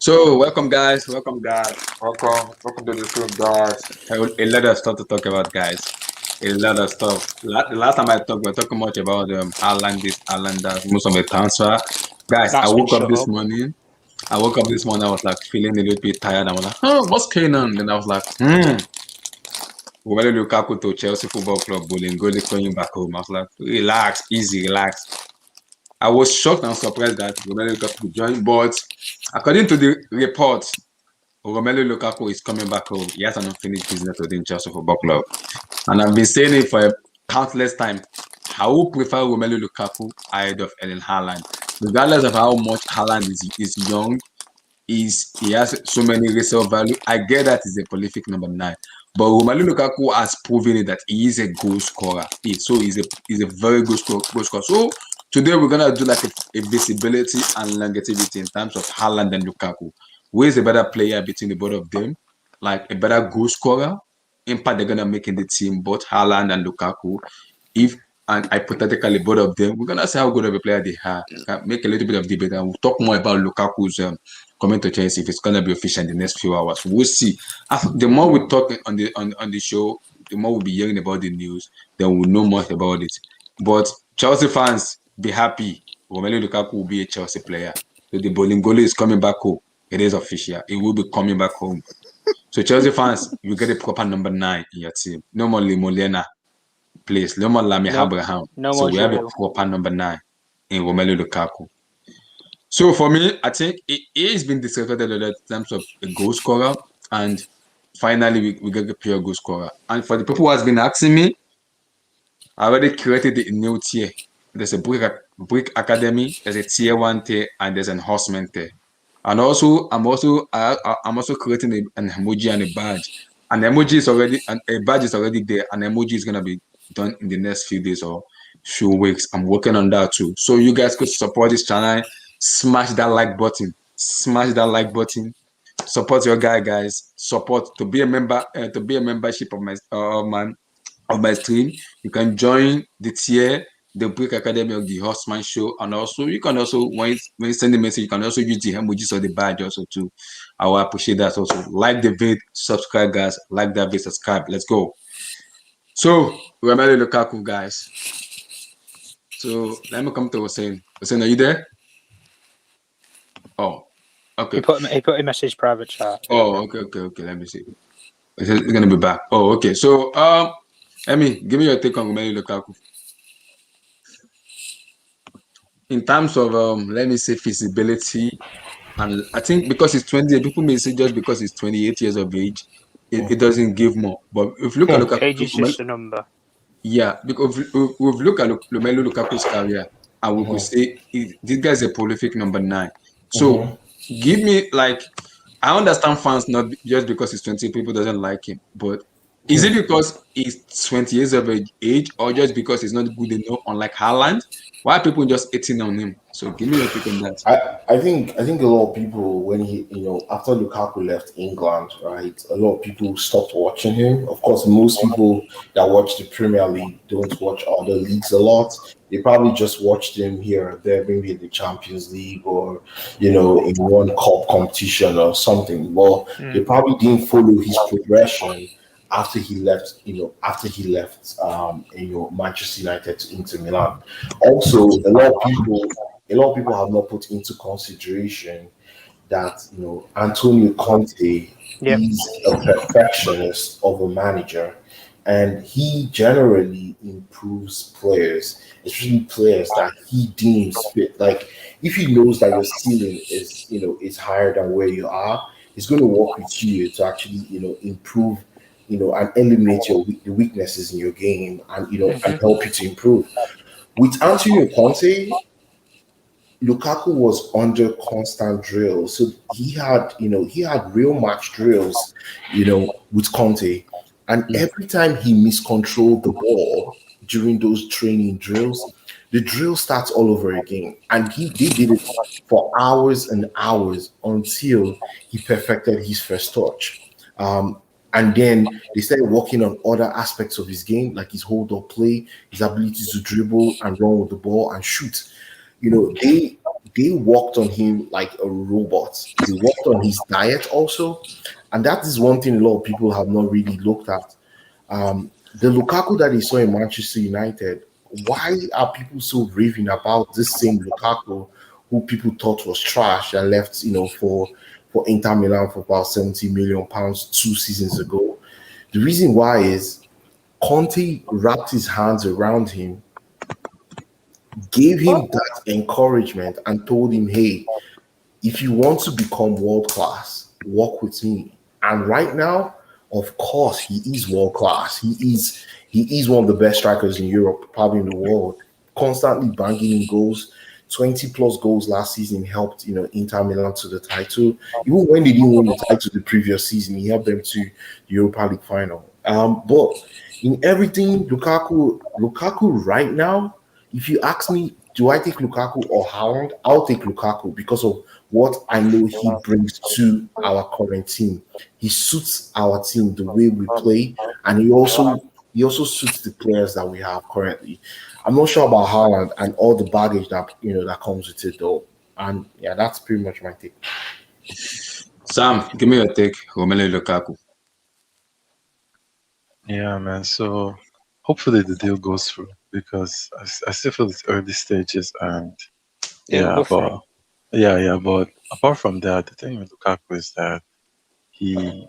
So, welcome, guys. Welcome, guys. Welcome to the show, guys. A lot of stuff to talk about, guys. A lot of stuff. The last time I talked, we were talking much about Halland this, Halland that, most of the transfer. Guys, I That's been woke up shut this up. morning. I was like feeling a little bit tired. I was like, what's going on? Then I was like, Romelu Lukaku to Chelsea Football Club, bowling, goalie going back home. I was like, relax, easy, relax. I was shocked and surprised that Romelu Lukaku joined, but according to the report, Romelu Lukaku is coming back home. He has an unfinished business within Chelsea Football Club. And I've been saying it for a countless time. I would prefer Romelu Lukaku ahead of Erling Haaland. Regardless of how much Haaland is young, he has so many resale value. I get that he's a prolific number 9. But Romelu Lukaku has proven it that he is a goal scorer. He's a very good goal scorer. So today we're gonna do like a visibility and longevity in terms of Haaland and Lukaku. Who is a better player between the both of them? Like a better goal scorer, impact they're gonna make in the team, both Haaland and Lukaku. If and hypothetically both of them, we're gonna see how good of a player they are. Make a little bit of debate, and we'll talk more about Lukaku's coming to Chelsea if it's gonna be official in the next few hours. We'll see. The more we talk on the show, the more we'll be hearing about the news, then we'll know much about it. But Chelsea fans, be happy. Romelu Lukaku will be a Chelsea player. So the Bolingoli is coming back home. It is official. It will be coming back home. So Chelsea fans, you get a proper number 9 in your team. No more Limolena, please. No more Lami No, Abraham. no So more we have a Giroud. proper number 9 in Romelu Lukaku. So for me, I think he has been discredited a lot in terms of a goal scorer, and finally we get a pure goal scorer. And for the people who has been asking me, I already created a new tier. There's a brick academy, there's a tier 1 tier, and there's an horseman tier. And also, I'm also creating an emoji and a badge. An emoji is already, a badge is already there. An emoji is gonna be done in the next few days or few weeks. I'm working on that too. So you guys could support this channel. Smash that like button. Smash that like button. Support your guy, guys. Support to be a member. To be a membership of my stream. You can join the tier, the Brick Academy of the Horseman Show, and also you can also when you send a message, you can also use the emojis or the badge also too. I will appreciate that also. Like the vid, subscribe, guys. Like that vid, subscribe. Let's go. So Romelu Lukaku, guys. So let me come to Hussein. Hussein, are you there? Oh, He okay. put a message private chat. Oh, okay. Let me see. It's gonna be back. Oh, okay. So Emmy, give me your take on Romelu Lukaku. In terms of let me say feasibility, and I think because he's 20, people may say just because he's 28 years of age, it doesn't give more. But if you look at Age is just a number. yeah, because we've looked at Romelu Lukaku's career, and we could say this guy is a prolific number 9. So give me like, I understand fans not just because he's 20, people doesn't like him, but is it because he's 20 years of age, or just because he's not good enough, unlike Haaland? Why are people just hating on him? So give me your take on that. I think a lot of people when he after Lukaku left England, right? A lot of people stopped watching him. Of course, most people that watch the Premier League don't watch other leagues a lot. They probably just watched him here and there, maybe in the Champions League or in one cup competition or something. Well, they probably didn't follow his progression after he left. Manchester United to Inter Milan. Also, a lot of people have not put into consideration that Antonio Conte Yep. is a perfectionist of a manager, and he generally improves players, especially players that he deems fit. Like if he knows that your ceiling is higher than where you are, he's going to work with you to actually improve, and eliminate the weaknesses in your game, and and help you to improve. With Antonio Conte, Lukaku was under constant drill. So he had real match drills, with Conte. And every time he miscontrolled the ball during those training drills, the drill starts all over again. And he did it for hours and hours until he perfected his first touch. And then they started working on other aspects of his game, like his hold up play, his ability to dribble and run with the ball and shoot. They they worked on him like a robot. They worked on his diet also, and that is one thing a lot of people have not really looked at. The Lukaku that they saw in Manchester United, why are people so raving about this same Lukaku who people thought was trash and left, for Inter Milan for about 70 million pounds 2 seasons ago? The reason why is Conte wrapped his hands around him, gave him that encouragement, and told him, hey, if you want to become world class, work with me. And right now, of course, he is world class. He is one of the best strikers in Europe, probably in the world. Constantly banging in goals. 20 plus goals last season helped Inter Milan to the title. Even when they didn't win the title the previous season, he helped them to the Europa League final. But in everything, Lukaku right now, if you ask me, do I take Lukaku or Haaland? I'll take Lukaku because of what I know he brings to our current team. He suits our team the way we play, and he also suits the players that we have currently. I'm not sure about Haaland and all the baggage that comes with it though. And yeah, that's pretty much my take. Sam, give me your take. Romelu Lukaku. Yeah, man. So hopefully the deal goes through because I still feel it's early stages and It'll yeah, go through. but but apart from that, the thing with Lukaku is that he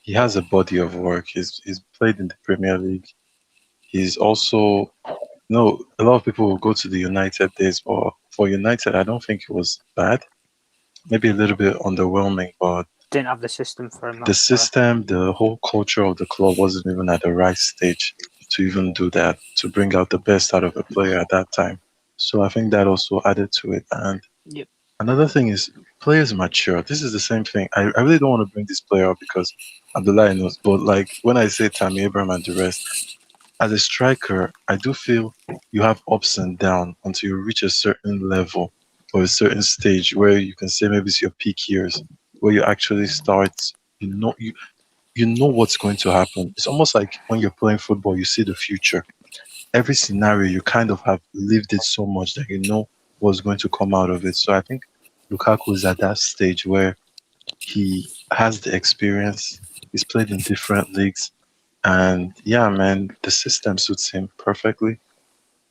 he has a body of work. He's played in the Premier League. He's also no. A lot of people will go to the United days, but for United, I don't think it was bad. Maybe a little bit underwhelming, but Didn't have the system for him. the system, the whole culture of the club wasn't even at the right stage to even do that, to bring out the best out of a player at that time. So I think that also added to it. And Yep. another thing is players mature. This is the same thing. I really don't want to bring this player up because Abdullah knows, but like when I say Tammy Abraham and the rest, as a striker, I do feel you have ups and downs until you reach a certain level or a certain stage where you can say maybe it's your peak years, where you actually start, you know what's going to happen. It's almost like when you're playing football, you see the future. Every scenario, you kind of have lived it so much that you know what's going to come out of it. So I think Lukaku is at that stage where he has the experience. He's played in different leagues. And yeah, man, the system suits him perfectly.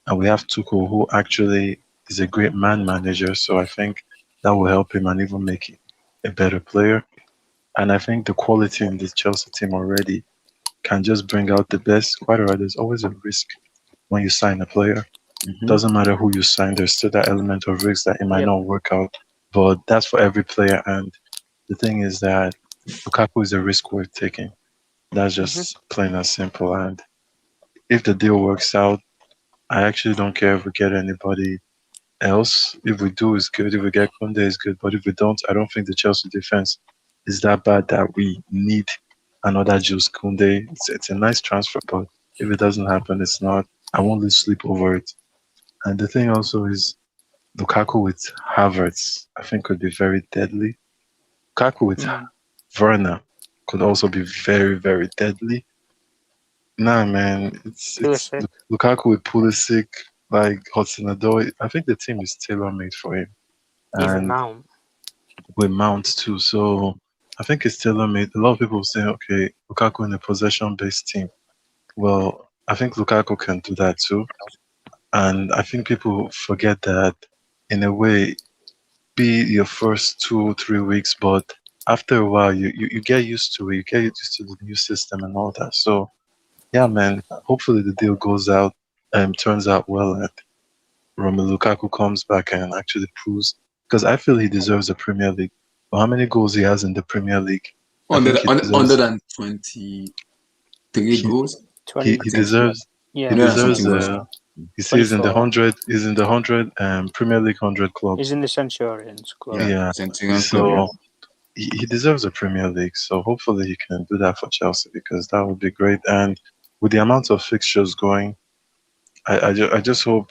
And we have Tuchel, who actually is a great man manager. So I think that will help him and even make him a better player. And I think the quality in the Chelsea team already can just bring out the best. Quite alright, there's always a risk when you sign a player. Mhm. Doesn't matter who you sign, there's still that element of risk that it might Yep. not work out. But that's for every player. And the thing is that Lukaku is a risk worth taking. That's just plain and simple. And if the deal works out, I actually don't care if we get anybody else. If we do, it's good. If we get Kunde, it's good. But if we don't, I don't think the Chelsea defense is that bad that we need another Jules Kunde. It's a nice transfer, but if it doesn't happen, it's not. I won't lose sleep over it. And the thing also is Lukaku with Havertz, I think could be very deadly. Lukaku with Werner could also be very, very deadly. Nah, man, it's Pulisic. Lukaku with Pulisic, like Hudson Odoi. I think the team is tailor made for him, Even and Mount. with Mount too. So I think it's tailor made. A lot of people say, okay, Lukaku in a possession based team. Well, I think Lukaku can do that too, and I think people forget that in a way, be your first 2 3 weeks, but after a while, you get used to it. You get used to the new system and all that. So yeah, man. Hopefully the deal goes out and turns out well, and Romelu Lukaku comes back and actually proves because I feel he deserves a Premier League. But how many goals he has in the Premier League? I think he deserves. 123 goals. 20. He deserves. Yeah. He Yeah, deserves. something goals. He says in the 24. 100. He's in the 100 Premier League 100 club. He's in the Centurions club. Yeah. Centurion So Club. he deserves a Premier League. So hopefully he can do that for Chelsea because that would be great. And with the amount of fixtures going, I just hope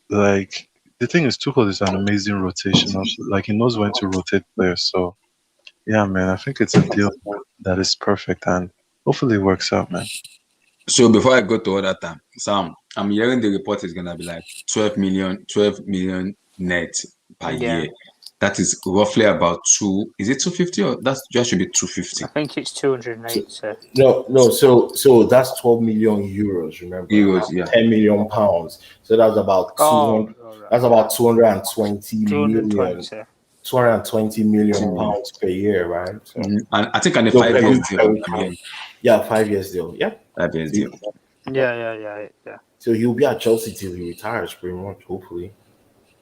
like the thing is Tuchel is an amazing rotational. Like he knows when to rotate players. So yeah, man, I think it's a deal that is perfect and hopefully it works out, man. So before I go to other time, Sam, I'm hearing the report is gonna be like 12 million net per Yeah. year. That is roughly about two. Is it 250 or that's just should be 250 I think it's 280. No. So that's 12 million euros. Remember, euros? that's Yeah, 10 million pounds. So that's about Oh, 200. all right, That's yeah. about 220 million. 220. 220 million pounds per year, right? So And I think on a no, 5 years deal. I mean, yeah, 5 years deal. Yeah. 5 years So, deal. Yeah. so he'll be at Chelsea till he retires, pretty much, hopefully.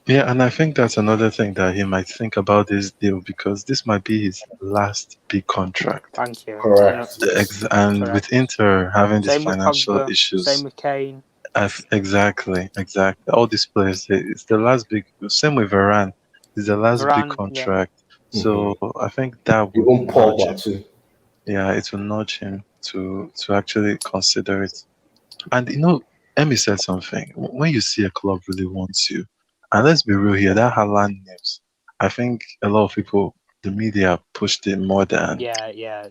Yeah, and I think that's another thing that he might think about this deal because this might be his last big contract. Thank you. Correct. And Correct. with Inter having these Same with financial Pogba. issues, Same with Kane. exactly. All these players, it's the last big. Same with Varane, it's the last big Varane, yeah. contract. So Mhm. I think that would Even nudge Pogba him. too. Yeah, it will nudge him to actually consider it. And Emmy said something. When you see a club really wants you, and let's be real here, that Halland news, I think a lot of people, the media pushed it more than. Yeah.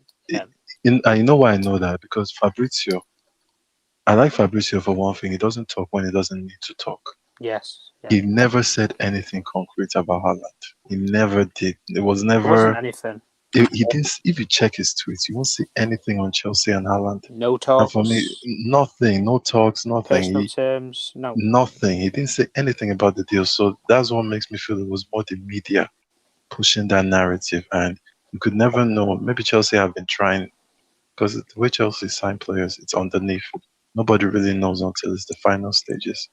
And you know why I know that? Because Fabrizio, I like Fabrizio for one thing. He doesn't talk when he doesn't need to talk. Yes. Yeah. He never said anything concrete about Haaland. He never did. It was There wasn't never. anything. He didn't. If you check his tweets, you won't see anything on Chelsea and Haaland. No And for me, talks. nothing. No talks. Nothing. Personal terms. No. Nothing. He didn't say anything about the deal. So that's what makes me feel it was more the media pushing that narrative. And you could never know. Maybe Chelsea have been trying because the way Chelsea sign players, it's underneath. Nobody really knows until it's the final stages.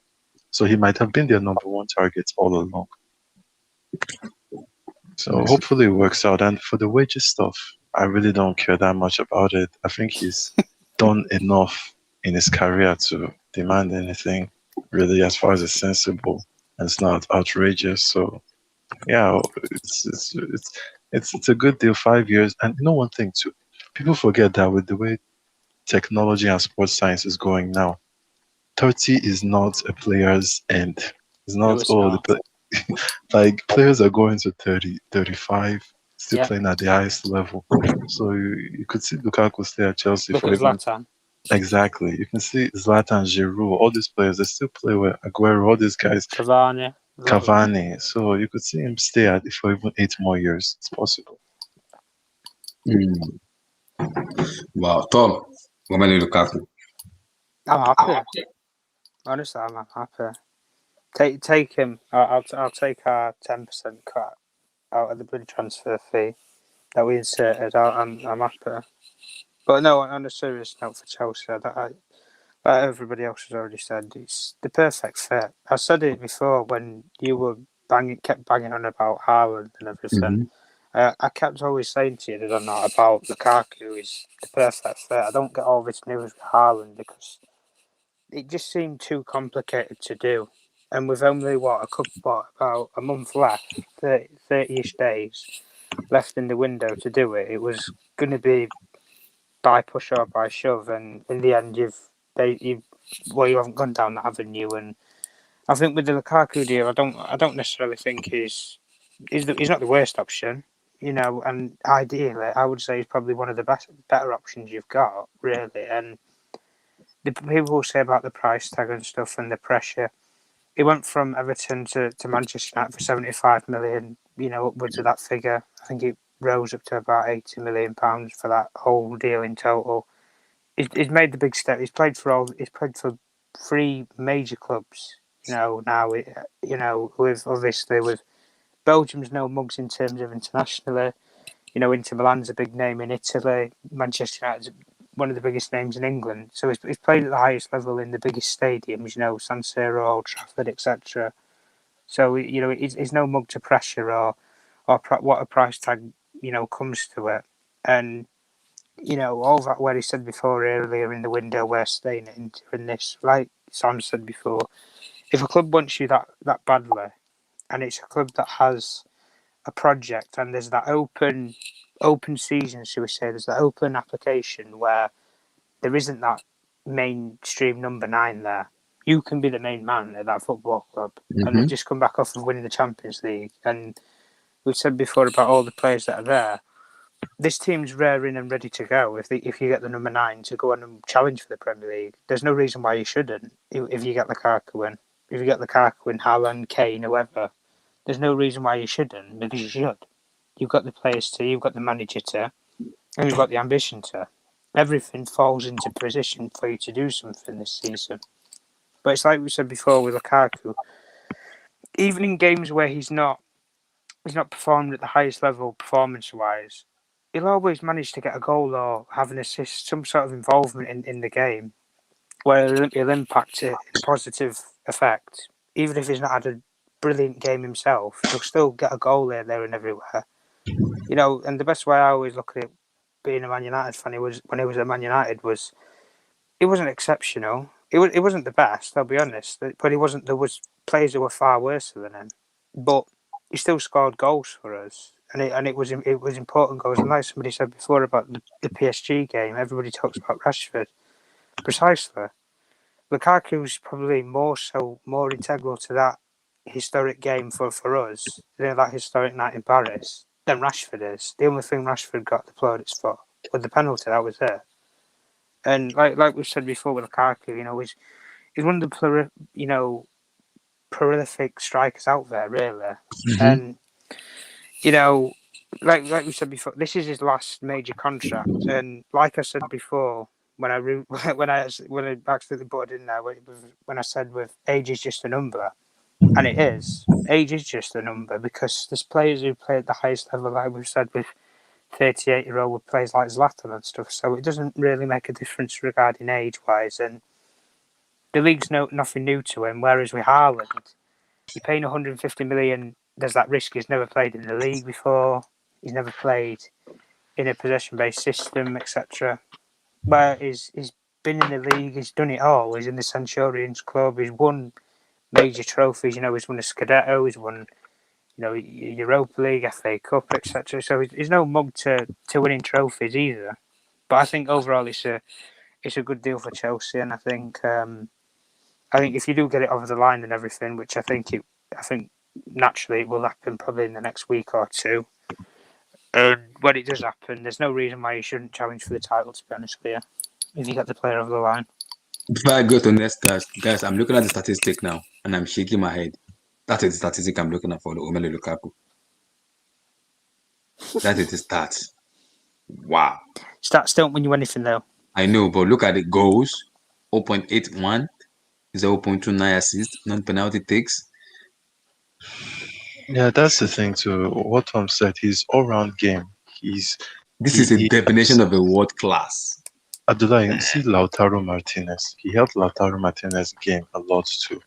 So he might have been their number one target all along. So Yes. hopefully it works out. And for the wages stuff, I really don't care that much about it. I think he's done enough in his career to demand anything really as far as it's sensible and it's not outrageous. So yeah, it's a good deal, 5 years. And you know one thing too, people forget that with the way technology and sports science is going now, 30 is not a player's end. It's No, not it's oh not. like players are going to 30, 35, still Yeah. playing at the highest level. So you could see Lukaku stay at Chelsea Look for at even Zlatan. exactly. You can see Zlatan, Giroud, all these players they still play with Aguero, all these guys, Cavani. Cavani. So you could see him stay at it for even 8 more years. It's possible. Wow, Tom, Romelu Lukaku. I'm happy. Honestly, I'm happy. Take him. I'll take our 10% cut out of the bid transfer fee that we inserted. I'm happy. But no, on a serious note for Chelsea, like everybody else has already said, it's the perfect fit. I said it before when you were kept banging on about Haaland and everything. I kept always saying to you, did I not, about Lukaku is the perfect fit. I don't get all this news with Haaland because it just seemed too complicated to do. And with only, about a month left, 30-ish days left in the window to do it, it was going to be by push or by shove. And in the end, you haven't gone down that avenue. And I think with the Lukaku deal, I don't necessarily think he's not the worst option. And ideally, I would say he's probably one of the better options you've got, really. And the people will say about the price tag and stuff and the pressure. He went from Everton to Manchester United for 75 million, upwards of that figure. I think it rose up to about £80 million for that whole deal in total. He's made the big step. He's played for 3 major clubs. Now with Belgium's no mugs in terms of internationally. Inter Milan's a big name in Italy. Manchester United's one of the biggest names in England. So he's played at the highest level in the biggest stadiums, San Siro, Old Trafford, etc. So, he's no mug to pressure or what a price tag, comes to it. And, all that where he said before earlier in the window, we're staying at Inter in this, like Sam said before, if a club wants you that badly, and it's a club that has a project and there's that open season, shall we say, there's that open application where there isn't that mainstream number 9 there. You can be the main man at that football club. And they've just come back off of winning the Champions League. And we've said before about all the players that are there. This team's raring and ready to go if you get the number 9 to go on and challenge for the Premier League. There's no reason why you shouldn't if you get Lukaku in. If you get Lukaku in, Haaland, Kane, whoever, there's no reason why you shouldn't, because you should. You've got the players to, you've got the manager to, and you've got the ambition to. Everything falls into position for you to do something this season. But it's like we said before with Lukaku, even in games where he's not performed at the highest level performance-wise, he'll always manage to get a goal or have an assist, some sort of involvement in the game, where he'll impact it in a positive effect. Even if he's not had a brilliant game himself, he'll still get a goal here, there, and everywhere. You know, and the best way I always look at it, being a Man United fan, when he was at Man United, was it wasn't exceptional. It wasn't the best, I'll be honest, but it wasn't. There was players who were far worse than him, but he still scored goals for us, and it was important goals. And like somebody said before about the PSG game, everybody talks about Rashford. Precisely, Lukaku's probably more integral to that historic game for us, that historic night in Paris, than Rashford is. The only thing Rashford got the plaudits for was the penalty. That was it. And like we've said before with Lukaku, you know, he's one of the prolific strikers out there, really. And you know, like we said before, this is his last major contract. And like I said before, when I accidentally put it in there, when I said with age is just a number, and it is. Age is just a number, because there's players who play at the highest level, like we've said, with 38-year-old with players like Zlatan and stuff. So it doesn't really make a difference regarding age-wise. And the league's nothing new to him, whereas with Haaland, you're paying 150 million. There's that risk. He's never played in the league before. He's never played in a possession-based system, etc. Where he's been in the league, he's done it all. He's in the Centurions club. He's won major trophies. You know, he's won a Scudetto. He's won, you know, Europa League, FA Cup, etc. So he's no mug to winning trophies either. But I think overall it's a good deal for Chelsea, and I think if you do get it over the line and everything, which I think naturally it will happen probably in the next week or two. And when it does happen, there's no reason why you shouldn't challenge for the title, to be honest with you, if you get the player over the line. Before I go to next guys, I'm looking at the statistic now and I'm shaking my head. That is the statistic I'm looking at for the Romelu Lukaku. That is the stats. Wow. Stats don't win you anything, though. I know, but look at the goals. 0.81, 0.29 assists, non-penalty takes. Yeah, that's the thing too. What Tom said, his all-round game. This is a definition of a world class. Abdullah, you see Lautaro Martinez. He helped Lautaro Martinez game a lot too,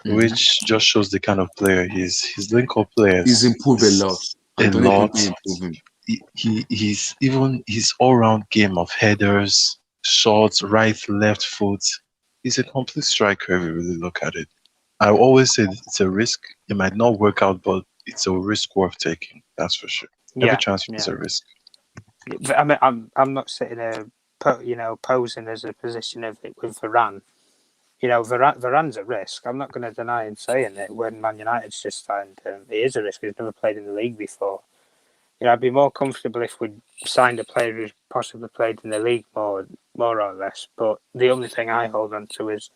which just shows the kind of player he is. His link-up players. He's improved a lot. He's even his all-round game of headers, shots, right, left foot. He's a complete striker if you really look at it. I always say it's a risk. It might not work out, but it's a risk worth taking. That's for sure. Every transfer is a risk. I mean, I'm not sitting there, posing as a position of it with Varane. You know, Varane's a risk. I'm not going to deny him saying it. When Man United's just signed him, he is a risk. He's never played in the league before. You know, I'd be more comfortable if we'd signed a player who's possibly played in the league more or less. But the only thing I hold on to is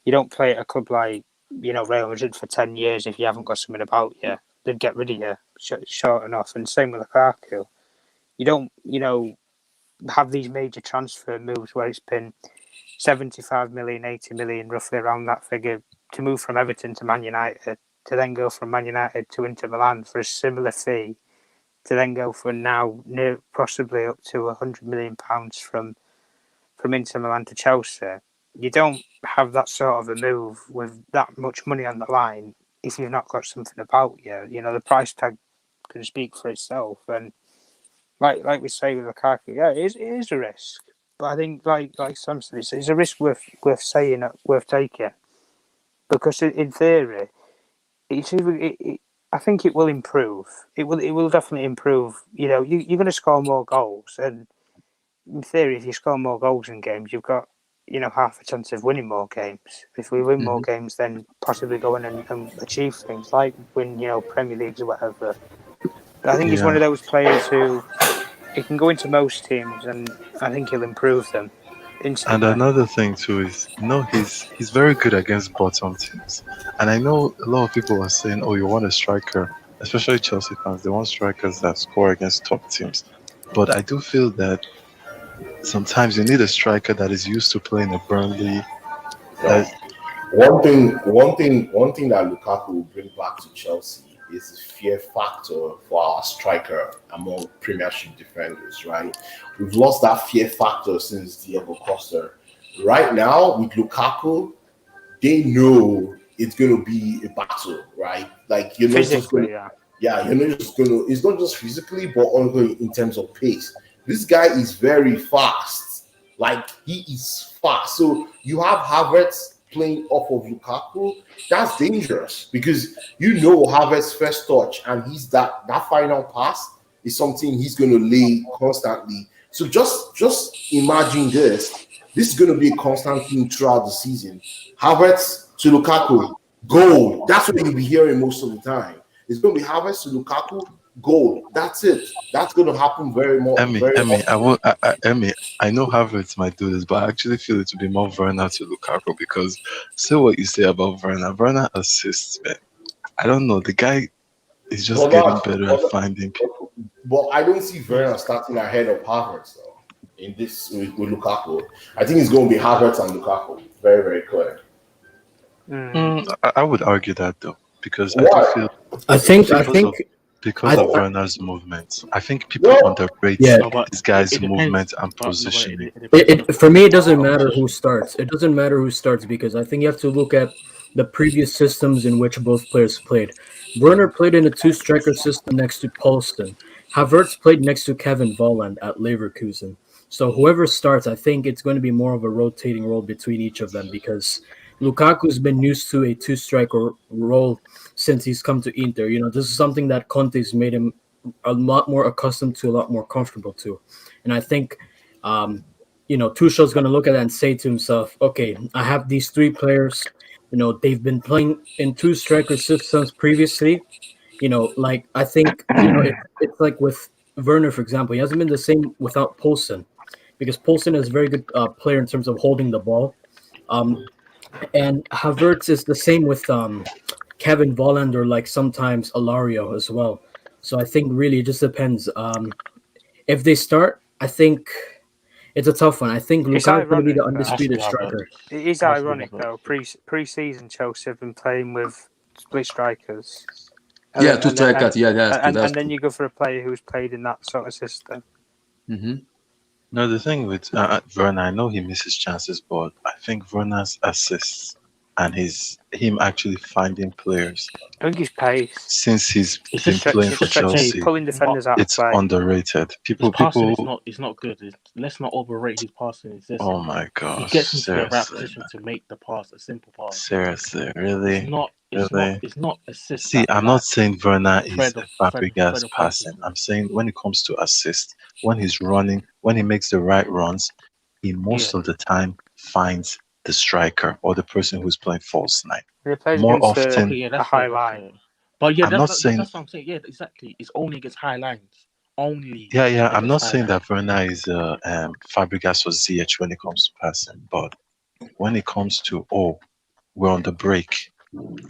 you don't play at a club like, you know, Real Madrid for 10 years if you haven't got something about you. They'd get rid of you short enough. And same with Lukaku. You don't, have these major transfer moves where it's been 75 million, 80 million, roughly around that figure, to move from Everton to Man United, to then go from Man United to Inter Milan for a similar fee, to then go for now possibly up to £100 million from Inter Milan to Chelsea. You don't have that sort of a move with that much money on the line if you've not got something about you. You know, the price tag can speak for itself. And like we say with Lukaku, yeah, it is a risk. But I think, like Sam said, it's a risk worth saying, worth taking. Because in theory, I think it will improve. It will definitely improve. You know, you're going to score more goals, and in theory, if you score more goals in games, you've got, half a chance of winning more games. If we win more games, then possibly go in and achieve things like win, Premier Leagues or whatever. But I think he's one of those players who he can go into most teams, and I think he'll improve them. instantly. another thing too is, he's very good against bottom teams. And I know a lot of people are saying, "Oh, you want a striker," especially Chelsea fans. They want strikers that score against top teams. But I do feel that sometimes you need a striker that is used to playing a Burnley. No. That One thing that Lukaku will bring back to Chelsea is the fear factor for our striker among Premiership defenders. Right, we've lost that fear factor since Diego Costa. Right now with Lukaku, they know it's going to be a battle, right? Like you're not just going Physically, to, yeah. yeah, you're not just going to. It's not just physically, but also in terms of pace. This guy is very fast. Like he is fast. So you have Havertz playing off of Lukaku. That's dangerous because you know Havertz's first touch and that final pass is something he's going to lay constantly. So just imagine this. This is going to be a constant theme throughout the season. Havertz to Lukaku, goal. That's what you'll be hearing most of the time. It's going to be Havertz to Lukaku, goal. That's it. That's going to happen very Emmy, often. Emmy, I know Havertz might do this, but I actually feel it to be more Werner to Lukaku because say what you say about Werner. Werner assists, man. I don't know. The guy is just But getting not, better at but, finding people. but I don't see Werner starting ahead of Havertz though. In this with Lukaku, I think it's going to be Havertz and Lukaku. Very very clear. I would argue that though, because I do Why? feel I think because of because I of Werner's movements. I think people No, underrate yeah. No, but this guy's it depends. movement and But no, but positioning. it depends on the For me, it doesn't matter who position. starts. It doesn't matter who starts because I think you have to look at the previous systems in which both players played. Werner played in a two-striker system next to Paulson. Havertz played next to Kevin Volland at Leverkusen. So whoever starts, I think it's going to be more of a rotating role between each of them because Lukaku's been used to a two-striker role since he's come to Inter. This is something that Conte's made him a lot more accustomed to, a lot more comfortable to. And I think Tuchel's going to look at that and say to himself, okay, I have these three players. They've been playing in two striker systems previously. Like I think, it's like with Werner, for example, he hasn't been the same without Poulsen because Poulsen is a very good player in terms of holding the ball. And Havertz is the same with Kevin Volland or like sometimes Alario as well. So I think really it just depends. If they start, I think it's a tough one. I think It's Lukaku's going to be ironic the that It has to be undisputed Havertz. striker. it is It has to be ironic Havertz. though. Pre-season Chelsea have been playing with split strikers. Yeah, two strikers. Yeah, that's true. And That's then true. you go for a player who's played in that sort of system. Mm-hmm. No, the thing with Werner, I know he misses chances, but I think Werner's assists and him actually finding players I think his pace, since he's It's been just playing his for stretching, his Chelsea, pulling defenders out of it's play. underrated. his passing is People. not good. Let's not overrate his passing. It's just Oh my he gosh, gets into the right seriously, position to make the pass, a simple pass. seriously, really, really. It's not assist See, that I'm not like saying Werner is a Fred Fabregas of passing. passing. I'm saying when it comes to assist, when he's running, when he makes the right runs, he most Yeah. of the time finds the striker or the person who's playing false nine. He plays More against Okay, often, yeah, a that's high fair. line. But yeah, I'm not saying, that's what I'm saying. Yeah, exactly. It's only against high lines. Only yeah, I'm against not high saying lines. that Werner is Fabregas or Ziyech when it comes to passing, but when it comes to, we're on the break,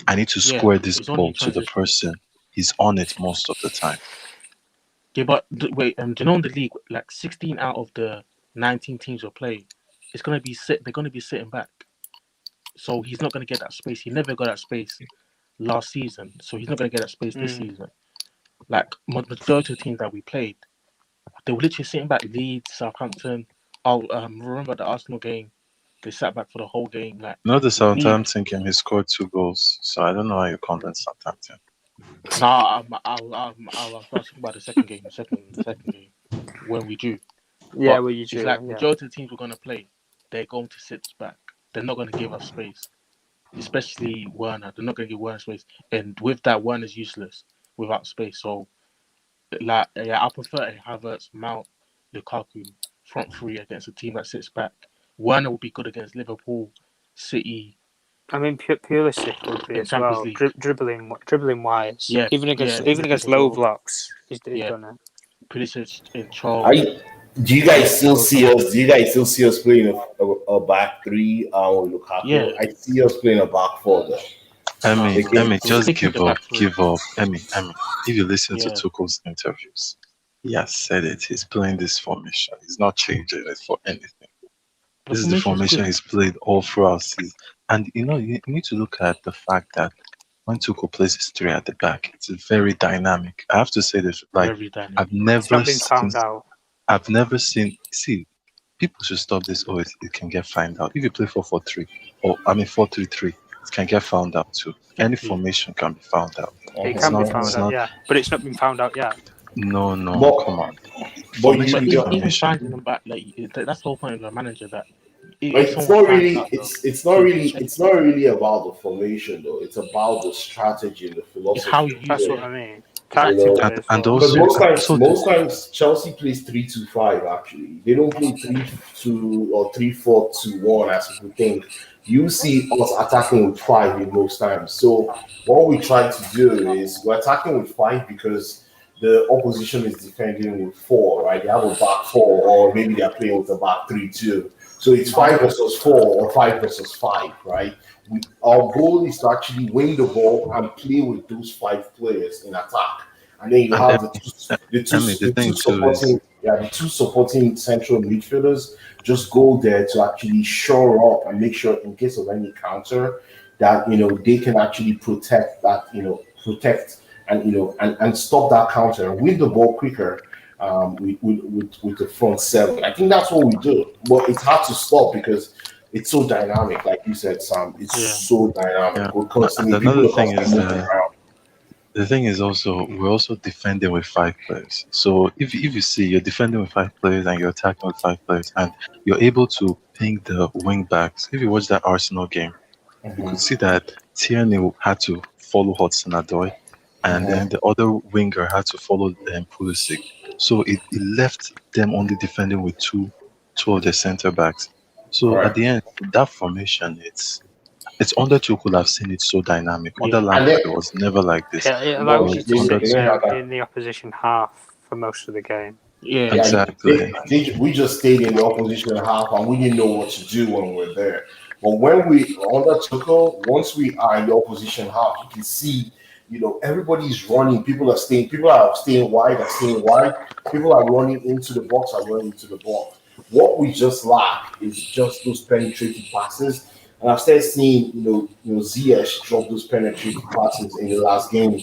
I need to Yeah, square this it's only ball in to the transition. person, he's on it most of the time. Yeah, but wait, do you know in the league, like 16 out of the 19 teams will play, they're gonna be sitting back. So he's not gonna get that space. He never got that space last season, so he's not gonna get that space this season. Like majority of the teams that we played, they were literally sitting back. Leeds, Southampton. I'll remember the Arsenal game. They sat back for the whole game. Like No, the we, Southampton game, he scored 2 goals, so I don't know how you convince Southampton. I was talking about the second game. Second game when we drew. Yeah, But well, you it's do. like Yeah. majority of the teams we're gonna play, they're going to sit back. They're not gonna give us space, especially Werner. They're not gonna give Werner space, and with that, Werner's useless without space. So, like, yeah, I prefer a Havertz, Mount, Lukaku front three against a team that sits back. Werner will be good against Liverpool, City, I mean, Pulisic would be in as Champions well. League. Dribbling wise, Yeah, even against Pulisic low as well. blocks, he's Yeah. done it. Pulisic in I Charles. Do you guys still see us? Do you guys still see us playing a back three with Yeah. Lukaku? I see us playing a back four though. Emmy, Again, Emmy, We're just sticking with the give up, back three. give up. Emmy. If you listen to Yeah. Tuchel's interviews, he has said it. He's playing this formation. He's not changing it for anything. The This is the formation is formation good. he's played all throughout season. And you need to look at the fact that when Tuchel plays his three at the back, it's very dynamic. I have to say this, like Very dynamic. I've It's never not been seen found out. I've never seen. See, people should stop this. Oh, it can get found out. If you play 4-4-3, or I mean 4-3-3, it can get found out too. Any Yeah. formation can be found out. It It's can be not. found It's out, not. yeah, but it's not been found out yet. No, but come on. but Formation But is you even formation. finding them back, like that's the whole point of the manager. That like, if it's someone not finds really out, though, it's not really about the formation though. It's about the strategy and the it's how philosophy. you use That's it. what I mean. You know, Tactically And as and well. because also so most times Chelsea plays 3-2-5. Actually, they don't play 3-2 or 3-4-2-1 as people think. You see us attacking with five in most times. So what we try to do is we're attacking with five because the opposition is defending with four, right? They have a back four, or maybe they're playing with a back 3-2. So it's 5 versus 4 or 5 versus 5, right? Our goal is to actually win the ball and play with those five players in attack, and then you and have Emmy, the the two thing too is supporting, yeah, the two supporting central midfielders just go there to actually shore up and make sure in case of any counter that they can actually protect that, protect and and stop that counter and win the ball quicker. With the front seven, I think that's what we do. But it's hard to stop because it's so dynamic, like you said, Sam. It's Yeah. so dynamic. yeah. We're And constantly another people are thing is constantly moving around. the thing is also we're also defending with five players. So if you see you're defending with five players and you're attacking with five players and you're able to ping the wing backs. If you watch that Arsenal game, you could Mhm, see that Tierney had to follow Hudson Odoi, and mhm. then the other winger had to follow Pulisic. So it left them only defending with two of the centre backs. So at Correct. the end, that formation, it's under Tuchel. I've seen it so dynamic. Under Yeah. And then, Lampard, it was never like this. It but allows you to they Under sit didn't have that. in the opposition half for most of the game. Yeah. Yeah, exactly, we just stayed in the opposition half and we didn't know what to do when we were there. But when we under Tuchel, once we are in the opposition half, you can see, everybody's running. People are staying wide. People are running into the box, are running into the box. What we just lack is just those penetrating passes. And I've started seeing, Ziyech drop those penetrating passes in the last game.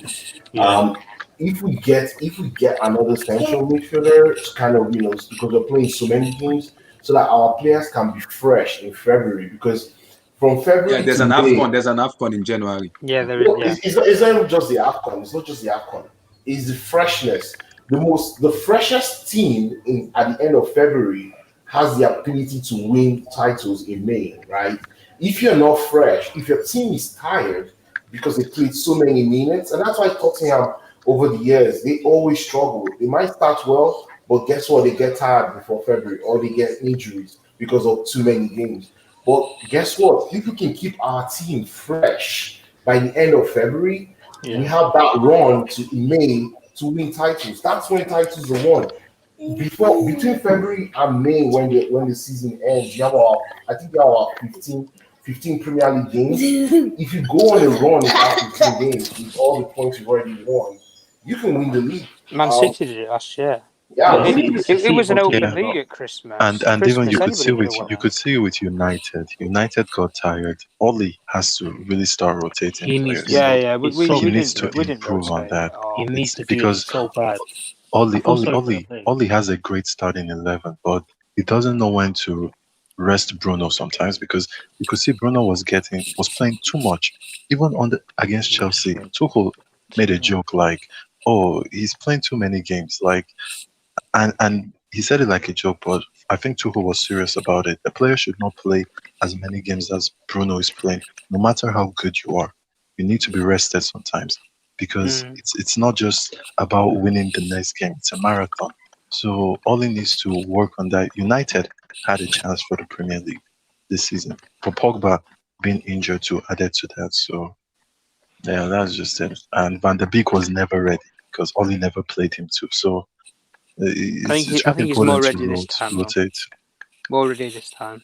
Yeah. Um, if we get another central midfielder to kind of because we're playing so many games, so that our players can be fresh in February, because from Yeah, February there's to an May, AFCON. There's an AFCON in January. Yeah, Yeah. there is. Yeah, it's not even just the AFCON. It's not just the AFCON. It's the freshness. The freshest team at the end of February has the ability to win titles in May, right? If you're not fresh, if your team is tired because they played so many minutes, and that's why Tottenham over the years they always struggle. They might start well, but guess what? They get tired before February, or they get injuries because of too many games. But guess what? If we can keep our team fresh by the end of February, we Yeah. have that run to May to win titles. That's when titles are won. Between February and May, when the season ends, you have I think you have 15 Premier League games. If you go on a run in that 15 games with all the points you've already won, you can win the league. Man City did it last year. Yeah, Yeah. It, winning City, the it, it City was an rotated open as league well. at Christmas. and even you Christmas, could see anybody could have won it. with United. United got tired. Oli has to really start rotating He needs to players. Yeah, rotate. yeah. It's so He needs to We didn't improve on rotate that. at he all. needs It's to do it because so bad. I feel sorry for the players. Oli has a great starting 11, but he doesn't know when to rest Bruno sometimes because you could see Bruno was playing too much. Even against Yeah, Chelsea, true. Tuchel made a Yeah. joke like, "Oh, he's playing too many games." Like, and he said it like a joke, but I think Tuchel was serious about it. A player should not play as many games as Bruno is playing, no matter how good you are. You need to be rested sometimes because Mm. it's not just about winning the next game. It's a marathon. So all he needs to work on that. United had a chance for the Premier League this season, but Pogba being injured too added to that. So yeah, that's just it. And Van der Beek was never ready because Oli never played him too. So It's I really think he's more important ready this time. Though. rotate. More ready this time.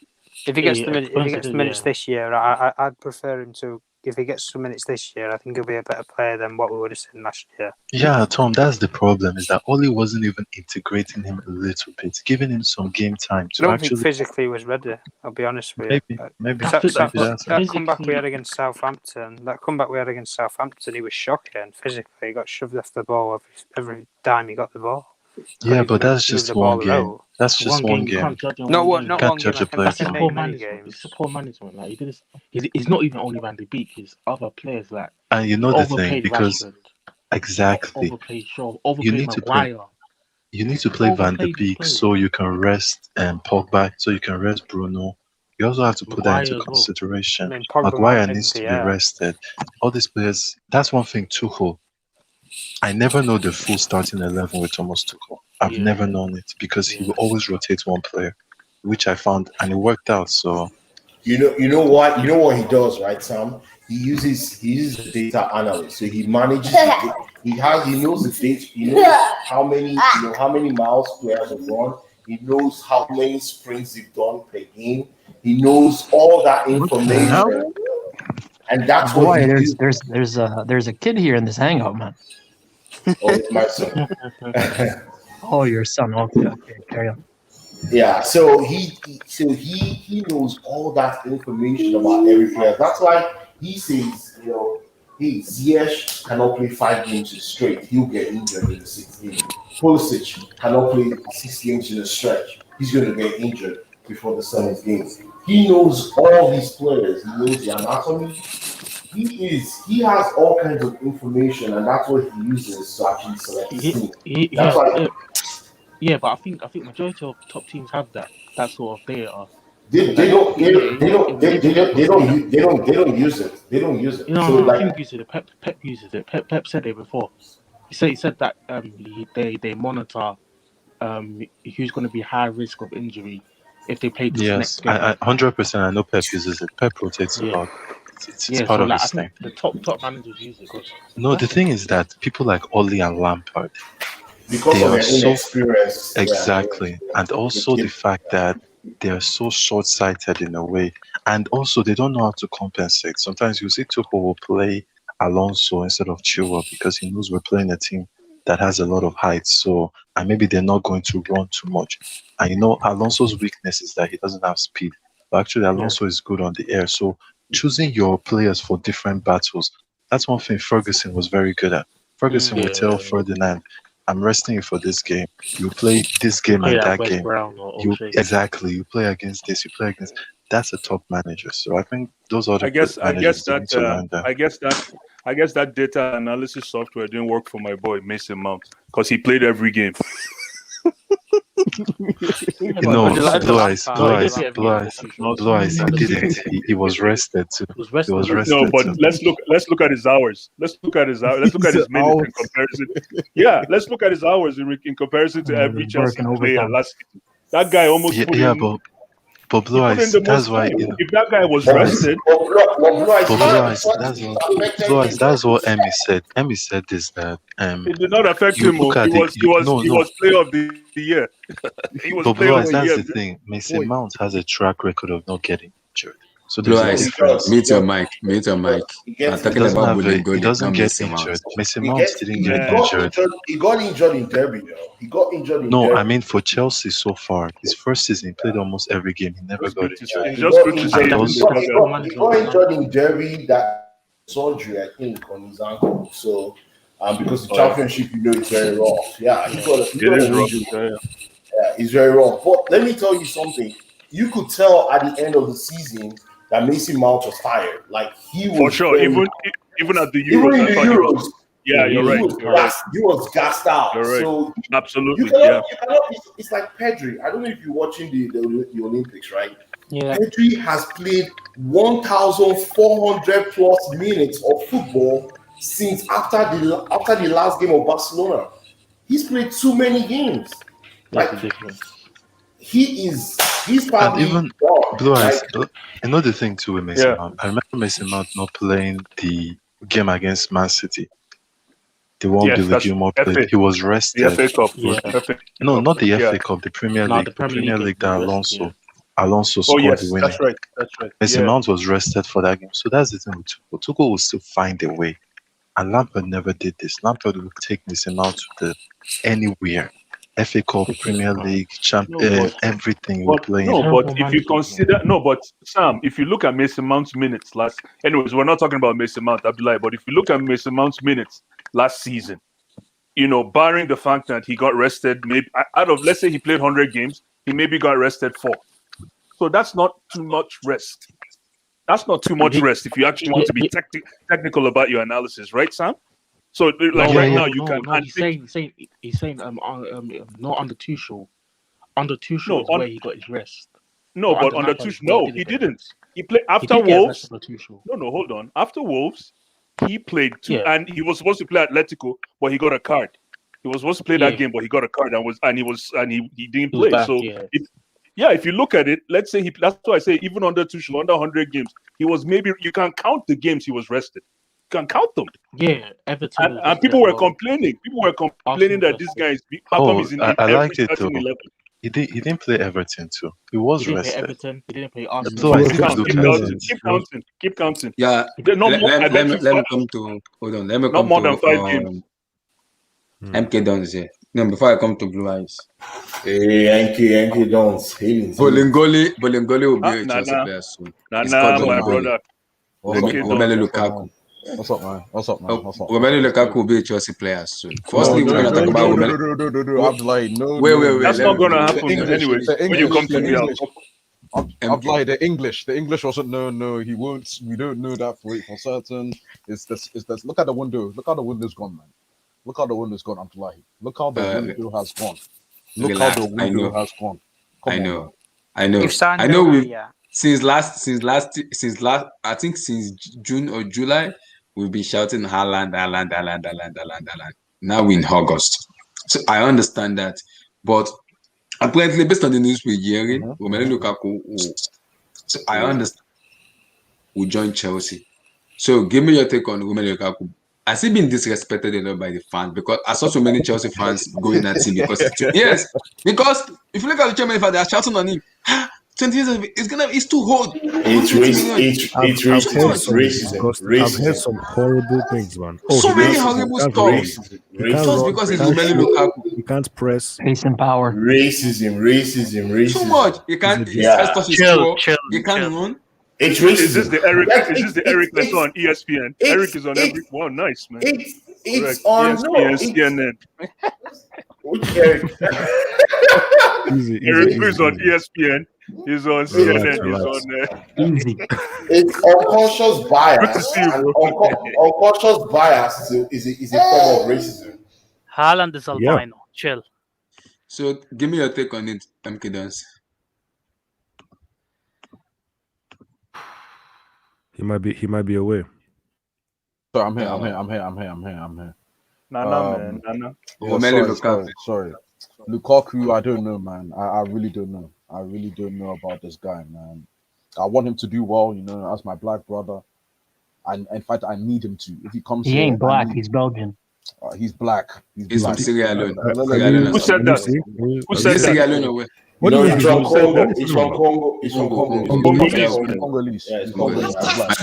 If he gets the minutes this year, I'd prefer him to. If he gets some minutes this year, I think he'll be a better player than what we would have seen last year. Yeah, Tom, that's the problem, is that Oli wasn't even integrating him a little bit, giving him some game time I to don't think actually. physically he was ready. I'll be honest with you. Maybe That that's it. comeback we had against Southampton. He was shocking. Physically, he got shoved off the ball every time he got the ball. Yeah, but that's just one game. That's just one You game. can't judge him. Not one one Can't game. judge a I player. can That's name poor many management. games. It's poor management. Like he's not even only Van de Beek. He's other players. Like And you he know the thing, overpaid because Rashford, exactly, overpaid Shaw, you overpaid need to play. Maguire. You need to play Van de Overpaid these Beek players. so you can rest Pogba, so you can rest Bruno. You also have to put that into Maguire as well. consideration. I mean, Pogba Maguire might take needs to the be air. rested. All these players. That's one thing. Tuchel. I never know the full starting 11 with Thomas Tuchel. I've Yeah. never known it, because he Yeah. will always rotate one player, which I found, and it worked out. So You know what he does, right, Sam? He uses the data analyst, so he manages. He knows the data. He knows how many miles players have run. He knows how many sprints they've done per game. He knows all that information, and that's what Boy, he there's a kid here in this hangout, man. Oh, it's my son. Oh, your son. Okay, carry on. Yeah, so he knows all that information about every player. That's why he says, hey, Ziyech cannot play 5 games straight. He'll get injured in the 6th game. Pulisic cannot play 6 games in a stretch. He's going to get injured before the 7th game. He knows all these players. He knows the anatomy. He has all kinds of information, and that's what he uses to actually select his team. That's why. Yeah, but I think majority of top teams have that sort of data. They don't use it. They don't use it. No, I think uses it. Pep uses it. Pep said it before. He said that they monitor who's going to be high risk of injury if they play this next game. I 100%. I know Pep uses it. Pep rotates a lot. It's part of his thing. The top managers use it. No, the thing is that people like Oli and Lampard, because they of are their so inexperience. exactly, and also the fact that they are so short-sighted in a way, and also they don't know how to compensate. Sometimes you see Tuchel will play Alonso instead of Chilwell because he knows we're playing a team that has a lot of height, so and maybe they're not going to run too much. And Alonso's weakness is that he doesn't have speed, but actually Alonso is good on the air. So choosing your players for different battles, that's one thing Ferguson was very good at. Ferguson would tell Ferdinand, I'm resting you for this game. You play this game and that game. You play against this, you play against. That's a top manager. So I think those are the I guess that data analysis software didn't work for my boy Mason Mount because he played every game. Blue Eyes didn't. He was rested too. He was rested. No, but too. let's look at his hours. Let's look at his minutes in comparison. Yeah, let's look at his hours in comparison to every Chelsea player last season. That guy almost put in. But Blue Eyes, that's why if that guy was rested. That's what Emmy said. Emmy said this that it did not affect him. He was player of the year. He was player of the year. That's the thing. Mason Mount has a track record of not getting injured. So Blue Eyes, mute your mic. I'm talking about bullying. He doesn't get injured. Mason Mount didn't get injured. He got injured in Derby, though. He got injured in Derby. No, I mean for Chelsea so far, his first season he played almost every game. He never got injured. He got injured in Derby, that surgery, I think, on his ankle. So, because the championship, is very rough. Yeah, he got injury. Yeah, he's very rough. But let me tell you something. You could tell at the end of the season that Mason Mount was tired. Like he was for sure. Even at the Euros, yeah, you're right. He was gassed out. You're right. So absolutely, you cannot, it's like Pedri. I don't know if you're watching the Olympics, right? Yeah. Pedri has played 1,400 plus minutes of football since after the last game of Barcelona. He's played too many games. That's ridiculous. He's probably even Blue Eyes. Another thing too with Mason Mount. I remember Mason Mount not playing the game against Man City. The one Yes, Billy that's Gilmore FA. played. He was The rested. FA Cup. Yeah. FA No, Cup. not the Yeah. FA Cup, the Premier No, League. the The Premier Premier League League was that rest, yeah. Alonso Oh scored yes, the winning. that's right. That's right. Mason Yeah. Mount was rested for that game. So that's the thing with Tuchel. Tuchel will still find a way. And Lampard never did this. Lampard would take Mason Mount to anywhere. FA Cup, Premier League, No, everything he will play in. but Terrible if you management, consider but Sam, if you look at Mason Mount's minutes anyways, we're not talking about Mason Mount, Abdullah, but if you look at Mason Mount's minutes last season, barring the fact that he got rested, maybe out of, let's say he played 100 games, he maybe got rested 4. So that's not too much rest. That's not too much rest if you actually want to be technical about your analysis, right, Sam? So now you can. No, he's saying not under Tuchel. Under Tuchel is where he got his rest. No, but under Tuchel, no, he didn't. He played after Wolves. No, hold on. After Wolves, he played and he was supposed to play Atletico, but he got a card. He was supposed to play that game, but he got a card he didn't play. Back, so if you look at it, let's say that's why I say even under Tuchel, under 100 games, he was you can count the games he was rested. You can count them. Yeah, Everton. And people were complaining. People were complaining that this guy is how come he's in I liked it though. 11. He didn't play Everton too. He was He didn't rested. play Everton. He didn't play Arsenal. Keep counting. Yeah. Let me come to hold on. Let me come not more to than 5 games. MK Dons here. No, before I come to Blue Eyes. Hey, MK Dons. Bolingoli will be a Chelsea player soon. My brother. Romelu Lukaku. What's up, man? Romelu Lukaku will be a Chelsea player soon. Firstly, we're going to talk about Romelu. Wait. That's not going to happen anyway. When you come to me, Abdullahi, the English wasn't no, he won't. We don't know that for certain. It's this. Look at the window. Look how the window's gone, man. Look how the window's gone, Abdullahi. Look how the window has gone. Look how the window has gone. I know. Since last, I think since June or July, we've been shouting Halland. Now we're in August, so I understand that. But apparently, based on the news we're hearing, Romelu Lukaku, so I understand, will join Chelsea. So give me your take on Romelu Lukaku. Has he been disrespected a lot by the fans? Because I saw so many Chelsea fans going at him because if you look at the German fans, they are shouting on him. 20 years of it's too old. It's racism. I've heard some horrible things, man. So many horrible stuff. Just because he's Romelu Lukaku. You can't press. Pace and power. Racism. So much. You can't. Chill. You can't run. It's racism. Is this the Eric that's on ESPN? Eric is on every. Wow, nice, man. It's on ESPN. Which Eric? Eric is on ESPN. He's on CNN. He's on there. Easy. It's unconscious bias. Unconscious bias is a form of racism. Halland is albino. Chill. So give me your take on it, MK Dons. He might be away. So I'm here. Nah. Sorry. Lukaku, I don't know, man. I really don't know. I really don't know about this guy, man. I want him to do well, as my black brother. And in fact, I need him to. If he comes, he ain't black. He's Belgian. He's black. He's from Sierra Leone. Who said that? Who said Sierra that? Leone? What do you mean? He's from Congo. He's from Congo. Congolese.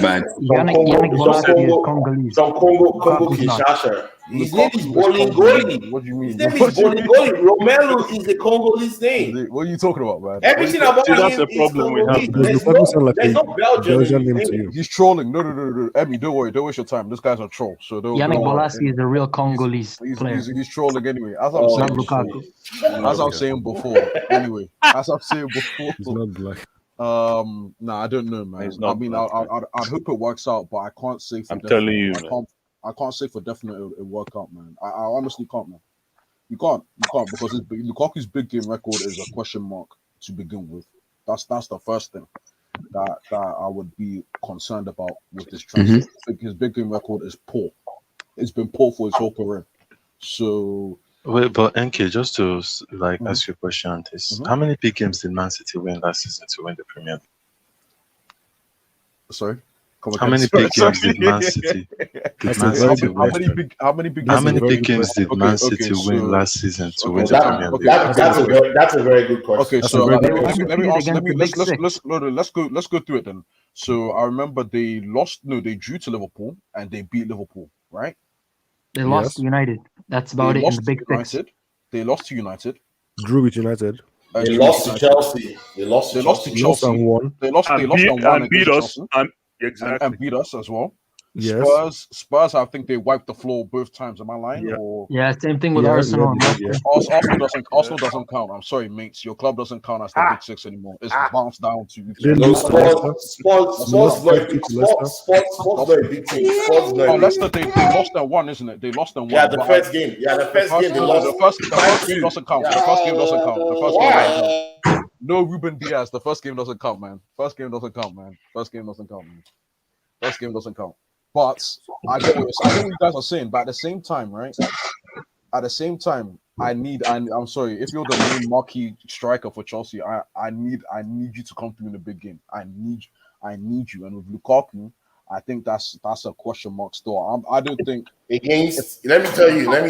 Bad. Yannick Bolasie is Congolese. From Congo Kinshasa. His name is Bolingoli. What do you mean? His name is Bolingoli. Romelu is the Congolese name. What are you talking about, man? Everything about him that's the problem we have. There's no Belgian name to you. He's trolling. No. Emmy, don't worry. Don't waste your time. This guy's a troll. So Yannick Bolasie is the real Congolese player. He's trolling anyway. As I'm saying before. Anyway, as I'm saying before. He's not black. I don't know, man. I mean, I'd hope it works out, but I can't say. I'm telling you, I can't say for definite it'll work out, man. I honestly can't, man. You can't because Lukaku's big game record is a question mark to begin with. That's the first thing that I would be concerned about with this transfer. His big game record is poor. It's been poor for his whole career. So wait, but NK, just to ask you a question on this. How many big games did Man City win last season to win the Premier League? Sorry? Come How many big games did Man City? That's a very good How question. many big How That's a many very big good games did Okay, Man okay, City so win last season to okay, win so the Premier League? That's a very good question. okay, That's so a very like, good let question. me Undefeated ask. Let against me the Big Six. let's go through it then. So I remember they lost. No, they drew to Liverpool and they beat Liverpool, right? They lost to Yes. United. That's They about it in the lost to Big Six. United. They lost to United. Drew with United. They Drew lost with to United. Chelsea. They lost to They lost to Chelsea. Lost and Chelsea. won. They lost and beat won and beat against us. Chelsea And and exactly. beat us as well. Yes. Spurs. I think they wiped the floor both times. Am I lying? Yeah. Or Yeah, same thing with Yeah. Arsenal Yeah. and They did. Leicester. Yeah. Arsenal doesn't count. I'm sorry, mates. Your club doesn't count as the Big Six anymore. It's bounced down to. They No, lose to Leicester. Sports Lost not a 5-2 big to Leicester. sports not a big team. Sports not Oh, a big Leicester, team. they lost and won, isn't it? They lost and won. Yeah, the But first game. Yeah, the first game they lost. the first game 5-2. doesn't count. Yeah. The first game doesn't count. The first game doesn't Why? count. No Ruben Diaz. The first game doesn't count, man. First game doesn't count, man. First game doesn't count, man. First game doesn't count. But I get what you guys are saying. But at the same time, right? At the same time, I'm sorry, if you're the main marquee striker for Chelsea, I need you to come through in the big game. I need you. And with Lukaku, I think that's a question mark still. I don't think Against let me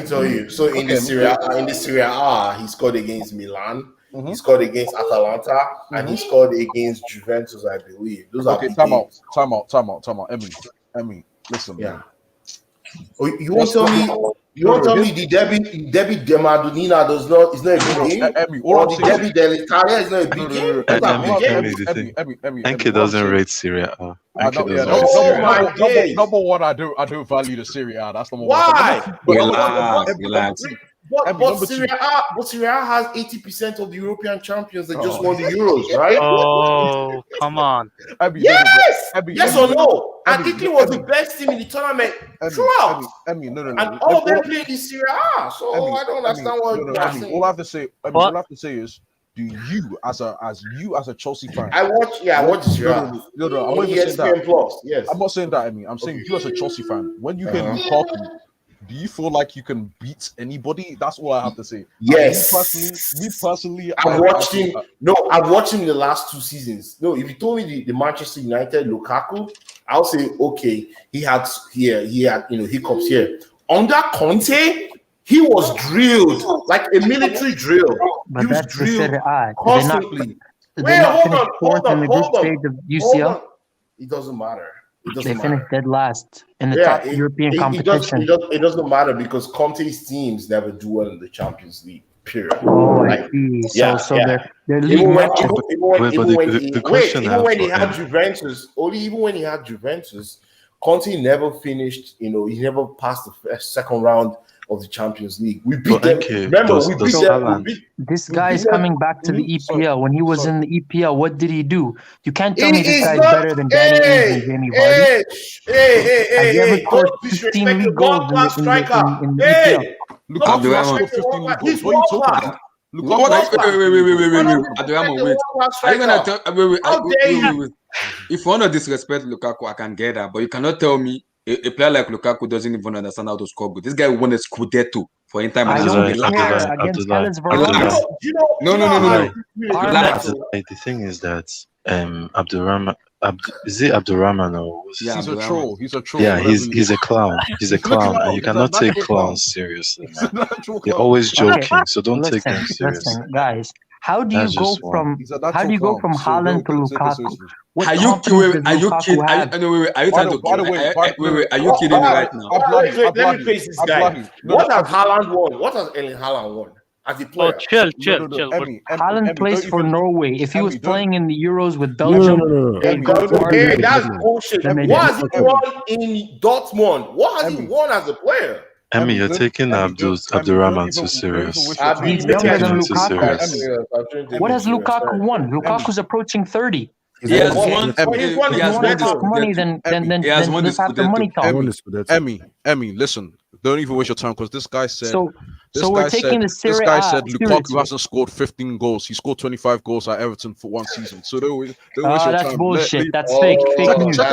tell you. So in Okay, the Serie A, he scored against Milan, he scored against Atalanta, and he scored against Juventus, I believe. Those are big games. Time out. Emmy, listen. Yeah. Oh, you won't tell me the Debbie de Madonina is not a big game? Emmy, Or the Debbie dell'Italia is not a big game? Those are big games. Enke doesn't rate Serie A. Number one, I don't value the Serie A. That's number Why? one. Relax. But Serie A has 80% of the European champions that just won the Euros, right? Oh, come on. Yes or no? And Italy was the best team in the tournament throughout. And all of them played in Serie A. So I don't understand what you're saying. All I have to say is, do you as a Chelsea fan? I watch the Serie A. No, I'm on not even saying that. ESPN Plus. Yes. I'm not saying that, Emmy. I'm saying you as a Chelsea fan, when you hear Lukaku, do you feel like you can beat anybody? That's all I have to say. Yes. Me personally, I've watched him. No, I've watched him the last 2 seasons. No, if you told me the Manchester United Lukaku, I'll say okay. He had hiccups here. Under Conte, he was drilled like a military drill. But He was that's the drilled Serie A. constantly. Did they not finish fourth in the group stage of UCL? It doesn't matter. They finished dead last in the top European competition. It doesn't matter because Conte's teams never do well in the Champions League. Period. Oh, I see. So they're league matches. Even when he had Juventus, Conte never finished. He never passed the second round of the Champions League. We beat them. Remember, we beat them. This guy is coming back to the EPL. When he was in the EPL, what did he do? You can't tell me this guy's better than Danny Ings and Jamie Vardy. Has he ever scored 15 league goals in the EPL? Lukaku has scored 15 league goals. What are you talking about? Wait. Abdurrahman, wait. Are you gonna tell? Wait. If you want to disrespect Lukaku, I can get that, but you cannot tell me a player like Lukaku doesn't even understand how to score good. This guy won a Scudetto for Inter I Milan. don't care against Halland Verona. No. The thing is that Abdurrahman. Is it Abdurrahman or he's a troll? Yeah, he's a clown. He's a clown, and you cannot take clowns seriously. They're always joking, so don't take them seriously. Listen, guys. How do you go from Halland to Lukaku? Are you kidding? Are you trying to? Are you kidding me right now? Let me face this guy. What has Halland won? What has Erling Haaland won? As a player. Chill. Haaland plays for Norway. If he was playing in the Euros with Belgium, that's bullshit. What has he won in Dortmund? What has he won as a player? Emmy, you're taking Abdurrahman too serious. He's younger than Lukaku. What has Lukaku won? Lukaku's approaching 30. He has won. He has more money than half the money talk. Emmy, listen. Don't even waste your time because this guy said. So we're taking the Serie A. This guy said Lukaku hasn't scored 15 goals. He scored 25 goals at Everton for one season. So don't waste your time. That's bullshit. That's fake news. Check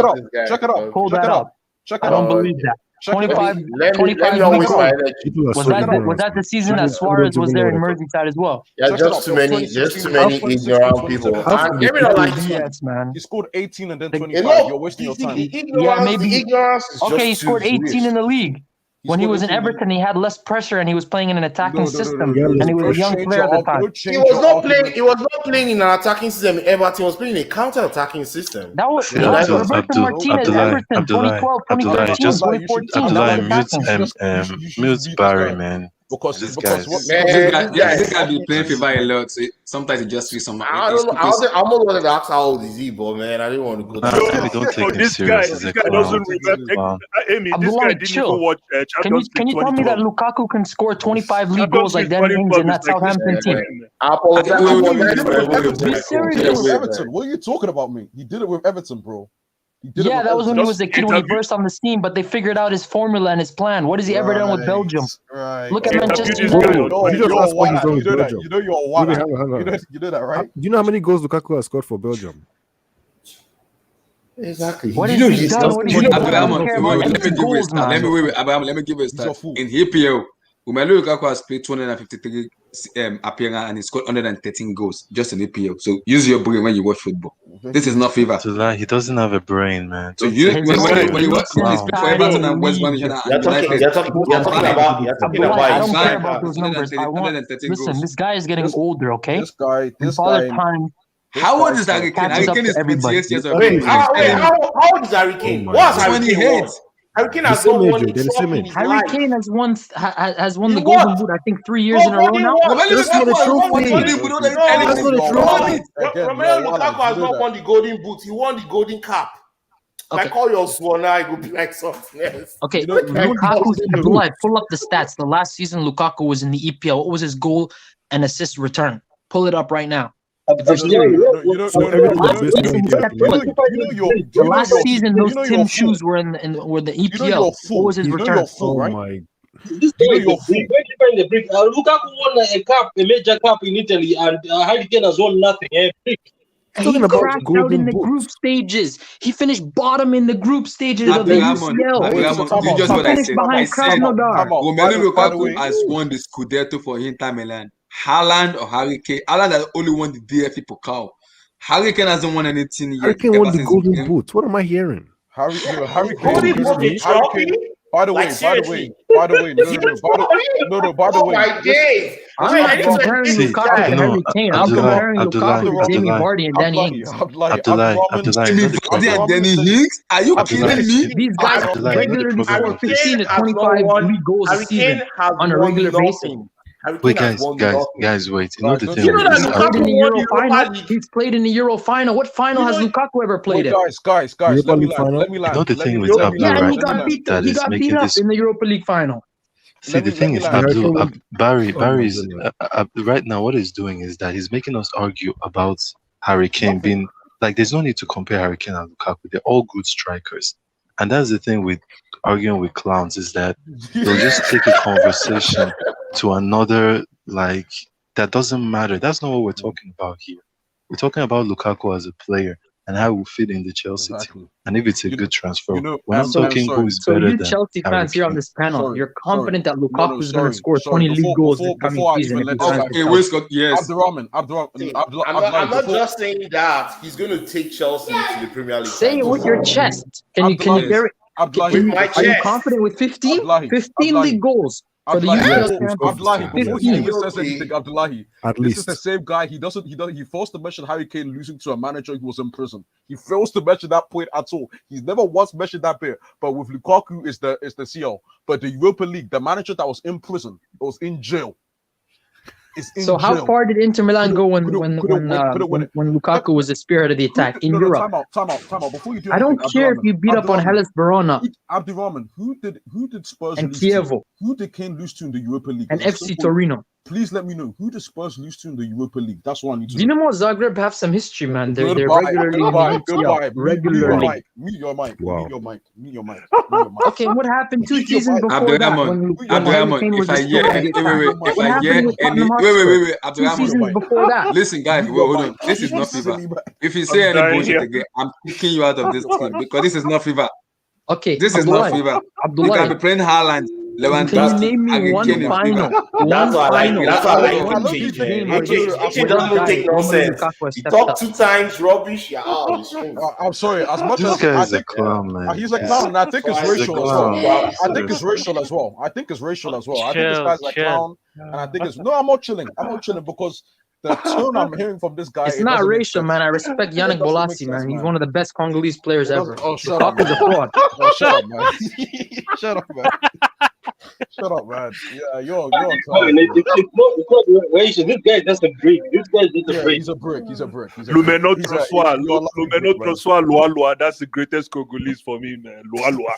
it out. Pull that up. I don't believe that. 25 let me not league waste goals. my energy. People are Was so that ignorant. the season People that Suarez don't was even there know in what Merseyside as well? Yeah, Check it just out. too It was many 2016, ignorant people. How And could let me they not lie people to you. BS, man. he scored 18 and then The- 25. You're wasting your time. Yeah, The maybe. ignorance is Okay, he just scored too 18 in the league. He When he scored was in 18 in the Everton, he had less pressure and he was playing in an attacking system. Yeah, And he was a Don't young change player at the time. don't He change was your not playing. argument. He was not playing in an attacking system. Everton was playing in a counter-attacking system. That was See, what? United. Roberto Martinez, Abdullah, Everton, 2012, Abdullah, 2013, just Abdullah, you should 2014. That was Abdullah, attacking. you should mute beat this Barry, guy. man. Because This because guy's what This Man, this guy be playing FIFA a lot. So sometimes he just feels some. I don't know. I'm not wanted to ask how old is he, but man, I didn't want to go Nah, down. maybe don't take him this serious. guy, He's this a guy clown. doesn't remember. Clown. Amy, this Abdullah, guy didn't chill. even watch Champions Can League you tell me that 2012. Lukaku can score 25 league Champions goals like League Danny Ings 2012 in that is like Southampton this. team? I apologize. Wait, I wait, apologize. wait, wait, wait, Be wait. serious. He did it with Wait, Everton. What are you talking about, me? He did it with Everton, bro. He did it Yeah, with that was when he Everton. was a kid, when he burst on the scene, but they figured out his formula and his plan. What has he ever done with Belgium? Right. Look at Manchester this United. guy. No, You just you're asked what he's done with You know that. Belgium. You know you're Wait, a hang on. You know that, right? Do you know how many goals Lukaku has scored for Belgium? Exactly. What You has know he he's done? not. What has You he know, done? I Abraham, don't care wait, about let me empty give you a goals, start. Let man. me Abraham, let me give you a He's a start. fool. In EPL, Romelu Lukaku has played 253 appearances and he scored 113 goals just in EPL. So use your brain when you watch football. This is not FIFA. Abdullah, he doesn't have a brain, man. So Don't you take His this most guy. when he elite when he's since played for starting Everton in and the West league. Bromwich and you're talking United, about Abdullah, I don't care Fine. about those numbers. I want 113 listen. goals. This guy is getting older. Okay, This guy. Father Time How old is Harry Kane? catches Harry up Kane to is everybody. 28 years of Wait, age. how old is Harry Kane? Oh my What has God. Harry Kane 28. won? Harry Kane The has same not age, won a they're the same trophy in age. his Harry life. Kane has won He the what? Golden Boot. I think 3 years in a row now. Romelu That's not Lukaku a has won one trophy. Golden Boot already. That's not a trophy. Romelu Lukaku has not won the Golden Boot. He won the Golden Cap. Okay. Like call your swan now, it will be like something else. Okay, You know, Lukaku's Abdullah, pull up the stats. The last season Lukaku was in the EPL. What was his goal and assist return? Pull it up right now. If you're serious. The last season those Tim shoes were in the EPL. What was his return? Oh my. This guy is a freak. Where did you find the freak? Lukaku won a major cup in Italy, and Harry Kane has won nothing. He crashed out in the group stages. He finished bottom in the group stages of the UCL. You just what I said. I said Krasnodar. Romelu Lukaku has won the Scudetto for Inter Milan. Haaland or Harry Kane. Haaland has only won the DFB Pokal. Harry Kane hasn't won anything yet. Harry Kane won the Golden Boot. What am I hearing? Harry Kane. By the way, I'm not comparing Lukaku to Harry Kane. I'm comparing Lukaku to Jamie Vardy and Danny Ings. Abdullah, Jamie Vardy and Danny Ings? Are you kidding me? These guys regularly score 15 to 25 league goals a season on a regular basis. Wait, guys, wait. You know the thing. You know that Lukaku in the Euro final. He's played in the Euro final. What final has Lukaku ever played in? Guys, let me land. You know the thing with Abdullah, Yeah, and he right? got beat up in the Europa League final. See, the thing is, Barry's right now. What he's doing is that he's making us argue about Harry Kane being like. There's no need to compare Harry Kane and Lukaku. They're all good strikers, and that's the thing with arguing with clowns is that they'll just take a conversation to another like that doesn't matter. That's not what we're talking about here. We're talking about Lukaku as a player and how he will fit in the Chelsea team, and if it's a good transfer. We're not talking who is better than Chelsea fans here on this panel. You're confident that Lukaku is going to score 20 league goals this coming season. Abdurrahman. I'm not just saying that he's going to take Chelsea to the Premier League. Say it with your chest. Can you hear it? Are you confident with 15? 15 league goals for the UCL before he even says anything, Abdullahi, At this least is the same guy. He fails to mention Harry Kane losing to a manager who was in prison. He fails to mention that point at all. He's never once mentioned that bit. But with Lukaku is the CL. But the Europa League, the manager that was in prison, was in jail. So how far did Inter Milan go when Lukaku was the spirit of the attack in Europe? Time out. Before you do I don't care if you beat up on Hellas Verona. Abdurrahman, who did Spurs and lose Chievo to? Who did Kane lose to in the Europa League? and FC Torino? Please let me know, who did Spurs lose to in the Europa League? That's what I need to know. Dinamo Zagreb have some history, man. They're regularly in the UCL. Regularly. Mute your mic. Wow. Mute your mic. Okay, what happened 2 seasons before that when Harry Kane was Abdurrahman, before that. Listen, guys, hold on. This is not FIFA. If you say any bullshit again, I'm kicking you out of this team because this is not FIFA. Okay, This is not Abdullah. fever. You can be playing Harland, Can you Lewandowski, name me Harry one Kane in final? fever. That's why I like Final. that's why I like One Big big Change, man. game where AJ, this guy, AJ doesn't guy, take no Romelu sense. Lukaku has He stepped talked up. 2 times rubbish. Yeah, oh, it's strange. I'm sorry. As much This as guy I is a think clown, man. he's a clown, and I think it's He's a racial as clown. well. I think Seriously. it's racial as well. I think it's racial as well. I think this Chill, guy's a chill. clown, and I think it's no. I'm not chilling. I'm not chilling because the tone I'm hearing from this guy. It's It not doesn't make racial, sense. man. I respect It Yannick doesn't make Bolasie, sense, man. He's man. one of the best Congolese players It ever. doesn't. Oh, shut up, Lukaku's a man. fraud. Oh, shut up, man. Shut up, man. Shut up, man. Yeah, you're a clown. It's not racial. This guy is just a Greek. This guy is just a Yeah, Greek. he's a brick. He's a brick. He's a brick. Lumeno He's a Troswa, lucky Lumeno brick, man. Troswa, Lua Lua. That's the greatest Congolese for me, man. Lua Lua.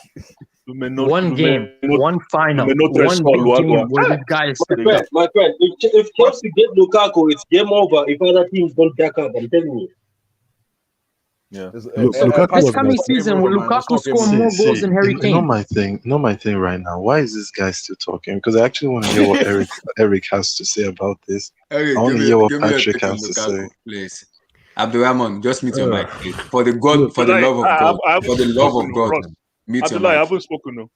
One game, one final, Lumeno one Troswa, big Lua Lua. game where this guy is stepped up. My friend, if Chelsea get Lukaku, it's game over if other teams don't back up. I'm telling you. Yeah. Lukaku This was coming best. season, will Lukaku score more goals than Harry Kane? Not my thing right now. Why is this guy still talking? Because I actually want to hear what Eric has to say about this. Eric, I want to give hear me what your Patrick take on has to say. Lukaku, please. Abdurrahman, just mute your mic, please. For the love of God, for the love of God, mute your Abdullah, I mic. haven't spoken. No.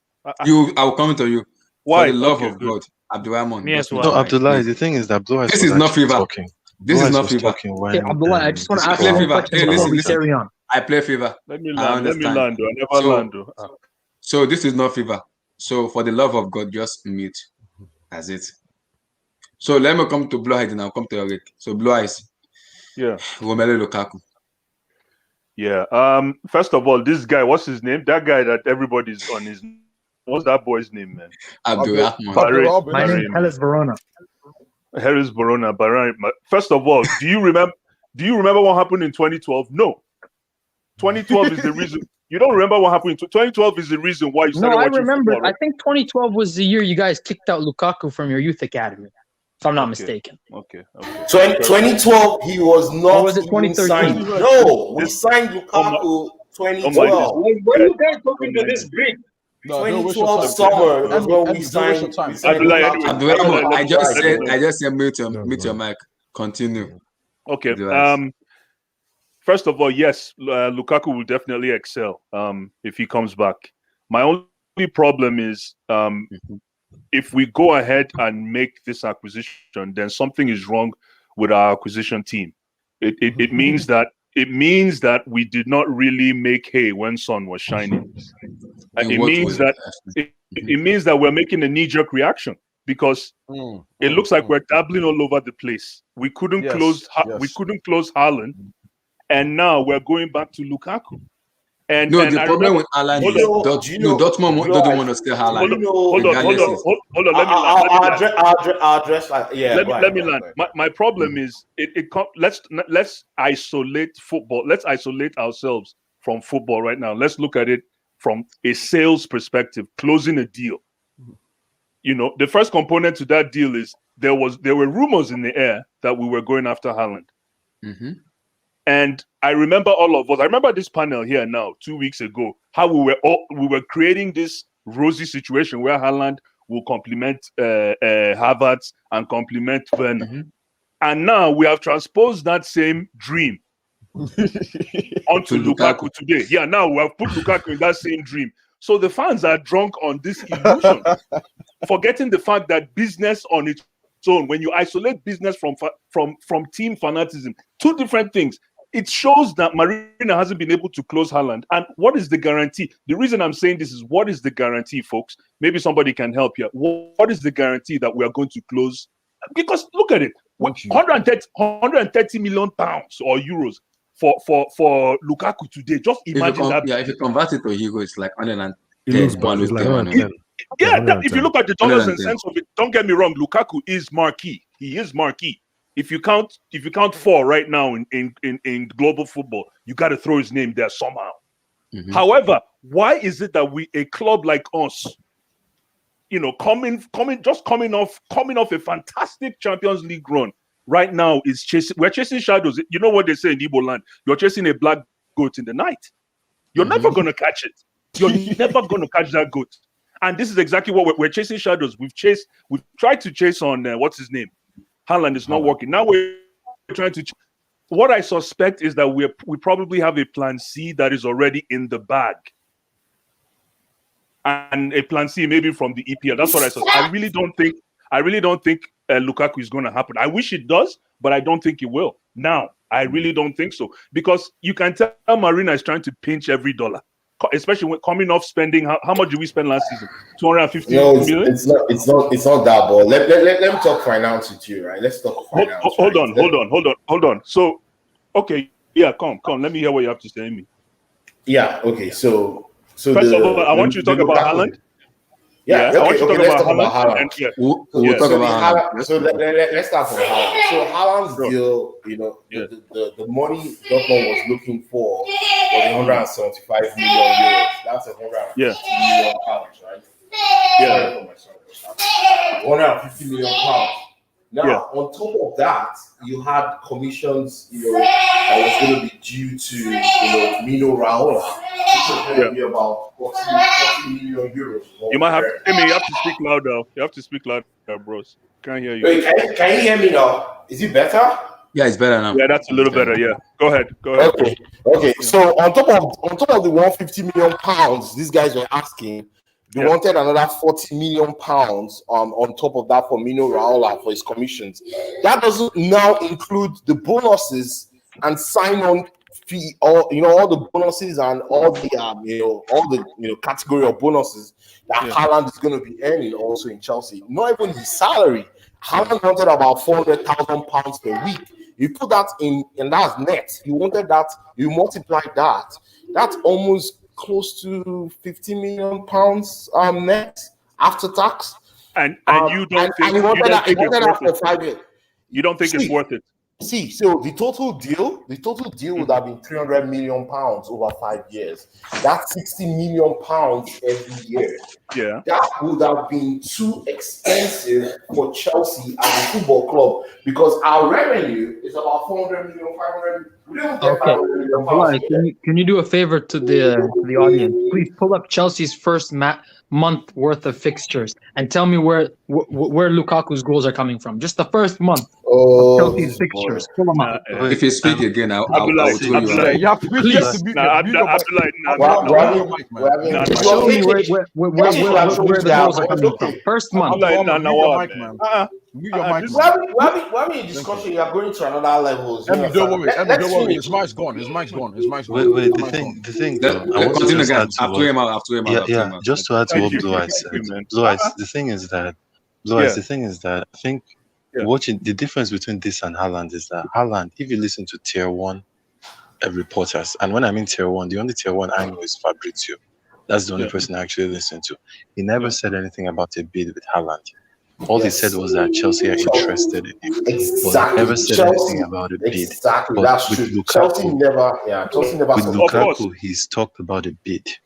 I will come to you. Why? For the love Okay, of good. God, Abdurrahman. Me just as mute well. No, your mic, Abdullah, please. the thing is that Abdullah This was is not actually fever. talking. This is Abdullah not was fever. talking Okay, when Abdullah, I just want to I ask play you one fever. question Hey, before listen, we listen. carry on. I play fever. Let me I land. Let me understand. land. I never land. So this is not fever. So for the love of God, just mute. That's it. So let me come to Blue Eyes and I'll come to Eric. So Blue Eyes, Yeah. Romelu Lukaku. Yeah. First of all, this guy, what's his name? That guy that everybody's on his. What's that boy's name, man? Abdurrahman. My name is Hellas Verona. Harris Barona. First of all, do you remember what happened in 2012? No. 2012 is the reason. You don't remember what happened in 2012 is the reason why you started No, I watching remember. football, right? I think 2012 was the year you guys kicked out Lukaku from your youth academy, if I'm not mistaken. Okay. So in 2012, he was not. Or was it even 2013? signed. No, we signed Lukaku 2012. Why are you guys talking to this Greek? No, don't waste your 2012 time. summer was when we Don't waste signed. your time. Abdurrahman, I just said mute No, your mic. Continue. Okay. Blue Eyes. First of all, yes, Lukaku will definitely excel if he comes back. My only problem is if we go ahead and make this acquisition, then something is wrong with our acquisition team. It means that we did not really make hay when sun was shining. It means that we're making a knee-jerk reaction because it looks like we're dabbling all over the place. We couldn't close Halland, and now we're going back to Lukaku. And the problem with Halland is Dortmund doesn't want to stay Halland. Hold on. I'll address. Let me land. My problem is let's isolate football. Let's isolate ourselves from football right now. Let's look at it from a sales perspective, closing a deal. You know, the first component to that deal is there were rumors in the air that we were going after Halland. And I remember all of us. I remember this panel here now 2 weeks ago. How we were creating this rosy situation where Halland will complement Havertz and complement Werner. And now we have transposed that same dream onto Lukaku today. Yeah, now we have put Lukaku in that same dream. So the fans are drunk on this illusion, forgetting the fact that business on its own, when you isolate business from team fanaticism, two different things. It shows that Marina hasn't been able to close Halland. And what is the guarantee? The reason I'm saying this is, what is the guarantee, folks? Maybe somebody can help here. What is the guarantee that we are going to close? Because look at it, 130 million pounds or euros for Lukaku today. Just imagine that. Yeah, if you convert it to euro, it's like 110. If you look at the dollars and cents of it, don't get me wrong, Lukaku is marquee. He is marquee. If you count four right now in global football, you got to throw his name there somehow. However, why is it that a club like us, you know, coming off a fantastic Champions League run, right now we're chasing shadows. You know what they say in Igbo land? You're chasing a black goat in the night. You're never going to catch it. You're never going to catch that goat. And this is exactly what we're chasing shadows. We've tried to chase on what's his name? Halland is not working. Now we're trying to. What I suspect is that we probably have a plan C that is already in the bag. and a plan C maybe from the EPL. That's what I said. I really don't think Lukaku is going to happen. I wish it does, but I don't think it will. Now, I really don't think so, because you can tell Marina is trying to pinch every dollar, especially when coming off spending. How much did we spend last season? 250 million. It's not that. But let me talk finance with you, right? Let's talk finance. Hold on. So, okay, yeah, come. Let me hear what you have to say, Amy. Yeah. Okay. So first of all, I want you to talk about Halland. Yeah, I want you to let's talk about Haaland. We'll talk about Haaland. So let's start from Haaland. So Haaland's deal, the money Dortmund was looking for was 175 million euros. That's 150 million pounds, right? Yeah. 150 million pounds. Now, on top of that, you had commissions, that was going to be due to, Mino Raiola, which was going to be about 40 million euros. You might have, you have to speak louder. You have to speak louder, bros. Can't hear you. Wait, can you hear me now? Is it better? Yeah, it's better now. Yeah, that's a little better. Yeah, go ahead. Okay. So on top of the 150 million pounds, these guys were asking. They wanted another 40 million pounds on top of that for Mino Raiola for his commissions. That doesn't now include the bonuses and sign-on fee, all the bonuses and all the category of bonuses that Haaland is going to be earning also in Chelsea. Not even his salary. Haaland wanted about 400,000 pounds per week. You put that in, and that's net. You wanted that. You multiply that. That's almost close to 50 million pounds net after tax, and you don't think it's worth it for 5 years. You don't think it's worth it? See, so the total deal would have been 300 million pounds over 5 years. That's 60 million pounds every year. Yeah, that would have been too expensive for Chelsea as a football club, because our revenue is about 400 million, 500. We don't get 500 million pounds. Can you do a favor to the audience? Please pull up Chelsea's first month worth of fixtures and tell me where Lukaku's goals are coming from. Just the first month of Chelsea's fixtures. Pull them up. If you speak again, I'll tell you. Show me where the goals are coming from. First month. We're having a discussion. You are going to another level. Don't worry. His mic's gone. Wait. The thing. I want to again. After him. Yeah. Just to add to what Blue Eyes said. Blue Eyes. The thing is that I think watching the difference between this and Haaland is that Haaland, if you listen to tier 1 reporters, and when I mean tier 1, the only tier 1 I know is Fabrizio. That's the only person I actually listen to. He never said anything about a bid with Haaland. All he said was that Chelsea are interested in him. Exactly. But he never said anything about a bid. Exactly. But That's with true. Lukaku, Chelsea never with Lukaku, he's talked about a bid,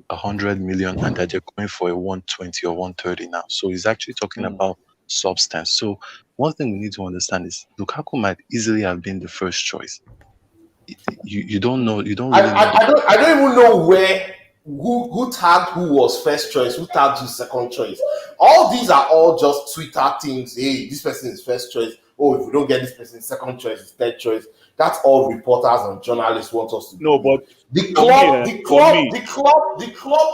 100 million, and that they're going for a 120 or 130 now. So he's actually talking about substance. So one thing we need to understand is Lukaku might easily have been the first choice. You don't know. You don't really know. I don't even know who tagged who was first choice, who tagged who second choice. All these are all just Twitter things. Hey, this person is first choice. Oh, if we don't get this person second choice, it's third choice. That's all reporters and journalists want us to do. No, but the club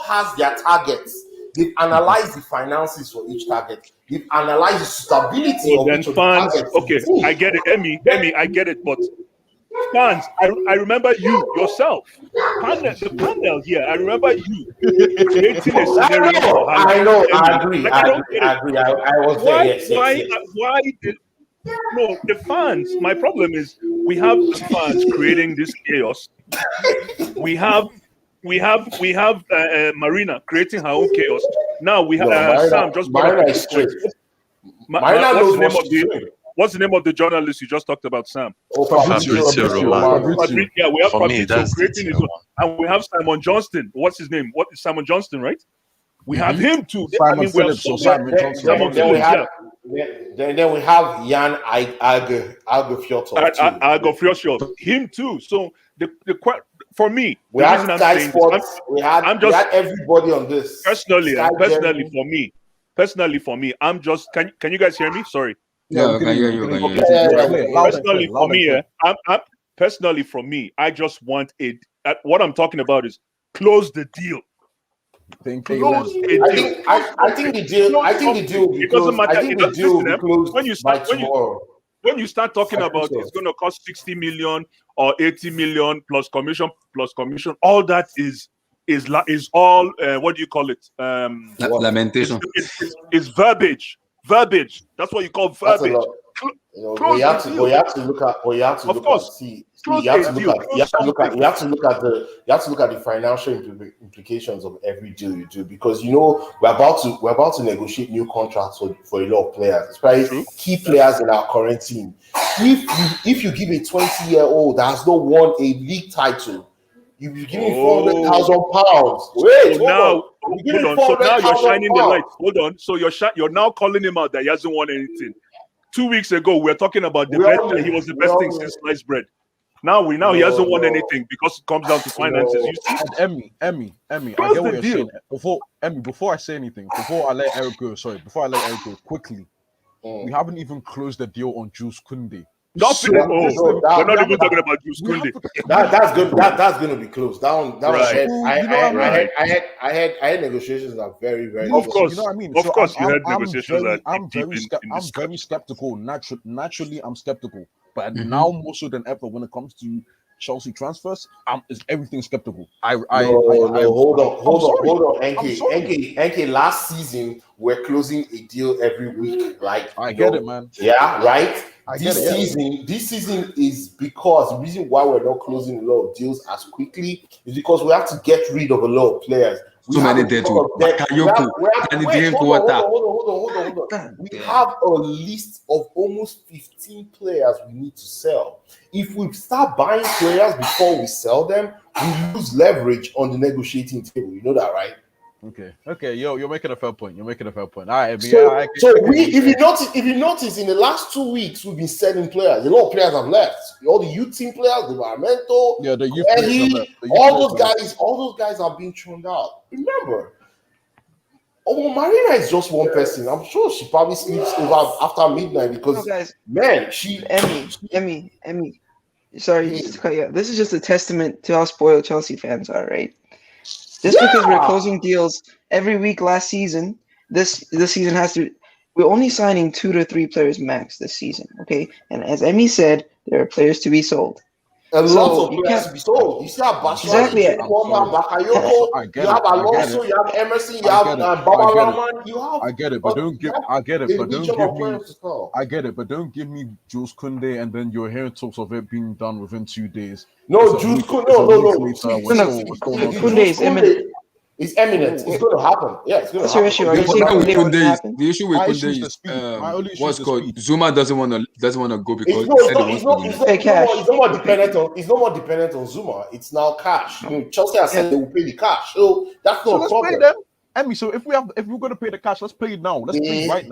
has their targets. They've analyzed the finances for each target. They've analyzed the stability of each of the targets. Okay, I get it, Emmy, I get it, but fans, I remember you yourself. The panel here, I remember you creating a scenario. I know, I agree. I was there. Yes. No, the fans. My problem is we have the fans creating this chaos. We have Marina creating her own chaos. Now we have Sam just brought up this point. What's the name of the journalist you just talked about, Sam? Fabrizio Romano. Yeah, we have For me, Fabrizio that's creating his own, and we have Simon Johnston. What's his name? What is Simon Johnston, right? We have him too. Simon Phillips or Simon Johnston. Then we have Jan Agofioto. Him too. So for me, we had Sky Sports. We had everybody on this. Personally for me, I'm just. Can you guys hear me? Sorry. Yeah, I can hear you. Personally, for me, I just want what I'm talking about is close the deal. Think Close. a deal. I think the deal. I think the deal will be It doesn't closed. matter. I think the deal will be closed when you by start tomorrow. when you start talking I think about so. it's going to cost 60 million or 80 million plus commission, all that is all what do you call it? Lamentation. It's verbiage. Verbiage. That's what you call That's a verbiage. lot. But you have to look at the financial implications of every deal you do, because we're about to negotiate new contracts for a lot of players, especially key players in our current team. If you give a 20-year-old that has not won a league title, you give me £400,000. Wait, hold on. So now you're shining the light. £400,000. Hold on. So you're now calling him out that he hasn't won anything. 2 weeks ago, we were talking about the bet that he was the best thing since sliced bread. Now he hasn't won anything because it comes down to finances. You see? And Emmy, I get what you're saying. Before I say anything, before I let Eric go, quickly, we haven't even closed the deal on Jules Koundé. We're not even talking about Jules Koundé. That's good. That's going to be closed. That one Right. I had negotiations that are very, very. Of course, you know what I mean. Of course, you had I'm negotiations that I'm very skeptical. Naturally, I'm skeptical, but now more so than ever, when it comes to Chelsea transfers, is everything skeptical. Hold on, NK. Last season, we're closing a deal every week. Like I get it, man. Yeah, right. This season is because the reason why we're not closing a lot of deals as quickly is because we have to get rid of a lot of players. We have a list of almost 15 players we need to sell. If we start buying players before we sell them, we lose leverage on the negotiating table. You know that, right? Okay. You're making a fair point. All right, if you notice, in the last 2 weeks, we've been selling players. A lot of players have left. All the youth team players, the environmental, the youth all those guys are being thrown out. Remember, Marina is just one person. I'm sure she probably sleeps over after midnight because, Emmy. Sorry, just to cut you out. This is just a testament to how spoiled Chelsea fans are, right? Just because we're closing deals every week last season, this season we're only signing 2 to 3 players max this season, okay? And as Emmy said, there are players to be sold. A lot of players to be sold. You see how Exactly. you have Alonso, you have Emerson, you have Baba Rahman, you have. I get it, but don't give me Jules Koundé, and then you're hearing talks of it being done within 2 days. No, Jules Koundé. Koundé is imminent. It's eminent. It's going to happen. Yeah, it's going to happen. The issue with Koundé is what's called Zuma doesn't want to go because it's no more dependent on Zuma. It's now cash. Chelsea has said they will pay the cash, so that's not a problem. Emmy, so if we're going to pay the cash, let's pay it now. Let's pay it right now.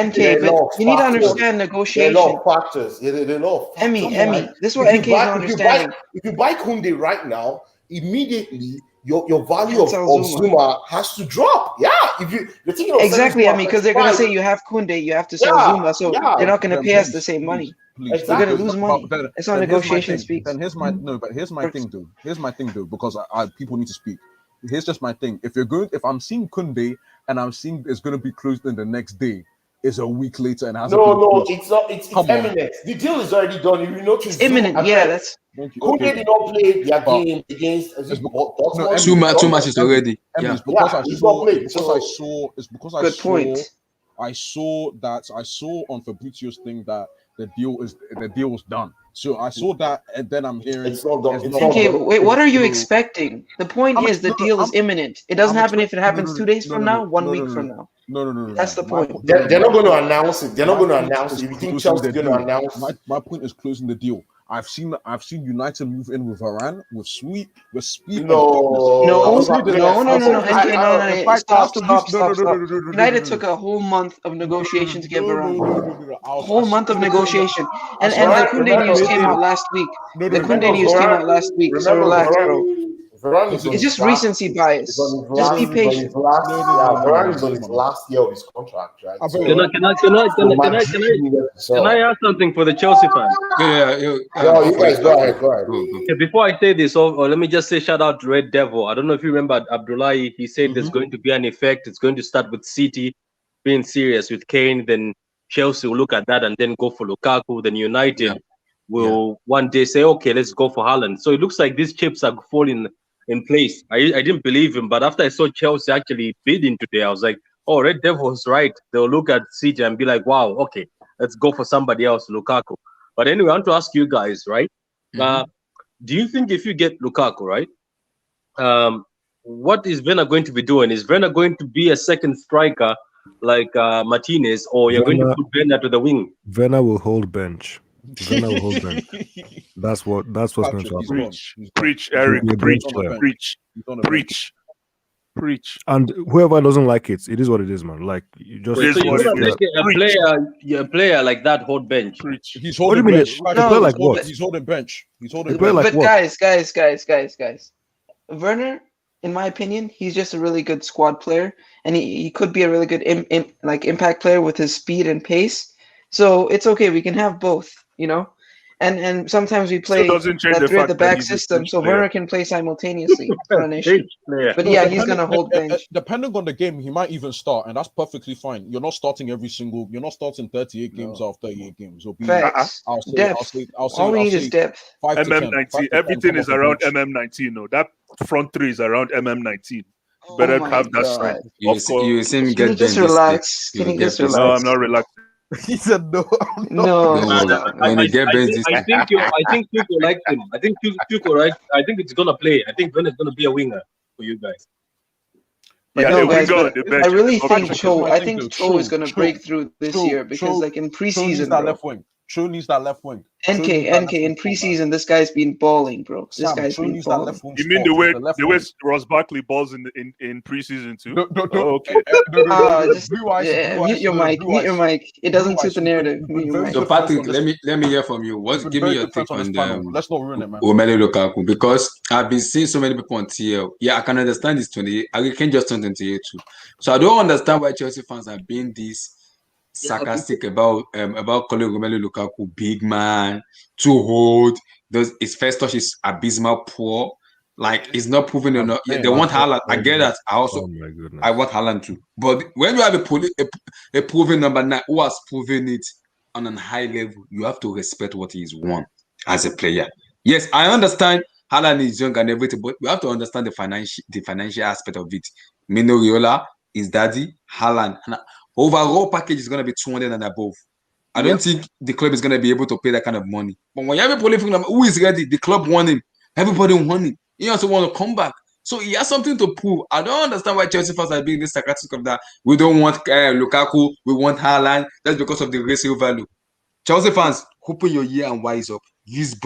NK, but you need to understand negotiation. There are a lot of factors. Emmy, this is what NK is not understanding. If you buy Koundé right now, immediately your value of Zuma has to drop. Yeah, if you're thinking of exactly, Emmy, because they're going to say you have Koundé, you have to sell Zuma, so they're not going to pay us the same money. We're going to lose money. It's not negotiation speak. Then here's my thing, dude. Because people need to speak. Here's just my thing. If I'm seeing Koundé and I'm seeing it's going to be closed in the next day, it's a week later and hasn't been closed. It's not. It's imminent. The deal is already done. If you notice, it's imminent. Yeah, that's. Koundé did not play their game against two matches already. It's because I saw on Fabrizio's thing that the deal was done. So I saw that, and then I'm hearing it's not done. Okay, wait. What are you expecting? The point is the deal is imminent. It doesn't happen if it happens 2 days from now, 1 week from now. No. That's the point. They're not going to announce it. They're not going to announce it. If you think Chelsea's going to announce, my point is closing the deal. I've seen United move in with Varane, with Sweet, with Speed. No. Stop. United took a whole month of negotiation to get Varane. A whole month of negotiation, and the Koundé news came out last week. So relax, bro. Varane is on It's his just last. recency bias. It's on his Just last. be It's on his patient. last. No, Yeah, Varane is on no, his no. last year of his contract, right? I So, think Can I Madrid needed to sell. can I ask something for the Chelsea fans? Yeah, Yo, you guys go ahead. Go ahead. Okay, before I say this, or let me just say shout out to Red Devil. I don't know if you remember Abdullahi. He said there's going to be an effect. It's going to start with City being serious with Kane, then Chelsea will look at that and then go for Lukaku. Then United will one day say, okay, let's go for Haaland. So it looks like these chips are falling in place. I didn't believe him, but after I saw Chelsea actually bidding today, I was like, oh, Red Devil was right. They'll look at City and be like, wow, okay, let's go for somebody else, Lukaku. But anyway, I want to ask you guys, right? Do you think if you get Lukaku, right? What is Werner going to be doing? Is Werner going to be a second striker like Martinez, or you're going to put Werner to the wing? Werner will hold bench. Werner will hold bench. That's what's going to happen. Preach, Eric. He'll be a Preach, bench player. preach. And whoever doesn't like it, it is what it is, man. Like you just. So you're gonna make a player like that hold bench. He's What do you holding mean? bench. A player like what? He's holding bench. He's holding A player bench. like But what? guys. Werner, in my opinion, he's just a really good squad player, and he could be a really good impact player with his speed and pace. So it's okay. We can have both, you know. And sometimes we play doesn't change that the three at fact the that back he's a system, bench so player. Werner can play simultaneously. It's not an issue. Bench player. But No, yeah, he's gonna hold bench. Depending on the game, he might even start, and that's perfectly fine. You're not starting every single. You're not starting 38 games out of 38 games. It'll be, Facts. Depth. All we need is depth. 5 to 10. 5 MM19. to 10 Everything come is off the around bench. MM19. No, that front three is around MM19. Oh Better my have that God. strength. You see him Can get you just benched this relax? week. Can you just No, relax? I'm not relaxed. He said no. No, Don't worry. stop. When you get benched this I week, think Tuchel likes him. I think Tuchel, right? I think it's gonna play. I think Werner's gonna be a winger for you guys. Yeah, No, they guys, will go on but the bench. I really They'll think bench Cho. him. I think Cho is gonna break through this year because, like in Cho needs preseason, that bro. left wing. Cho needs that left wing. NK in preseason, this guy's been balling, bro. This Sam, guy's Cho been needs that balling. left wing. You mean spot. the way Ross Barkley balls in preseason too? Oh, okay. Just mute your mic. Mute your mic. It doesn't suit the narrative. Mute your mic. so Patrick, let me hear from you. Give me your take on Let's not ruin it, man. Romelu Lukaku, because I've been seeing so many people on TL. Yeah, I can understand this 28. I can just turn 28 too. So I don't understand why Chelsea fans are being this sarcastic about calling Romelu Lukaku big man, too old. His first touch is abysmal, poor. Like he's not proving enough. They want Haaland. I get that. I also I want Haaland too. But when you have a proven number 9 who has proven it on a high level, you have to respect what he's won as a player. Yes, I understand Haaland is young and everything, but you have to understand the financial aspect of it. Mino Raiola, his daddy, Haaland. And overall package is going to be 200 and above. I don't think the club is going to be able to pay that kind of money. But when you have a prolific number, who is ready? The club won him. Everybody won him. He also want to come back. So he has something to prove. I don't understand why Chelsea fans are being this sarcastic of that. We don't want Lukaku. We want Haaland. That's because of the resale value. Chelsea fans, open your ear and wise up. Use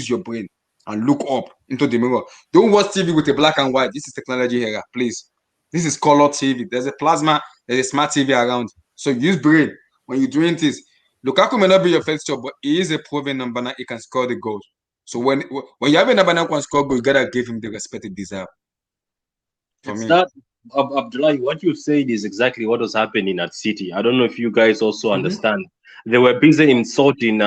your brain, and look up into the mirror. Don't watch TV with a black and white. This is technology era, please. This is color TV. There's a plasma, there's a smart TV around. So use brain when you're doing this. Lukaku may not be your first job, but he is a proven number 9. He can score the goals. So when you have a number 9 who can score goals, you gotta give him the respect he deserves. For me. That Abdullahi, what you said is exactly what was happening at City. I don't know if you guys also understand. They were busy insulting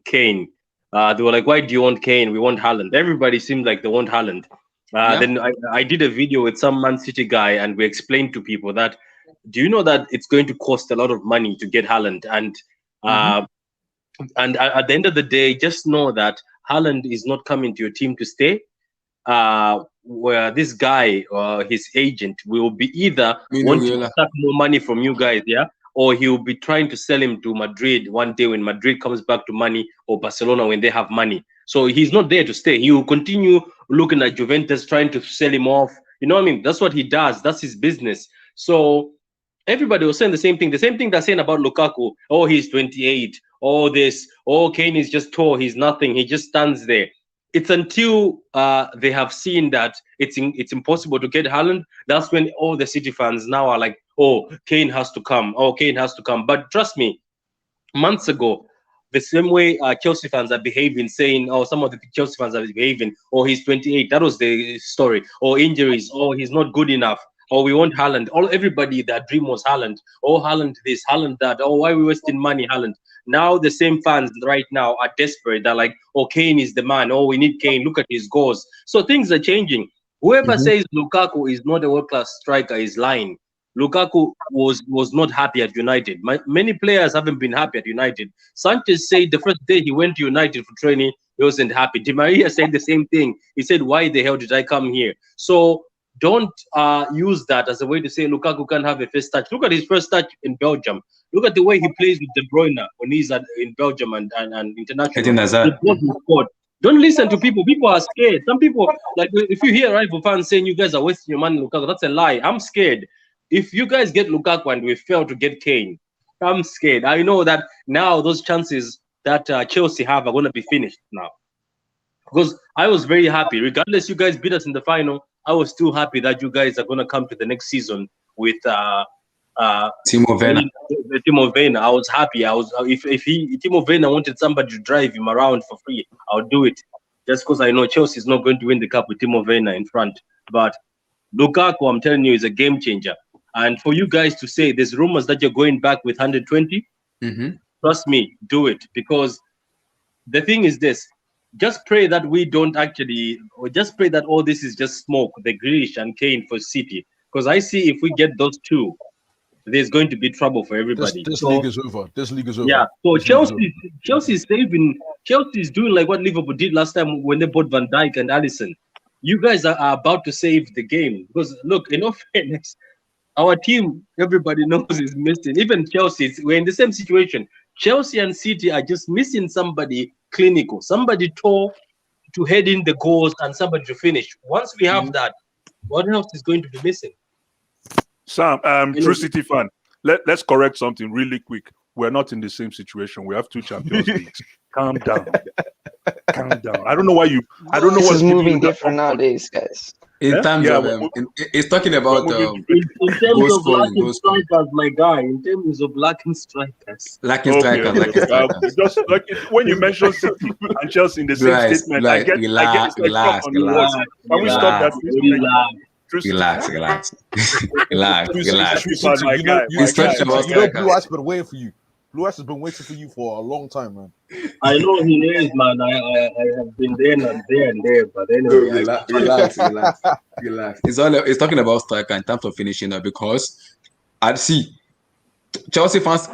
Kane. They were like, "Why do you want Kane? We want Haaland." Everybody seemed like they want Haaland. Then I did a video with some Man City guy, and we explained to people that, do you know that it's going to cost a lot of money to get Haaland? And at the end of the day, just know that Haaland is not coming to your team to stay. Where this guy, his agent, will be either wanting to suck more money from you guys, or he will be trying to sell him to Madrid one day when Madrid comes back to money, or Barcelona when they have money. So he's not there to stay. He will continue looking at Juventus, trying to sell him off. You know what I mean? That's what he does. That's his business. So everybody was saying the same thing. The same thing they're saying about Lukaku. Oh, he's 28. Oh, this. Oh, Kane is just tall. He's nothing. He just stands there. It's until they have seen that it's impossible to get Haaland. That's when all the City fans now are like, oh, Kane has to come. Oh, Kane has to come. But trust me, months ago, the same way Chelsea fans are behaving, saying, "Oh, some of the Chelsea fans are behaving." Oh, he's 28. That was the story. Or injuries. Oh, he's not good enough. Or we want Haaland. Everybody, their dream was Haaland. Oh, Haaland this, Haaland that. Oh, why are we wasting money, Haaland? Now the same fans right now are desperate. They're like, "Oh, Kane is the man. Oh, we need Kane. Look at his goals." So things are changing. Whoever says Lukaku is not a world-class striker is lying. Lukaku was not happy at United. Many players haven't been happy at United. Sanchez said the first day he went to United for training, he wasn't happy. Di Maria said the same thing. He said, "Why the hell did I come here?" So don't use that as a way to say Lukaku can't have a first touch. Look at his first touch in Belgium. Look at the way he plays with De Bruyne when he's in Belgium and international. The goal he scored. Don't listen to people. People are scared. Some people, like if you hear rival fans saying you guys are wasting your money, Lukaku, that's a lie. I'm scared. If you guys get Lukaku and we fail to get Kane, I'm scared. I know that now those chances that Chelsea have are going to be finished now. Because I was very happy. Regardless, you guys beat us in the final, I was still happy that you guys are going to come to the next season with Timo Werner. Timo Werner. I was happy. If Timo Werner wanted somebody to drive him around for free, I'll do it. Just because I know Chelsea is not going to win the cup with Timo Werner in front. But Lukaku, I'm telling you, is a game changer. And for you guys to say there's rumors that you're going back with 120, trust me, do it. Because the thing is this, just pray that we don't actually, or just pray that all this is just smoke, the Grealish and Kane for City. Because I see if we get those two, there's going to be trouble for everybody. This league is over. This league is over. Yeah. So Chelsea's saving. Chelsea's doing like what Liverpool did last time when they bought Van Dijk and Alisson. You guys are about to save the game. Because look, in all fairness, our team, everybody knows, is missing. Even Chelsea, we're in the same situation. Chelsea and City are just missing somebody clinical, somebody tall to head in the goals and somebody to finish. Once we have that, what else is going to be missing? Sam, true City fan, let's correct something really quick. We're not in the same situation. We have 2 Champions Leagues. Calm down. Calm down. I don't know why you. I don't know This what's is moving different nowadays, guys. In terms of, it's talking about in terms of lacking strikers, my guy. In terms of lacking strikers, lacking strikers. Just like when you mention City and Chelsea in the same statement, I get relax. Can we stop that? Relax. It's talking about strikers. Blue has been waiting for you. Blue has been waiting for you for a long time, man. I know he is, man. I have been there and there, but anyway. Relax. It's talking about striker in terms of finishing up because I see Chelsea fans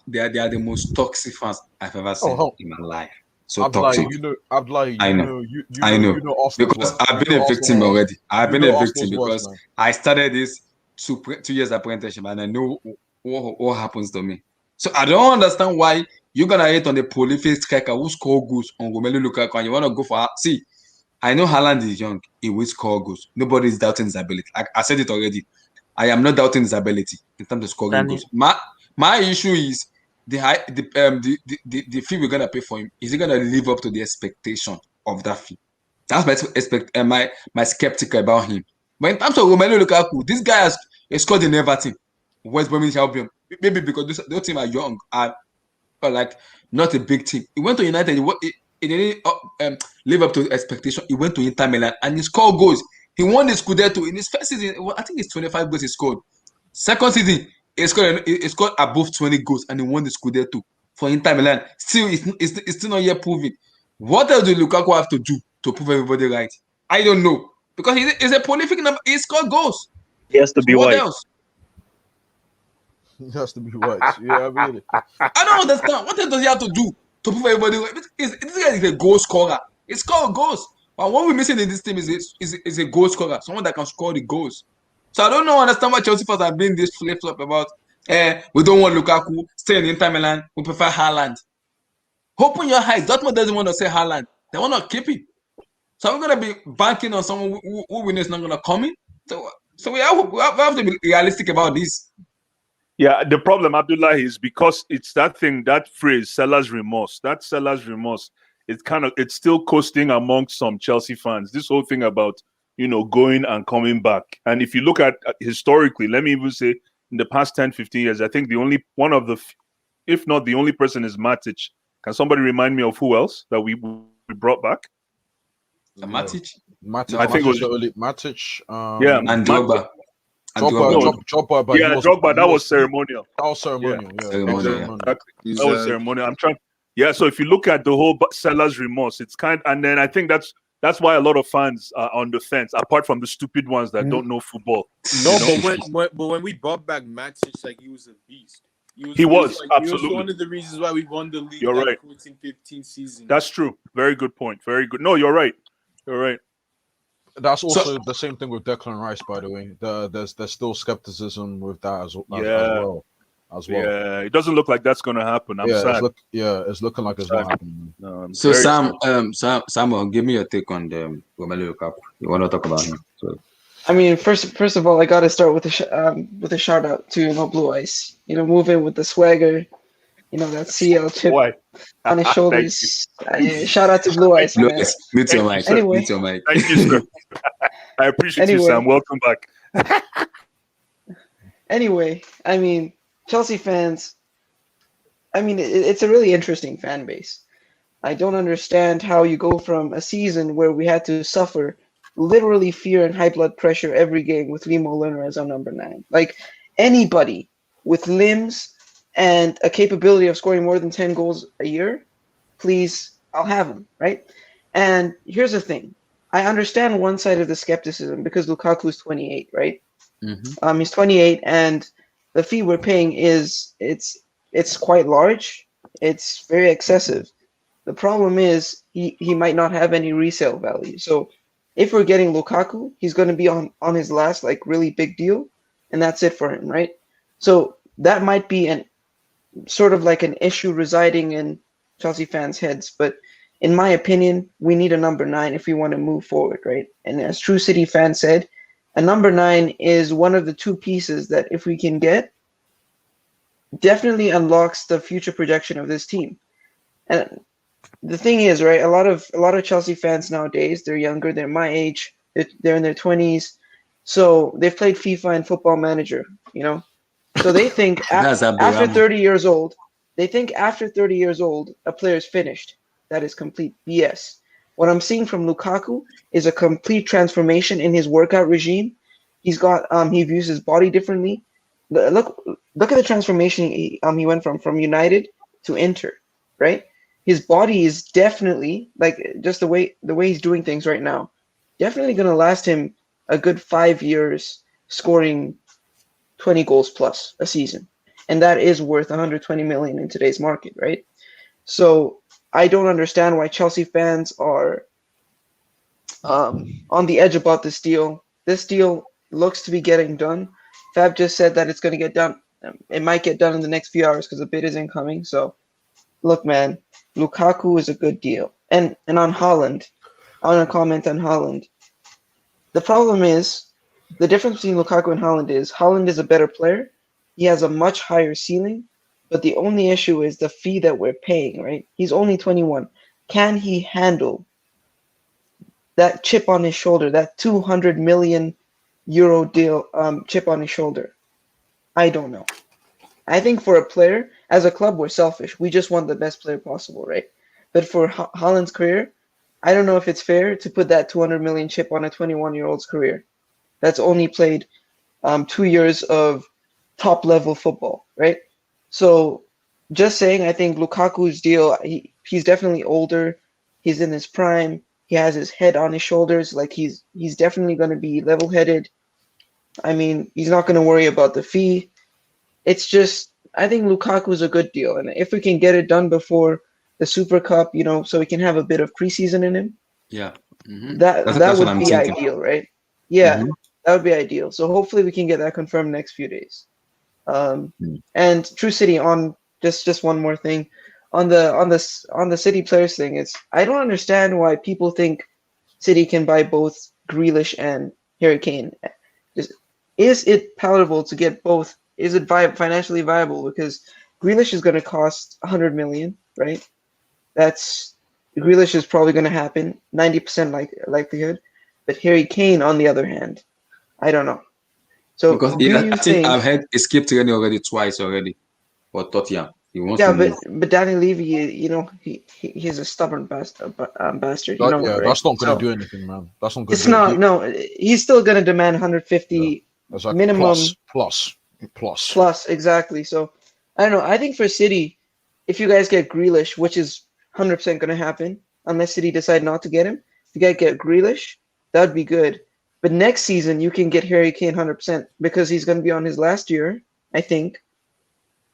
they are the most toxic fans I've ever seen in my life. So toxic. I know. You know because I've been a victim already. I've been a victim because I started this 2 years apprenticeship and I know what happens to me. So I don't understand why you're gonna hate on the prolific striker who score goals on Romelu Lukaku and you wanna go for see. I know Halland is young, he will score goals. Nobody is doubting his ability. I said it already. I am not doubting his ability in terms of scoring goals. My issue is the fee we're gonna pay for him. Is he gonna live up to the expectation of that fee? That's my skeptical about him. But in terms of Romelu Lukaku, this guy has scored in Everton, West Bromwich Albion. Maybe because those teams are young, are like not a big team. He went to United. He didn't live up to expectation. He went to Inter Milan and he scored goals. He won the Scudetto in his first season. I think it's 25 goals he scored. Second season, he scored above 20 goals and he won the Scudetto for Inter Milan. Still, it's still not yet proven. What else do Lukaku have to do to prove everybody right? I don't know because he's a prolific number. He scored goals. He has to be what white. Else? He has to be white. Yeah, I mean, I don't understand. What else does he have to do to prove everybody right? This guy is a goal scorer. He scored goals. But what we're missing in this team is a goal scorer, someone that can score the goals. So I don't understand why Chelsea fans are being this flip-flop about we don't want Lukaku, stay in Inter Milan, we prefer Haaland. Open your eyes. Dortmund doesn't want to say Haaland. They want to keep him. So we're going to be banking on someone who we know is not going to come in. So we have to be realistic about this. Yeah, the problem, Abdullah, is because it's that thing, that phrase, seller's remorse. That seller's remorse, it's still coasting amongst some Chelsea fans. This whole thing about, going and coming back. And if you look at historically, let me even say, in the past 10, 15 years, I think the only one of the, if not the only person is Matic Can somebody remind me of who else that we brought back? Matic. I think it was Matic. And Drogba. Drogba, but Drogba. That was ceremonial. That was ceremonial. Yeah, ceremonial. That was ceremonial. I'm trying. Yeah, so if you look at the whole seller's remorse, it's and then I think that's why a lot of fans are on the fence, apart from the stupid ones that don't know football. No, but when we brought back Matic, like he was a beast. He was absolutely. He was one of the reasons why we won the league. You're right. 14-15 season. That's true. Very good point. Very good. No, you're right. You're right. That's also the same thing with Declan Rice, by the way. There's still skepticism with that as well. Yeah, it doesn't look like that's going to happen. I'm sad. It's looking like it's not happening. No, so Samuel, give me your take on the Romelu Lukaku. You want to talk about him? So. I mean, first of all, I got to start with a shout out to Blue Ice. Moving with the swagger. That CL chip on his shoulders. Shout out to Blue Ice, man. Mute your mic. Anyway. Mute your mic. Thank you, sir. I appreciate you, Sam. Welcome back. Anyway, I mean, Chelsea fans, it's a really interesting fan base. I don't understand how you go from a season where we had to suffer literally fear and high blood pressure every game with Limo Lerner as our number 9. Like, anybody with limbs and a capability of scoring more than 10 goals a year, please, I'll have him, right? And here's the thing. I understand one side of the skepticism because Lukaku is 28, right? Mm-hmm. He's 28, and the fee we're paying it's quite large. It's very excessive. The problem is he might not have any resale value. So if we're getting Lukaku, he's going to be on his last really big deal, and that's it for him, right? So that might be an issue residing in Chelsea fans' heads. But in my opinion, we need a number 9 if we want to move forward, right? And as True City fan said, a number 9 is one of the 2 pieces that if we can get, definitely unlocks the future projection of this team. And the thing is, right, a lot of Chelsea fans nowadays, they're younger, they're my age, they're in their 20s, so they've played FIFA and Football Manager, So they think after 30 years old, a player is finished. That is complete BS. What I'm seeing from Lukaku is a complete transformation in his workout regime. He's got he views his body differently. Look at the transformation he went from United to Inter, right? His body is definitely just the way he's doing things right now, definitely going to last him a good 5 years scoring 20 goals plus a season. And that is worth 120 million in today's market, right? So I don't understand why Chelsea fans are on the edge about this deal. This deal looks to be getting done. Fab just said that it's going to get done. It might get done in the next few hours because the bid is incoming. So, look, man, Lukaku is a good deal. And on Halland, I want to comment on Halland. The problem is, the difference between Lukaku and Halland is a better player. He has a much higher ceiling. But the only issue is the fee that we're paying, right? He's only 21. Can he handle that chip on his shoulder, that 200 million euro deal chip on his shoulder? I don't know. I think for a player, as a club, we're selfish. We just want the best player possible, right? But for Haaland's career, I don't know if it's fair to put that 200 million chip on a 21-year-old's career that's only played 2 years of top-level football, right? So just saying, I think Lukaku's deal, he's definitely older. He's in his prime. He has his head on his shoulders. He's definitely going to be level-headed. I mean, he's not going to worry about the fee. It's just, I think Lukaku is a good deal. And if we can get it done before the Super Cup, so we can have a bit of preseason in him. Yeah. Mm-hmm. That would be ideal, right? Yeah, that would be ideal. So hopefully we can get that confirmed next few days. And True City, on just one more thing, on the City players thing, I don't understand why people think City can buy both Grealish and Harry Kane. Is it palatable to get both? Is it financially viable? Because Grealish is going to cost 100 million, right? Grealish is probably going to happen, 90% likelihood. But Harry Kane, on the other hand, I don't know. So because I think I've heard escape training already twice already for Tottenham. He wants Yeah, to leave. but Danny Levy, you know, he's a stubborn bastard. You know, right? That's not gonna So do anything, man. That's not gonna it's do not. anything. No, he's still gonna demand 150 It's like minimum plus. exactly. So I don't know. I think for City, if you guys get Grealish, which is 100% gonna happen, unless City decide not to get him, if you guys get Grealish, that'd be good. But next season you can get Harry Kane 100% because he's gonna be on his last year, I think.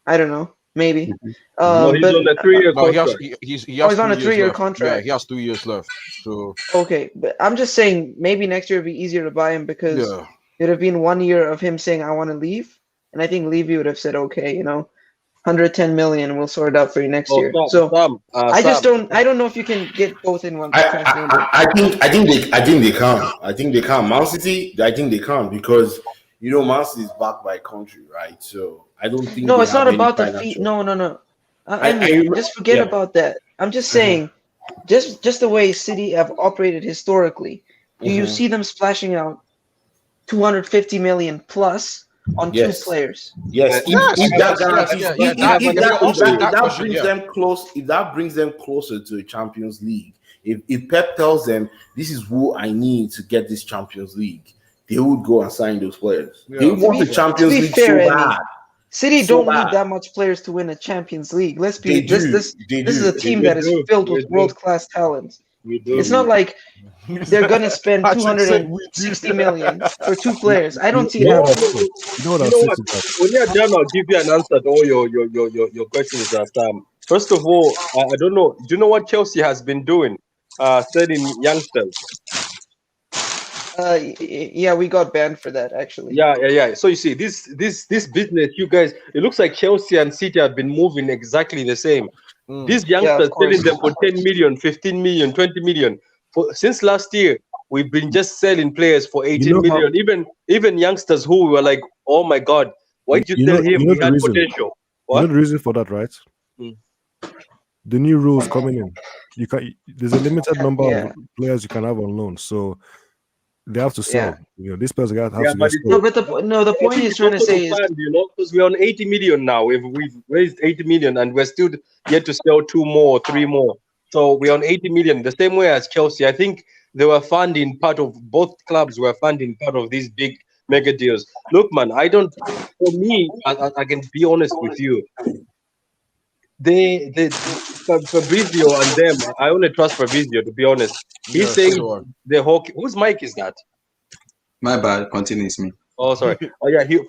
I don't know, maybe. No, he's But on a 3-year No, he contract. has he's on a 3-year left. Yeah, contract. he has 2 years left. So Okay, but I'm just saying maybe next year it'd be easier to buy him because yeah, it'd have been 1 year of him saying I want to leave, and I think Levy would have said, okay, you know, 110 million, we'll sort it out for you next year. So I don't know if you can get both in one transfer window. I think they can. I think they can. Man City, I think they can because you know Man City is backed by country, right? So I don't think No, they it's have not any about the fee. financial. No. I I mean, just forget yeah. about that. I'm just saying, just the way City have operated historically, do you see them splashing out 250 million plus on two Yes. players? Yes, if that guarantees, if that brings them close, if that brings them closer to a Champions League, if Pep tells them this is who I need to get this Champions League, they would go and sign those players. They want the Champions League so bad. City don't need that much players to win a Champions League. Let's be They do. this is a team that is filled with world-class talent. It's not like they're gonna spend 260 million for two players. I don't see it happening. You know what? When you're done, I'll give you an answer to all your questions, Sam. First of all, I don't know. Do you know what Chelsea has been doing? Selling youngsters. Yeah, we got banned for that actually. Yeah. So you see, this business, you guys, it looks like Chelsea and City have been moving exactly the same. These youngsters selling them for 10 million, 15 million, 20 million. Since last year, we've been just selling players for 18 million. Even youngsters who were like, oh my god, why did you sell him? He had potential. What? You know the reason for that, right? The new rules coming in. You can there's a limited number of players you can have on loan, so they have to sell. You know, these players have to get sold. The point he's trying to say is, you know, because we're on 80 million now. We've raised 80 million and we're still yet to sell 2 more, 3 more. So we're on 80 million, the same way as Chelsea. I think they were funding part of both clubs were funding part of these big mega deals. Look, man, for me, I can be honest with you. Fabrizio and them, I only trust Fabrizio, to be honest. He's saying whose mic is that? My bad. Continue, it's me. Oh, sorry.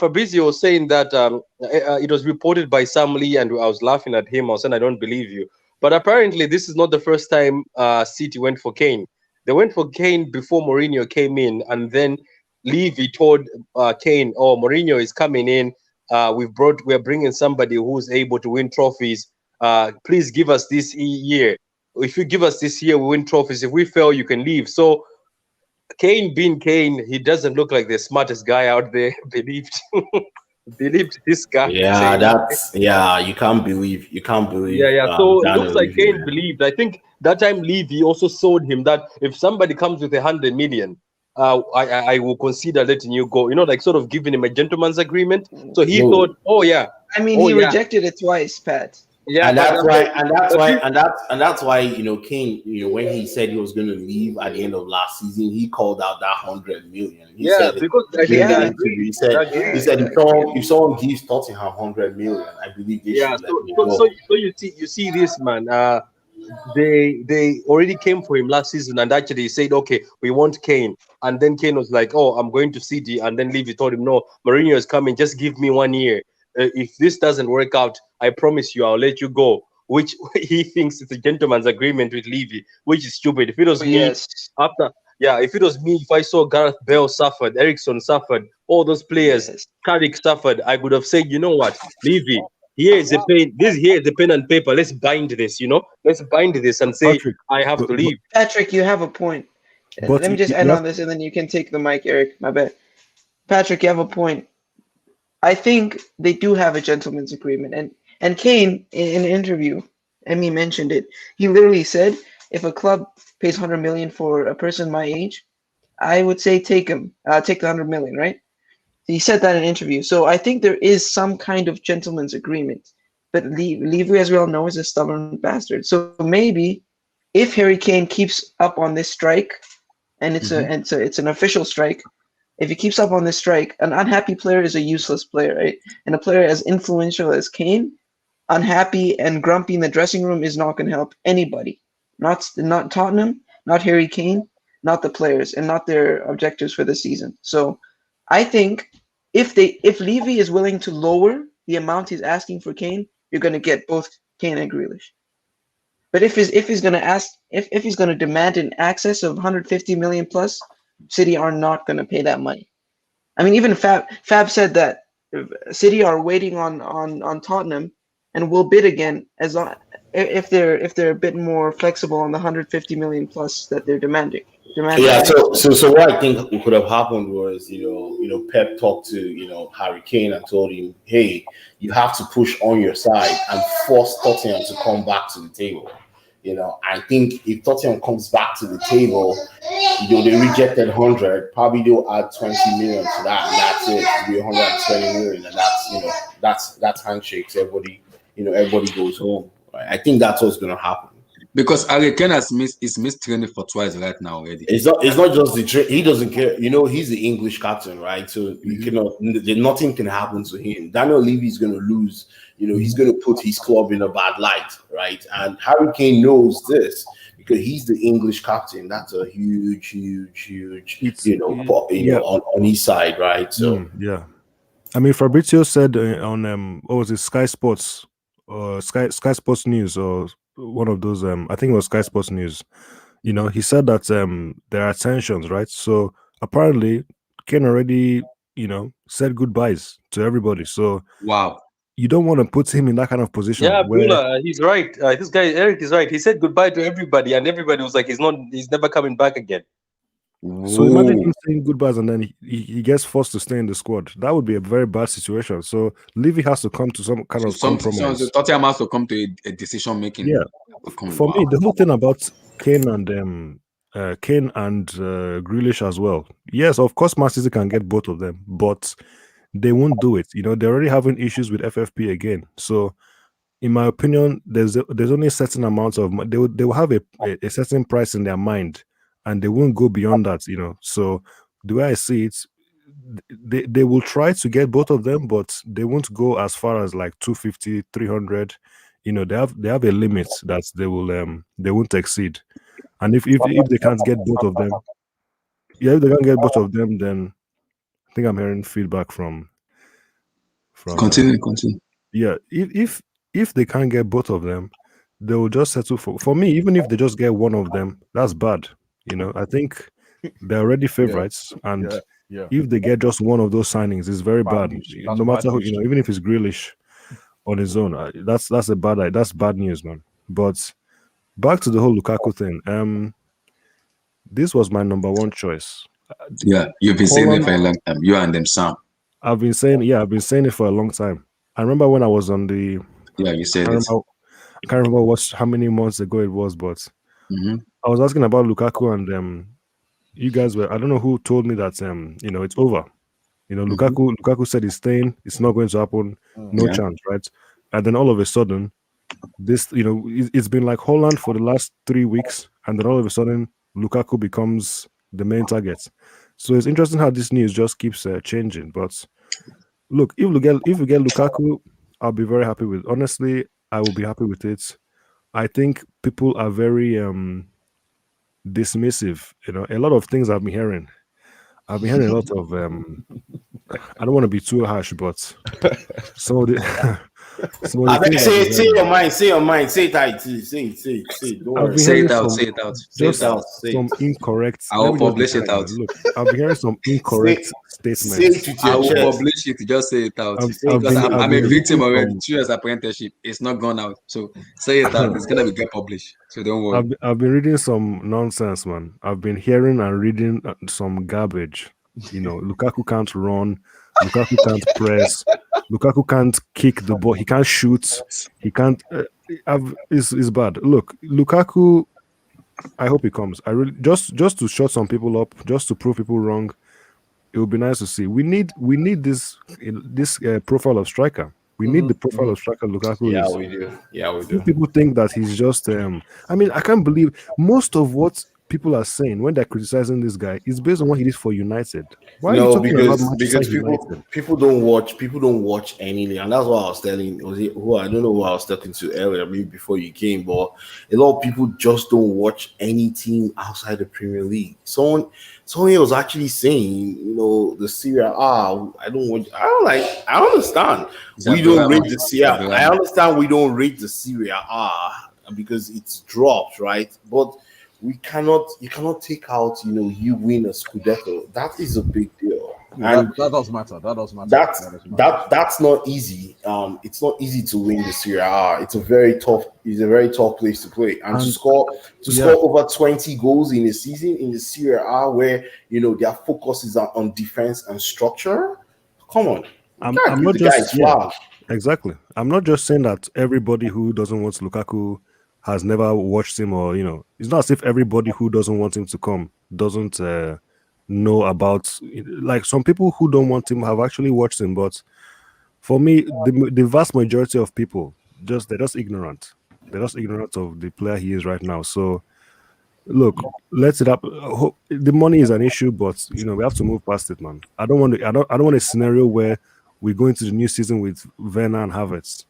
Fabrizio was saying that it was reported by Sam Lee, and I was laughing at him. I was saying, I don't believe you. But apparently, this is not the first time City went for Kane. They went for Kane before Mourinho came in, and then Levy told Kane, "Oh, Mourinho is coming in. We're bringing somebody who's able to win trophies. Please give us this year. If you give us this year, we win trophies. If we fail, you can leave." So Kane being Kane, he doesn't look like the smartest guy out there. Believed this guy. You can't believe. So it looks like Kane believed. I think that time Levy also sold him that if somebody comes with 100 million, I will consider letting you go. You know, like sort of giving him a gentleman's agreement. So he thought, oh yeah. I mean, he rejected it twice, Pat. Yeah, and that's why you know Kane, you know, when he said he was going to leave at the end of last season, he called out that 100 million. He said if someone gives Tottenham 100 million, I believe they should let me go. So you see this, man. They already came for him last season, and actually said, okay, we want Kane. And then Kane was like, oh, I'm going to City, and then Levy told him, no, Mourinho is coming. Just give me 1 year. If this doesn't work out, I promise you, I'll let you go. Which he thinks it's a gentleman's agreement with Levy, which is stupid. If it was if I saw Gareth Bale suffered, Ericsson suffered, all those players, Carrick suffered, I would have said, you know what, Levy, here is a pen. Here is a pen and paper. Let's bind this. You know, let's bind this and say, Patrick, I have to leave. Patrick, you have a point. Let me just end on this, and then you can take the mic, Eric. My bad. Patrick, you have a point. I think they do have a gentleman's agreement. And Kane, in an interview, Emmy mentioned it, he literally said, if a club pays 100 million for a person my age, I would say take the 100 million, right? He said that in an interview. So I think there is some kind of gentleman's agreement. but Levy, as we all know, is a stubborn bastard. So maybe if Harry Kane keeps up on this strike, and it's an official strike, if he keeps up on this strike, an unhappy player is a useless player, right? And a player as influential as Kane, unhappy and grumpy in the dressing room is not going to help anybody. Not Tottenham, not Harry Kane, not the players, and not their objectives for the season. So I think if Levy is willing to lower the amount he's asking for Kane, you're going to get both Kane and Grealish. But if he's going to demand an access of 150 million plus, City are not going to pay that money. I mean, even Fab said that City are waiting on Tottenham and will bid again as long if they're a bit more flexible on the 150 million plus that they're demanding. Yeah, so what I think could have happened was, Pep talked to, Harry Kane and told him, hey, you have to push on your side and force Tottenham to come back to the table. I think if Tottenham comes back to the table, they rejected 100, probably they'll add 20 million to that, and that's it. It'll be 120 million, and that's handshakes. Everybody goes home. Right? I think that's what's going to happen. Because Harry Kane has missed training for twice right now already. It's not just the he doesn't care. He's the English captain, right? So nothing can happen to him. Daniel Levy is going to lose. He's going to put his club in a bad light, right? And Harry Kane knows this because he's the English captain. That's a huge, on his side, right? So yeah. I mean, Fabrizio said on what was it, Sky Sports or Sky Sports News or one of those, I think it was Sky Sports News. He said that there are tensions, right? So apparently Kane already, said goodbyes to everybody. So wow, you don't want to put him in that kind of position. Yeah, where... Bula, he's right. This guy Eric is right. He said goodbye to everybody, and everybody was like, he's never coming back again. So imagine him saying goodbyes and then he gets forced to stay in the squad. That would be a very bad situation. So Levy has to come to some kind of compromise. So Tottenham has to come to a decision making. Yeah. For me, the whole thing about Kane and Grealish as well. Yes, of course, Man City can get both of them, but they won't do it. They're already having issues with FFP again. So, in my opinion, there's only a certain amount of they will have a certain price in their mind, and they won't go beyond that. So the way I see it, they will try to get both of them, but they won't go as far as like 250, 300. They have a limit that they won't exceed. And if they can't get both of them, if they can't get both of them, then I think I'm hearing feedback from continue. Yeah, if they can't get both of them, they will just settle for me. Even if they just get one of them, that's bad. I think they're already favorites, and if they get just one of those signings, it's very bad. No matter who, even if it's Grealish on his own, that's bad news, man. But back to the whole Lukaku thing. This was my number one choice. Yeah, you've been saying it for a long time. You and them, Sam. I've been saying it for a long time. I remember when I was on the. Yeah, you said it. I can't remember how many months ago it was, but I was asking about Lukaku, and you guys were. I don't know who told me that it's over. Lukaku said he's staying. It's not going to happen. No chance, right? And then all of a sudden, this it's been like Holland for the last 3 weeks, and then all of a sudden Lukaku becomes the main target. So it's interesting how this news just keeps changing. But look, if we get Lukaku, I'll be very happy with. Honestly, I will be happy with it. I think people are very dismissive. A lot of things I've been hearing. I've been hearing a lot of. I don't want to be too harsh, but some of the. Say your mind. Say it out. Say it. Don't worry. Say it out. Say it out. Some incorrect. I will publish it out. Look, I've been hearing some incorrect statements. Say it with your I will chest. publish it. Just say it out. I'm a victim already. 2 years apprenticeship. It's not gone out. So say it out. It's gonna get published. So don't worry. I've been reading some nonsense, man. I've been hearing and reading some garbage. Lukaku can't run. Lukaku can't press. Lukaku can't kick the ball. He can't shoot. He can't. It's bad. Look, Lukaku. I hope he comes. I really just to shut some people up, just to prove people wrong. It would be nice to see. We need this profile of striker. We need the profile of striker Lukaku Yeah, is. we do. Yeah, we Few do. people think that he's just. I mean, I can't believe most of what people are saying when they're criticizing this guy is based on what he did for United. Why are you No, talking about because Manchester people United? people don't watch any, and that's what I was telling. Was it who I don't know who I was talking to earlier, maybe before you came, but a lot of people just don't watch any team outside the Premier League. Someone was actually saying, the Serie A. I don't watch. I don't like. I understand. We don't rate the Serie A. I understand we don't rate the Serie A because it's dropped, right? But you cannot take out, you win a Scudetto. That is a big deal. Yeah, And that does matter. That does matter. that's not easy. It's not easy to win the Serie A. It's a very tough place to play. And to score over 20 goals in a season in the Serie A where their focus is on defense and structure. Come on. I'm not just exactly. I'm not just saying that everybody who doesn't want Lukaku has never watched him, or it's not as if everybody who doesn't want him to come doesn't know about. Like, some people who don't want him have actually watched him, but for me, the vast majority of people they're just ignorant. They're just ignorant of the player he is right now. So look, let's it up. The money is an issue, but we have to move past it, man. I don't want a scenario where we go into the new season with Werner and Havertz,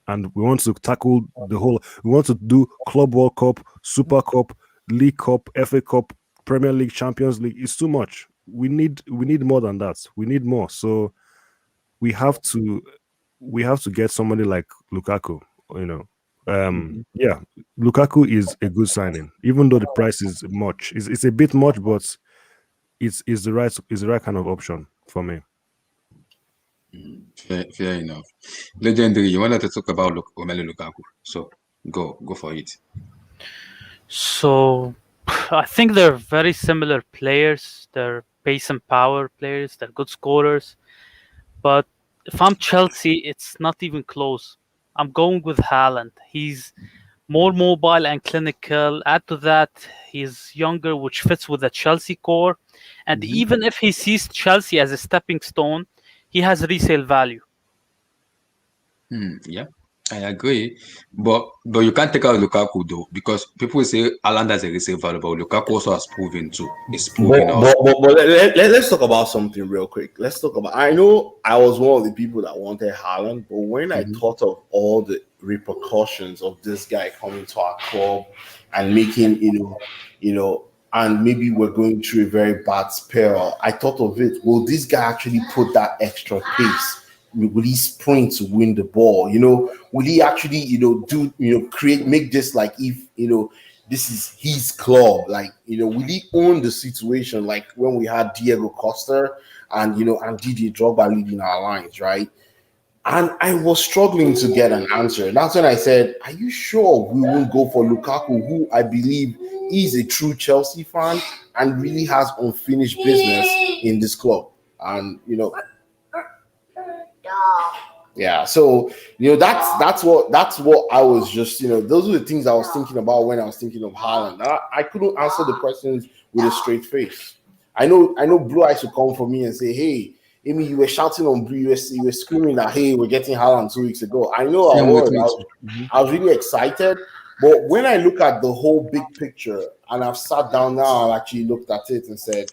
and we want to tackle the whole. We want to do Club World Cup, Super Cup, League Cup, FA Cup, Premier League, Champions League. It's too much. We need more than that. We need more. So we have to get somebody like Lukaku. Yeah, Lukaku is a good signing, even though the price is much. It's a bit much, but it's the right kind of option for me. Fair enough. Legendary, you wanted to talk about Romelu Lukaku, so go for it. So, I think they're very similar players. They're pace and power players. They're good scorers. But if I'm Chelsea, it's not even close. I'm going with Halland. He's more mobile and clinical. Add to that, he's younger, which fits with the Chelsea core. And even if he sees Chelsea as a stepping stone, he has resale value. Yeah, I agree, but you can't take out Lukaku though, because people say Halland has a resale value, but Lukaku also has proven too. It's proven also. But let's talk about something real quick. Let's talk about. I know I was one of the people that wanted Halland, but when I thought of all the repercussions of this guy coming to our club and making, and maybe we're going through a very bad spell, I thought of it. Will this guy actually put that extra pace? Will he sprint to win the ball? Will he actually, make this like if, this is his club? Like, will he own the situation like when we had Diego Costa and, and Didier Drogba leading our lines, right? And I was struggling to get an answer. That's when I said, are you sure we won't go for Lukaku, who I believe is a true Chelsea fan and really has unfinished business in this club? And, yeah, so that's what I was just those are the things I was thinking about when I was thinking of Haaland. I couldn't answer the questions with a straight face. I know Blue Eyes would come for me and say, "Hey, Amy, you were shouting on Blue, you were screaming that hey, we're getting Haaland 2 weeks ago." I know I was really excited, but when I look at the whole big picture and I've sat down now and actually looked at it and said,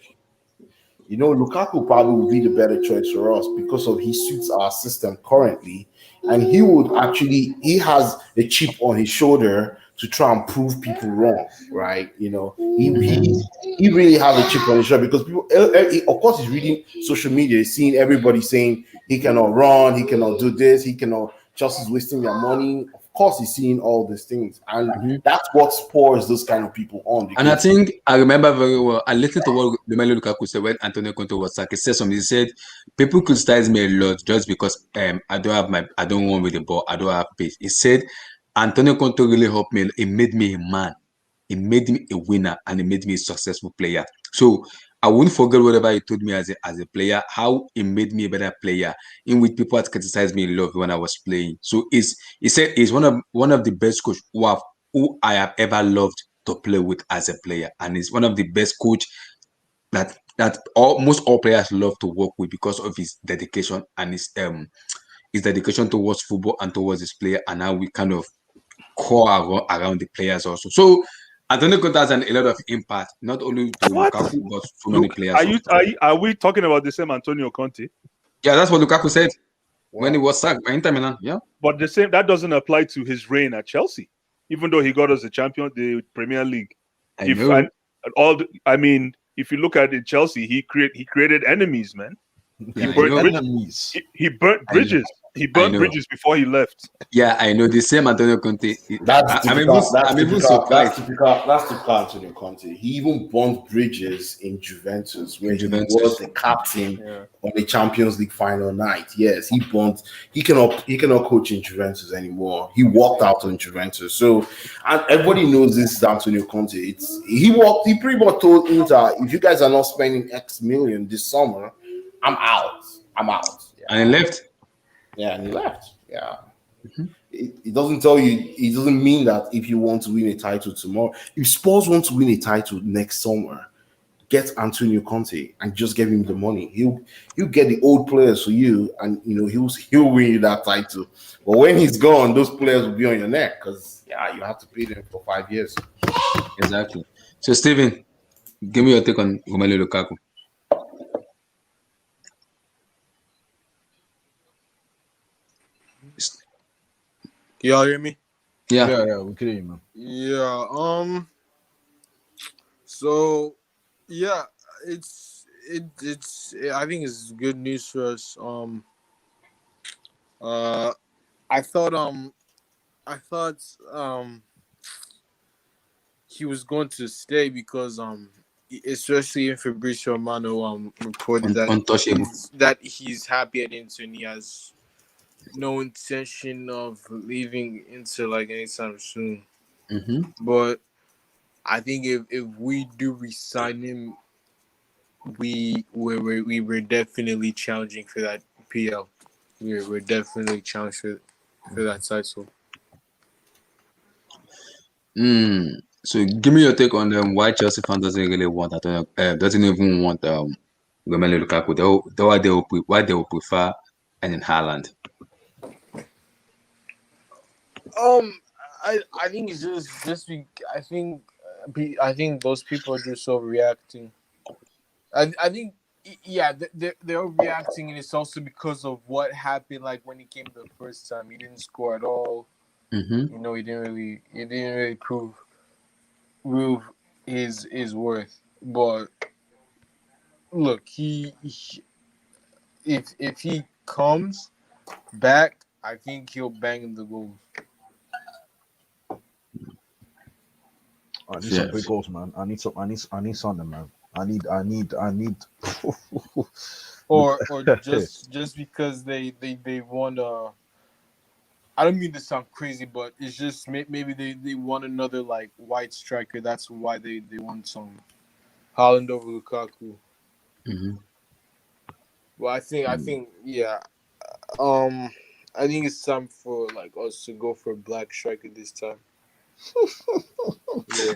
Lukaku probably would be the better choice for us because he suits our system currently, and he has a chip on his shoulder to try and prove people wrong, right? He really has a chip on his shoulder because people, of course, he's reading social media, he's seeing everybody saying he cannot run, he cannot do this, he cannot. Chelsea's wasting their money. Of course, he's seeing all these things, and that's what spurs those kind of people on. And I think I remember very well. I listened to what Romelu Lukaku said when Antonio Conte was sacked. He said something. He said, "People criticize me a lot just because I don't run with the ball. I don't have pace." He said, "Antonio Conte really helped me. It made me a man. It made me a winner, and it made me a successful player." So I won't forget whatever he told me as a player, how it made me a better player, in which people had criticized me a lot when I was playing. So he said he's one of the best coach who I have ever loved to play with as a player, and he's one of the best coach that most all players love to work with because of his dedication and his dedication towards football and towards his player, and how we kind of core around the players also. So Antonio Conte has a lot of impact, not only to What? Lukaku, but so many Look, players. are we talking about the same Antonio Conte? Yeah, that's what Lukaku said when he was sacked by Inter Milan. Yeah, but that doesn't apply to his reign at Chelsea, even though he got us the Premier League. If you look at it, Chelsea, he created enemies, man. He burnt bridges. He burnt bridges before he left. Yeah, I know the same Antonio Conte. That's even surprised. That's typical Antonio Conte. He even burnt bridges in Juventus where he was the captain on the Champions League final night. Yes, he cannot coach in Juventus anymore. He walked out on Juventus. So, and everybody knows this is Antonio Conte. He pretty much told Inter, if you guys are not spending X million this summer, I'm out. Yeah. And he left. Yeah, and he left. Yeah. Mm-hmm. It doesn't tell you, it doesn't mean that if you want to win a title tomorrow, if Spurs want to win a title next summer, get Antonio Conte and just give him the money. He'll get the old players for you, and he'll win you that title. But when he's gone, those players will be on your neck because you have to pay them for 5 years. Exactly. So Steven, give me your take on Romelu Lukaku. Y'all hear me? Yeah, we can hear you, man. Yeah. So, yeah, it's. I think it's good news for us. I thought he was going to stay because especially in Fabrizio Romano reported that he's happy at Inter and he has no intention of leaving Inter anytime soon. Mm-hmm. But I think if we do resign him, we were definitely challenging for that PL. We're definitely challenging for that title. So give me your take on why Chelsea fans doesn't even want Romelu Lukaku. Why they will prefer Erling Haaland. I think it's just I think those people are just overreacting. I think they're reacting, and it's also because of what happened. Like when he came the first time, he didn't score at all. Mm-hmm. He didn't really prove his worth. But look, if he comes back, I think he'll bang the goals. I need some big goals, man. I need something, man. I need or just because they want I don't mean to sound crazy, but it's just maybe they want another white striker. That's why they want some Halland over Lukaku. Mm-hmm. Well, I think yeah. I think it's time for us to go for a black striker this time. Yeah.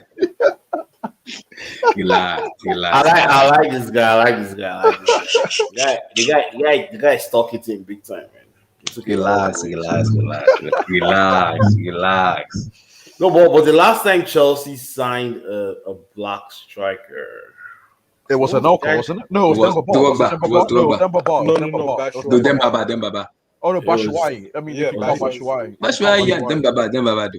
Relax. I like this guy. The guy stuck it in big time, man. Relax. No, but the last time Chelsea signed a black striker, it was Anelka, wasn't it? No, it was Dembaba. Oh no, Batshuayi. I mean, Batshuayi. Dembaba.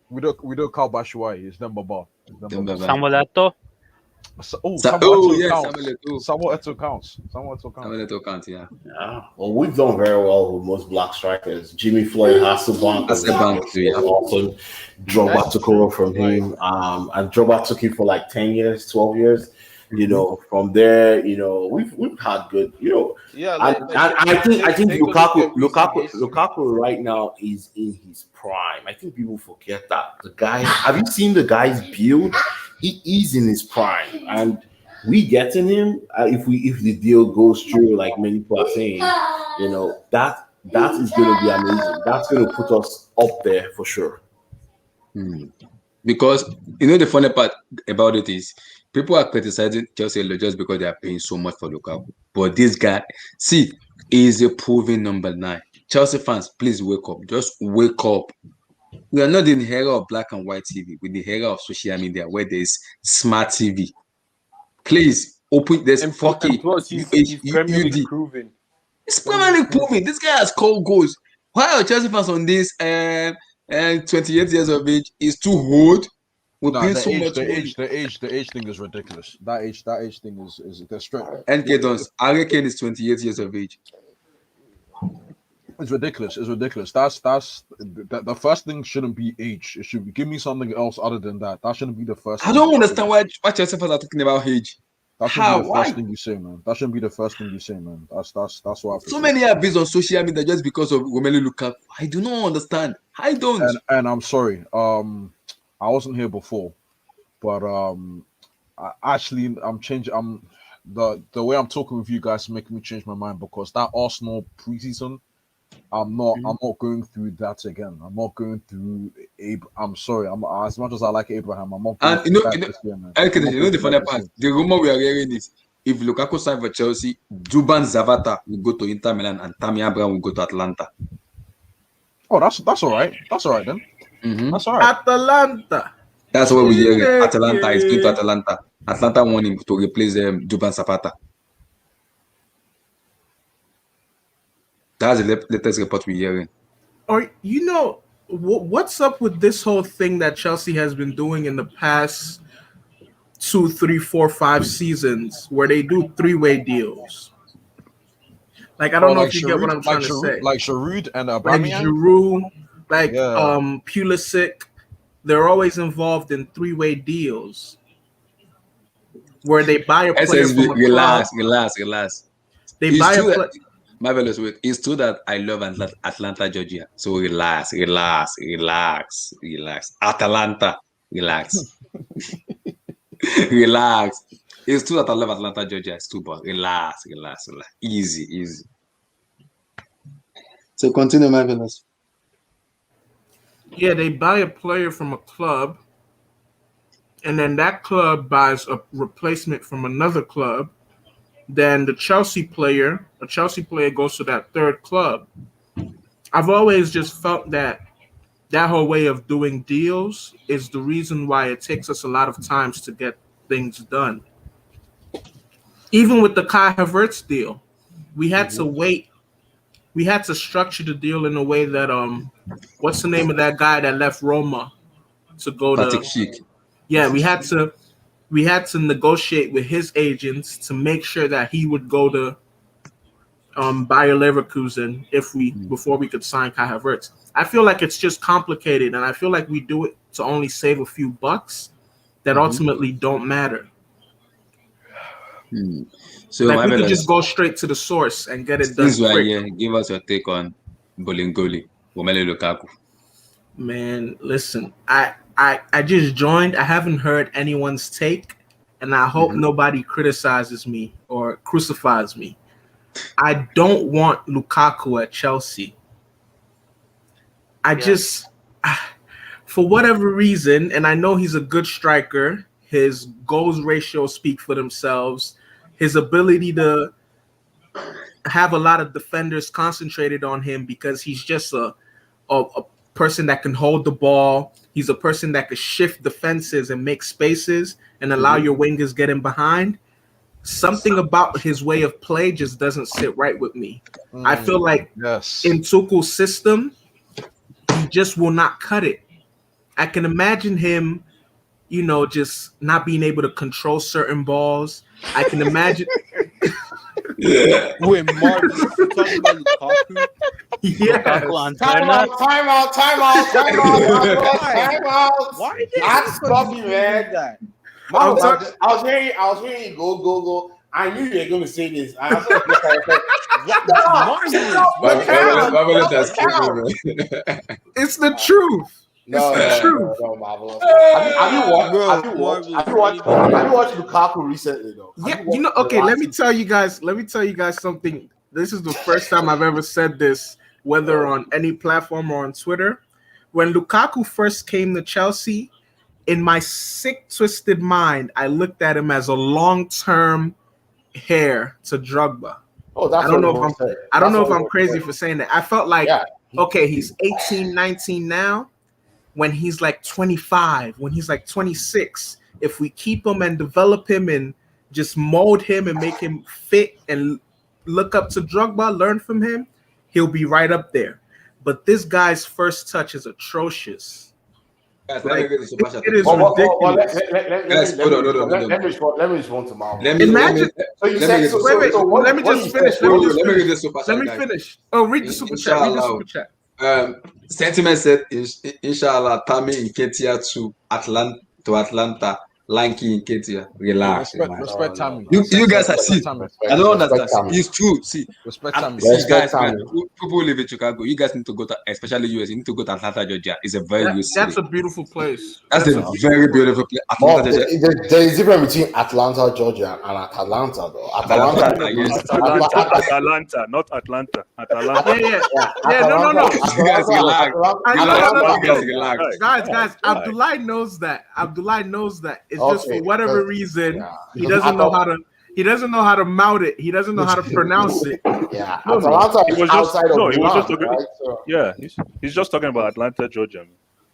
We don't call Batshuayi. It's Dembaba. Samuel Eto'o. Samuel Eto'o counts. Yeah. Well, we've done very well with most black strikers. Jimmy Floyd, Hasselbank, awesome. Drogba took over from him. And Drogba took him for 10 years, 12 years. From there, we've had good, I think Lukaku right now is in his prime. I think people forget that the guy. Have you seen the guy's build? He is in his prime, and we getting him if the deal goes through, like many people are saying, that is going to be amazing. That's going to put us up there for sure. Because the funny part about it is people are criticizing Chelsea just because they are paying so much for Lukaku. But this guy, see, He's a proven number 9. Chelsea fans, please wake up. Just wake up. We are not in the era of black and white TV, with the era of social media where there's smart TV. Please open this And 4K plus, he's Premier League UHD. proven. It's Premier League proven. This guy has scored goals. Why are Chelsea fans on this? And 28 years of age is too old. We Nah, pay the so age, much the money. age, the age, the age thing is ridiculous. That age thing is they're straight. NK Dons, Harry Kane is 28 years of age. It's ridiculous. It's ridiculous. That's the first thing shouldn't be age. It should be, give me something else other than that. That shouldn't be the first. I don't understand why Chelsea fans are talking about age. That shouldn't How? be the Why? first thing you say, man. That shouldn't be the first thing you say, man. That's what. So many are based on social media just because of Romelu Lukaku. I do not understand. I don't. And I'm sorry. I wasn't here before, but I'm changing. The way I'm talking with you guys is making me change my mind because that Arsenal preseason, I'm not going through that again. I'm not going through I'm sorry. I'm as much as I like Abraham, I'm not going through that this year, man. The funny part, the rumor we are hearing is if Lukaku signed for Chelsea, Duban Zavata will go to Inter Milan and Tammy Abraham will go to Atlanta. Oh, that's all right. That's all right then. Mm-hmm. That's all right. Atalanta. That's what we hear. Atalanta is going to Atalanta. Atlanta want him to replace Duban Zapata. That's the latest report we're hearing. Or what's up with this whole thing that Chelsea has been doing in the past 2, 3, 4, 5 seasons where they do 3-way deals? Like I don't know if you get what I'm trying to say. Like Giroud and Aubameyang? Like Giroud, Pulisic, they're always involved in 3-way deals where they buy a player SSB, from a club. Relax. They buy a player. Marvelous wait. It's true that I love Atlanta, Georgia. So relax. Atalanta, relax. Relax. It's true that I love Atlanta, Georgia. It's too, but relax. Easy. So continue, Marvelous. Yeah, they buy a player from a club, and then that club buys a replacement from another club. Then a Chelsea player goes to that third club. I've always just felt that whole way of doing deals is the reason why it takes us a lot of times to get things done. Even with the Kai Havertz deal, we had to wait. We had to structure the deal in a way that what's the name of that guy that left Roma to go Patrick to? Schick. Yeah, we had to negotiate with his agents to make sure that he would go to Bayer Leverkusen before we could sign Kai Havertz. I feel like it's just complicated, and I feel like we do it to only save a few bucks that ultimately don't matter. So like we could just go straight to the source and get it done. Since we're here, give us your take on Bolingoli, Romelu Lukaku. Man, listen, I just joined. I haven't heard anyone's take, and I hope nobody criticizes me or crucifies me. I don't want Lukaku at Chelsea. Just, for whatever reason, and I know he's a good striker, his goals ratio speak for themselves. His ability to have a lot of defenders concentrated on him because he's just a person that can hold the ball. He's a person that could shift defenses and make spaces and allow your wingers get in behind. Something about his way of play just doesn't sit right with me. I feel like in Tuchel's system, he just will not cut it. I can imagine him, just not being able to control certain balls. I can imagine. Wait, Martin, you talking about Lukaku? Yes. Time out. Why Not Scruffy, man. I was hearing you go. I knew you were going to say this. I was It's the truth. No, Marvelous. Have you watched Lukaku recently, though? Yeah, okay, let me tell you guys something. This is the first time I've ever said this, whether on any platform or on Twitter. When Lukaku first came to Chelsea, in my sick, twisted mind, I looked at him as a long-term heir to Drogba. Oh, that's I don't what know if we I'm said. I don't That's know if what I'm we crazy said. for saying that. I felt like Yeah. okay, he's 18, 19 now. When he's like 25, when he's like 26, if we keep him and develop him and just mold him and make him fit and look up to Drogba, learn from him, he'll be right up there. But this guy's first touch is atrocious. Guys, let me Like, get the super chat. it is Well, ridiculous. Guys, hold on. Let me respond to Marvel. Imagine. So you let me said get so. the Wait, So let me what just you finish. said. Let me just let me finish. read the super Let chat, me guys. finish. Oh, read the super chat. Read the Inshallah. super chat. Sentiment said, Inshallah, Tammy in Ketia to Atlanta, Lanky in Ketia. Relax. Respect Tammy. You guys are see. Tammy. I don't Respect understand. Tammy. It's true. See, Respect Tammy. see, Respect guys, Tammy. people who live in Chicago, you guys need to go to, especially US. You need to go to Atlanta, Georgia. It's a very good city. That's a beautiful place. That's a very beautiful place. Atlanta, But Georgia. there is a difference between Atlanta, Georgia, and Atalanta, though. Atlanta, yes. Atalanta, not Atlanta. Atalanta. Yeah, no. You guys relax. Guys, Abdullah knows that. Abdullah knows that. It's just for whatever reason he doesn't know how to. He doesn't know how to mount it. He doesn't know how to pronounce it. Yeah, No, Atalanta he is was just outside of no. He was just Milan, talking. right? So, Yeah, he's just talking about Atlanta, Georgia. Man.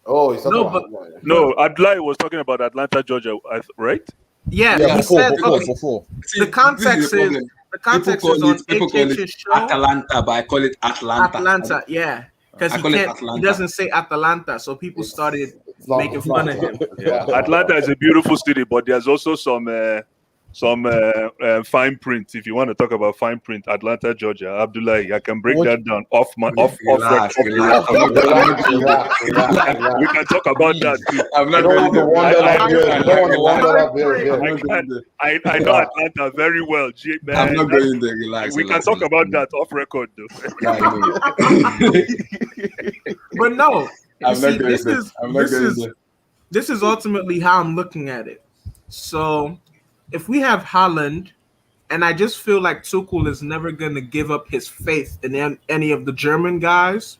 oh, he's talking No, about No, Adlai was talking about Atlanta, Georgia, right? Yeah, he said before. See, the context this is the the context people is call on it, people call it HH's show. Atalanta, but I call it Atlanta. Atlanta, yeah, because I he call it can't. Atlanta. He doesn't say Atalanta, so people started making fun of him. Yeah, Atlanta is a beautiful city, but there's also some fine print. If you want to talk about fine print, Atlanta, Georgia, Abdullah, I can break that down off Relax. We can talk about that too. I'm not going to. I know Atlanta very well, man. I'm not going there. Relax. We can talk about that off record, though. But no, I'm see, not going there. this is ultimately how I'm looking at it. So, if we have Halland, and I just feel like Tuchel is never going to give up his faith in any of the German guys.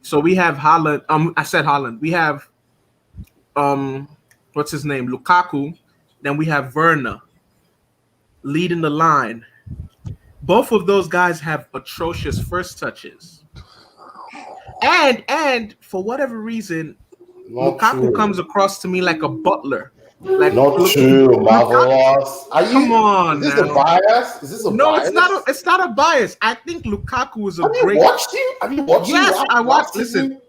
So we have Halland. I said Halland. We have what's his name, Lukaku. Then we have Werner leading the line. Both of those guys have atrocious first touches. And for whatever reason, Lukaku comes across to me like a butler. Like not true, Marvelous. Come on, is this a bias? Is this a no, bias? it's not a bias. I think Lukaku is a Have great. You watched him? Have you watched him? Yes, I watched. Listen,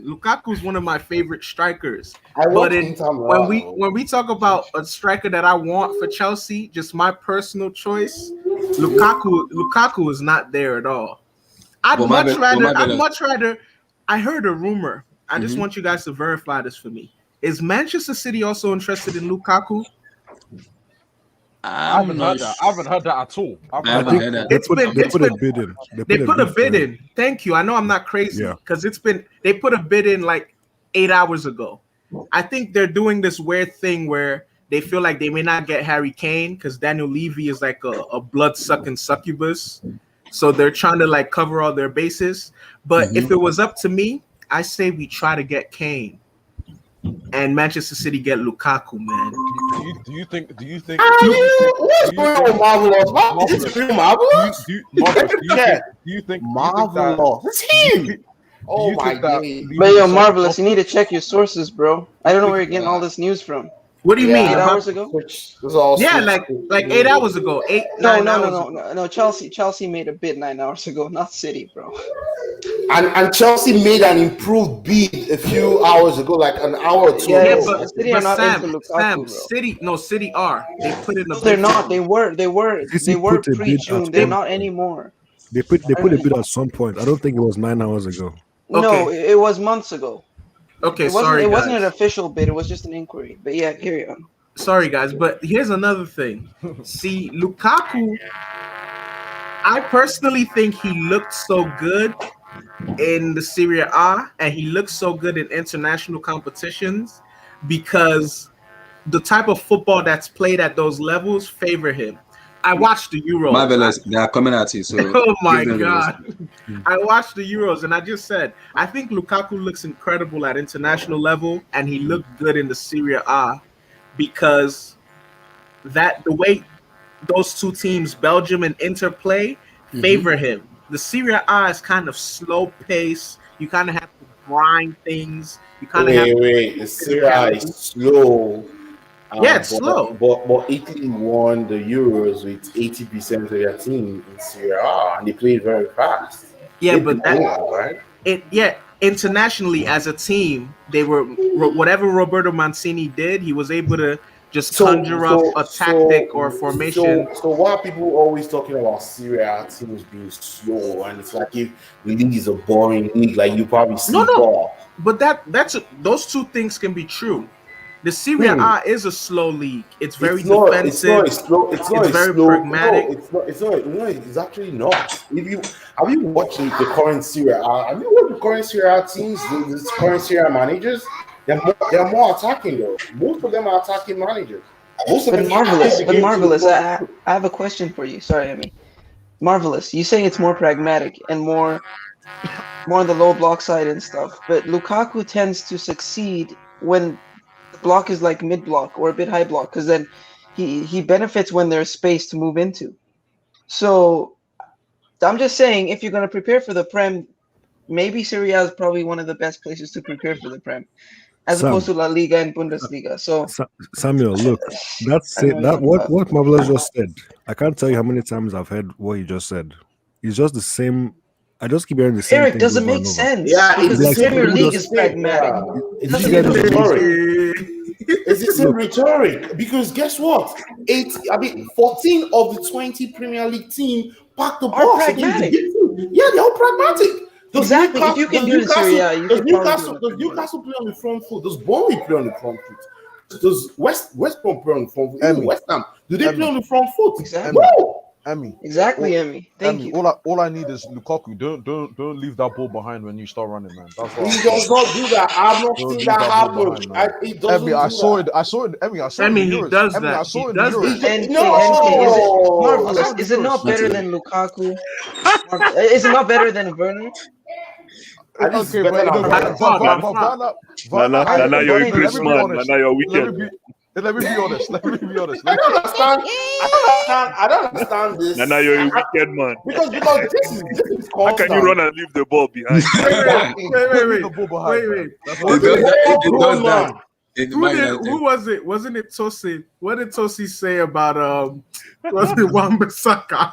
Lukaku is one of my favorite strikers. But when we talk about a striker that I want for Chelsea, just my personal choice, Lukaku is not there at all. I'd much rather. I heard a rumor. I just want you guys to verify this for me. Is Manchester City also interested in Lukaku? I haven't heard that at all. I think they put a bid in. They put a bid in. Thank you. I know I'm not crazy because they put a bid in like 8 hours ago. I think they're doing this weird thing where they feel like they may not get Harry Kane because Daniel Levy is like a blood-sucking succubus. So they're trying to like cover all their bases. But if it was up to me, I say we try to get Kane. And Manchester City get Lukaku, man. Do you think? What's going on, Marvelous? Is it Marvelous? Do you think Marvelous? It's him. Oh my god! But yo, Marvelous, you need to check your sources, bro. I don't know where you're getting all this news from. What do you mean? 8 hours ago? Yeah, like 8 hours ago. No. Chelsea made a bid 9 hours ago, not City, bro. And Chelsea made an improved bid a few hours ago, like an hour or two. Yeah, ago. but City are not into Lukaku, bro. City are. They put in the. No, they're not. They were pre-June. They're not anymore. They put a bid at some point. I don't think it was 9 hours ago. No, it was months ago. Okay, it wasn't an official bid. It was just an inquiry. But yeah, carry on. Sorry, guys, but here's another thing. See, Lukaku, I personally think he looked so good in the Serie A and he looks so good in international competitions because the type of football that's played at those levels favor him. I watched the Euros. Marvelous. They are coming at you. So oh my god. I watched the Euros and I just said I think Lukaku looks incredible at international level and he looked good in the Serie A because the way those two teams, Belgium and Inter, play favor him. The Serie A is kind of slow pace. You kind of have to grind things. You kind of have to Wait. The Serie A is slow. Yeah, it's slow. But Italy won the Euros with 80% of their team in Serie A, and they played very fast. Yeah, They but beat Milan, right? internationally as a team, they were whatever Roberto Mancini did, he was able to just conjure up a tactic or a formation. So why are people always talking about Serie A teams being slow? And it's like if the league is a boring league, like you probably see. No, but that's those two things can be true. The Serie A is a slow league. It's very defensive. It's very pragmatic. No, it's not. No, it's actually not. Have you watched the current Serie A? Have you watched the current Serie A teams? The current Serie A managers? They're more attacking though. Most of them are attacking managers. But Marvelous. I have a question for you. Sorry, Emmy. Marvelous. You say it's more pragmatic and more on the low block side and stuff, but Lukaku tends to succeed when the block is like mid block or a bit high block, because then he benefits when there's space to move into. So I'm just saying, if you're going to prepare for the Prem, maybe Serie A is probably one of the best places to prepare for the Prem, as opposed to La Liga and Bundesliga. So Samuel, look, what Marvelous just said. I can't tell you how many times I've heard what he just said. It's just the same. I just keep hearing the same Eric, thing. doesn't make sense. Yeah, because the Premier League is pragmatic. It's the same rhetoric. Because guess what? 14 of the 20 Premier League team packed the box against the midfield. Yeah, they're all pragmatic. Exactly. If you can do it in Serie A, does Newcastle play on the front foot? Does Burnley play on the front foot? Does West Brom play on the front foot? Even West Ham, do they play on the front foot? Exactly. No. Emmy. Exactly, Emmy. Thank you. All I need is Lukaku. Don't leave that ball behind when you start running, man. That's what He does not do that. I've not seen that happen. He doesn't Emmy, I saw it. Emmy, I saw it. Emmy, he does that. I saw it in the Euros. No, Marvelous. Is it not better than Lukaku? Is it not better than Werner? Okay, but Nana, you're a Chris man. Nana, you're wicked. Let me be honest. I don't understand this. Nana, you're a wicked man. Because this is how can you run and leave the ball behind? Wait. Who was it? Wasn't it Tosi? What did Tosi say about was it Wan-Bissaka?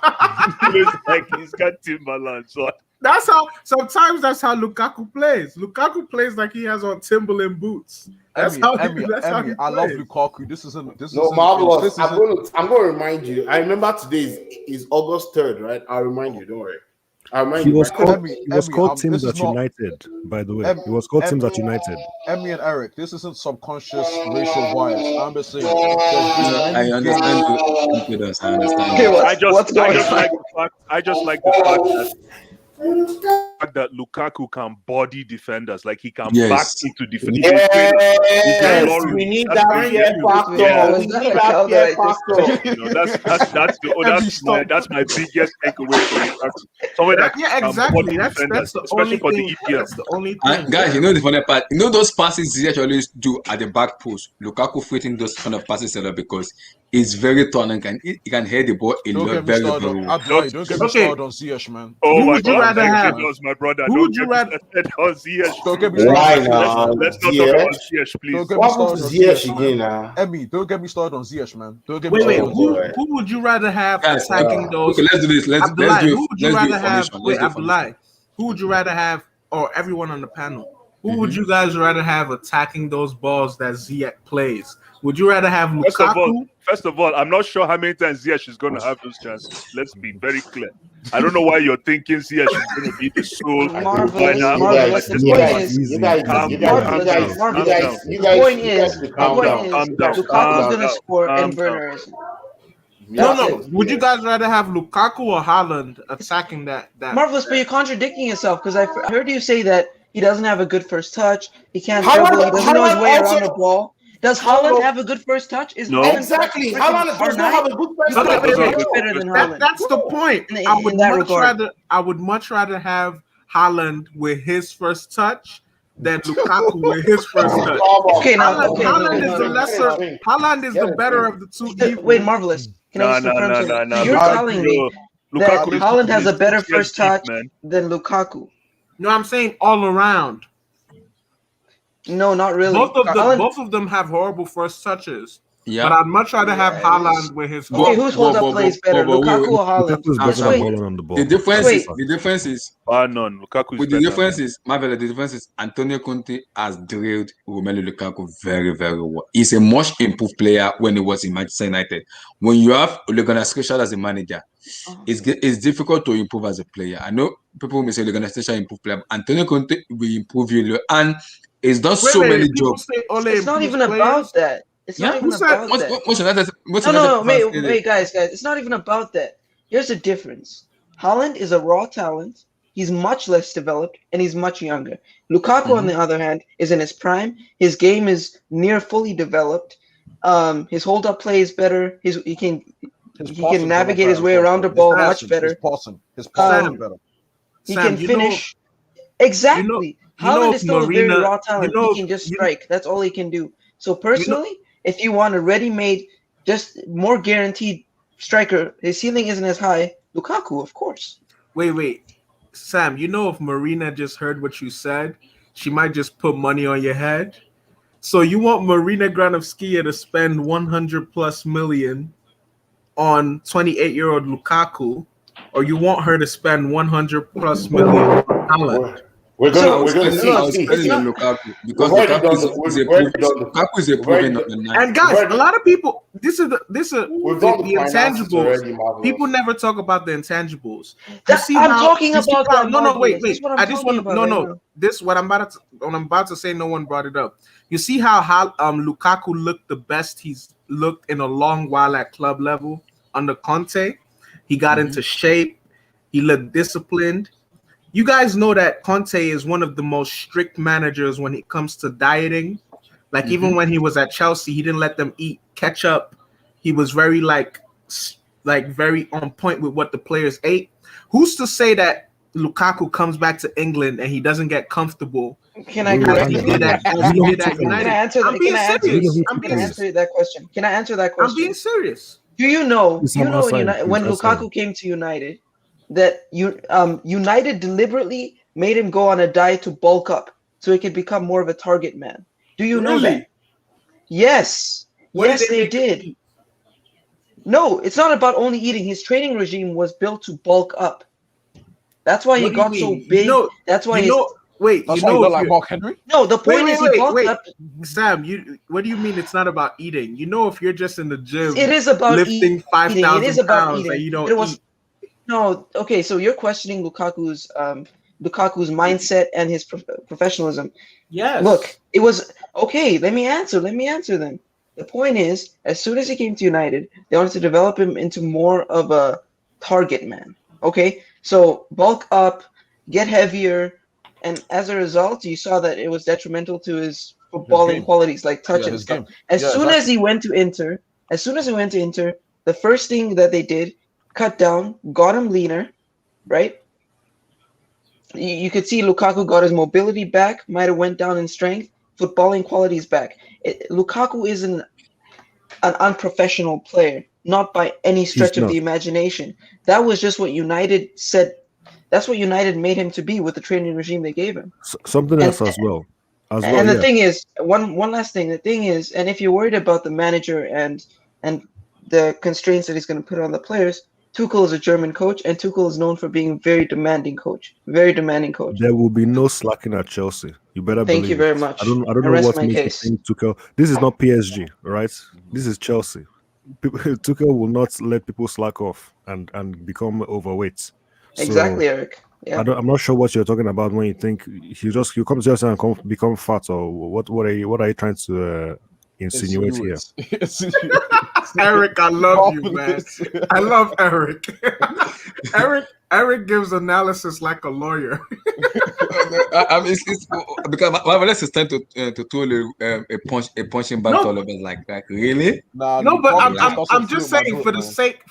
Like he's got Timberland. So Sometimes that's how Lukaku plays. Lukaku plays like he has on Timberland boots. That's how he plays. I love Lukaku. This isn't Marvelous. I'm going to remind you. I remember today is August 3rd, right? I'll remind you. Don't worry. He was called Teams at United, by the way. He was called Teams at United. Emmy and Eric, this isn't subconscious racial bias. I'm just saying. I understand. I understand. I just like the fact that Lukaku can body defenders, like he can back into defenders. Yes, we need that fear factor. We need that fear factor. That's my biggest takeaway from Lukaku. Someone that can body defenders, especially for the EPL. That's the only thing. Guys, you know the funny part. You know those passes Ziyech always do at the back post. Lukaku fitting those kind of passes a lot because he's very tall and he can head the ball a lot very well. Don't get me started on Ziyech, man. Oh my God, my brother. Who would you rather on Ziyech? Don't get me started. Let's not talk about Ziyech, please. Don't get me started on Ziyech again now. Emmy, don't get me started on Ziyech, man. Don't get me Wait, started. who would you rather have attacking those? Okay, let's do this. Let's do who would you rather have? Wait, Abdullah. Who would you rather have, or everyone on the panel? Who would you guys rather have attacking those balls that Ziyech plays? Would you rather have Lukaku? First of all, I'm not sure how many times Ziyech is going to have those chances. Let's be very clear. I don't know why you're thinking Ziyech is going to be the sole. Lukaku's going to score and Werner isn't. No. Would you guys rather have Lukaku or Halland attacking that? Marvelous, but you're contradicting yourself because I heard you say that he doesn't have a good first touch. He can't dribble. He doesn't know his way around the ball. Does Halland have a good first touch? No. Exactly. Halland does not have a good first touch. That's the point. I would much rather have Halland with his first touch than Lukaku with his first touch. Halland is the lesser. Halland is the better of the two. Wait, Marvelous. Can I just confirm something? You're telling me that Lukaku Haaland has a is better 6 years first deep, touch man. than Lukaku. No, I'm saying all around. No, not really. Both of them have horrible first touches. Yeah. But I'd much rather have Haaland with his. Okay, whose hold up plays better, Lukaku or Haaland? Lukaku is better than Haaland on the ball. The difference Wait. is the difference is none. Lukaku is with the better. difference is Marvel. The difference is Antonio Conte has drilled Romelu Lukaku very, very well. He's a much improved player when he was in Manchester United. When you have Ole Gunnar Solskjaer as a manager, it's difficult to improve as a player. I know people may say Ole Gunnar Solskjaer improve player, but Antonio Conte will improve you, and he's done so many jobs. It's not even about that. It's not even about that. No, wait, guys. It's not even about that. Here's the difference. Haaland is a raw talent. He's much less developed, and he's much younger. Lukaku, on the other hand, is in his prime. His game is near fully developed. His hold-up play is better. He can navigate his way around the ball much better. His passing better. He can finish. Exactly. Haaland is still a very raw talent. He can just strike. That's all he can do. So personally, if you want a ready-made, just more guaranteed striker, his ceiling isn't as high. Lukaku, of course. Wait. Sam, you know if Marina just heard what you said, she might just put money on your head. So you want Marina Granovskaya to spend 100 plus million on 28-year-old Lukaku, or you want her to spend 100 plus million on Haaland? We're going to see. Lukaku because Lukaku is a proven number 9. And guys, a lot of people. This is the intangibles. People never talk about the intangibles. Talking about that. No, wait. I just want no. This what I'm about to say. No one brought it up. You see how Lukaku looked the best he's looked in a long while at club level under Conte. He got into shape. He looked disciplined. You guys know that Conte is one of the most strict managers when it comes to dieting. Like even when he was at Chelsea, he didn't let them eat ketchup. He was very very on point with what the players ate. Who's to say that Lukaku comes back to England and he doesn't get comfortable? Can I answer that question? Can I answer that question? I'm being serious. Do you know when Lukaku came to United, that United deliberately made him go on a diet to bulk up so he could become more of a target man? Do you know that? Yes. Yes, they did. No, it's not about only eating. His training regime was built to bulk up. That's why he got so big. That's why like Mark Henry? No, the point is he bulked up. Sam, what do you mean it's not about eating? You know, if you're just in the gym, it is about lifting 5,000 pounds eating. and you don't eat. No, okay, so you're questioning Lukaku's mindset and his professionalism. Yes. Look, it was okay. Let me answer then. The point is, as soon as he came to United, they wanted to develop him into more of a target man. Okay, so bulk up, get heavier, and as a result, you saw that it was detrimental to his footballing qualities, like touch and stuff. As soon as he went to Inter, the first thing that they did, cut down, got him leaner, right? You could see Lukaku got his mobility back, might have went down in strength, footballing qualities back. Lukaku is an unprofessional player, not by any stretch of the imagination. That was just what United said. That's what United made him to be with the training regime they gave him. Something else as well. The thing is, one last thing. The thing is, and if you're worried about the manager and the constraints that he's going to put on the players, Tuchel is a German coach, and Tuchel is known for being a very demanding coach. There will be no slacking at Chelsea. You better believe. Thank you very much. I don't know what makes you think Tuchel. This is not PSG, right? This is Chelsea. Tuchel will not let people slack off and become overweight. Exactly, Eric. Yeah. I'm not sure what you're talking about when you think you come to Chelsea and become fat, or what are you trying to insinuate here? Eric, I love you, man. I love Eric. Eric gives analysis like a lawyer. It's because my let's tend to totally a punching bag all of it like that. Really? No, but I'm just saying for the sake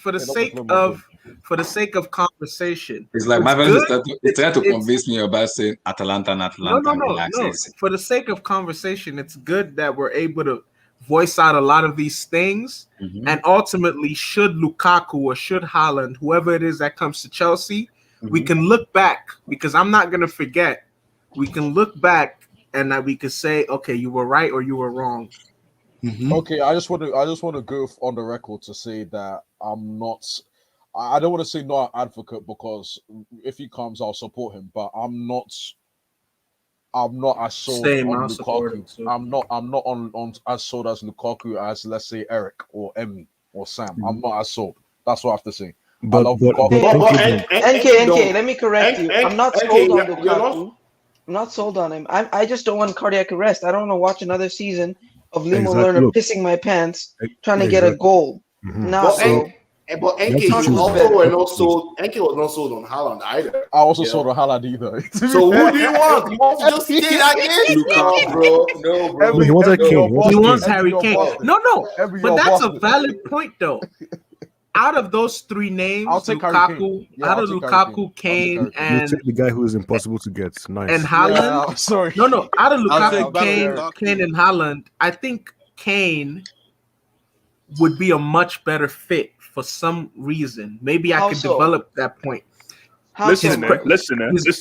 of conversation. It's like Marvel is trying to convince me about saying Atalanta and Atalanta. No. For the sake of conversation, it's good that we're able to voice out a lot of these things. Mhm. And ultimately, should Lukaku or should Haaland, whoever it is that comes to Chelsea, we can look back, because I'm not going to forget. We can look back and that we could say, okay, you were right or you were wrong. Okay, I just want to go on the record to say that I'm not. I don't want to say not an advocate, because if he comes, I'll support him. But I'm not. I'm not as sold Same, on I'll support him Lukaku. too. I'm not on as sold as Lukaku as, let's say, Eric or Emmy or Sam. I'm not as sold. That's what I have to say. I But love but Lukaku. but think about NK, let me correct you. I'm not sold on Lukaku. I'm not sold on him. I just don't want cardiac arrest. I don't want to watch another season of Limo exactly. Lerner Look, pissing my pants trying to yeah, get a exactly. goal. Mhm. Nah, bro. But You NK, have to you choose, also man. were You have not to choose. sold. NK was not sold on Haaland either. I also you sold know? on Haaland either. So who do you want? You want to just stay against? No, bro. No, bro. No, he wanted Emmy, Kane. you're He wanted He Boston. wants Kane. Harry Emmy, you're Kane. Boston. No, Emmy, but you're that's a Boston. valid point, though. Out of those three names, I'll take Harry Kane. Lukaku, Yeah, out I'll of take Harry Kane. Lukaku, I'll take Kane, Harry Kane. You and take the guy who is impossible to get. Nice. Haaland. Yeah, sorry. No, out of I'll take Lukaku, Kane, and Haaland, I think Kane would be a much better fit for some reason. Maybe I How could so? develop that point. How Listen, so?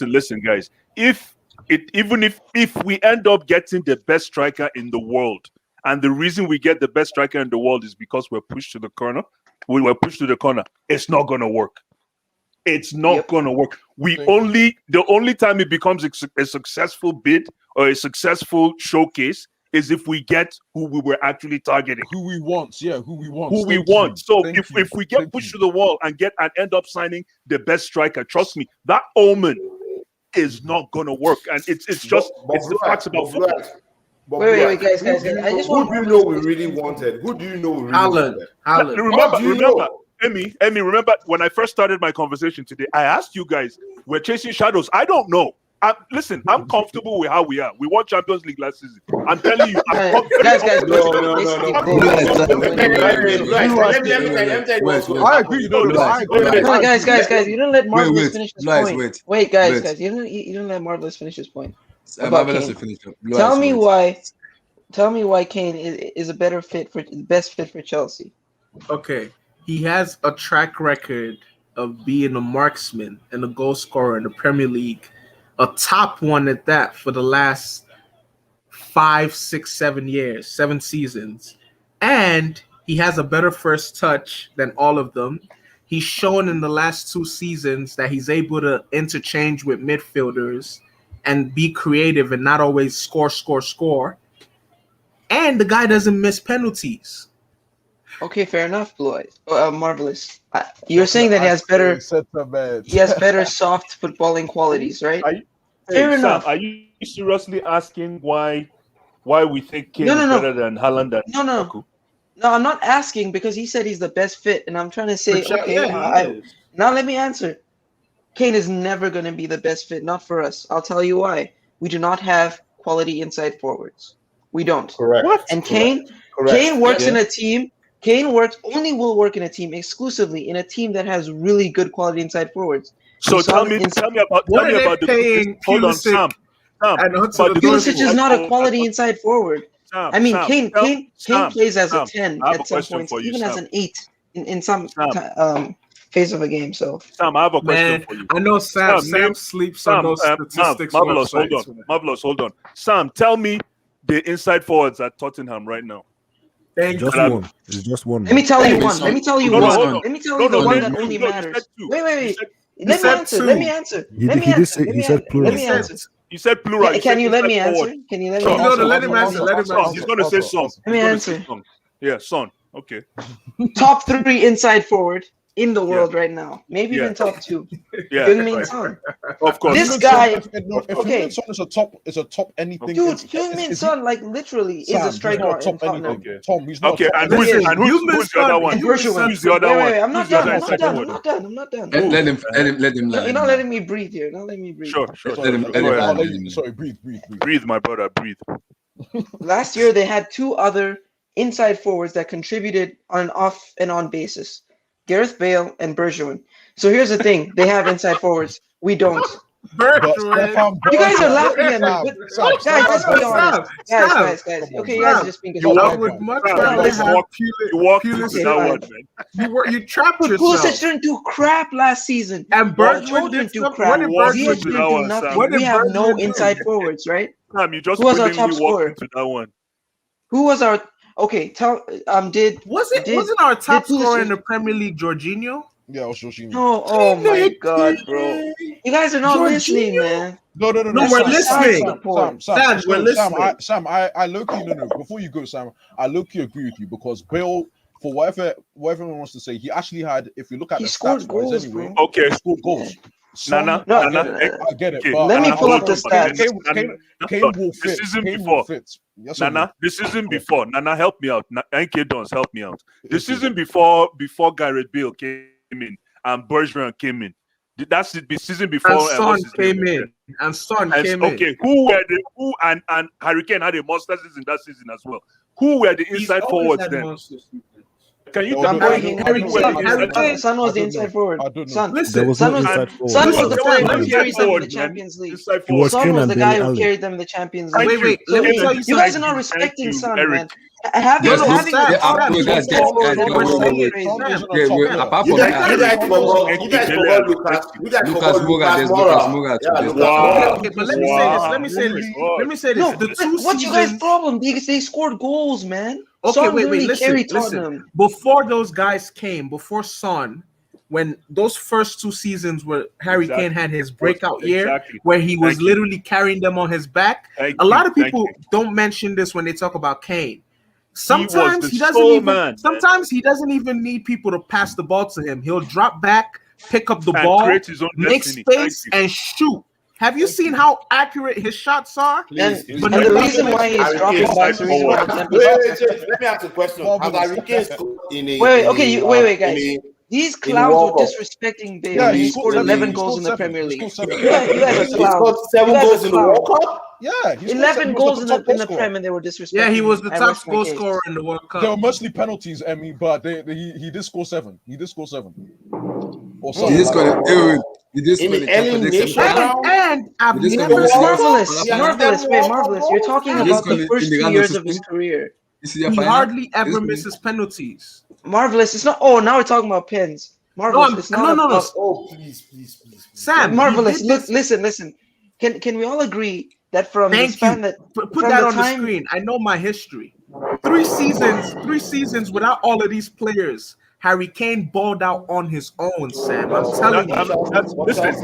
listen, guys. Even if we end up getting the best striker in the world, and the reason we get the best striker in the world is because we're pushed to the corner, it's not gonna work. It's not gonna work. The only time it becomes a successful bid or a successful showcase is if we get who we were actually targeting. Who we want, yeah, who we want. Who we Thank want. you. So Thank if you. we get pushed to the wall and end up signing the best striker, trust me, that omen is not gonna work. And it's the facts about football. Wait, guys. I just want. Who do you know we really wanted? Who do you know we really wanted? Haaland. Remember, Emmy, remember when I first started my conversation today, I asked you guys, we're chasing shadows. I don't know. Listen, I'm comfortable with how we are. We won Champions League last season. I'm telling you, guys, I agree. You Guys, you didn't let Marvelous finish his Blythe, point. wait. Guys, you didn't let Marvelous finish his point. About Marvelous Kane. will finish up. Tell me why Kane is a better fit for the best fit for Chelsea. Okay, he has a track record of being a marksman and a goal scorer in the Premier League, a top one at that for the last 5, 6, 7 years, 7 seasons. And he has a better first touch than all of them. He's shown in the last 2 seasons that he's able to interchange with midfielders and be creative and not always score. And the guy doesn't miss penalties. Okay, fair enough, Blue Eyes. Marvelous. You're saying that he has better soft footballing qualities, right? Fair enough. Sam, are you seriously asking why we think Kane is better than Haaland and Lukaku? No, I'm not asking because he said he's the best fit, and I'm trying to say, now let me answer. Kane is never going to be the best fit, not for us. I'll tell you why. We do not have quality inside forwards. We don't. Correct. What? And Kane works in a team. Kane will work in a team exclusively in a team that has really good quality inside forwards. So tell me about the hold on, Sam. Pulisic is not a quality inside forward. I mean, Kane plays as a 10 at some points, even as an 8 in some phase of a game. So Sam, I have a question for you. I know Sam sleeps on those statistics. Marvelous, hold on. Sam, tell me the inside forwards at Tottenham right now. Just one. It's just one. Let me tell you one. Let me tell you one. No, Let me tell you the one that only matters. Wait. Let me answer. He said plural. You said plural. Can you let me answer? Can you let me answer? Let him answer. He's going to say Son. Let me answer. Yeah, Son. Okay. Top 3 inside forward in the world right now. Maybe even top 2. Yeah. Heung-min Son. Of course. This guy. Okay. Son is a top anything. Dude, Heung-min Son, like literally, is a striker in Tottenham. Tom, he's not. Okay, and who's the other one? Who's the other one? Wait, I'm not done. Let him lie. You're not letting me breathe here. Not letting me breathe. Sure. Let him. Sorry, breathe. Breathe, my brother, breathe. Last year, they had 2 other inside forwards that contributed on an off and on basis. Gareth Bale and Bergwijn. So here's the thing. They have inside forwards. We don't. But Bertrand. Stefan You guys are Bertrand, laughing at me, but guys, let's be honest. Guys. Okay, you guys are just being You I walk, would much Sam, rather you have walked into Pulisic. that fine. one, man. You trapped But yourself. Pulisic didn't do crap last season. And Bertrand Bertrand didn't did do something. crap. What did You walked Bertrand Ziyech into do? that didn't do one, nothing. Sam. What did We have no Bertrand do? inside forwards, right? Sam, you just Who was our top willingly walked scorer? into that one. Who was our okay? Wasn't our top scorer in Pulisic? the Premier League Jorginho? Yeah, it was Jorginho. No, oh my god, bro! You guys are not listening, man. No, No, we're listening. Sam, We're listening. I low-key, no. Before you go, Sam, I low-key agree with you because Bale, for whatever everyone wants to say, he actually had, if you look at He the scored stats wise goals, anyway, bro. Okay. he scored goals. Nana, I get it. okay, But let me pull up the stats. Kane will the fit. season Kane before, will fit. Yes or no? Nana, the season before, Nana, help me out. NK Dons, help me out. The season before Gareth Bale came in and Bergeron came in. That's the season before. And Son came in. And Son came in. Okay, who and Harry Kane had a monster season that season as well. Who were the inside forwards then? Can you tell me? Son was the inside forward. Son was There was no inside forward. Son was the player who Inside carried them in forward, the Champions League. It was Son Kane was and the guy Dele who Alli. carried them in the Champions League. Wait, So, let me tell you you guys are something. not respecting Son, Eric. man. Having Yes, having yeah, a top wait, guys, inside forward wait, over Son is wait. crazy. Apart You from guys that, forgot Lucas. You guys Lucas forgot Moura, there's Lucas Lucas Moura. Moura. Yeah, There's Lucas Moura. Okay, but let me say this. No, The two what's your guys' seasons. problem? They scored goals, man. Okay, Son wait, literally listen. carried Tottenham. Before those guys came, before Son, when those first two seasons where Harry Kane had his breakout year, where he was literally carrying them on his back, a lot of people don't mention this when they talk about Kane. Sometimes he doesn't even. Sometimes he doesn't even need people to pass the ball to him. He'll drop back, pick up the ball, create his own make destiny. space, and shoot. Have you seen how accurate his shots are? And the reason why he's dropping back, the reason why Let me ask a question. Has Harry Kane scored in a wait, guys. These clowns were disrespecting Bale. Yeah, he scored 11 goals in the Premier League. You guys are He scored clowns. 7 goals in the World Cup? Yeah, 11 goals in the Prem, and they were disrespecting. Yeah, he was the I top rest my goal case. scorer in the World Cup. There were mostly penalties, Emmy, but he did score 7. He did score 7. Or He something just like got that. And I've never Marvelous. You're talking about the first 2 years of his career. He hardly ever misses penalties. Marvelous. It's not. Oh, now we're talking about pens. Marvelous. It's not. No. Oh, please. Sam, Marvelous. Listen. Can we all agree that from the span that put that on the screen? I know my history. 3 seasons without all of these players. Harry Kane balled out on his own, Sam. I'm telling you. Listen,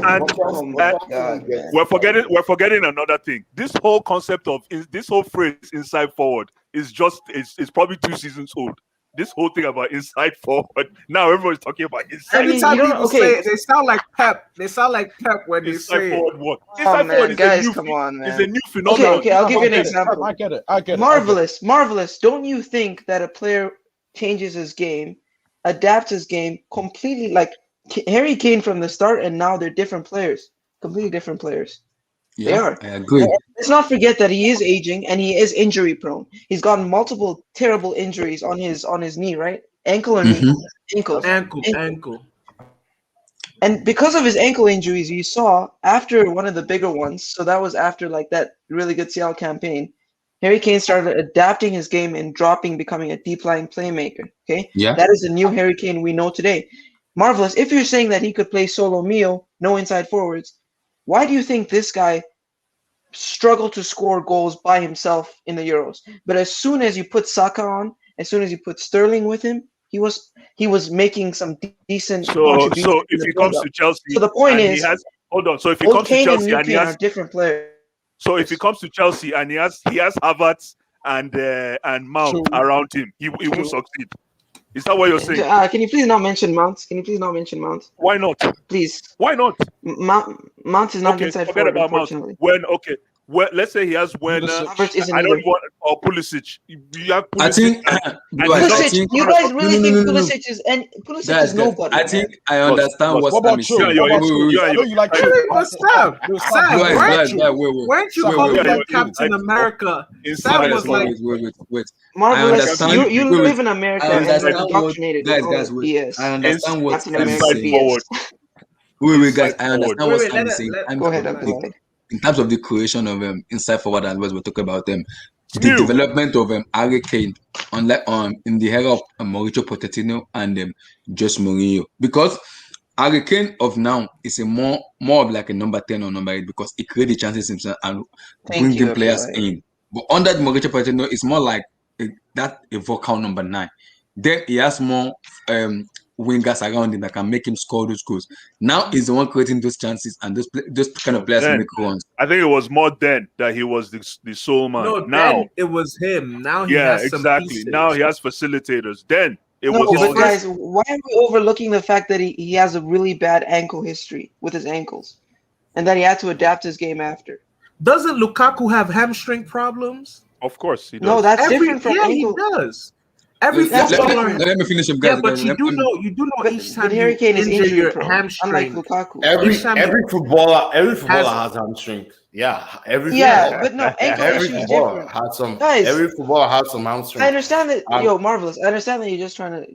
we're forgetting another thing. This whole concept of this whole phrase "inside forward" is probably 2 seasons old. This whole thing about inside forward. Now everybody's talking about inside. Every time people say it, they sound like Pep. They sound like Pep when they say forward. What? Inside forward is guys, come on, man. It's a new phenomenon. Okay, I'll give you an example. I get it. Marvelous. Don't you think that a player changes his game, adapts his game completely? Like Harry Kane from the start, and now they're different players, completely different players. Yeah, they are. I agree. Let's not forget that he is aging and he is injury prone. He's gotten multiple terrible injuries on his knee, right? Ankle or knee? Ankle. And because of his ankle injuries, you saw after one of the bigger ones, so that was after like that really good CL campaign, Harry Kane started adapting his game and becoming a deep lying playmaker. Okay? Yeah. That is the new Harry Kane we know today. Marvelous. If you're saying that he could play solo mio, no inside forwards, why do you think this guy struggled to score goals by himself in the Euros? But as soon as you put Saka on, as soon as you put Sterling with him, he was making some decent contributions. So if he comes to Chelsea, so the point is, So if he comes to Chelsea and he has different players. So if he comes to Chelsea and he has Havertz and Mount around him, he won't succeed. Is that what you're saying? Can you please not mention Mount? Why not? Please. Why not? Mount is not inside forget forward, about Mount. Well, let's say he has Werner. I don't want or Pulisic. You have Pulisic. You guys really think Pulisic is Pulisic is nobody? I think I understand what Sam is saying. Weren't you calling him Captain America? Sam was like, wait. Marvelous. You live in America and you're indoctrinated. Guys, I understand what Sam is saying. Wait, guys. I forward. understand what Wait, Sam is saying. Go ahead, Abdullah. In terms of the creation of inside forward and what we're talking about them, the New. development of Harry Kane, unlike in the era of Mauricio Pochettino and Jose Mourinho, because Harry Kane of now is a more of like a number 10 or number 8 because he created chances himself and Thank you, bringing players Abdullah. in. But under Mauricio Pochettino, it's more like a vocal number 9. Then he has more wingers around him that can make him score those goals. Now he's the one creating those chances and those kind of players Then, make runs. I think it was more then that he was the sole man. No, now then it was him. Now he yeah, has some exactly. pieces. Now he has facilitators. Then it No, was all but guys, why are we overlooking the fact that he has a really bad ankle history with his ankles, and that he had to adapt his game after? Doesn't Lukaku have hamstring problems? Of course he does. No, that's different from yeah, ankle. he does. Every Let footballer. me finish him, Yeah, guys. but you do know each time But Harry you Kane is injure injury your prone, hamstring. unlike Lukaku. Every Each time you- footballer has- has hamstring. Yeah, every Yeah, footballer. but no, ankle every issue is footballer different. had some. Guys, Every footballer has some hamstring. I understand that, Marvelous. I understand that you're just trying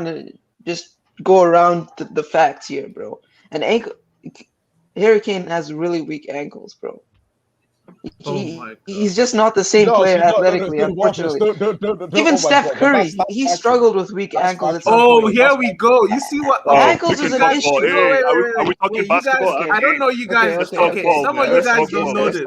to just go around the facts here, bro. And Harry Kane has really weak ankles, bro. He's just not the same player athletically, unfortunately. Even Steph Curry, he struggled with weak ankles at some point. Here we go. You see what? Ankles is an issue. Are we talking basketball? I don't know you guys. Okay, some of you guys don't know this.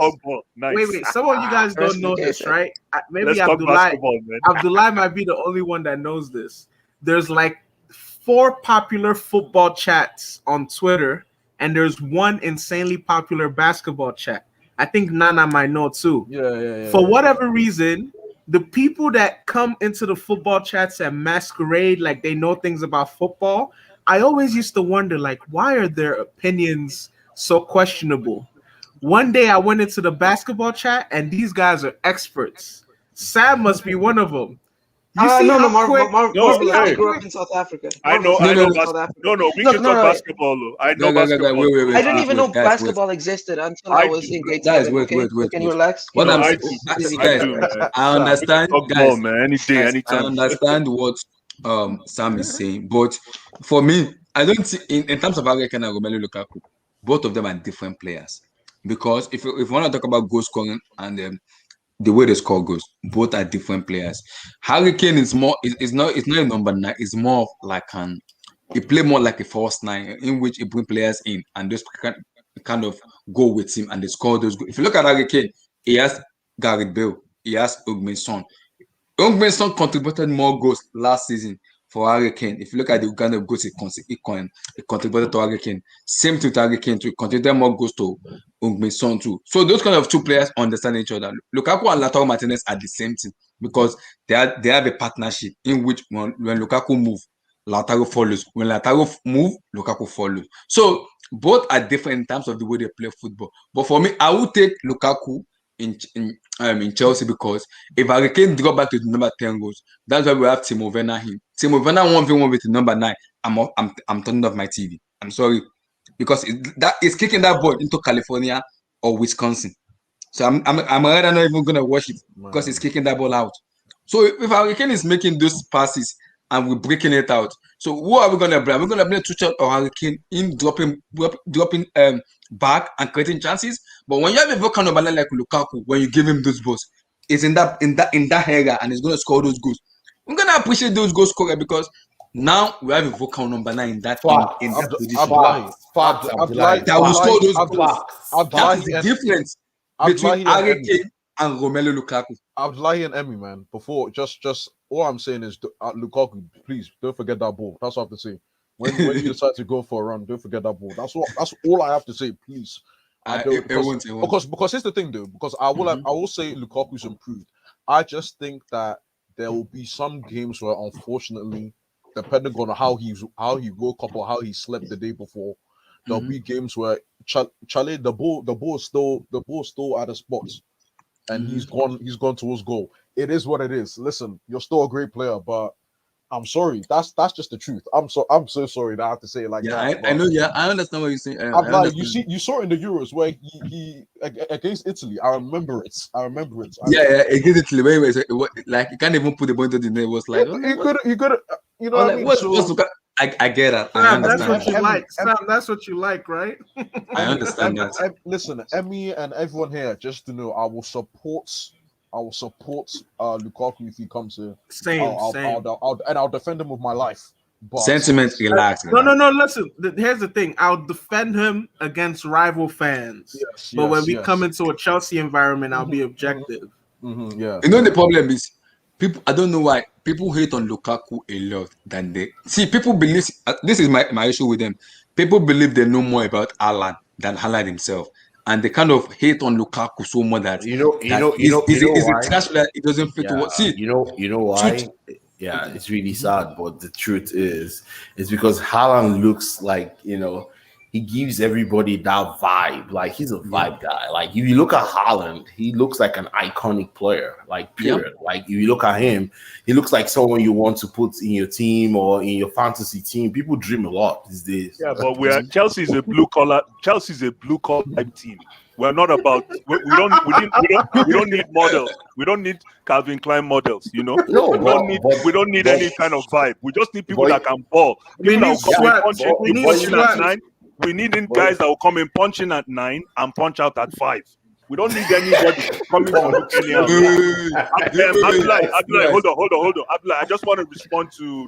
Nice. Wait. Some of you guys don't know this, right? Maybe Let's talk basketball, man. Abdullah might be the only one that knows this. There's like 4 popular football chats on Twitter, and there's one insanely popular basketball chat. I think Nana might know too. Yeah. For whatever reason, the people that come into the football chats and masquerade like they know things about football, I always used to wonder, like, why are their opinions so questionable? One day I went into the basketball chat and these guys are experts. Sam must be one of them. You see Marvelous grew up in South Africa. I know. We can talk basketball. I know basketball. Wait, I didn't even know basketball existed until I was in grade 7. Wait. Can you relax? What I'm Guys, I understand, guys. Man, any day, anytime. I understand what Sam is saying, but for me, I don't see in terms of Harry Kane and Romelu Lukaku, both of them are different players. Because if you want to talk about goal scoring and the way they score goals, both are different players. Harry Kane is more is not a number 9, it's more of like he play more like a false 9 in which he bring players in and just kind of go with him and they score those goals. If you look at Harry Kane, he has Gareth Bale, he has Heung-min Son. Heung-min Son contributed more goals last season for Harry Kane. If you look at the kind of goals he contributed to Harry Kane, same thing to Harry Kane too. He contributed more goals to Heung-min Son too. So those kind of two players understand each other. Lukaku and Lautaro Martinez are the same thing because they have a partnership in which when Lukaku move, Lautaro follows. When Lautaro move, Lukaku follows. So both are different in terms of the way they play football. But for me, I would take Lukaku in Chelsea because if Harry Kane drop back to the number 10 goals, that's why we have Timo Werner here. Timo Werner 1v1 with the number 9. I'm turning off my TV. I'm sorry. Because it's kicking that ball into California or Wisconsin. So I'm rather not even gonna watch it because it's kicking that ball out. So if Harry Kane is making those passes and we're breaking it out, so who are we gonna blame? We're gonna blame Tuchel or Harry Kane in dropping back and creating chances. But when you have a vocal number like Lukaku, when you give him those balls, it's in that area and he's gonna score those goals. We're gonna appreciate those goal scorer because now we have a vocal number 9 in that position. That will score those goals. That is the difference between Harry Kane and Romelu Lukaku. Abdullahi and Emmy, man. Before just all I'm saying is Lukaku, please don't forget that ball. That's what I have to say. When you decide to go for a run, don't forget that ball. That's all I have to say, please. Because here's the thing though, because I will say Lukaku's improved. I just think that there will be some games where unfortunately, depending on how he woke up or how he slept the day before, there'll be games where Charlie the ball is still at a spot, and he's gone towards goal. It is what it is. Listen, you're still a great player, but I'm sorry. That's just the truth. I'm so sorry that I have to say it like that. I know. Yeah, I understand what you're saying. I'm like, you saw in the Euros where he against Italy. I remember it. Yeah, against Italy. Wait, like you can't even put the point to the net. It was like he could. You know what I mean? I get that. I Sam, that's understand what you that. like. Sam, that's what you like, right? I understand that. Listen, Emmy and everyone here, just to know, I will support Lukaku if he comes here. Same. I'll defend him with my life. But Sentiment, relax. No. Listen, here's the thing. I'll defend him against rival fans. But when we come into a Chelsea environment, I'll be objective. Yeah. You know the problem is people. I don't know why people hate on Lukaku a lot than they see. People believe this is my issue with them. People believe they know more about Haaland than Haaland himself, and they kind of hate on Lukaku so much that you know why? A trash that it doesn't fit. Yeah, See, you know why? Yeah, it's really sad, but the truth is because Haaland looks like, he gives everybody that vibe. Like, he's a vibe guy. Like, if you look at Haaland, he looks like an iconic player. Like, period. Like, if you look at him, he looks like someone you want to put in your team or in your fantasy team. People dream a lot these days. Yeah, but Chelsea's a blue collar type team. We're not about we don't need models. We don't need Calvin Klein models, No, we don't need any kind of vibe. We just need people that can ball. We need We need guys that will come in punching at 9 and punch out at 5. We don't need anybody coming from Abdullah, hold on. Abdullah, I just want to respond to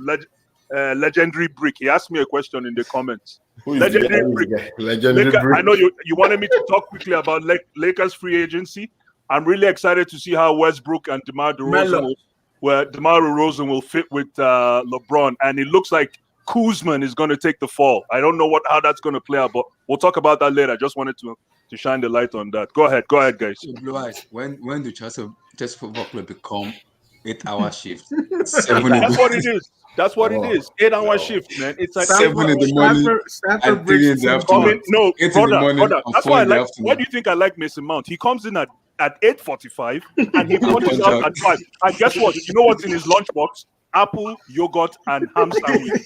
Legendary Brick. He asked me a question in the comments. Legendary Brick. I know you wanted me to talk quickly about Lakers free agency. I'm really excited to see how Westbrook and DeMar DeRozan will fit with LeBron, and it looks like Kuzman is going to take the fall. I don't know how that's going to play out, but we'll talk about that later. I just wanted to shine the light on that. Go ahead, guys. So, Blue Eyes, when the Chelsea Football Club become 8-hour shift, 7 That's what it is. That's what it is. 8-hour shift, man. It's like 7 in the morning and 3 in the afternoon. No, 8 in the morning. That's why I like. Why do you think I like Mason Mount? He comes in at 8:45 and he punches out at 5. And guess what? You know what's in his lunchbox? Apple, yogurt, and ham sandwich.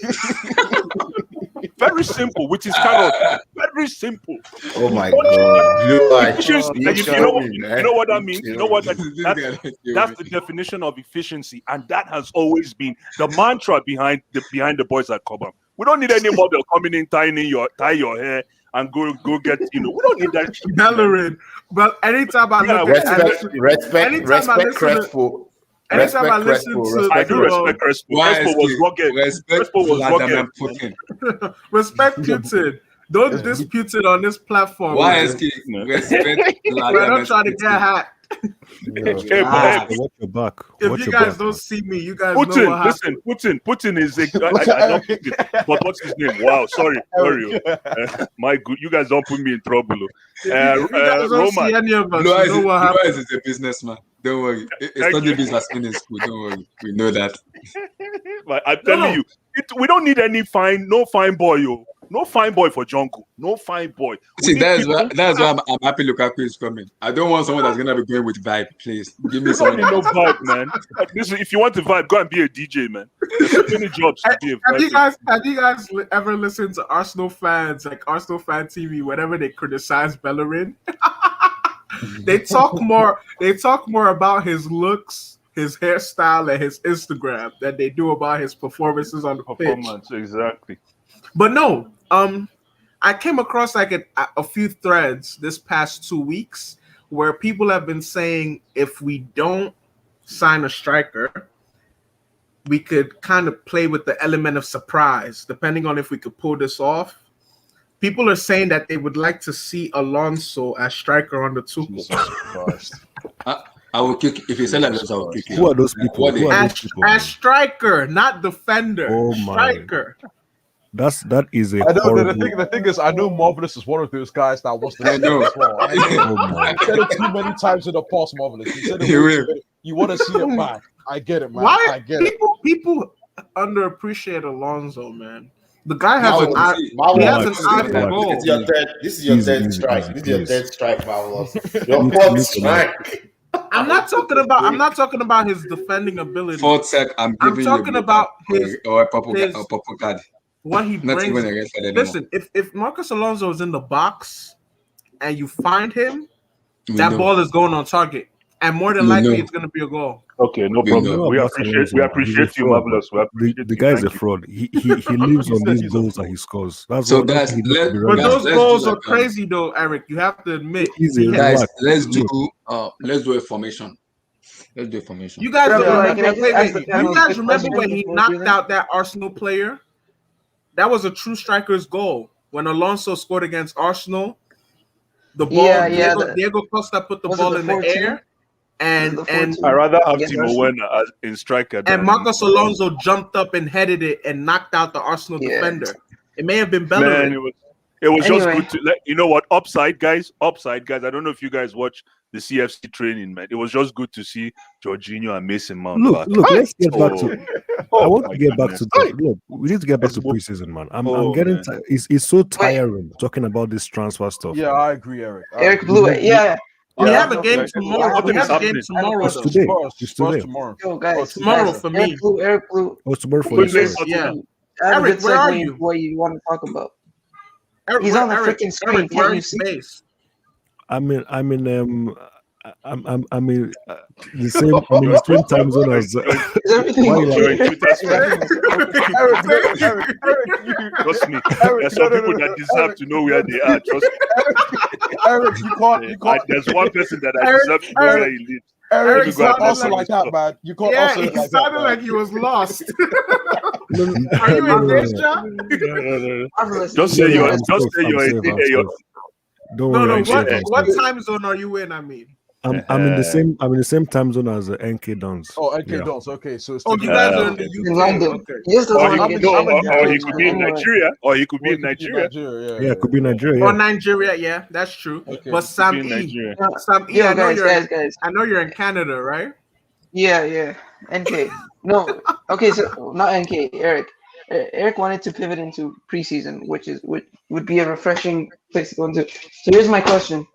Very simple, which is carrot. Very simple. Oh my god! You know what that means? You know what that's the definition of efficiency, and that has always been the mantra behind the boys at Cobham. We don't need any model coming in, tie your hair and go get. We don't need that. Bellerin, but anytime I look respect Crespo. Anytime I listen to, I do respect Crespo. Crespo was rugged. Respect Putin. Don't dispute it on this platform. Why is respect? We're not trying to get hacked. Watch your back. If you guys don't see me, you guys know what happened. Putin is a guy. I don't think it, but what's his name? Wow, sorry. My good, you guys don't put me in trouble. You guys don't see any of us. You know what happened. Is a businessman. Don't worry. It's not the business in school. Don't worry. We know that. But I'm telling you, we don't need any no fine boy, yo. No fine boy for Jungle. No fine boy. See, that's why I'm happy Lukaku is coming. I don't want someone that's gonna be going with vibe. Please give me some. No vibe, man. Listen, if you want the vibe, go and be a DJ, man. There's so many jobs to give. Have you guys ever listened to Arsenal fans, like Arsenal fan TV, whenever they criticize Bellerin? They talk more about his looks, his hairstyle, and his Instagram than they do about his performances on the pitch. Exactly. But no, I came across like a few threads this past 2 weeks where people have been saying if we don't sign a striker, we could kind of play with the element of surprise, depending on if we could pull this off. People are saying that they would like to see Alonso as striker on the Tuchel. I will kick if you say like this. I will kick. Who are those people? As striker, not defender. Oh my. Striker. That is a I know, horrible... the thing is, I know Marvelous is one of those guys that wants to. I know. As well. I said it too many times in the past, Marvelous. You said it. You want to see it back. I get it, man. Why I get it. People underappreciate Alonso, man. The guy has an eye for goal. This is your third strike. This is your third strike, Marvelous. Your fourth strike. I'm not talking about his defending ability. Fourth sec, I'm talking about his purple card. What he brings. Listen, if Marcus Alonso is in the box and you find him, that ball is going on target, and more than likely it's going to be a goal. Okay, no We problem. know. know We about appreciate Alonso, man. He's a you, fraud, man. Marvelous. We appreciate The you. guy's a Thank you. fraud. He lives He on said these he's a goals that fraud. he scores. That's So what guys, he needs to be But relegated. those let's do goals like are crazy, though, Eric. You have to admit. Easy, guys, relax. let's Chill. do a formation. Let's do a formation. You guys Bro, don't Blue, remember? can I just ask the Wait. panel You a guys quick remember question when he before we do knocked that? out that Arsenal player? That was a true striker's goal. When Alonso scored against Arsenal, the ball Yeah. Diego Costa put the Was it ball the in the 4-2? air, and The and 4-2 I rather have against Timo Arsenal? Werner as in striker and than Marcos Alonso jumped up and headed it and knocked out the Arsenal defender. It may have been Man, Bellerin. it was just Anyway. good to let you know what upside guys. I don't know if you guys watch the CFC training, man. It was just good to see Jorginho and Mason Mount back. Look, let's get back to. I want my to get back goodness. to. Look, we need to get back to preseason, man. I'm getting. It's so tiring talking about this transfer stuff. Yeah, man. I agree, Eric. Eric Blue, yeah. We Yeah, have a game tomorrow. We have a game tomorrow, It's though. today. Spurs, It's Spurs today. tomorrow. Yo, guys, Tomorrow guys, for me. Eric Blue. Oh, it's tomorrow for Good you. place Sorry. for Yeah. I have a Eric, good where are segue you? into what you want to talk about. Eric, He's on the Eric, freaking screen. Eric, where Can't are you you see? space? I'm in the same. I'm in the same time zone as. Is everything Why you Join like- Twitter space. Trust me, there's some people that deserve to know where they are. Trust me. Eric, you can't. There's one person that I Eric, deserve to know where he lives. Eric, Let me you go and can't answer answer like that, man. You can't Yeah, answer he it like that, sounded man. like he was lost. No, Are you in no. Asia? Marvelous. Just say No, you're. I'm Just safe, say I'm you're. safe, I'm you're safe. Don't No, worry, no. I'm safe. What I'm safe. time zone are you in? I mean. I'm in the same. I'm in the same time zone as NK Dons. Oh, NK Yeah. Dons. Okay, so it's Oh, you guys are in the okay. In UK. London. Okay. He just doesn't Or he want to could get no, shit. or he could be in Anyway. Nigeria. Or he could be Well, in it could be Nigeria. Yeah, it could be Nigeria. Or Yeah. Nigeria, yeah, that's true. Okay. But Sam Be in E, Nigeria. Sam E, Yo, I know guys. I know you're in Canada, right? Yeah. NK. No. Okay, so not NK. Eric. Eric wanted to pivot into preseason, which would be a refreshing place to go into. So here's my question.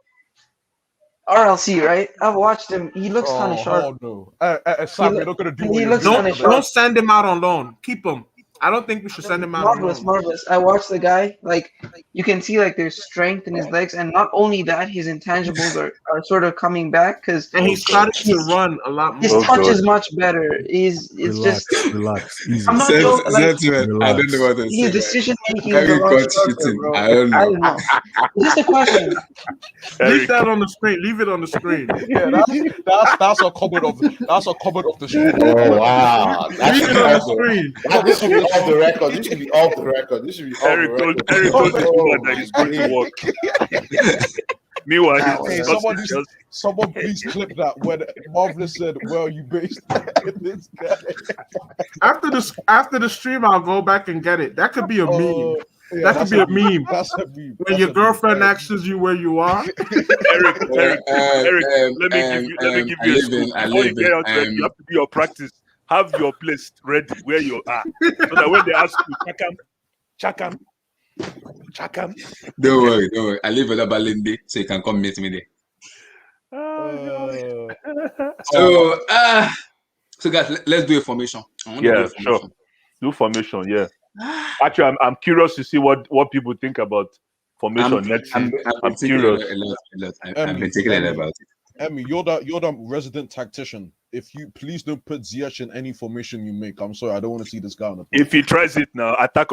RLC, right? I've watched him. He looks kind of sharp. Oh no, Sam, you're not gonna do what he you're looks doing. kinda sharp. Don't send him out on loan. Keep him. I don't think we should send him out on loan. Marvelous. I watched the guy. Like you can see, like there's strength in his legs, and not only that, his intangibles are sort of coming back because And he's starting to run a lot his more. touch is much better. It's Relax, just relax, easy. I'm not joking. Like, I don't know what to his say. decision making is a Eric lot got sharper, cheating. bro. I don't know. know. Just a question. Leave that on the screen. Leave it on the screen. Yeah, that's a comment of the street. Oh wow, that Leave should it be on the off the, screen. this should be off the record. This should be off the record. This should be off Eric the told record. this woman that he's going to work. Meanwhile, Hey, he's someone please clip that when Marvelous said, "Where are you based?" This guy. After the stream, I'll go back and get it. That could be a meme. Yeah, That could be a meme. That's a meme. When your girlfriend asks you where you are. Eric, let me give you a scoop. Before you get out there, you have to do your practice. Have your place ready where you are, so that when they ask you, Chakam. Don't worry. I live in Abalinde, so you can come meet me there. So guys, let's do a formation. Yeah, sure. Do formation, yeah. Actually, I'm curious to see what people think about formation next season. I'm curious. I've been thinking a lot about it. Emmy, you're the resident tactician. If you please don't put Ziyech in any formation you make. I'm sorry, I don't want to see this guy on the pitch. If he tries it now, attack,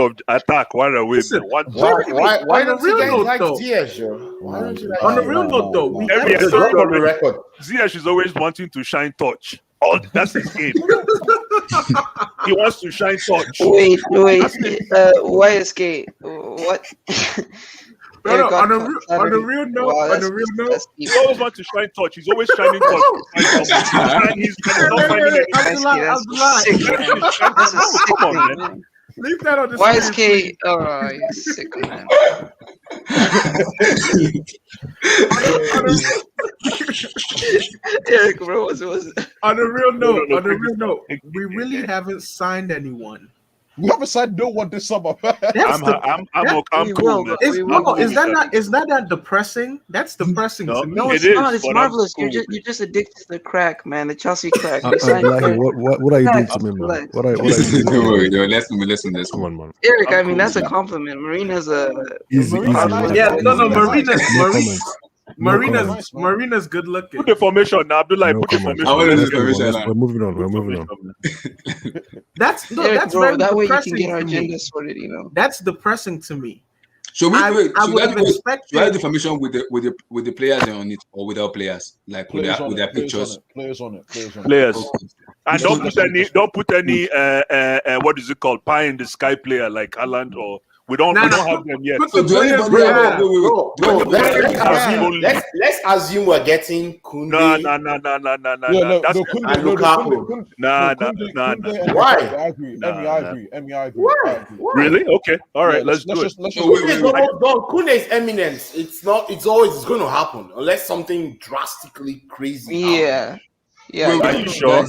one away. Listen, Why don't you guys like though? Ziyech, yo? Why don't you like On the real note, though, we Just drop on the record. Ziyech is always wanting to shine touch. Oh, that's his game. He wants to shine touch. Wait. YSK. What? No, on the real note, he always wants to shine touch. He's always shining touch. He's not finding anything. Come on, man. Leave that on the YSK. Oh, he's sick, man. Eric, bro, what's on the real note, we really haven't signed anyone. We haven't signed no one this summer. I'm cool. Man. Is that not depressing? That's depressing to me. No, it's not. It's marvelous. You're just addicted to the crack, man. The Chelsea crack. What are you doing to me, man? What are you doing? Don't worry, listen. Come on, man. Eric, I mean that's a compliment. Marina's a Easy. Yeah, no, Marina's Marina's good looking. Put the formation now, Abdullah. No put the comment. formation. Let's move on. We're moving on. We're moving on. That's Eric, bro, very that way you can depressing get our to me. agenda sorted, you know. That's depressing to me. So we I should would I have do expected the formation with the players on it or without players, like with their pictures? Players on it. Players. Okay. And don't put any what is it called, pie in the sky player like Halland, or we don't have them yet. Put So the do players anybody we have have. Let's assume we're getting Kunde. No. That's Kunde. Why? I agree. Emmy, I agree. Really? Okay. All right. Let's do it. Kunde is eminence. It's going to happen unless something drastically crazy happens. Yeah. Are you sure?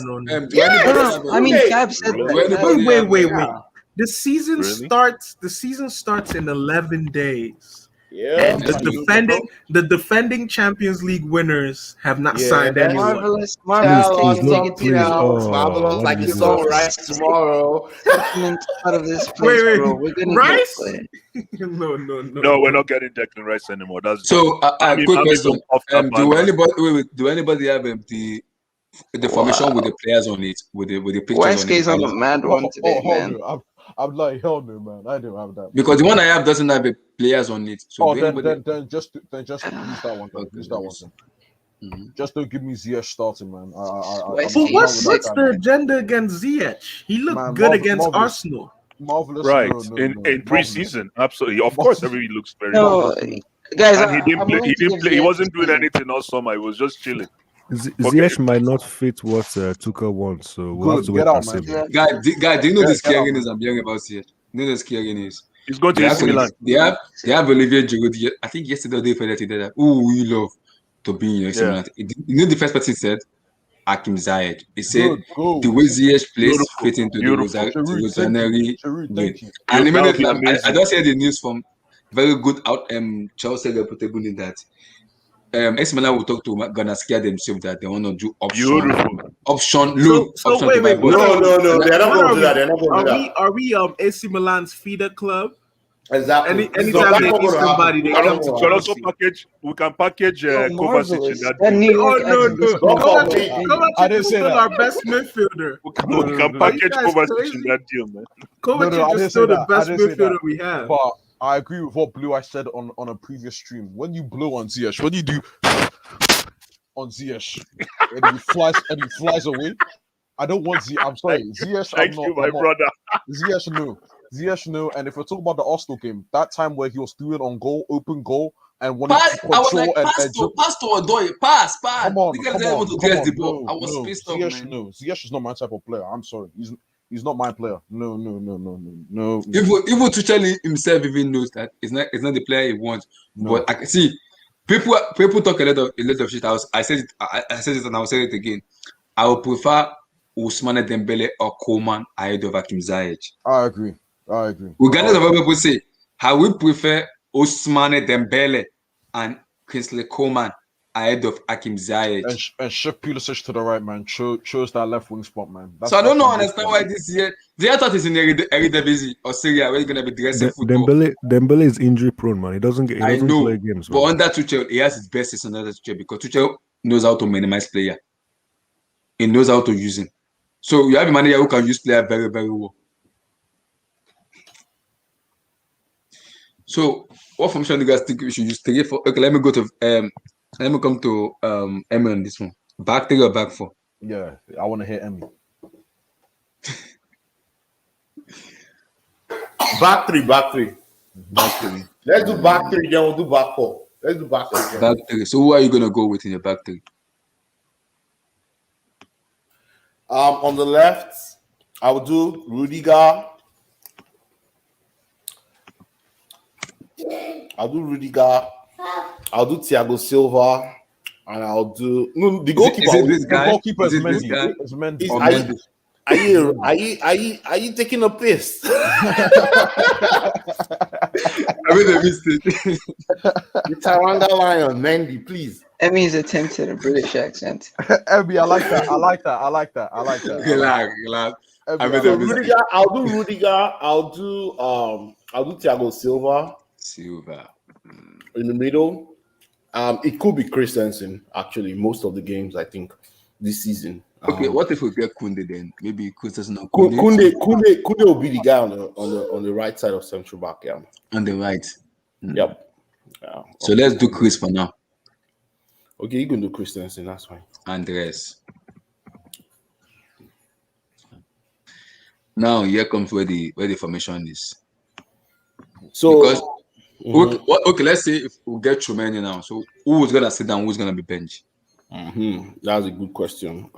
I mean, Fab said that. Wait. The season starts. The season starts in 11 days. Yeah. And the defending Champions League winners have not signed anyone. Marvelous. Marvelous, like it's all right tomorrow. Out of this place, Wait. bro. We're gonna Rice? get No, we're not getting Declan Rice anymore. That's So quick question: do anybody have the formation with the players on it, with the pictures on Wesley's it? on a mad one today, man. I'm like, hell no, man. I don't have that. Because the one I have doesn't have the players on it. So then just use that one. Use that one. Mm-hmm. Just don't give me Ziyech starting, man. But what's the agenda against Ziyech? He looked good against Arsenal. Marvelous, right? No, in preseason, absolutely. Of course, everybody looks very. Guys, and he didn't play. He wasn't doing anything all summer. He was just chilling. Ziyech might not fit what Tuchel wants, so we'll have to wait and see. Guy, do you know this scary news I'm hearing about Ziyech? You know the scary news? He's going to AC Milan. They have Olivier Giroud. I think yesterday they said that. Oh, we love to be in AC Milan. You know the first person said Hakim Ziyech. He said the way Ziyech plays fit into the Rosaneri way. And immediately I just heard the news from very good Chelsea reputable in that. AC Milan will talk to gonna scare themselves that they want to do option loan. So wait. No, they're not going to do that. They're not going to do that. Are we AC Milan's feeder club? Exactly. Anytime they need somebody, they come to also package. We can package Kovacic in that. No. I didn't say that. Our best midfielder. We can package Kovacic in that deal, man. Kovacic is still the best midfielder we have. But I agree with what Blue I said on a previous stream. When you blow on Ziyech, when you do on Ziyech, and he flies away, I don't want Ziyech. I'm sorry, Ziyech. Thank you, my brother. Ziyech, no. And if we're talking about the Arsenal game, that time where he was doing on goal, open goal, and when I was like, pass to Odoi, pass. Come on. I was pissed off, Ziyech, no. Ziyech is not my type of player. I'm sorry. He's not my player. No. Even Tuchel himself even knows that it's not the player he wants. No. But I can see people talk a lot of shit. I said it and I'll say it again. I would prefer Ousmane Dembele or Coman ahead of Hakim Ziyech. I agree. Regardless of what people say, I would prefer Ousmane Dembele and Kingsley Coman ahead of Hakim Ziyech. And shift Pulisic to the right, man. Chose that left wing spot, man. So I don't understand why this year they thought it's in Eredivisie or Syria where he's gonna be dressing football. Dembele is injury prone, man. He doesn't play games. But under Tuchel, he has his best season under Tuchel because Tuchel knows how to minimize player. He knows how to use him. So you have a manager who can use player very, very well. So what formation do you guys think we should use? Okay, let me go to let me come to Emmy on this one. Back 3 or back 4? Yeah, I want to hear Emmy. Back three. Let's do back 3, then we'll do back 4. Let's do back 3. Back 3. So who are you gonna go with in your back 3? On the left, I will do Rudiger. I'll do Thiago Silva, and I'll do the goalkeeper. The goalkeeper is Mendy. Are you taking a piss? I made a mistake. The Taranga Lion, Mendy, please. Emmy's attempted a British accent. Emmy, I like that. Relax. I'll do Rudiger. I'll do Thiago Silva. In the middle. It could be Christensen actually. Most of the games I think this season. Okay, what if we get Kunde then? Maybe Christensen or Kunde will be the guy on the right side of central back. Yeah, on the right. Yep. Yeah. So let's do Chris for now. Okay, you can do Christensen. That's fine. Andres. Now here comes where the formation is. So because okay, let's say if we get Chumeni now. So who's gonna sit down? Who's gonna be bench? That's a good question.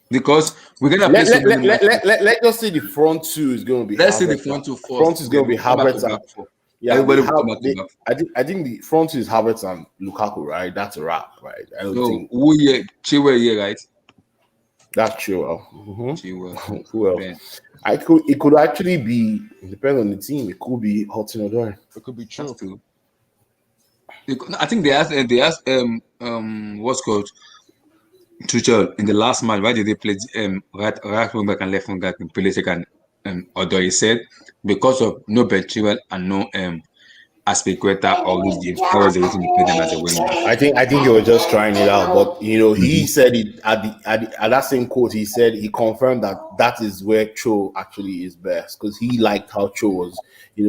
Because we're gonna let us say the front two is gonna be. Let's say the front two first. Front is gonna be Havertz and yeah. Everybody will come back to back. I think the front two is Havertz and Lukaku, right? That's a wrap, right? I don't think who here Chilwell here, right? That's Chilwell. Chilwell. Who else? It could actually be, depending on the team, it could be Hudson-Odoi. It could be true. I think they asked what's called Tuchel in the last match. Why did they play right wing back and left wing back in Pulisic and Odoi? He said because of no Ben Chilwell and no Aspilicueta or Luis James. That was the reason they played them as a winger. I think he was just trying it out, but he said it at that same quote. He said he confirmed that is where Cho actually is best because he liked how Cho was,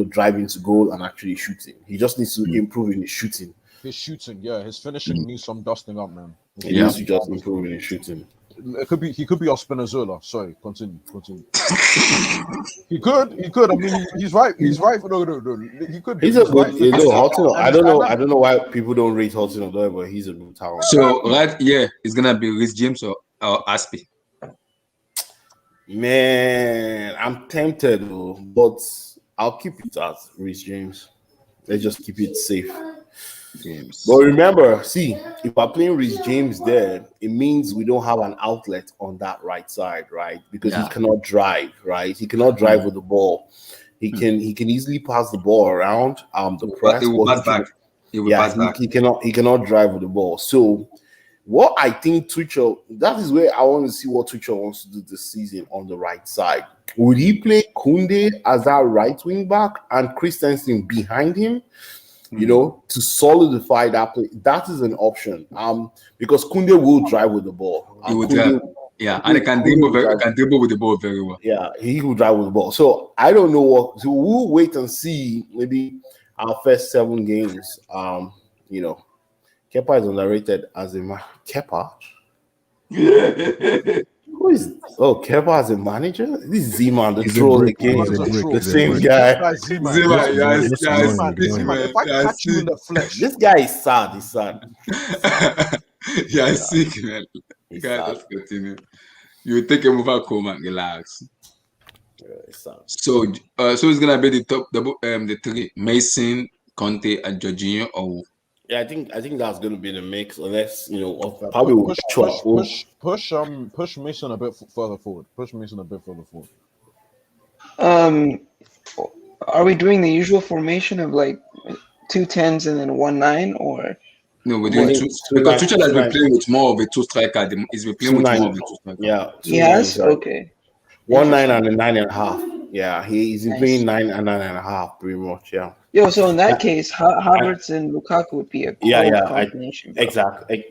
driving to goal and actually shooting. He just needs to improve in his shooting. His shooting, his finishing needs some dusting up, man. He needs to just improve in his shooting. He could be our Spinazzola. Sorry, continue. He could. I mean, he's right. He's right. No. He could. He's a good. I don't know why people don't rate Hudson-Odoi, but he's a good talent. So it's gonna be Rhys James or Aspi. Man, I'm tempted though, but I'll keep it as Rhys James. Let's just keep it safe. James. But remember, if we're playing Rhys James there, it means we don't have an outlet on that right side, right? Because he cannot drive, right? He cannot drive with the ball. He can easily pass the ball around the press. He will pass back. He cannot drive with the ball. So what I think Tuchel, that is where I want to see what Tuchel wants to do this season on the right side. Would he play Kunde as that right wing back and Christensen behind him? To solidify that play, that is an option. Because Kunde will drive with the ball. He will drive. Yeah, and he can dribble with the ball very well. Yeah, he will drive with the ball. So I don't know so we'll wait and see maybe our first 7 games. Kepa is underrated as a Kepa. Who is Kepa as a manager? This is Zeman, the troll again. The same guy. Zeman. If I catch you in the flesh, this guy is sad. He's sad. He's sick, man. Let's continue. You take him over Coleman, relax. So it's gonna be the top the 3: Mason, Conte, and Jorginho. Or yeah, I think that's gonna be the mix. Unless probably push Mason a bit further forward. Are we doing the usual formation of like 2 10s and then 1 9 or? No, we're doing two because Tuchel has been playing with more of a 2 striker. He's been playing with more of a 2 striker. Yeah. Yes. Okay. 1 9 and a 9.5. Yeah, he's playing 9 and 9.5 pretty much. Yeah. Yo, so in that case, Havertz and Lukaku would be a combination. Exactly.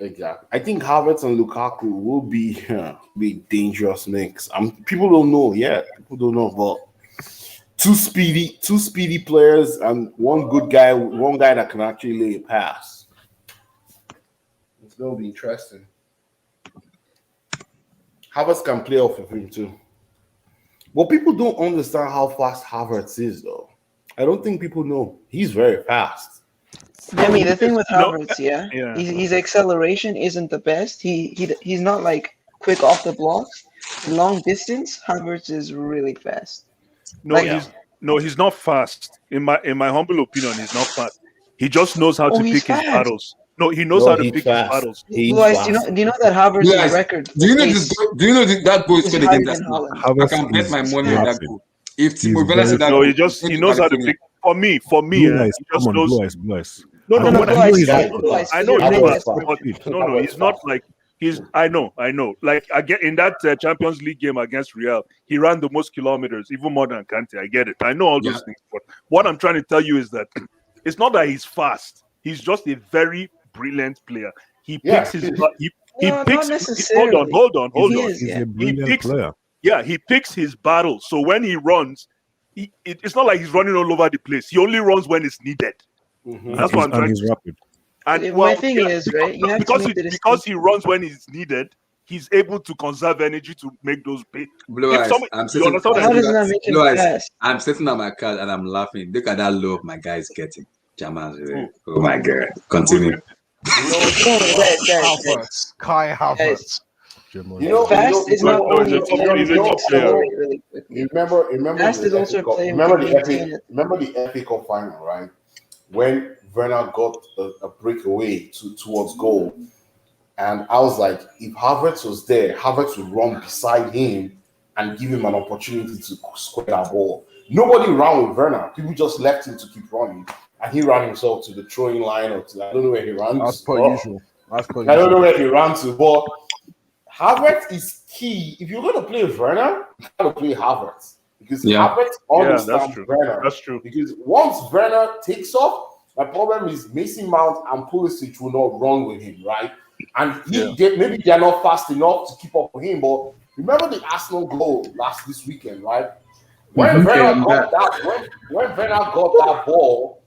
I think Havertz and Lukaku will be dangerous mix. People don't know yet. But two speedy players and one guy that can actually lay a pass. It's gonna be interesting. Havertz can play off of him too. But people don't understand how fast Havertz is, though. I don't think people know. He's very fast. I mean, the thing with Havertz, his acceleration isn't the best. He's not like quick off the blocks. Long distance, Havertz is really fast. He's not fast. In my humble opinion, he's not fast. He just knows how to pick his battles. No, he knows how to pick his battles. Do you know that Havertz's record? Do you know that goal is against Arsenal? I can bet my money on that goal. If Timo Werner said that, he knows how to pick. For me, he just knows. No, I know. He's not like he's. I know. Like I get in that Champions League game against Real, he ran the most kilometers, even more than Kante. I get it. I know all those things. But what I'm trying to tell you is that it's not that he's fast. He's just a very brilliant player. He Yeah. picks his he No, picks. not necessarily. Hold on. He is, He's yeah. a brilliant player. Yeah, he picks his battles. So when he runs, it's not like he's running all over the place. He only runs when it's needed. That's what I'm trying to say. Rapid. And My thing is, right, you have to make the because he runs when it's needed, he's able to conserve energy to make those pay. Blue eyes. I'm sitting. Blue eyes. I'm sitting on my couch and I'm laughing. Look at that love my guy is getting. Jamal. Oh my god. Continue. Havertz. Kai Havertz. Fast is not only a player who can accelerate really quickly. You remember Fast is also a player who can maintain it. Remember the FA Cup final, right? When Werner got a breakaway towards goal, and I was like, if Havertz was there, Havertz would run beside him and give him an opportunity to square that ball. Nobody ran with Werner. People just left him to keep running, and he ran himself to the throwing line or to, I don't know where he ran. As per usual. I don't know where he ran to, but Havertz is key. If you're going to play Werner, you got to play Havertz. Because Havertz understands Werner. That's true. Because once Werner takes off, my problem is Mason Mount and Pulisic will not run with him, right? And maybe they're not fast enough to keep up with him. But remember the Arsenal goal this weekend, right? When Werner got that ball,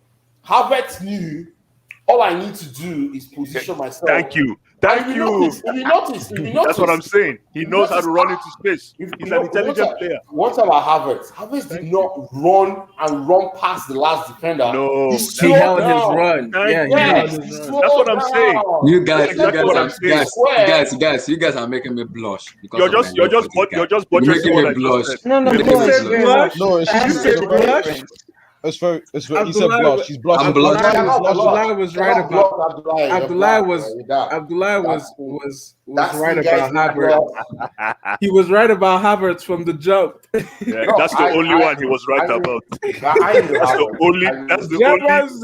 Havertz knew all I need to do is position myself. Thank you. If you notice, that's what I'm saying. He knows how to run into space. He's an intelligent player. What about Havertz? Havertz did not run past the last defender. No, he held his run. That's what I'm saying. You guys are making me blush. You're just making me blush. No, it's very. He said blush. He's blushing. Abdullah was right about. Abdullah was right about Havertz. He was right about Havertz from the jump. Yeah, that's the only one he was right about. That's the only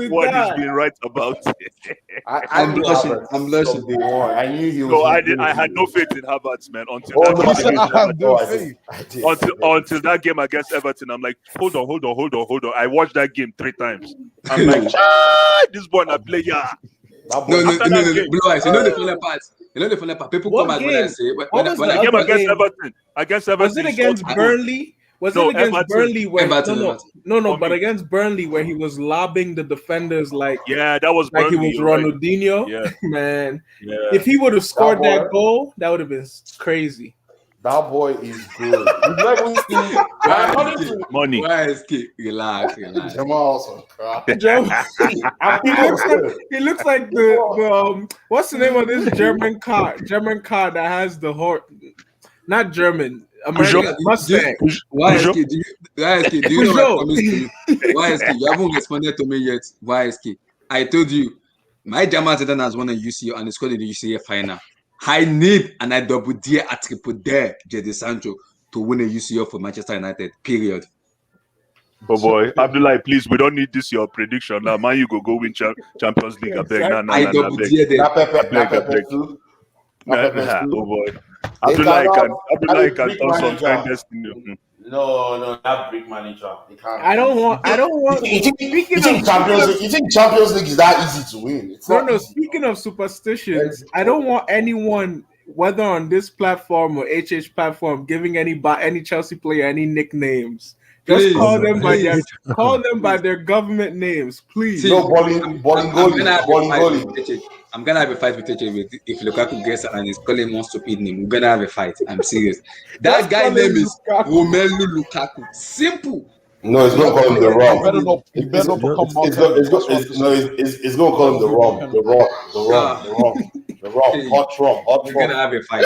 one he's been right about. I'm blushing. I knew he was. No, I had no faith in Havertz, man. Until that game against Everton, I'm like, hold on. I watched that game 3 times. I'm like, this boy not player. No. Blue eyes. You know the funny part. People come out when I say when I game against Everton. Was it against Burnley? Was it against Burnley where but against Burnley where he was lobbing the defenders like that was like Burnley, he was Ronaldinho? Yeah. Man. Yeah. If he would have scored that goal, that would have been crazy. That boy is good. You've never seen money. Why is he? Relax. Jamal also crap. He looks like the what's the name of this German car that has the horse? Not German. American Mustang. Why is he? Do you know what coming to? Why is he? You haven't responded to me yet. Why is he? I told you, my German Zidane has won a UCL and it's called the UCL final. I need and I double dare, I triple dare Jadon Sancho to win a UCL for Manchester United. Period. But boy, Abdullah, please, we don't need this your prediction. Now, man, you go win Champions League. I beg. I double dare them. Oh boy, Abdullah can turn some kind destiny. No, that big manager. I don't want. You think Champions League is that easy to win? No. Speaking of superstitions, I don't want anyone, whether on this platform or HH platform, giving any Chelsea player any nicknames. Just call them by their government names, please. No, Bolingoli. I'm gonna have a fight with HH if Lukaku gets and he's calling one stupid name. We're gonna have a fight. I'm serious. That guy name is Romelu Lukaku. Simple. No, it's not calling him the Rom. He better not become it's going to call him the Rom. The Rom. Hot Rom. We're gonna have a fight.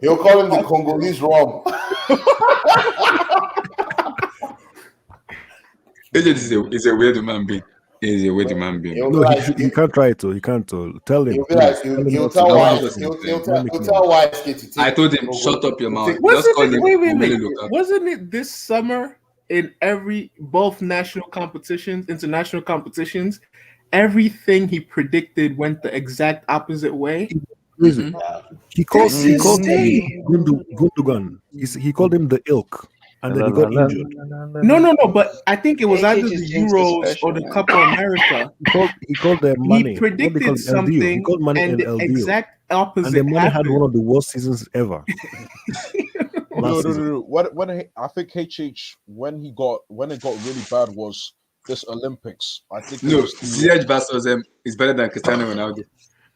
He'll call him the Congolese Rom. He's a weird human being. He's a weird human being. No, he can't try it. He can't tell him. He'll tell YSK to take. I told him, shut up your mouth. Wasn't it this summer in both international competitions? Everything he predicted went the exact opposite way. He called him Gundogan. He called him the ilk. and then he got injured. No. But I think it was KK either just the jinxed the Euros special, or the man. Copa America. He called the He money. predicted something, He called money and and the LDO. exact And opposite the money had happened. one of the worst seasons ever. No. I think HH when it got really bad was this Olympics. I think it No, was the Ziyech versus is better than Cristiano Ronaldo.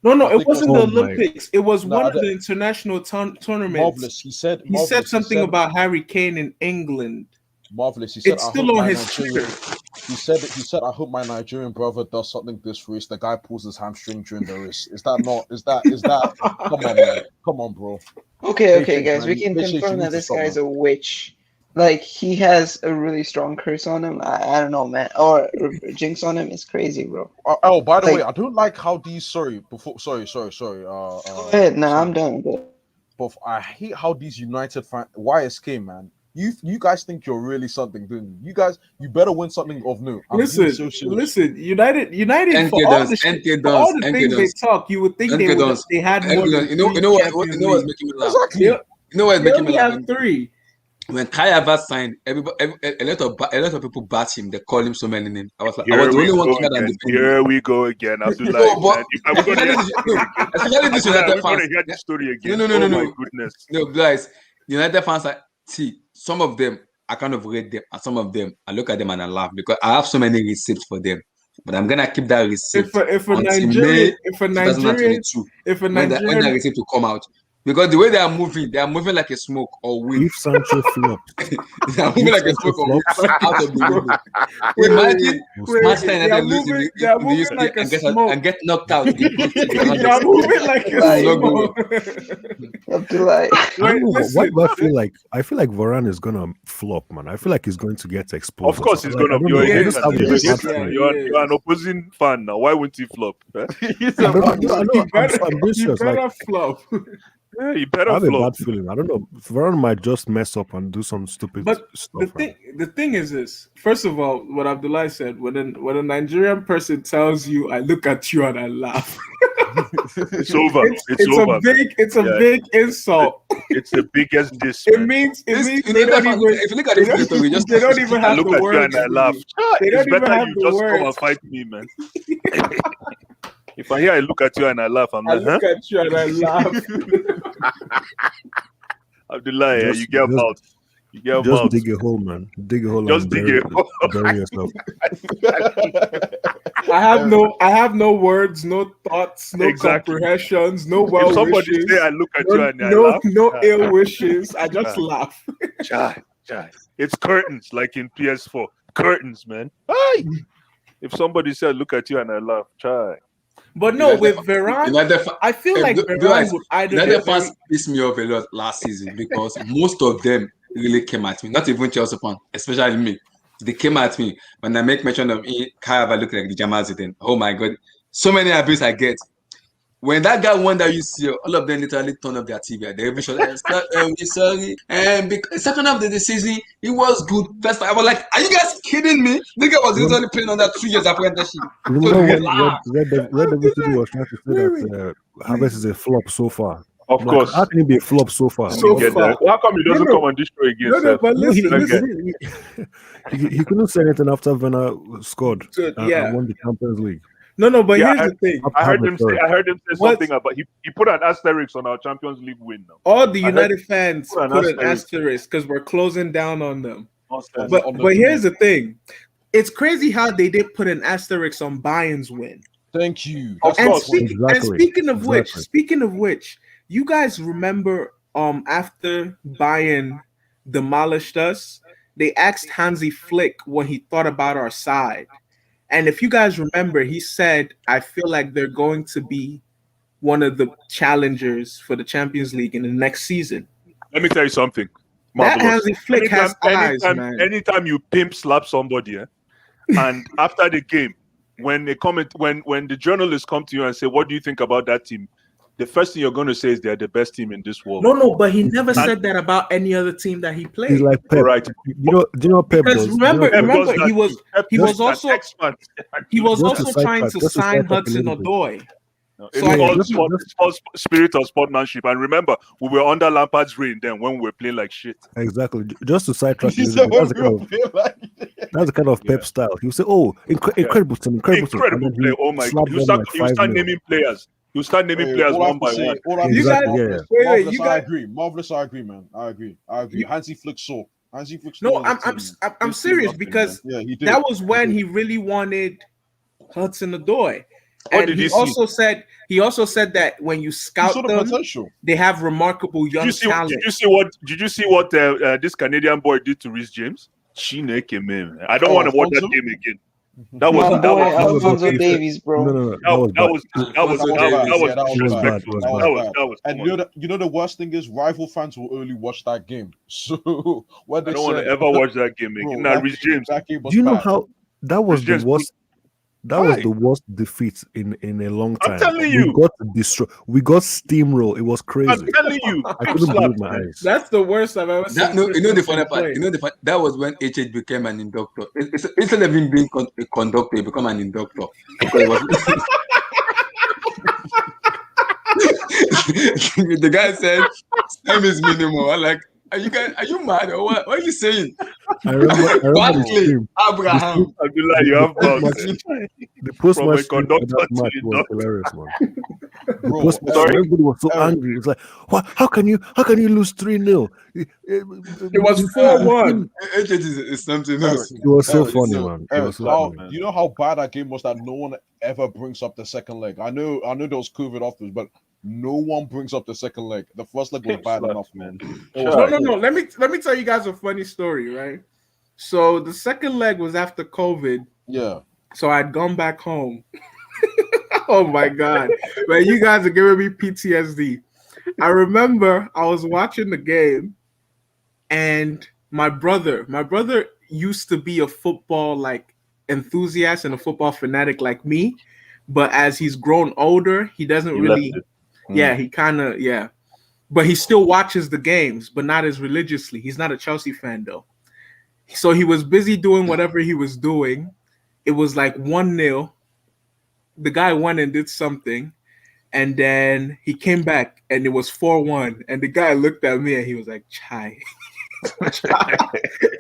No, I it think wasn't that's- the Olympics. It was No, one I of don't- the international tournaments. Marvelous. He said something about Harry Kane in England. Marvelous. He said, It's I still hope on my his Nigerian. Twitter. He said, I hope my Nigerian brother does something this race. The guy pulls his hamstring during the race. Is that not? Is that? Come on, man. Come on, bro. Okay, HH, guys, man, we can HH, you confirm need that to this stop, guy's man. a witch. Like he has a really strong curse on him. I don't know, man, or jinx on him. It's crazy, bro. Oh, by the Like- way, I don't like how these. Sorry. Go ahead. Nah, I'm done. But I hate how these United YSK, man. You guys think you're really something, don't you? You better win something of new. I'm being so serious. Listen. United NK for all dons, the NK for all dons, the NK things they dons. talk, you would think NK dons. they had NK more than dons. You know three what? Champions You know what's League. making me laugh? Exactly. You know what's They making me only laugh? have 3. When Kai Havertz signed, a lot of people bat him. They call him so many names. I was the Here only we one go came out and again. defended him. Here we go again. No, Abdullah, but man. Are we gonna hear this story again? especially this Abdullah, United we're gonna fans. hear this story again. No. Oh my goodness. No, guys, United fans are some of them I kind of rate them, and some of them I look at them and I laugh because I have so many receipts for them. But I'm gonna keep that receipt If a until May Nigerian 2022 if a when that Nigerian receipt will come out. Because the way they are moving like a smoke or wind. If Sancho flopped, They are moving like a smoke or wind out of the window. Imagine Manchester United losing in the UCL and get knocked out. They are moving like a smoke. Abdullah. I don't know, why do I feel like Varane is gonna flop, man? I feel like he's going to get exposed. Of course, he's Like, I gonna. don't You're know, I against just have a bad feeling. you're an opposing fan now. Why wouldn't he flop? Huh? I know, I'm being serious. better Like, flop. Yeah, you I better have a flop. bad feeling. I don't know. Varane might just mess up and do some stupid But stuff. the thing is this. First of all, what Abdullah said, when a Nigerian person tells you, I look at you and I laugh. It's over. It's over. It's a big insult. It's the biggest diss. It man. means If they don't even. you look at this video, we just They don't even I have look the at you words. and I laugh. They It's don't even better have you the just come and words. fight me, man. If I hear I look at you and I laugh, I'm I like, look huh? at you and I laugh. Abdullah, Just- you get just- mouth. You get Just mouth. dig a hole, man. Dig a hole Just and dig bury, a hole. bury yourself. I have no words, no thoughts, no Exactly. comprehensions, no well If somebody wishes. say I look at no, you and I no, laugh, no ah, ill wishes. I just ah, laugh. chai. It's curtains like in PS4. Curtains, man. Aye. If somebody said look at you and I laugh, chai. But no, with Varane, I feel like Varane would either United get fans very- pissed me off a lot last season because most of them really came at me. Not even Chelsea fans, especially me. They came at me when I make mention of Kai Havertz look like the Jamal Zidane. Oh my god, so many abuse I get. When that guy won that UCL, all of them literally turned up their TV. They even showed, we're sorry. And second half of the season, it was good. First, I was like, are you guys kidding me? The guy was literally playing on that 2 years apprenticeship. Remember when Red Devil City was trying to say that Havertz is a flop so far? Of Like, course. how can he be a flop so far? Get that. How come he doesn't come on this show again? No, sir? but No, listen, he couldn't say anything after Werner scored yeah. and won the Champions League. No, but Yeah, here's the thing. I heard him say What? something about he put an asterisk on our Champions League win now. All the I heard- United fans put an put an asterisk. asterisk because we're closing down on them. Nonsense. But On the but team. here's the thing. It's crazy how they did put an asterisk on Bayern's win. Thank you. Of And, course. speaking of which, you guys remember after Bayern demolished us, they asked Hansi Flick what he thought about our side. And if you guys remember, he said, I feel like they're going to be one of the challengers for the Champions League in the next season. Let me tell you something. That Marvelous. Hansi Flick has eyes, man. Anytime you pimp slap somebody, and after the game, when the journalists come to you and say, "What do you think about that team?" The first thing you're going to say is they're the best team in this world. No, but he never said that about any other team that he played. He's like Pep. Right. Do you know what Pep Because does? remember, he was Just- also Just to trying to sidetrack sign a little Hudson bit. Odoi. No, So it's I all think spirit of sportsmanship. And remember, we were under Lampard's reign then when we were playing like shit. Exactly. Just to sidetrack a He little said bit, when we were playing like that's the kind of Pep style. He'll say, "Oh, incredible team, incredible team," and Incredible then play. he Oh my god. slap them like He'll 5 start 0. naming players. He'll start naming players all I one have by to say, one. all I have to You say, guys- Exactly. Yeah. marvelous, Wait, marvelous. you I guys- agree. Marvelous. I agree, man. I agree. Hansi Flick saw. Hansi Flick saw. No, the I'm team, man. I'm He's seen serious nothing, because Yeah, he did. that was when he really wanted Hudson Odoi. What And did he he see? also said that when you He scout saw the them, potential. they have remarkable Did young you see? talent. Did you see what this Canadian boy did to Reece James? Chineke, man. I don't want to watch that Alfonso? game again. That My was boy That was Alfonso okay. Davies, bro. No. That was that bad. was Alfonso Davies. Yeah, that was bad. disrespectful. It was That bad. was bad. That was And you know the worst thing is rival fans will only watch that game. So when I they don't want said, to ever watch that game bro, again. Now, Reece James. that game was Do you know bad. how that was Reece the James. worst? That was Why? the worst defeat in a long I'm time. telling We you. got destroyed. We got steamroll. It was I'm crazy. telling you. I Pimp couldn't believe slapped, my man. eyes. That's the worst I've ever seen. You know the Christensen funny part. play. You know that was when HH became an inductor. Instead of him being a conductor, he became an inductor because it was the guy said time is minimal. I'm like, are you mad or what? What are you saying? I remember the Barkley, stream. Abraham. I'd be like, you have post-match- mouth. The From post-match a stream for conductor that to match was inductor. hilarious, man. The Bro, post-match sorry? stream, everybody was so Eric. angry. It's like, what? How can you lose 3-0? It was 4-1. HH is something Eric, else. It was so Eric, funny, so, man. It Eric, was so how, funny. do you know how bad that game was that no one ever brings up the second leg? I know there was COVID afterwards, but no one brings up the second leg. The first leg was Pimp bad slapped, enough, man. It was No. Let me tell you guys a funny story, right? So the second leg was after COVID. Yeah. So I'd gone back home. Oh my god. Man, you guys are giving me PTSD. I remember I was watching the game and my brother used to be a football like enthusiast and a football fanatic like me, but as he's grown older, he doesn't He really left it. yeah, he kind of but he still watches the games, but not as religiously. He's not a Chelsea fan though. So he was busy doing whatever he was doing. It was like 1-0. The guy went and did something, and then he came back and it was 4-1. And the guy looked at me and he was like, "Chai."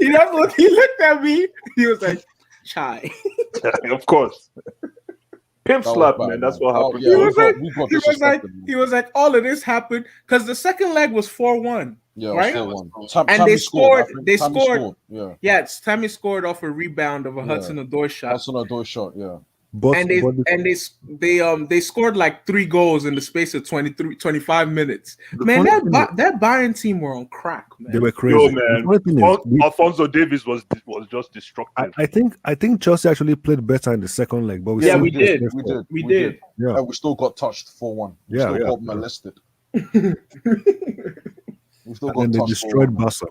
He looked at me, he was like, "Chai." Of course. Pimp That was slap, bad, man. That's man. what Oh, happened. yeah, He we was got like, disrespected, man. he was like, all of this happened because the second leg was 4-1. Yeah, right? it was 4-1. And Tammy they scored. I think They Tammy scored. Yeah. Yeah, Tammy scored off a rebound of a Hudson Odoi shot. Hudson Odoi shot, yeah. But And they scored like 3 goals in the space of 25 minutes. The Man, funny thing that Bayern team were on crack, man. they were crazy. Yo, The man. funny thing is, Alfonso Davies was just destructive. I think Chelsea actually played better in the second leg, but we Yeah, still we did. missed it. We did. Yeah. And we still got touched 4-1. We Yeah, still yeah, got yeah. molested. We still And got then they touched destroyed 4-1. Barca.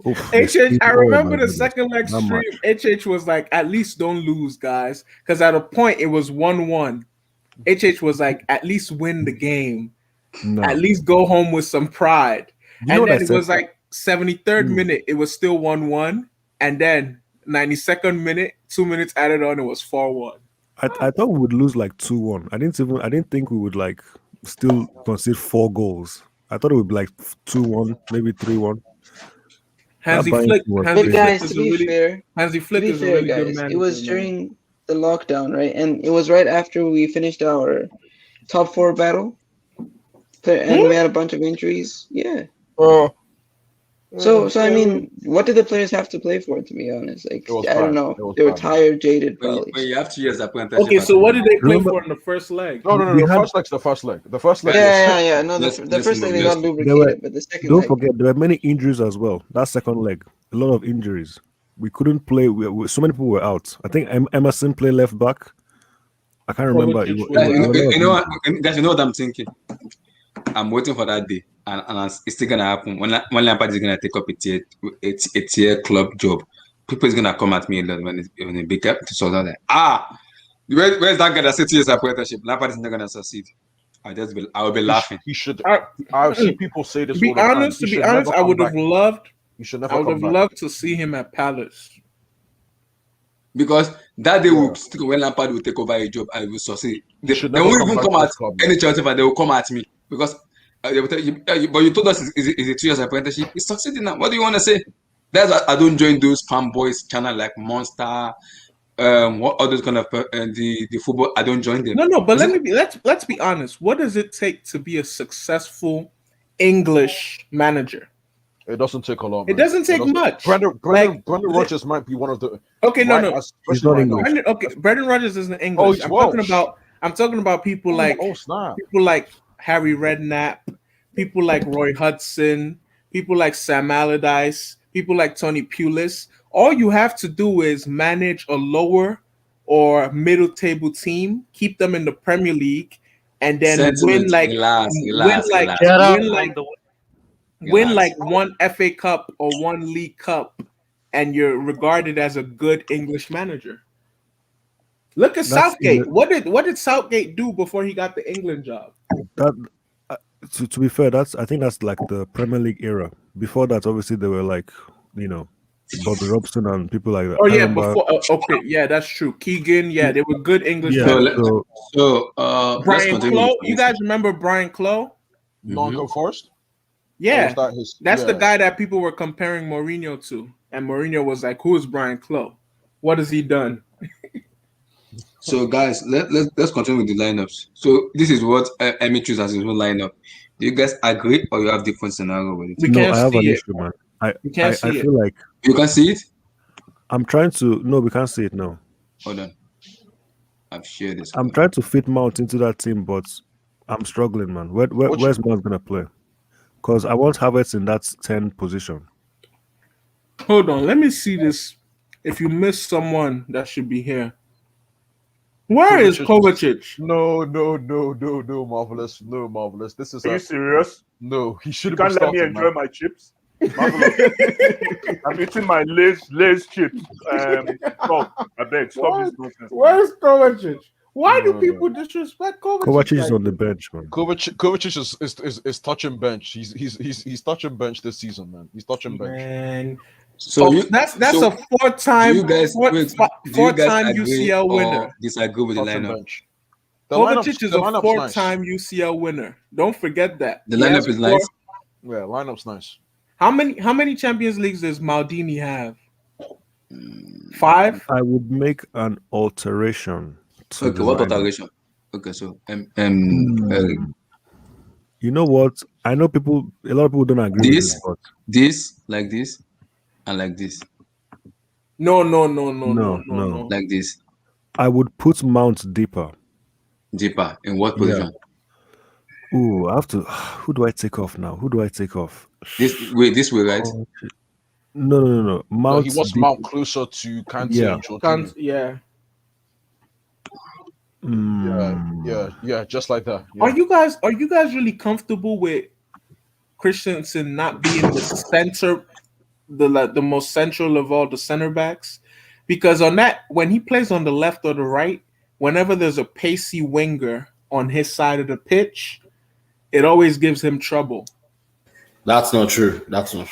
Oof, they HH, steamed- I oh remember my the goodness, second leg that stream. match. HH was like, at least don't lose, guys. Because at a point it was 1-1. HH was like, at least win the game. No. At least go home with some pride. You know And what I then it said? was like 73rd minute, it was still 1-1. And then 92nd minute, 2 minutes added on, it was 4-1. I thought we would lose like 2-1. I didn't think we would like still concede 4 goals. I thought it would be like 2-1, maybe 3-1. Hansi Bayern Flick, team was Hansi crazy. Flick Guys, is to a be really fair, Hansi Flick is a really good guys, manager. it was man. during the lockdown, right? And it was right after we finished our top 4 battle, and we had a bunch of injuries. Yeah. Oh. So I mean, what did the players have to play for? To be honest, like It was I don't bad. know, It was they were bad, man. tired, jaded, When probably. you have 2 years apprenticeship. Okay, so what did they play Remember- for in the first leg? No, We the had- first leg's the first leg. The first leg Yeah. No, Let's the first leg they got move. lubricated, but the second Don't leg. forget, there were many injuries as well. That second leg, a lot of injuries. We couldn't play. So many people were out. I think Emerson played left back. I can't remember. It was, Guys, it was a lot of You know what, injuries. guys? You know what I'm thinking. I'm waiting for that day, and it's still gonna happen. When Lampard is gonna take up a tier club job, people is gonna come at me a lot when it big up. So they're like, where's that guy that said 2 years apprenticeship? Lampard is not gonna succeed. I will be laughing. He should. I've seen people say this. To be all the time. honest, He should never I come would have back. loved. He should never I would come have back. loved to see him at Palace. Because That day will still when Lampard will take over a job, I will succeed. They should won't never come even back come to at his club, any Chelsea fan. They will come at me because they will tell you, but you told us is a 2 years apprenticeship. It's succeeding now. What do you want to say? That's why I don't join those fanboys channel like Monster, what others kind of the football. I don't join them. No, but let's be honest. What does it take to be a successful English manager? It doesn't take a lot. It doesn't take much. Brendan Like, Rodgers might be one of the He's not English. Brendan Rodgers isn't English. he's I'm talking about people like Harry Redknapp, people like Roy Hudson, people like Sam Allardyce, people like Tony Pulis. All you have to do is manage a lower or middle table team, keep them in the Premier League, and then win like one FA Cup or one League Cup, and you're regarded as a good English manager. Look at Southgate. What did Southgate do before he got the England job? That to be fair, I think that's like the Premier League era. Before that, obviously they were like, Bobby Robson and people like that. Oh yeah, before that's true. Keegan, they were good English. Yeah, Brian Clough. You guys remember Brian Clough? Nottingham Forest? Yeah, that's the guy that people were comparing Mourinho to, and Mourinho was like, "Who is Brian Clough? What has he done?" So guys, let's continue with the lineups. So this is what Emmy chooses as his own lineup. Do you guys agree or you have different scenario with it? I have an issue, man. I feel like you can see it. I'm trying to. No, we can't see it. No. Hold on. I've shared this. I'm trying to fit Mount into that team, but I'm struggling, man. Where's Mount gonna play? Because I want Havertz in that 10 position. Hold on, let me see this. If you miss someone that should be here, where is Kovacic? No, Marvelous. No, Marvelous. This is. Are you serious? No, he should. You can't let me enjoy my chips. I'm eating my Lay's chips. Stop! I beg, stop this nonsense. Where's Kovacic? Why do people disrespect Kovacic? Kovacic is on the bench, man. Kovacic is touching bench. He's touching bench this season, man. He's touching bench. Man. That's a four-time UCL winner. Disagree with the lineup. Kovacic is a four-time UCL winner. Don't forget that. The lineup is nice. Yeah, lineup's nice. How many Champions Leagues does Maldini have? 5? I would make an alteration. Okay, what alteration? Okay, so you know what? I know a lot of people don't agree with this, but this, like this, and like this. No. Like this. I would put Mount deeper. Deeper in what position? Yeah. Ooh, I have to. Who do I take off now? Who do I take off? This way, right? No. Mount. He wants Mount closer to Kante. Yeah. Yeah, just like that. Yeah. Are you guys really comfortable with Christensen not being the center, the most central of all the center backs? Because on that, when he plays on the left or the right, whenever there's a pacey winger on his side of the pitch, it always gives him trouble. That's not true. Not on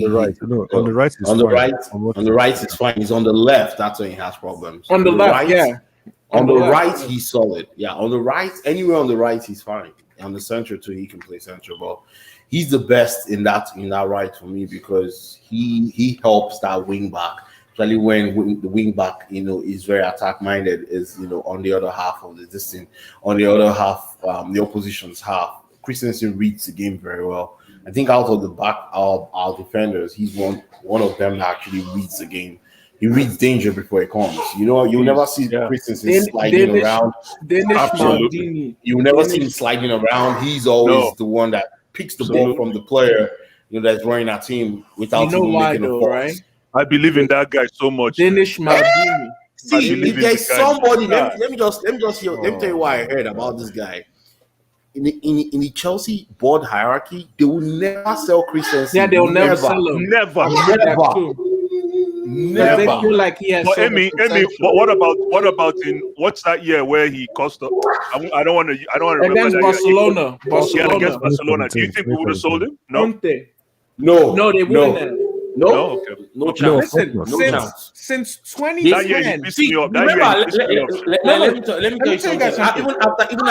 the right. No, on the right is on the fine. right. On the right is fine. He's on the left. That's when he has problems. On the left, right, yeah. On the right, he's solid. Yeah, on the right, anywhere on the right, he's fine. On the center too, he can play center. But he's the best in that right for me because he helps that wing back. Especially when the wing back, is very attack minded, is on the other half of the distance, on the other half, the opposition's half. Christensen reads the game very well. I think out of the back of our defenders, he's one of them that actually reads the game. He reads danger before it comes. You'll never see Christensen sliding around. Absolutely. You'll never see him sliding around. He's always the one that picks the ball from the player that's running at him without even making a fault. Right? I believe in that guy so much. Danish Maldini. See, if there's somebody, let me tell you why I heard about this guy. In the Chelsea board hierarchy, they will never sell Christensen. Yeah, they will never sell him. Never. They feel like he has. But Emmy, but what about in what's that year where he cost up? I don't want to remember against that Barcelona. Year. Yeah, against Barcelona. Do you think we would have sold him? No. No, they wouldn't. No, okay. no No, chance. fuck Listen, no. No chance. since That year he 2010. pissed me off. That Remember, year he pissed me off. let me tell you Let me something. tell you guys Even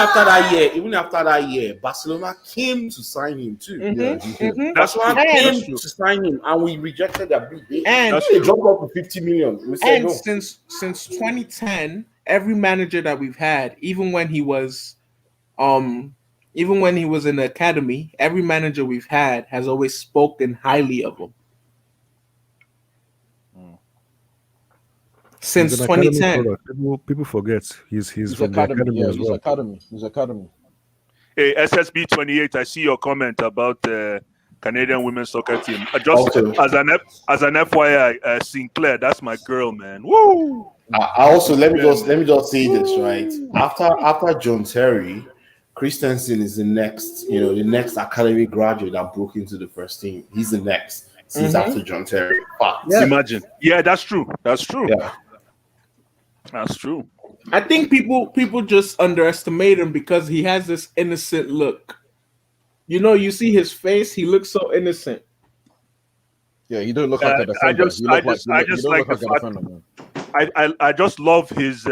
after that year, Barcelona came to sign him too. Yeah, he did. That's true. Barcelona That's came true. to sign him, and we rejected that bid. And They dropped up to 50 million. We said And no. since 2010, every manager that we've had, even when he was in the academy, every manager we've had has always spoken highly of him. Since He's an academy 2010. product. People forget he's He's from the academy. academy Yeah, as he's well. academy. He's academy. Hey, SSB 28. I see your comment about Canadian women's soccer team. Just Okay. as an FYI, Sinclair, that's my girl, man. Woo! I also let me just say this, right? After John Terry, Christensen is the next academy graduate that broke into the first team. He's the next since after John Terry. Fact. Yeah. Imagine. Yeah, that's true. That's true. Yeah. That's true. I think people just underestimate him because he has this innocent look. You see his face, he looks so innocent. Yeah, he don't look like a defender. I just love his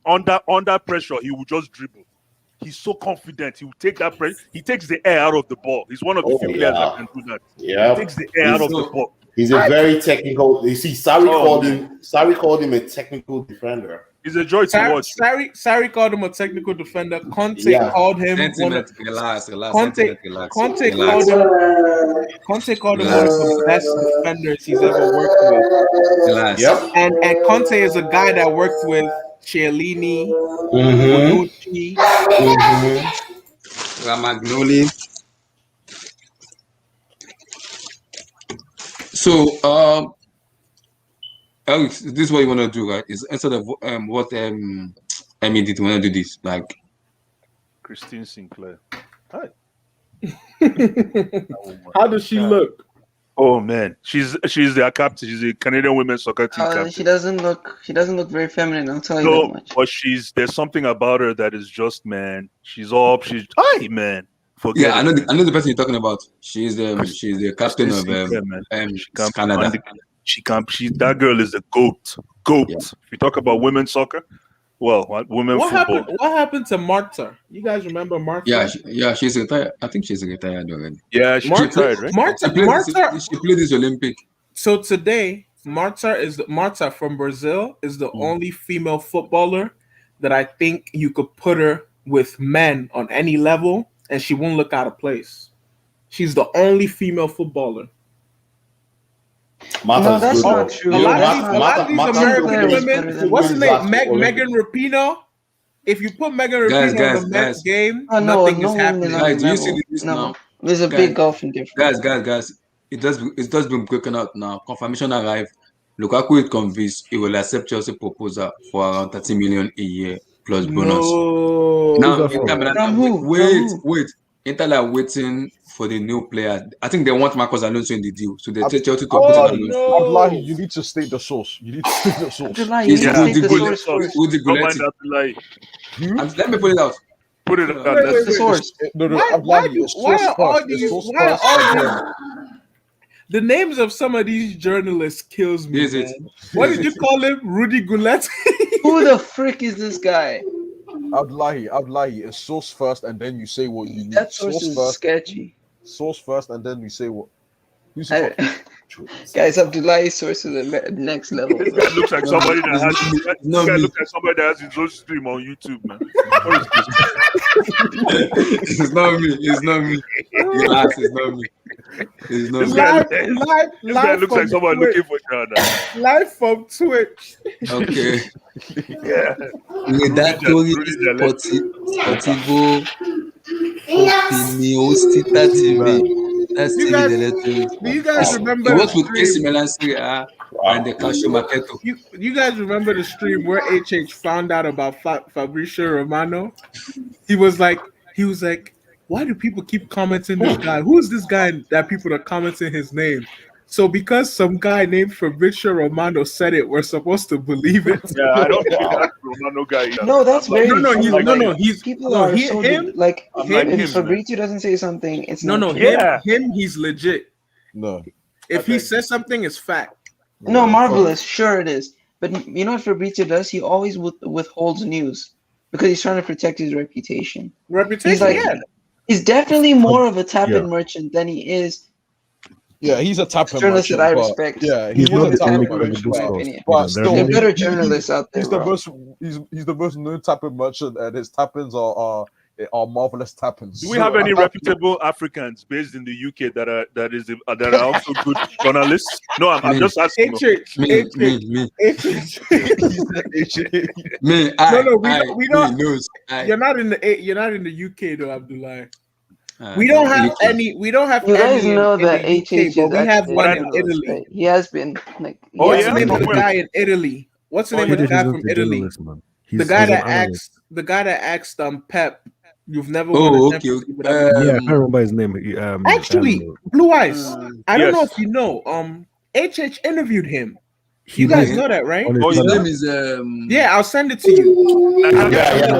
under pressure he will just dribble. He's so confident. He will take that pressure. He takes the air out of the ball. He's one of the few players that can do that. Yeah. He takes the air out of the ball. He's a very technical. You see, Sarri called him a technical defender. He's a joy to watch. Sarri called him a technical defender. Conte called him Relax. Conte called him one of the best defenders he's ever worked with. Relax. Yep. And Conte is a guy that worked with Chiellini, Bonucci. Ramagnoli. So, Alex, this is what you want to do, right? Is instead of what Emmy did, you want to do this, like Christine Sinclair. Hi. How does she look? Oh man, she's their captain. She's a Canadian women's soccer team captain. She doesn't look very feminine. I'll tell you that much. But there's something about her that is just, man. She's hi man. Forget I know the person you're talking about. She's the captain of Canada. That girl is the goat. Yeah. If you talk about women's soccer, women football. What happened to Marta? You guys remember Marta? Yeah, she's retired. I think she's retired already. Yeah, she's retired, right? She played this Olympic. So today, Marta from Brazil is the only female footballer that I think you could put her with men on any level, and she won't look out of place. She's the only female footballer. No, that's not true. A lot of these American women. What's her name? Megan Rapinoe. If you put Megan Rapinoe in the men's game, nothing is happening. Guys, do you see this now? There's a big golfing difference. Guys, it does been broken out now. Confirmation arrived. Lukaku is convinced he will accept Chelsea proposal for around 30 million a year plus bonus. Now, wait. Inter are waiting for the new player. I think they want Marcos Alonso in the deal, so they tell Chelsea to put Alonso. Abdullahi, you need to state the source. You need to state the source. Abdullahi, you need to state the source first. Let me put it out. Put it out. Wait, the source. Why are all these? The names of some of these journalists kills me. What did you call him? Rudy Goulet? Who the frick is this guy? Abdullahi is source first, and then you say what you need. That source is sketchy. Source first, and then you say what. Guys, Abdullahi's source is the next level. This guy looks like somebody that has his own stream on YouTube, man. What is this? It's not me. Relax, it's not me. This guy looks like somebody looking for Ghana. Live from Twitch. Okay. Yeah. Redattori Sportivo Opiniostita TV. That's Do you guys remember? He works with AC Milan Serie A and the Calcio Mercato. You guys remember the stream where HH found out about Fabrizio Romano? He was like, why do people keep commenting this guy? Who is this guy that people are commenting his name? So because some guy named Fabrizio Romano said it, we're supposed to believe it. Yeah, I don't think that Romano guy. No, that's very he's people are so him. If Fabrizio doesn't say something, it's him. He's legit. No. If he says something, it's fact. No, marvelous. Sure it is. But you know what Fabrizio does? He always withholds news because he's trying to protect his reputation. He's like, he's definitely more of a tap-in merchant than he is. Yeah, he's a tap-in journalist merchant. that I but- respect. Yeah, He's he not is a the only tap-in merchant. credible source. But There are still, many- better journalists out there, He's the bro. most. He's the most known tap-in merchant, and his tap-ins are marvelous tap-ins. Do we have any reputable Africans based in the UK that are also good journalists? No, I'm just asking. Me. We don't. You're not in the UK though, Abdullah. We don't have any. We don't have You guys any know in that the UK, HH but is we have actually one a in journalist, Italy. right? He has been like. What's the name of the guy in Italy? What's the name of the HH guy isn't from a Italy? journalist, man. The He's guy an that analyst. asked Pep, you've never won a championship with Yeah, I can't remember his name. Actually, Blue Eyes. I don't know Yes. if you know. HH interviewed him. He You guys did. know that, right? On his His channel. name is Yeah, I'll send it to you. Yeah.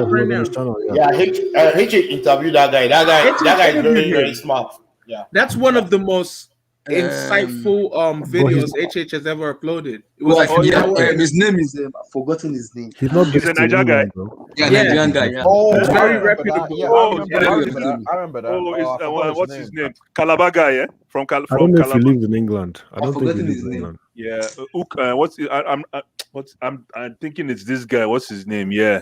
On his channel, Yeah, H interviewed that guy. That guy is very, very smart. Yeah. That's one of the most insightful videos HH has ever uploaded. It was Well, like yeah, an hour. his name is I've forgotten his name. He's not He's a based in Niger guy. England, though. Yeah, Yeah. Nigerian guy. Yeah. Oh, It's I very remember that. reputable. Yeah, Oh, I remember yeah. that. I remember that. Oh, I forgot what's his name? Calabar guy, yeah, from I don't know if he Calabar. lives in England. I don't think he forgotten lives his in name. England. Yeah, I'm thinking it's this guy. What's his name? Yeah,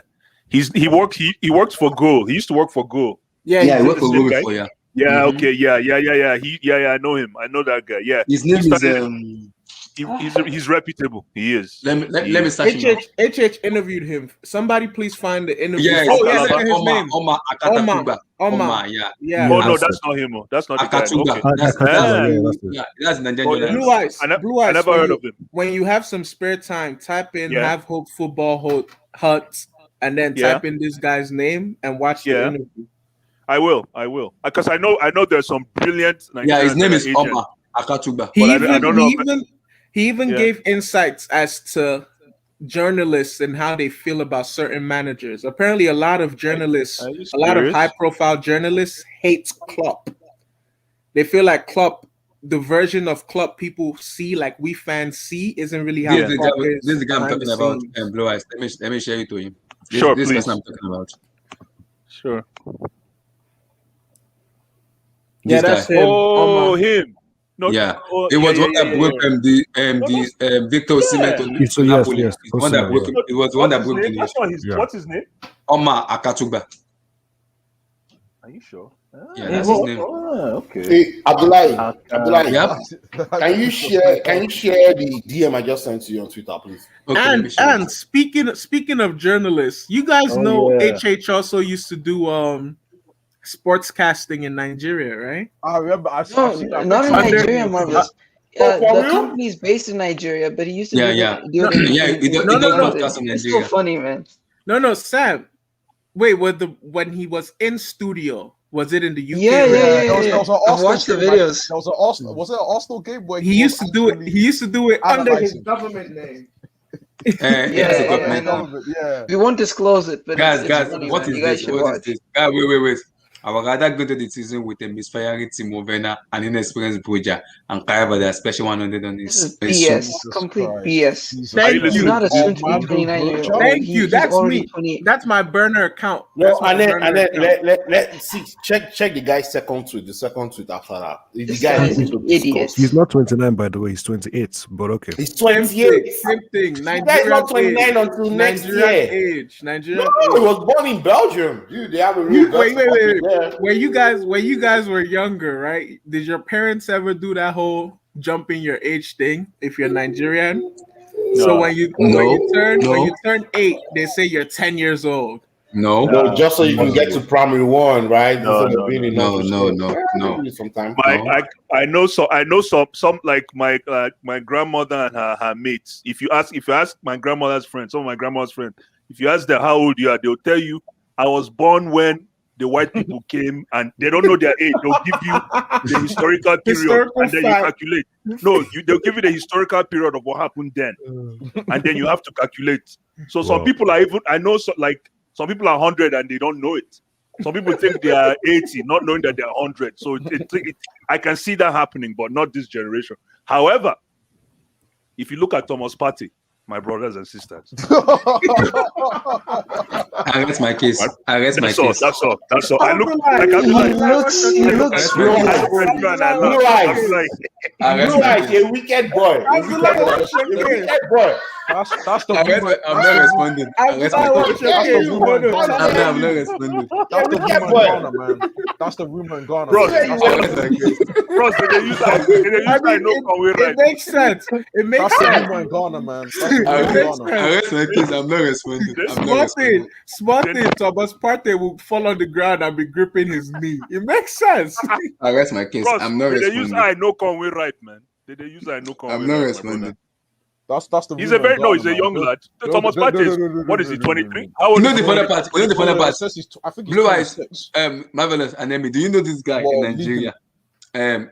he worked for Go. He used to work for Go. Yeah, Yeah, he Is worked it the for same Google guy? before. Yeah. Yeah, Mhm. okay, yeah. I know him. I know that guy. Yeah, His name He is started- he's reputable. He is. Let He me is. search him. HH interviewed him. Somebody please find the interview. Yeah, Oh yeah, look at his Omar name. Akatatuba. Omar. Yeah. Yeah. Oh no, that's that's not him. That's not the guy. Akatuba. Okay. That's that's Nigerian Oh, yeah. journalist. Blue Eyes. Blue Eyes. I never when heard you- of him. When you have some spare time, type in Yeah. "Have Hope Football Hut" and then Yeah. type in this guy's name and watch the Yeah. interview. I will, because I know there's some brilliant. Yeah, his Nigerians name that is are Asian. Omar Akatuba. He But I don't know if- even Yeah. gave insights as to journalists and how they feel about certain managers. Apparently, a lot of journalists, Are you a lot of serious? high-profile journalists, hate Klopp. They feel like Klopp, the version of Klopp people see, like we fans see, isn't really how This is the Klopp guy. is This is the guy I'm behind the talking about. scenes. Blue Eyes. Let me share it to him. Sure, this please. person I'm talking about. Sure. Yeah, This that's guy. him. Oh, Omar. him. No, Yeah, oh, it was yeah, one that yeah, broke yeah. the Victor Osimhen to So Napoli. yes, It's the one that Osimhen, broke. yeah. It was the one What's that his broke name? the That's not his. Yeah. What's his name? Omar Akatuba. Are you sure? Yeah, that's his name. Okay. Hey, Abdullahi, Yep. can you share the DM I just sent to you on Twitter, please? Okay, let me share And speaking of journalists, you guys know yeah. HH also used to do sports casting in Nigeria, right? I remember. I've No, seen that not in picture. Nigeria, Marvelous. for The real? company is based in Nigeria, but he used to Yeah, do yeah. do it in, Yeah, in, it does- in it does London. broadcast in It's so Nigeria. funny, man. No, Sam. Wait, when he was in studio, was it in the UK? Yeah, or- There was an I've Arsenal watched the game, like, videos. there was an Arsenal. Was it an Arsenal game where He used to do it. He used to do it under his analyzing. government name. It's a Yeah, government I now. know. Yeah. We won't disclose it, but Guys, it's funny, what man. is You guys this? should What watch. is this? Guys, wait. I would rather go to the season with a misfiring Timo Werner, an inexperienced Buja, and Kaiba, the special 100 on This is his BS, soul. complete Christ. BS. Jesus Thank Christ. you. He's not a soon to be Armando 29-year-old. Broja? Thank you. He's That's already me. 28. That's my burner account. No, That's my and then burner account. let see check the guy's second tweet. The second tweet after that, the This guy guy's is an idiot. He's not 29, by the way. He's 28. But okay. He's Same 28. thing. The guy is not 29 age. until next Nigerian year. age. Nigerian No, he age. was born in Belgium. Dude, they have a real Wait. Yeah. When you guys were younger, right? Did your parents ever do that whole jumping your age thing if you're Nigerian? So No. when you turn 8, they say you're 10 years old. No, No, just so you can get to primary one, right? No, Instead of being in no, upper no, school. no, Yeah, no. they do it sometimes. I know some like my grandmother and her mates. If you ask my grandmother's friends, some of my grandmother's friends, if you ask them how old you are, they'll tell you I was born when the white people came, and they don't know their age. They'll give you the historical period, Historical and then fact. you calculate. No, they'll give you the historical period of what happened then, and then you have to calculate. So some people are even, I know, like some people are 100 and they don't know it. Some people think they are 80, not knowing that they're 100. So I can see that happening, but not this generation. However, if you look at Thomas Partey, my brothers and sisters, I rest my case. I rest my case. That's all. I look He looks Blue eyes. A wicked boy. A wicked boy. That's the I'm rumor. not responding. I rest my case. That's the rumor in Ghana. I'm not responding. That's the rumor in Ghana, man. That's the rumor in Ghana. Bro, I rest my case. Bros, they use I know conway It right. makes sense. It makes That's the sense. rumor in Ghana, man. That's the I rumor in rest Ghana. I rest my case. I'm not responding. I'm not responding. Small thing. Thomas Partey will fall on the ground and be gripping his knee. It makes sense. I rest my case. Bros, I'm not they use responding. I know conway right, man. They use I know conway I'm not right, my responding. brother. That's the He's rumor a very in Ghana, he's a man. young lad. No, Thomas no, Partey is no, what is he, no, 23? no. How old You know is the he? funny part. You know the funny part. I think he's Blue eyes. 26. Marvelous Anemi. Do you know this guy in Well, Nigeria?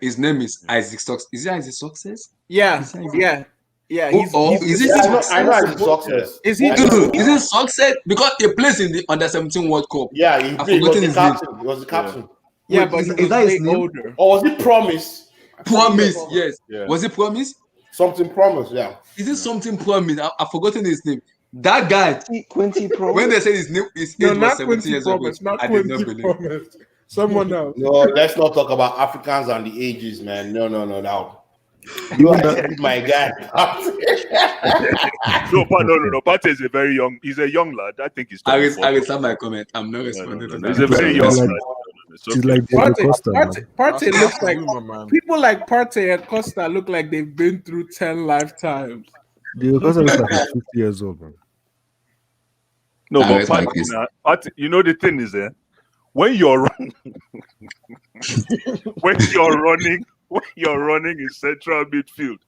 His name is Isaac Success. Is it Isaac Success? Yeah. Is it Isaac? Yeah. Is it Success? I know it's success. Is he? Is it Success? Because he plays in the Under-17 World Cup. Yeah, he I've played. He was forgotten the his name. captain. He was the captain. Yeah, Wait, but is he that was his way name? older. Or was it Promise? Promise. Yes. Yeah. Was it Promise? Something Promise, yeah. Is it something Promise? I've forgotten his name. That guy. Quincy Pro. When they said his name, his age No, was not 17 Quincy years old, Promise. Not I did not Quincy believe. Promise. Someone else. No, let's not talk about Africans and the ages, man. No. You are my guy. No. Partey is a very young. He's a young lad. I think he's. I 24. will start my comment. I'm not responding to that. He's a very young lad. It's She's okay. like Diego Costa, man. Partey looks like rumor, man. people like Partey and Costa look like they've been through 10 lifetimes. Diego Costa looks like he's 50 years old, man. No, I but rest my Partey, case. Partey, you know the thing is when you're when you're running in central midfield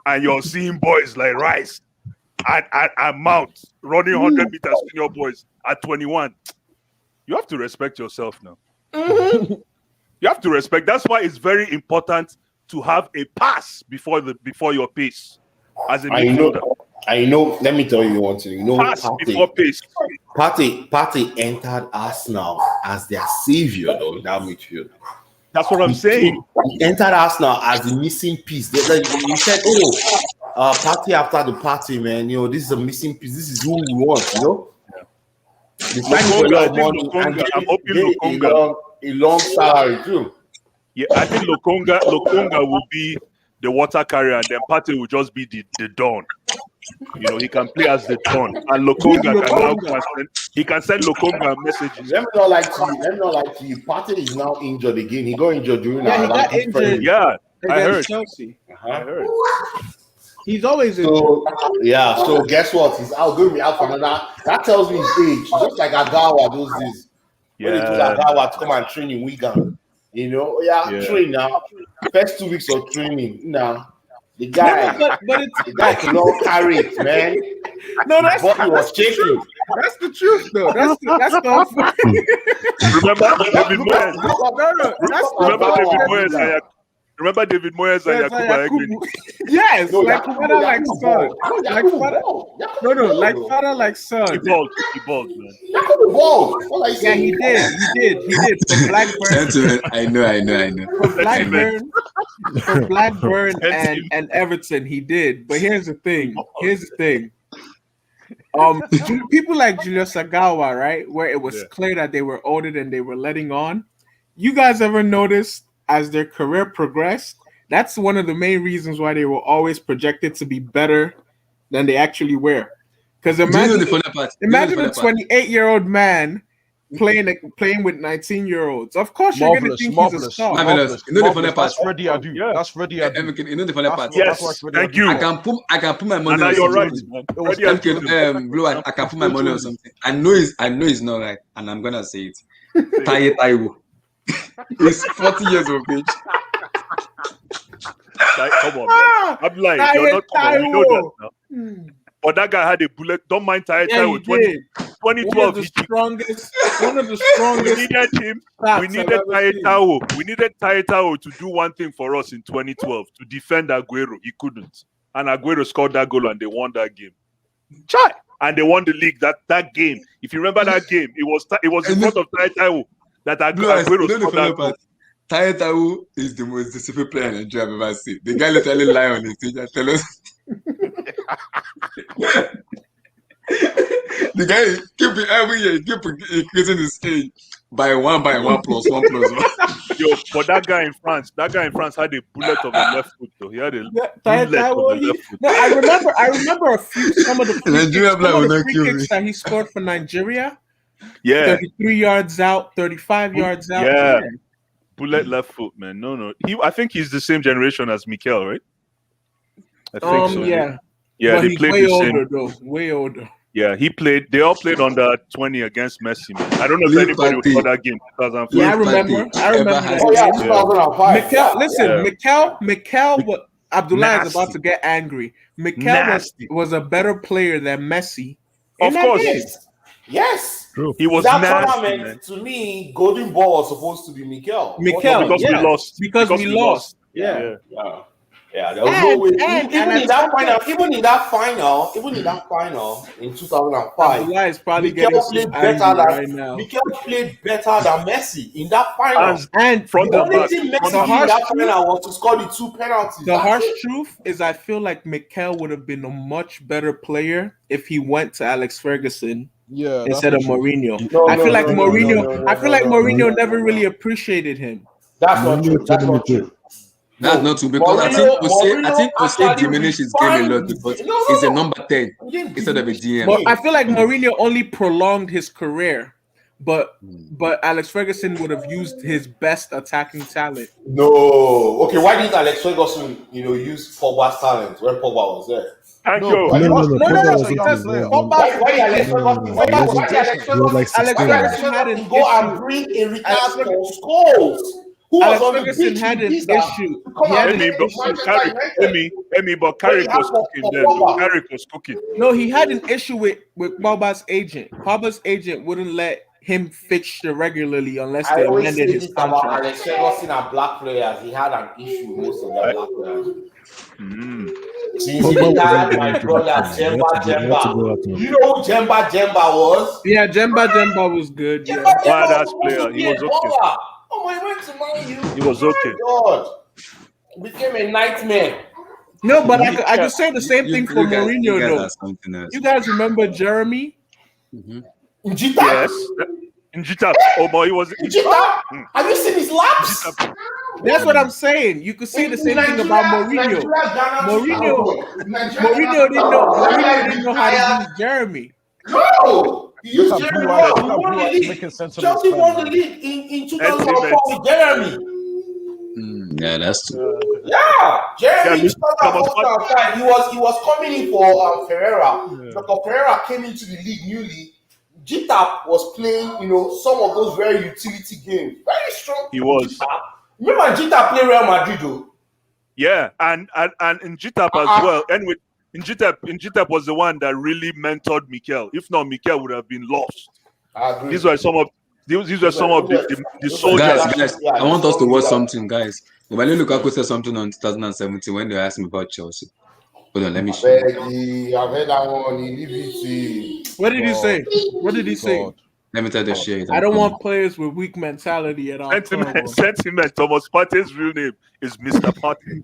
and you're seeing boys like Rice and Mount running 100 meters senior boys at 21, you have to respect yourself now. Mm-hmm. You have to respect. That's why it's very important to have a pass before your pace as a midfielder. I know. Let me tell you one thing. You know, Pass before pace. Partey entered Arsenal as their savior, though, in that midfield. That's what I'm saying. He entered Arsenal as the missing piece. He said, Partey after the party, man. You know, this is a missing piece. This is who we want, you know? They signed for a lot of money and I'm hoping Lokonga. A long salary, too. Yeah, I think Lokonga will be the water carrier, and then Partey will just be the Don. You know, he can play as the Don, and Lokonga can send Lokonga messages. Let me not lie to you. Partey is now injured again. He got injured during He got injured. Yeah, I heard. Chelsea. I heard. He's always injured. So guess what? He's going to be out for another. That tells me his age. Just like Agawa those days. When they told Agawa to come and train in Wigan. You know, train now. First 2 weeks of training. Now, the guy, the guy cannot carry it, man. No, that's body was shaking. That's the truth, though. That's the Remember David Moyes? Remember David Moyes and Yakuba Egbin? Yes, like father, like son. Like father. No, like father, like son. He balled, man. Yeah, he did. For Blackburn. I know. For Blackburn and Everton, he did. But here's the thing. People like Julius Sagawa, right, where it was clear that they were older than they were letting on. You guys ever noticed as their career progressed? That's one of the main reasons why they were always projected to be better than they actually were. Because imagine a 28-year-old man playing with 19-year-olds. Of course, you're going to think he's a star. Marvelous. You know the funny part. That's Freddie Adu. Yeah. That's Freddie Adu. You know the funny part. Yes, thank you. I can put my money. And you're right, man. Blue, I can put my money on something. I know it's not right, and I'm gonna say it. Taye Taiwo. He's 40 years of age. Like, come on, man. I'm like, you're not come on. You know that now. But that guy had a bullet. Don't mind Taye Taiwo. 2012. One of the strongest. We needed him. We needed Taye Taiwo. We needed Taye Taiwo to do one thing for us in 2012 to defend Aguero. He couldn't, and Aguero scored that goal, and they won that game. Chai, and they won the league. That game. If you remember that game, it was in front of Taye Taiwo that Aguero scored that goal. Tayo is the most disciplined player in Nigeria I've ever seen. The guy literally lie on his stage and tell us. The guy keep every year, he keep increasing his age by one plus one. Yo, but that guy in France had a bullet of a left foot though. He had a bullet of a left foot. No, I remember some of the free kicks that he scored for Nigeria. Yeah. 33 yards out, 35 yards out. Yeah. Bullet left foot, man. No. I think he's the same generation as Mikel, right? I think so. Yeah. Yeah, but they he's played way the same. older though. Way older. Yeah, they all played under 20 against Messi, man. I don't know if anybody was for that game. Yeah, I remember that. Oh yeah, 2005. Mikel, Abdullah is about to get angry. Mikel was a better player than Messi. Of course. Yes. True. He was that nasty, tournament, man. to me, Golden Ball was supposed to be Mikel. Because we lost. Because we lost. Yeah. There was no way. Even in that final in 2005, Mikel played better than Messi in that final. And the only thing Messi did in that final was to score the 2 penalties. The harsh truth is, I feel like Mikel would have been a much better player if he went to Alex Ferguson. Yeah, instead of Mourinho. I feel like Mourinho never really appreciated him. That's not true. That's not true. That's not true because I think Jose diminished his game a lot because he's a number 10 instead of a GM. But I feel like Mourinho only prolonged his career, but Alex Ferguson would have used his best attacking talent. No, okay. Why didn't Alex Ferguson, use Pogba's talent when Pogba was there? Thank you. Why Alex Ferguson had an go and bring Enrique for scores. Who was on the Ferguson pitch had an issue. But Carrick was cooking then. Carrick was cooking. No, he had an issue with Pogba's agent. Pogba's agent wouldn't let him fixture regularly unless they amended his contract. Alex Ferguson and black players, he had an issue with most of the black players. My brother Jemba. You know who Jemba was? Yeah, Jemba was good. Badass player. He was okay. Oh my, he went to Man U. He was okay. God, became a nightmare. No, but I could say the same thing for Mourinho though. You guys remember Jeremy? Njita? Yes. Njita. Oh boy, he was Njita. Have you seen his laps? That's what I'm saying. You could say the same thing about Mourinho. Mourinho didn't know how to use Jeremy. No. Chelsea won the league in 2004 with Jeremy. Yeah, that's true. Yeah, Jeremy he was coming in for Ferreira. Because Ferreira came into the league newly. Gitap was playing, some of those very utility games. Very strong. He was. Remember Gitap played Real Madrid though? Yeah, and in Gitap as well. Anyway, Njitap was the one that really mentored Mikel. If not, Mikel would have been lost. These were some of the soldiers. Guys, I want us to watch something, guys. Halland Lukaku said something on 2017 when they asked him about Chelsea. Hold on, let me show you. I've heard that one. What did he say? What did he say? Let me tell you the shit. I don't want players with weak mentality at all. Sentiment. Thomas Partey's real name is Mr. Partey.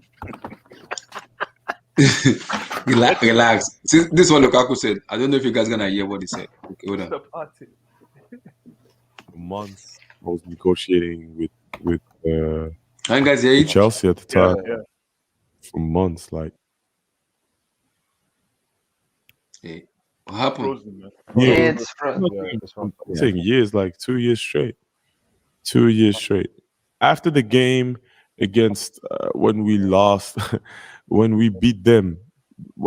Relax. See, this is what Lukaku said. I don't know if you guys are gonna hear what he said. Okay, hold on. For months, I was negotiating with guys hear it? Chelsea at the time. Yeah. For months, like. Hey, what happened? It's saying years, like 2 years straight. 2 years straight. After the game against when we lost, when we beat them,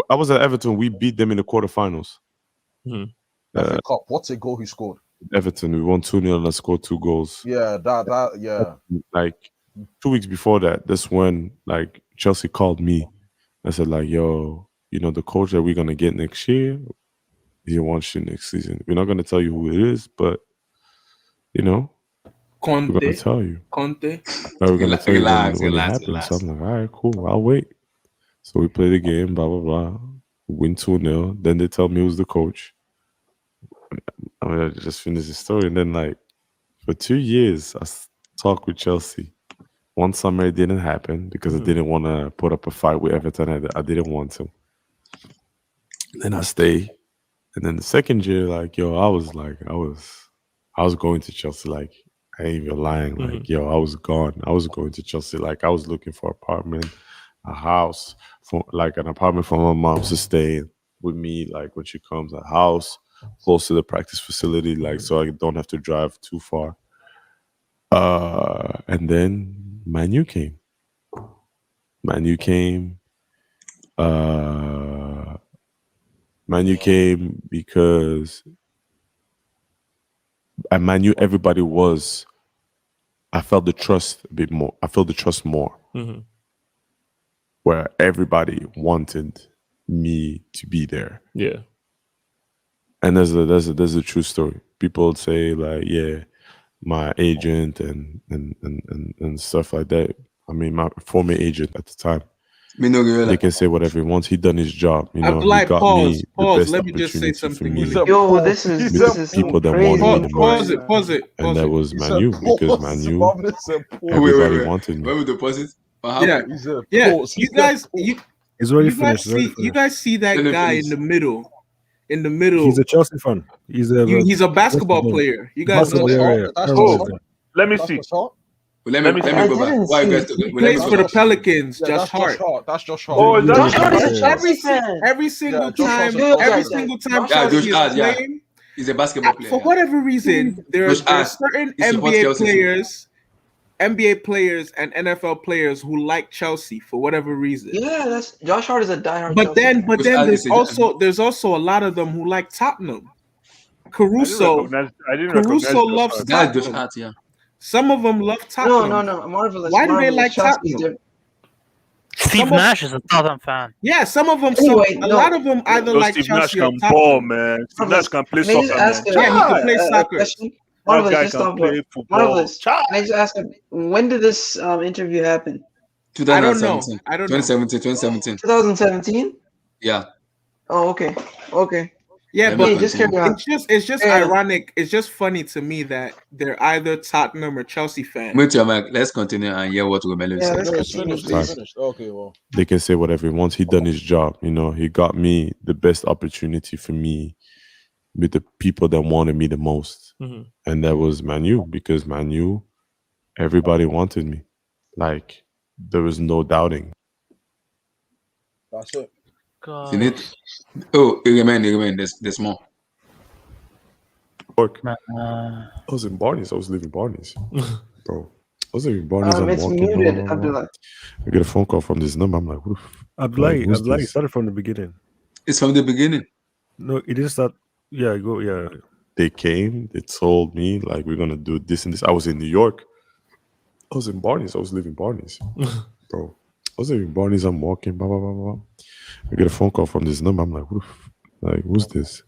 I was at Everton. We beat them in the quarterfinals. What's a goal he scored? Everton, we won 2-0 and I scored 2 goals. Yeah, yeah. Like 2 weeks before that, that's when like Chelsea called me. I said like, yo, the coach that we're gonna get next year, he wants you next season. We're not gonna tell you who it is, but we're gonna tell you. Conte. We're gonna tell you when it happens. So I'm like, all right, cool, I'll wait. So we play the game, blah blah blah, win 2-0. Then they tell me who's the coach. I mean, I just finished the story, and then like for 2 years, I talked with Chelsea. One summer it didn't happen because I didn't want to put up a fight with Everton. I didn't want to. Then I stay, and then the second year, like yo, I was going to Chelsea. Like I ain't even lying. Like yo, I was gone. I was going to Chelsea. Like I was looking for apartment, a house, for like an apartment for my mom to stay in with me. Like when she comes, a house close to the practice facility, like so I don't have to drive too far. And then Manu came. Manu came. Manu came because at Manu everybody was. I felt the trust a bit more. I felt the trust more, where everybody wanted me to be there. Yeah. And there's a true story. People would say like, yeah, my agent and stuff like that. I mean, my former agent at the time. They can say whatever he wants. He done his job. You know, Abdullah, he got me the pause. best Let me just say opportunity something. for me. Yo, this is People that crazy. wanted me the most. Pause it. And that was Manu because Manu, everybody wanted me. Where would the deposit? Yeah. You guys, He's already you finished. guys see, you guys see that guy in the middle. In the middle, He's a Chelsea fan. He's a basketball player. You guys know that. Let me see. Let me go back. Why you guys? He plays for the Pelicans. Josh Hart. That's Josh Hart. Oh, Josh Hart is every single time. Yeah, Chelsea is Josh yeah. playing. He's a basketball player. For whatever reason, there are certain NBA players and NFL players who like Chelsea for whatever reason. Yeah, that's Josh Hart is a diehard. But Chelsea then fan. there's also a lot of them who like Tottenham. Caruso loves Tottenham. Some of them love Tottenham. No, Marvelous. Why do they Marvelous. like Chelsea's Tottenham? Steve Nash is a Tottenham fan. Yeah, some of them. Anyway, a lot of them either like Steve Chelsea Nash or can Tottenham. ball, man. Steve Nash can play May I just soccer, ask man. Yeah, he can play a soccer. question? That Marvelous, guy just can stop play it. football. Marvelous. Can I just ask him, when did this interview happen? 2017. I don't know. 2017. 2017? Yeah. Oh, okay. Yeah, but just carry on. It's just ironic. It's just funny to me that they're either Tottenham or Chelsea fans. Mute your mic. Let's continue and hear what Romelu said. Let's finish. Okay, well. They can say whatever he wants. He done his job. You know, he got me the best opportunity for me with the people that wanted me the most. And that was Manu, because Manu, everybody wanted me. Like, there was no doubting. That's it. You need. Oh, it remain. There's more. Work. I was in Barney's. I was living Barney's. Bro. I was living Barney's. I'm It's walking. muted, Abdullah. I get a phone call from this number. I'm like, oof. Abdullah started from the beginning. It's from the beginning. No, it didn't start. Yeah, go. Yeah. They came. They told me, like, we're going to do this and this. I was in New York. I was in Barney's. I was living Barney's. Bro. I was living Barney's. I'm walking. Blah, blah, blah, blah. I get a phone call from this number. I'm like, oof. Like, who's this?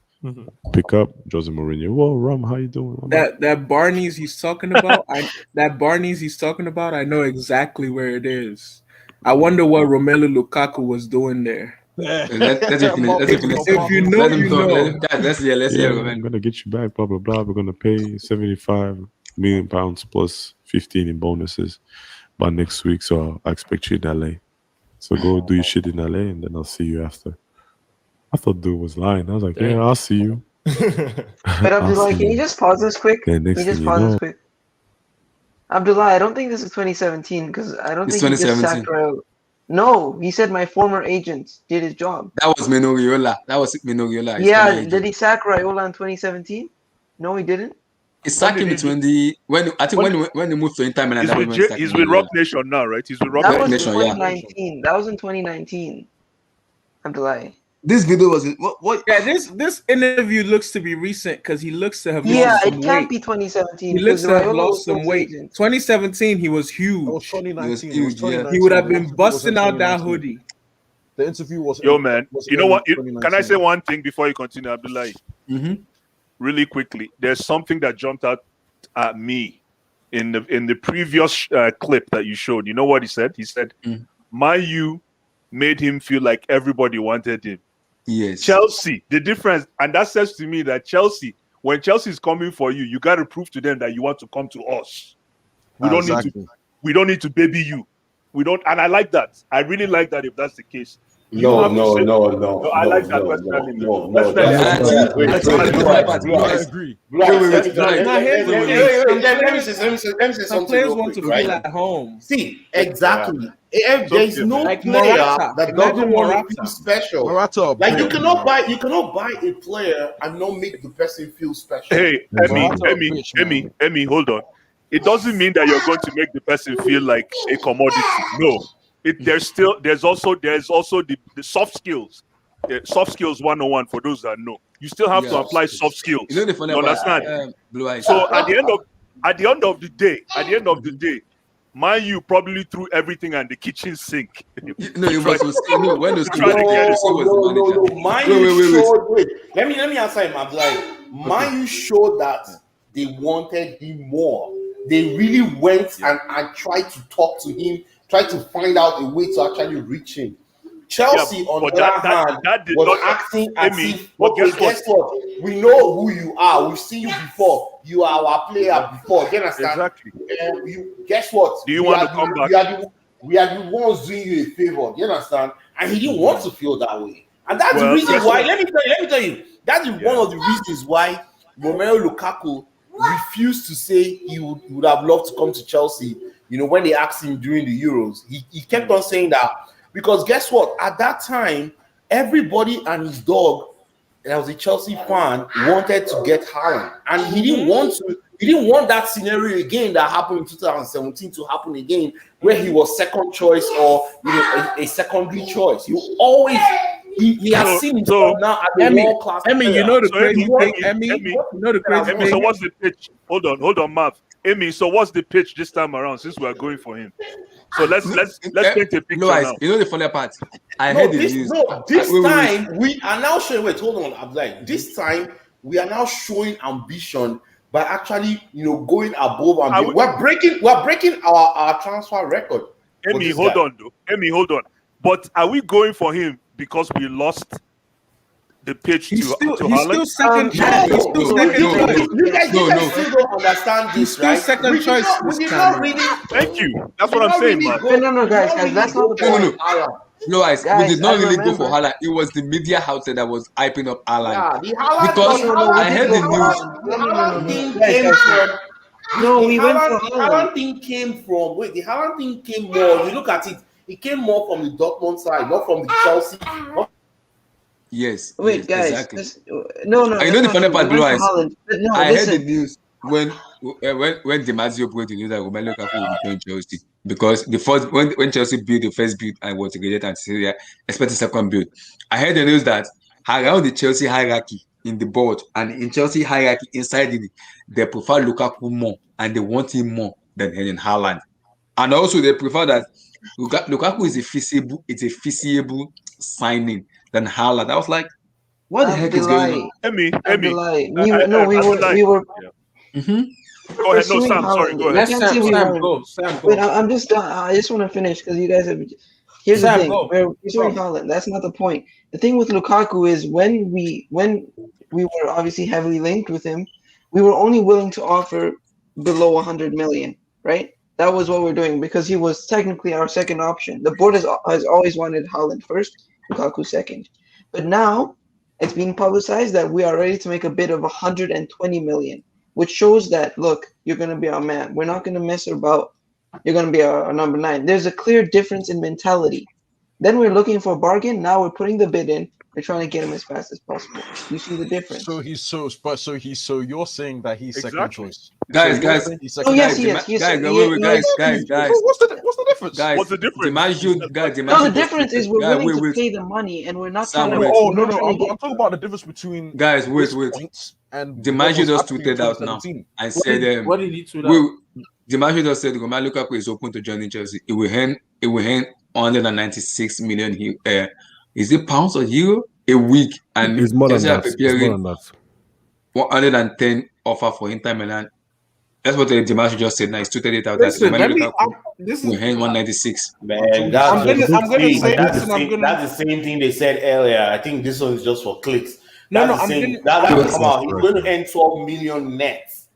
Pick up Jose Mourinho. Whoa, Rum, how you doing? That Barney's he's talking about. I know exactly where it is. I wonder what Romelu Lukaku was doing there. Let's finish. If you know, you know. Let's hear. I'm gonna get you back. Blah blah blah. We're gonna pay 75 million pounds plus 15 in bonuses by next week. So I expect you in LA. So go do your shit in LA, and then I'll see you after. I thought dude was lying. I was like, yeah, I'll see you. But Abdullah, can you just pause this quick? Then next Can you just thing pause you this know, quick? Abdullah, I don't think this is 2017 because I don't It's think he just 2017. sacked Raul. No, he said my former agent did his job. That was Minogiola. His Yeah, former agent. did he sack Raiola in 2017? No, he didn't. He sacked him when he moved to Inter Milan. He's with Rock Nation now, right? He's with Rock That was in Nation. 2019. That was in 2019. Abdullah. This video was what? Yeah, this interview looks to be recent because he looks to have Yeah, lost some it can't weight. be 2017. He looks to because have Raiola lost was some his weight. agent. 2017, he was huge. It was 2019. He was huge, He would have The been interview busting was in out that 2019. hoodie. The interview was. Yo, man. was You know in what? Can I 2019. say one thing before you continue, Abdullah? Really quickly. There's something that jumped out at me in the previous clip that you showed. You know what he said? He said, "Mayu made him feel like everybody wanted him." Yes. Chelsea, the difference, and that says to me that Chelsea, when Chelsea is coming for you, you got to prove to them that you want to come to us. We don't need to. we don't need to baby you. We don't, and I like that. I really like that if that's the case. You No, have to no, say, no, no, I no, like that no, personally. no. Personally, That's I wait, like Blue eyes, I agree. Blue eyes. Let me Now, here's the thing. let me say Some something players real want quick, to right? feel at home. See, exactly. If So, there is no Like player Morata. that Imagine doesn't want to Morata. feel special. Morata, Like you big cannot man. buy a player and not make the person feel special. hey, Morata, bitch, man. Emmy, hold on. It doesn't mean that you're going to make the person feel like a commodity. No, there's also the soft skills. Soft skills 101 for those that know. You still have to apply soft skills. You know the funny You about understand? Blue Eyes? So at the end of the day, Man U probably threw everything at the kitchen sink. No, you must no when those try to get it. No. Man U showed. Wait, let me answer him. I'm like, Man U showed that they wanted him more. They really went and tried to talk to him, tried to find out a way to actually reach him. Chelsea, on the other hand, was acting as if, okay, guess what? We know who you are. We've seen you before. You are our player before. Do you understand? Exactly. Guess what? Do you want to come back? We are the ones doing you a favor. Do you understand? And he didn't want to feel that way. And that's the reason why, let me tell you, that's one of the reasons why Romelu Lukaku refused to say he would have loved to come to Chelsea. You know, when they asked him during the Euros, he kept on saying that. Because guess what? At that time, everybody and his dog, that was a Chelsea fan, wanted to get Halland, and he didn't want to. He didn't want that scenario again that happened in 2017 to happen again, where he was second choice or a secondary choice. He has seen himself now as a world class. Emmy, you know the crazy thing. Emmy, you know the crazy thing. So what's the pitch? Hold on, Mav. Emmy, so what's the pitch this time around? Since we are going for him. So let's paint a picture now. You know the funny part? I heard the news. This time we are now showing. Wait, hold on. I'm like, this time we are now showing ambition by actually, going above and we're breaking our transfer record. Emmy, hold on. But are we going for him because we lost the pitch to Haaland? He's still second choice. You guys still don't understand this, still right? second choice. Thank you. That's what I'm saying, man. No, guys, that's not the point. No, we did not really go for Halland. It was the media outlet that was hyping up Halland. Because I heard the news. We went for the Halland thing came from. Wait, the Halland thing came more. You look at it. It came more from the Dortmund side, not from the Chelsea. Yes. Wait, guys. Exactly. No. I know the funny part, Blue Eyes. I heard the Listen. news when Dimarzio broke the news that Romelu Lukaku will join Chelsea, because the first when Chelsea built the first build and was integrated and Syria expected second build. I heard the news that around the Chelsea hierarchy in the board and in Chelsea hierarchy inside it, they prefer Lukaku more and they want him more than Haaland. And also they prefer that Lukaku is a feasible signing than Haaland. I was like, what the heck is going on? Emmy. We were. Go ahead. No, Sam. Sorry. Go ahead. Sam, go. Wait, I'm just done. I just want to finish because you guys have. Here's the thing. We're pursuing Haaland. That's not the point. The thing with Lukaku is when we were obviously heavily linked with him, we were only willing to offer below 100 million, right? That was what we're doing because he was technically our second option. The board has always wanted Haaland first, Lukaku second. But now it's being publicized that we are ready to make a bid of 120 million, which shows that, look, you're going to be our man. We're not going to mess about. You're going to be our number 9. There's a clear difference in mentality. Then we're looking for a bargain. Now we're putting the bid in. We're trying to get him as fast as possible. You see the difference. So you're saying that he's second choice. Guys. Guys. What's the difference? Guys, what's the difference? The difference is we're willing to pay the money, and we're not trying to. I'm talking about the difference between guys. Wait. And DiMaggio just tweeted out now and said, "What did he tweet out?" DiMaggio just said Romelu Lukaku is open to joining Chelsea. It will earn 196 million. Is it pounds or euro a week? And it's more than that. 110 offer for Inter Milan. That's what DiMaggio just said. Now he's tweeted it out. That's will earn 196. Man, that's the same thing they said earlier. I think this one is just for clicks. He's going to earn 12 million net.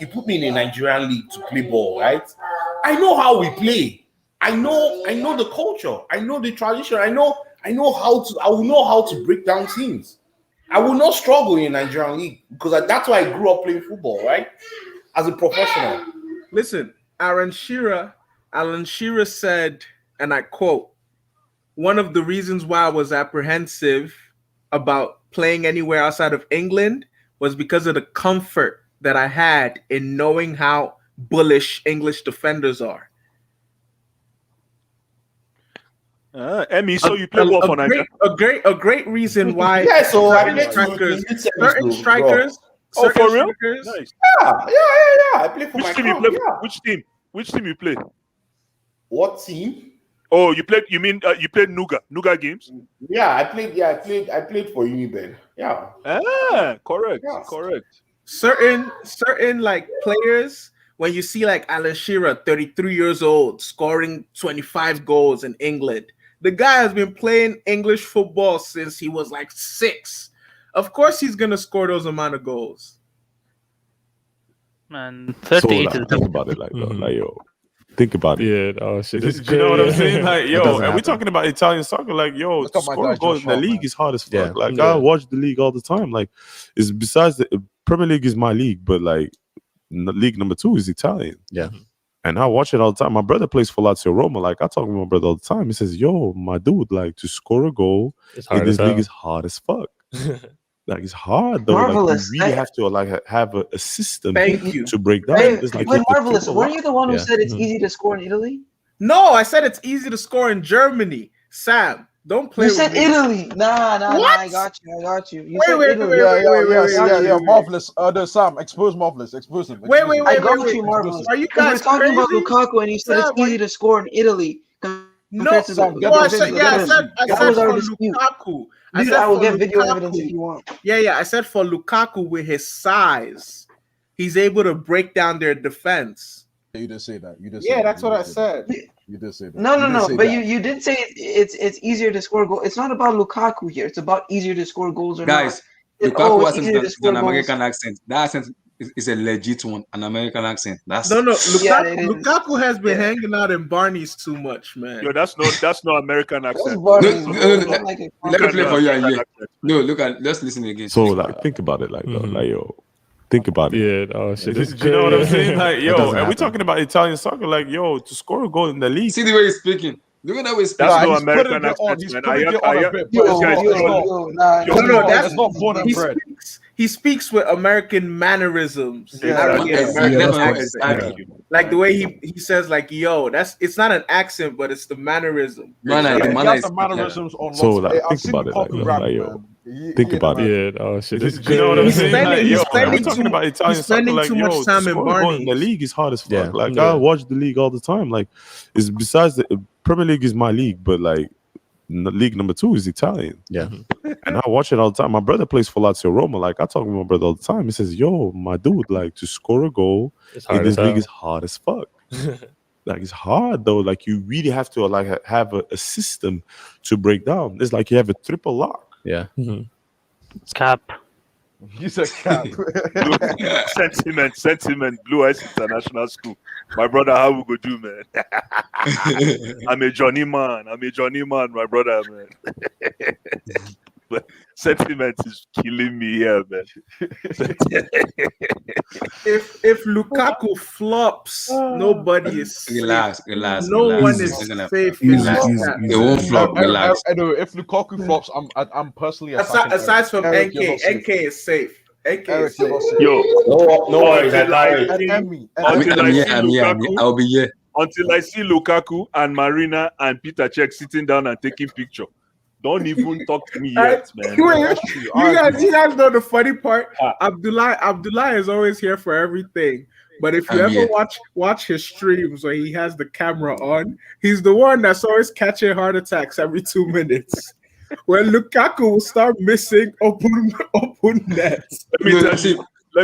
you put me in a Nigerian league to play ball, right? I know how we play. I know the culture. I know the tradition. I will know how to break down teams. I will not struggle in Nigerian league because that's why I grew up playing football, right? As a professional. Listen, Alan Shearer said, and I quote, "One of the reasons why I was apprehensive about playing anywhere outside of England was because of the comfort that I had in knowing how bullish English defenders are." Emmy, so you play well for Nigeria? A great reason why. Yeah, so I certain strikers. Oh, for real? Strikers, Nice. Yeah. I play for Which my team you club. play? Yeah. Which team you play? What team? Oh, you played. You mean you played Nuga games? Yeah, I played for Uniben. Yeah. Correct. Yes. Correct. certain like players, when you see like Alan Shearer, 33 years old, scoring 25 goals in England, the guy has been playing English football since he was like 6. Of course, he's gonna score those amount of goals. Man, So 38 like, is think about it like, like yo, think about it. Yeah, oh shit. You know what I'm saying? Like, It yo, doesn't and we happen. talking about Italian soccer, like, yo, Look to at my score guy a goal in Josh the Hart, league man. is hard as fuck. Yeah. Like, Yeah. I watch the league all the time. Like, it's besides the Premier League is my league, but like, league number 2 is Italian. Yeah. And I watch it all the time. My brother plays for Lazio Roma. Like, I talk to my brother all the time. He says, yo, my dude, like, to score a goal It's in hard this as league hell. is hard as fuck. Like, it's hard though. Marvelous. Like, you really have to like have a system Thank you. to break down. Wait, It's like wait, you have to Marvelous. triple Weren't lock. you the one who Yeah. said it's easy to score in Italy? No, I said it's easy to score in Germany. Sam, don't play You with said me. Nah. What? I got you. You Wait, said wait, Italy. wait, Yeah. Marvelous. Sam, expose Marvelous. Expose him. Wait, Expose him. I got you, Marvelous. Are you Because we're guys talking about crazy? Lukaku, and you said Sam, it's easy to score in Italy. No, compared to Sam, the get I the said, video. yeah, I Get said, the I That said was our for dispute. Lukaku. Dude, I will for get video Lukaku. evidence if you want. Yeah, I said for Lukaku with his size, he's able to break down their defense. You didn't say that. You didn't. Yeah, say that's that. what I said. You did say that. No. You didn't say But that. you did say it's easier to score goals. It's not about Lukaku here. It's about easier to score goals or Guys, not. Lukaku It's hasn't easier to got score an goals. American accent. That accent is a legit one, an American accent. That's No, Yeah, it is. Lukaku has been hanging out in Barney's too much, man. Yo, that's not American accent. No, Barney's, no, bro. no, Not like a let me play for you and American you. accent. No, look at. Let's listen again. So like, think about it like, though. Like, yo, think about it. Yeah, oh shit. You know what I'm saying? Like, It yo, doesn't and we happen. talking about Italian soccer, like, yo, to score a goal in the league. See the way he's speaking. Look at that way he's speaking. That's no He's putting American it on. accent, He's man. putting it on a bit, but This it's guy's not. trolling. Nah. It's not born and bred. He speaks with American mannerisms. Exactly. Exactly. Like the way he says, like, yo, it's not an accent, but it's the mannerism. Manner, He the has manner the is mannerisms on. So lots. like, I've think seen about it like, Lukaku though. rap, Like, yo, man. think about it. Yeah, oh shit. You know what I'm He's saying? spending- Like, he's yo, spending we're talking too- about Italian he's soccer, spending like, too yo, much to time in score a goal in the Barney's. league is hard as fuck. Yeah. Like, Yeah. I watch the league all the time. Like, it's besides the Premier League is my league, but like, league number 2 is Italian. Yeah. And I watch it all the time. My brother plays for Lazio Roma. Like, I talk to my brother all the time. He says, yo, my dude, like, to score a goal It's in hard this as league hell. is hard as fuck. Like, it's hard though. Like, you really have to like have a system to break down. It's like you have a triple lock. Yeah. Cap. You said cap. Sentiment. Blue Eyes International School. My brother, how we go do, man? I'm a Johnny man, my brother, man. But sentiment is killing me here, man. If Lukaku flops, nobody is safe. Relax. No one Easy. is It's gonna- safe. Easy, in that easy, chat. It won't flop. Relax. Anyway, if Lukaku flops, I'm personally Aside from Eric, you're NK, not safe. NK is safe. NK Eric, is you're safe. not safe. Yo, No worries, I got it. And Emmy. until I see I'm here. Lukaku, I'll be here. until I see Lukaku and Marina and Peter Cech sitting down and taking picture. Don't even talk to me yet, man. You guys know the funny part? Abdullah is always here for everything. But if you I'm ever here. watch his streams where he has the camera on, he's the one that's always catching heart attacks every 2 minutes. When Lukaku will start missing open nets. Let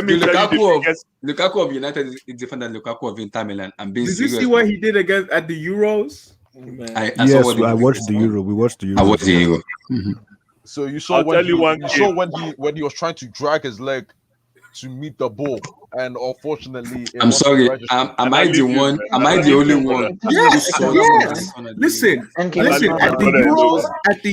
me tell you, Lukaku of United is different than Lukaku of Inter Milan. I'm being Did you serious. see what he did against at the Euros? I Yes, saw what he I did. watched the Euro. We watched the Euro. I watched the Euro. So you saw I'll when tell you one you saw game. when he was trying to drag his leg to meet the ball, and unfortunately, it I'm wasn't sorry. registered. Am I the one? Am I the only one who Yes, saw yes. that? Listen, And keep listen. it At the going.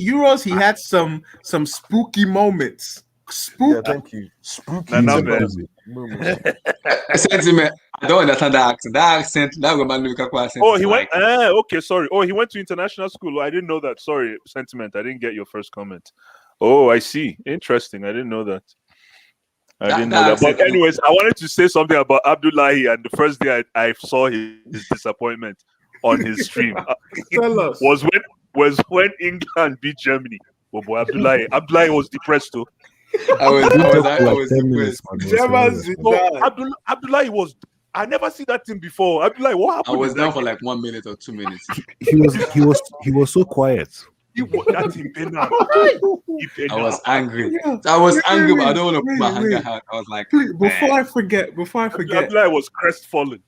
Euros, he had some spooky moments. Spooky. Yeah, thank you. Spooky Nah, moments. man. Sentiment. I don't understand that accent. That accent, that Roman Lukaku accent Oh, is he went. like. Okay, sorry. Oh, he went to international school. I didn't know that. Sorry, sentiment. I didn't get your first comment. Oh, I see. Interesting. I didn't know that. I didn't know that. accent. But anyways, I wanted to say something about Abdullahi. And the first day I saw his disappointment on his stream Tell us. was when England beat Germany. Oh boy, Abdullahi was depressed too. I was minutes, Abdullahi was. I never see that thing before. Abdullahi, what happened? I was down for like 1 minute or 2 minutes. He was so quiet. That's Impena. I was angry. I was angry, but I don't want to put my anger out. I was like, before I forget, Abdullahi was crestfallen.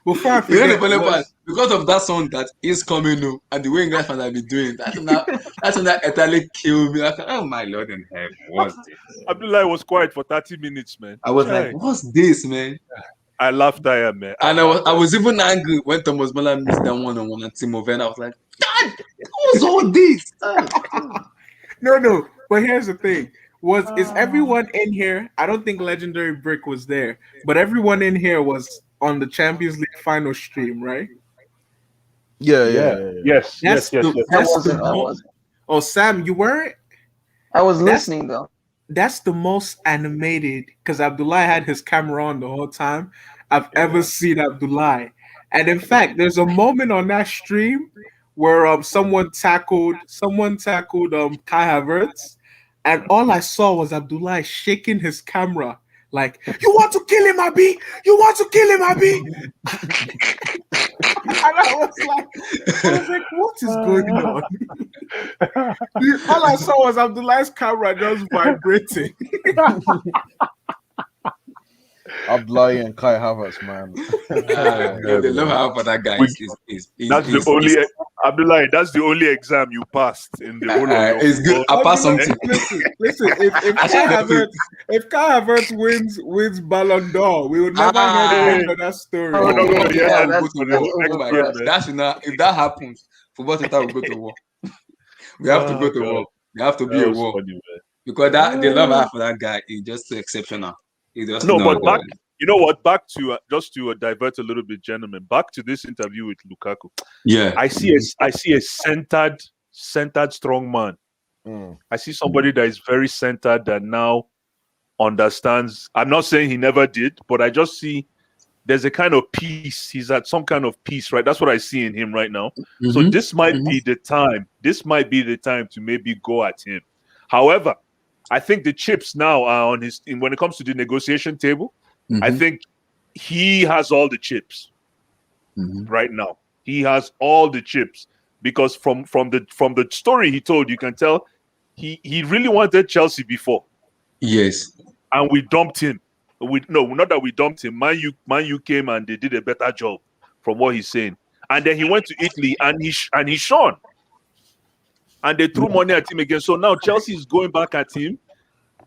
Before I you know forget, the funny part, because of that song that is coming now, and the way English fans have been doing, that's that entirely killed me. Like, oh my Lord in heaven, what's this? Abdullahi was quiet for 30 minutes, man. I was like, what's this, man? I laughed there, man. And I was even angry when Thomas Muller missed that one-on-one and Timo Werner. I was like, God, what's all this? No. But here's the thing: is everyone in here? I don't think Legendary Brick was there, but everyone in here was on the Champions League final stream, right? Yeah. Yes. Oh, Sam, you weren't? I was listening though. That's the most animated, because Abdullah had his camera on the whole time I've ever seen Abdullah. And in fact, there's a moment on that stream where someone tackled Kai Havertz, and all I saw was Abdullah shaking his camera like, "You want to kill him, Abi? You want to kill him, Abi?" And I was like, what is going on? All I saw was Abdullah's camera just vibrating. Abdullah and Kai Havertz, man. The love I have for that guy Abdullah, that's the only exam you passed in the whole of your it's good. I passed something. Listen, if Kai Havertz wins Ballon d'Or, we will never hear the end of that story. Oh my God. If that happens, football Twitter will go to war. We have to go to war. We have to be a war. Funny, because the love I have for that guy is just exceptional. But back, you know what? Back to just to divert a little bit, gentlemen. Back to this interview with Lukaku. Yeah, I see a centered, strong man. I see somebody that is very centered that now understands. I'm not saying he never did, but I just see there's a kind of peace. He's at some kind of peace, right? That's what I see in him right now. Mm-hmm. So this might be the time. This might be the time to maybe go at him. However, I think the chips now are on his. When it comes to the negotiation table, I think he has all the chips right now. He has all the chips because from the story he told, you can tell he really wanted Chelsea before. Yes, and we dumped him. Not that we dumped him. Man U came and they did a better job, from what he's saying. And then he went to Italy and he shone. And they threw money at him again. So now Chelsea is going back at him.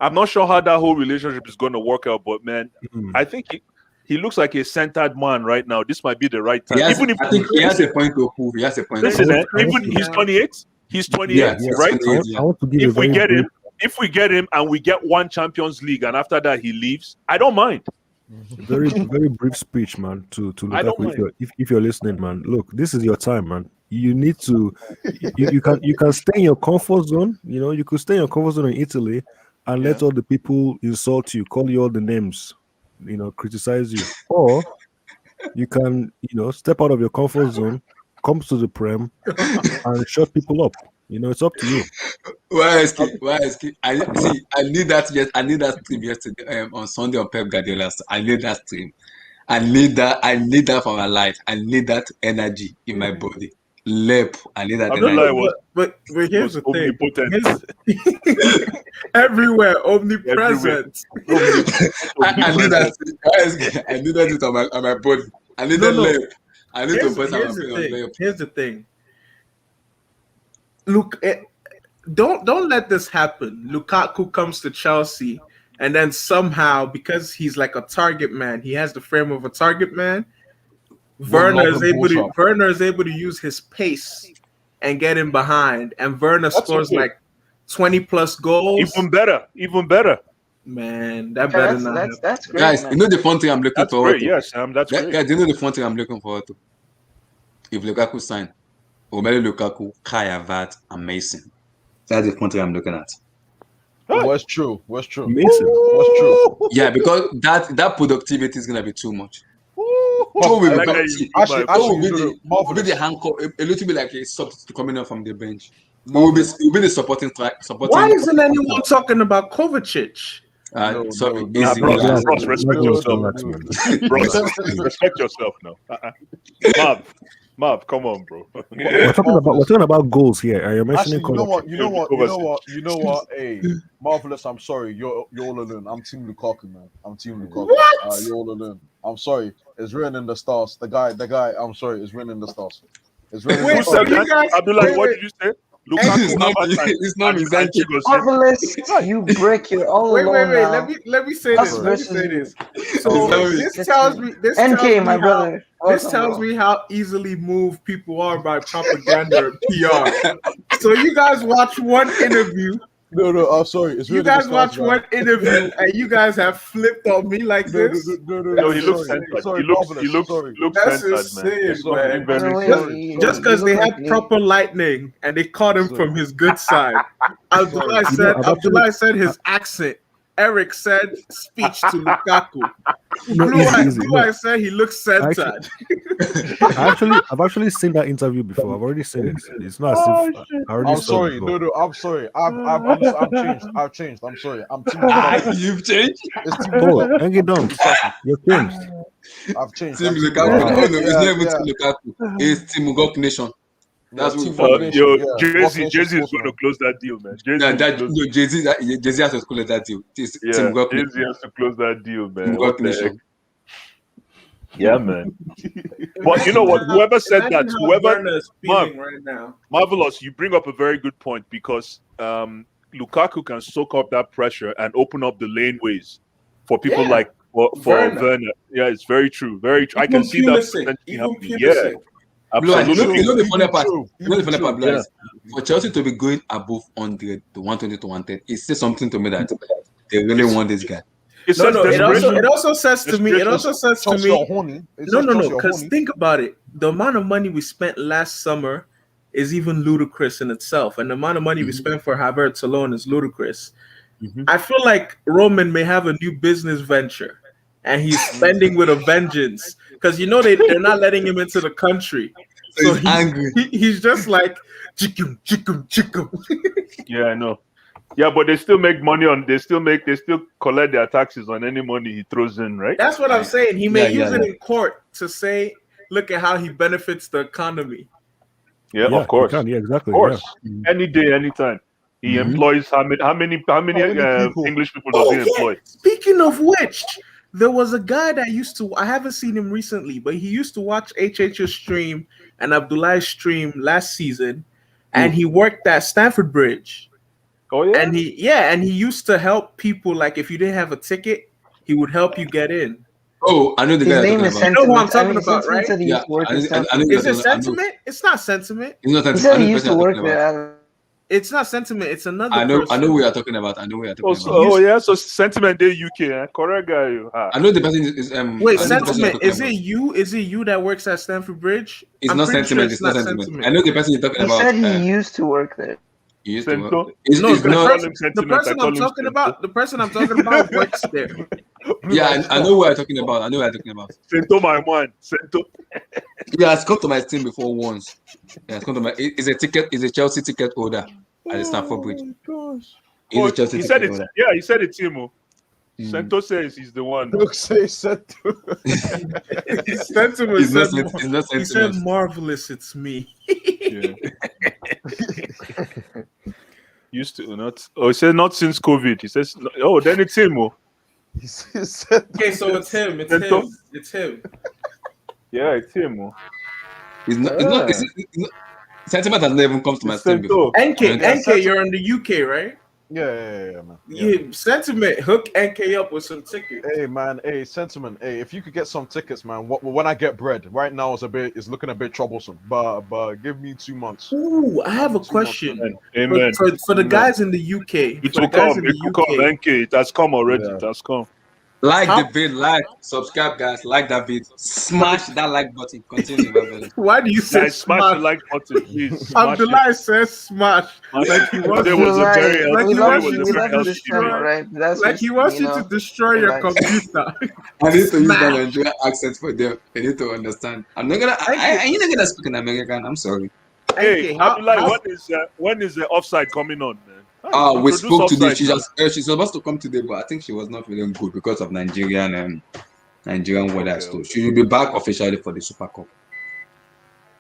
I'm not sure how that whole relationship is going to work out, but man, I think he looks like a centered man right now. This might be the right time. I think he has a point to prove. He has a point. Listen, even he's 28. He's 28, right? 28, I want to give if we get him and we get one Champions League and after that he leaves, I don't mind. Very brief speech, man. To Lukaku, if you're listening, man. Look, this is your time, man. You need to. You can stay in your comfort zone. You know, you could stay in your comfort zone in Italy and let all the people insult you, call you all the names, you know, criticize you, or you can, you know, step out of your comfort zone, come to the Prem, and shut people up. You know, it's up to you. Why is I need that stream yesterday on Sunday on Pep Guardiola. I need that stream. I need that for my life. I need that energy in my body. I need that energy. But here's the thing. Everywhere, omnipresent. I need that. I need that on my body. I need that left. I need to put something on left. Here's the thing. Look, don't let this happen. Lukaku comes to Chelsea and then somehow, because he's like a target man, he has the frame of a target man. Werner is able to use his pace and get in behind, and Werner scores like 20 plus goals. Even better. Man, that better not. That's great, Guys, man. you know the fun thing I'm looking That's forward great. to. Yes, that's great. Guys, you know the fun thing I'm looking forward to. If Lukaku sign, Romelu Lukaku, Kai Havertz, and Mason. That's the fun thing I'm looking at. What's true? Mason. What's true? Yeah, because that productivity is gonna be too much. Actually, will be the handcuff. A little bit like a substitute coming up from the bench. It will be the supporting. Why isn't anyone talking about Kovacic? Sorry, Ross, respect yourself. Respect yourself now. Marv, come on, bro. We're talking about goals here. Are you mentioning? Actually, you know what? Hey, Marvelous. I'm sorry. You're all alone. I'm Team Lukaku, man. I'm Team Lukaku. What? You're all alone. I'm sorry. It's written in the stars. The guy. I'm sorry. It's written in the stars. It's written in the stars. Abdullah, what did you say? It's not exactly. Marvelous, you brick. You're all wait, alone now. Let me say Us this. versus So this tells me. NK, my brother. This tells me how easily moved people are by propaganda and PR. So you guys watch one interview. No, I'm sorry. It's you guys watch one interview and you guys have flipped on me like this. No, he looks censored. He looks That's censored, insane, man. Just because they had proper lightning and they caught him from his good side. Abdullah said his accent. Eric said speech to Lukaku. Blue Eye said he looks centered. I've actually seen that interview before. I've already seen it. It's not as if I already I'm sorry. No, I'm sorry. I've changed. I'm sorry. I'm Team You've changed? It's Team Oh, Engie don't. You've changed. I've changed. Team Lukaku. Oh no, it's not even Team Lukaku. It's Team Mugok Nation. That's what Jay-Z is going to close that deal, man. Jay-Z has to close that deal. Jay-Z has to close that deal, man. Mugok Nation. Yeah, man. But you know what? Whoever said that, Marvelous, you bring up a very good point because Lukaku can soak up that pressure and open up the laneways for people like for Werner. Yeah, it's very true. Very true. I can see that potentially happening. Yeah. Absolutely. You know the funny part, Blaise? For Chelsea to be going above 100 to 120 to 110, it says something to me that they really want this guy. It also says to me. Because think about it. The amount of money we spent last summer is even ludicrous in itself, and the amount of money we spent for Havertz alone is ludicrous. I feel like Roman may have a new business venture, and he's spending with a vengeance. Because they're not letting him into the country, so he's angry. He's just like chicken. Yeah, I know. Yeah, but they still make money on. They still collect their taxes on any money he throws in, right? That's what I'm saying. He may use it in court to say, "Look at how he benefits the economy." Yeah, of course. Yeah, exactly. Of course. Yeah. Any day, anytime. He employs how many English people does he employ? Speaking of which. There was a guy that I haven't seen him recently, but he used to watch HH's stream and Abdullah's stream last season, and he worked at Stamford Bridge. Oh yeah? And he used to help people, like if you didn't have a ticket, he would help you get in. Oh, I know the guy. You know who I'm talking about, right? Yeah. Is it Sentiment? It's not Sentiment. It's not Sentiment. He said he used to work there. It's not Sentiment. It's another. I know what you're talking about. So Sentiment Day UK, correct guy. I know the person is. Wait, Sentiment. Is it you? Is it you that works at Stamford Bridge? It's not Sentiment. It's not Sentiment. I know the person you're talking about. He said he used to work there. He used to work. The person I'm talking about works there. Yeah, I know what you're talking about. Sento, my man. Sento. Yeah, it's come to my team before once. Yeah, it's come to my. It's a Chelsea ticket holder at the Stamford Bridge. He said it. Yeah, he said it, Timo. Sento says he's the one. Look, say Sento. He said, "Marvelous, it's me." Yeah. Used to not. Oh, he said not since COVID. He says, "Oh, then it's him." Okay, so it's him. It's him. Yeah, it's him. It's not. Sentiment has never come to my team before. NK, you're in the UK, right? Man. Yeah, sentiment. Hook NK up with some tickets. Hey man, hey sentiment. Hey, if you could get some tickets, man. When I get bread, right now it's looking a bit troublesome. But give me 2 months. Ooh, I have a 2 months, question. man. Amen. For the guys in the UK. It For will the guys come. in It the will come. UK. NK, it has come already. Yeah. It has come. Like How- the vid, like, subscribe, guys, like that vid, smash that like button. Continue, brother. Why do you say Guys, smash the smash? like button, please. Smash it. Abdullah says smash. Like he wants Today was a very Abdullah, healthy. we Today love was you. a We very love you healthy this summer, debate. right? That's like just, he wants you to destroy your relax. computer. I need to use that Smash. Nigerian accent for them. They need to understand. I'm not gonna. I'm not gonna speak in American. I'm sorry. Hey, NK, how Abdullah, when is the offside coming on, man? We Introduce spoke today. offside She's now. just she's supposed to come today, but I think she was not feeling good because of Nigerian weather. Okay, So okay. she will be back officially for the Super Cup.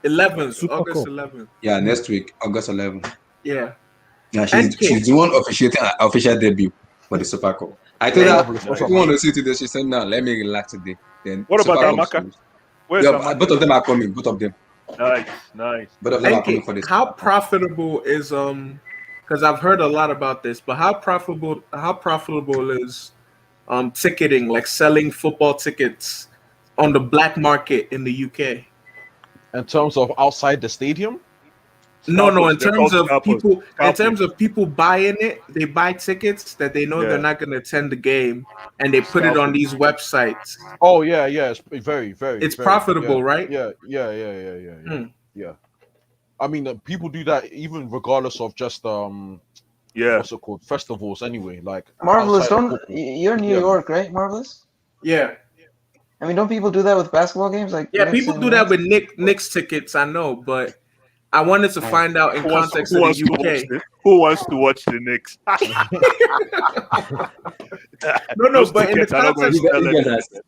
11th, August 11th. Yeah, next week, August 11th. Yeah. Yeah, NK. she's the one officiating her official debut for the Super Cup. I told her, if you want to see today, she said, no, let me relax today. Then What Super about Cup. Amaka? Where's Yeah, Amaka? both of them are coming. Both of them. Nice. Both of them are coming NK, for this. how profitable is because I've heard a lot about this, but how profitable is ticketing, like selling football tickets on the black market in the UK? In terms of outside the stadium? No, in They're terms called of scalpers. people, in Scalpers. terms of people buying it, they buy tickets that they know they're Yeah. not going to attend the game, and they put it on these websites. Oh yeah, it's very, very. It's very, profitable, yeah, right? Yeah. Yeah. I mean, people do that even regardless of just what's it called, festivals anyway. Like Marvelous, outside of don't football. you're in New York, right? Marvelous. Yeah. I mean, don't people do that with basketball games? Like Yeah, Knicks people and do that Nets? with Knicks tickets, I know, but I wanted to find out in context of the UK. Who wants to watch the Knicks? No, but in the context,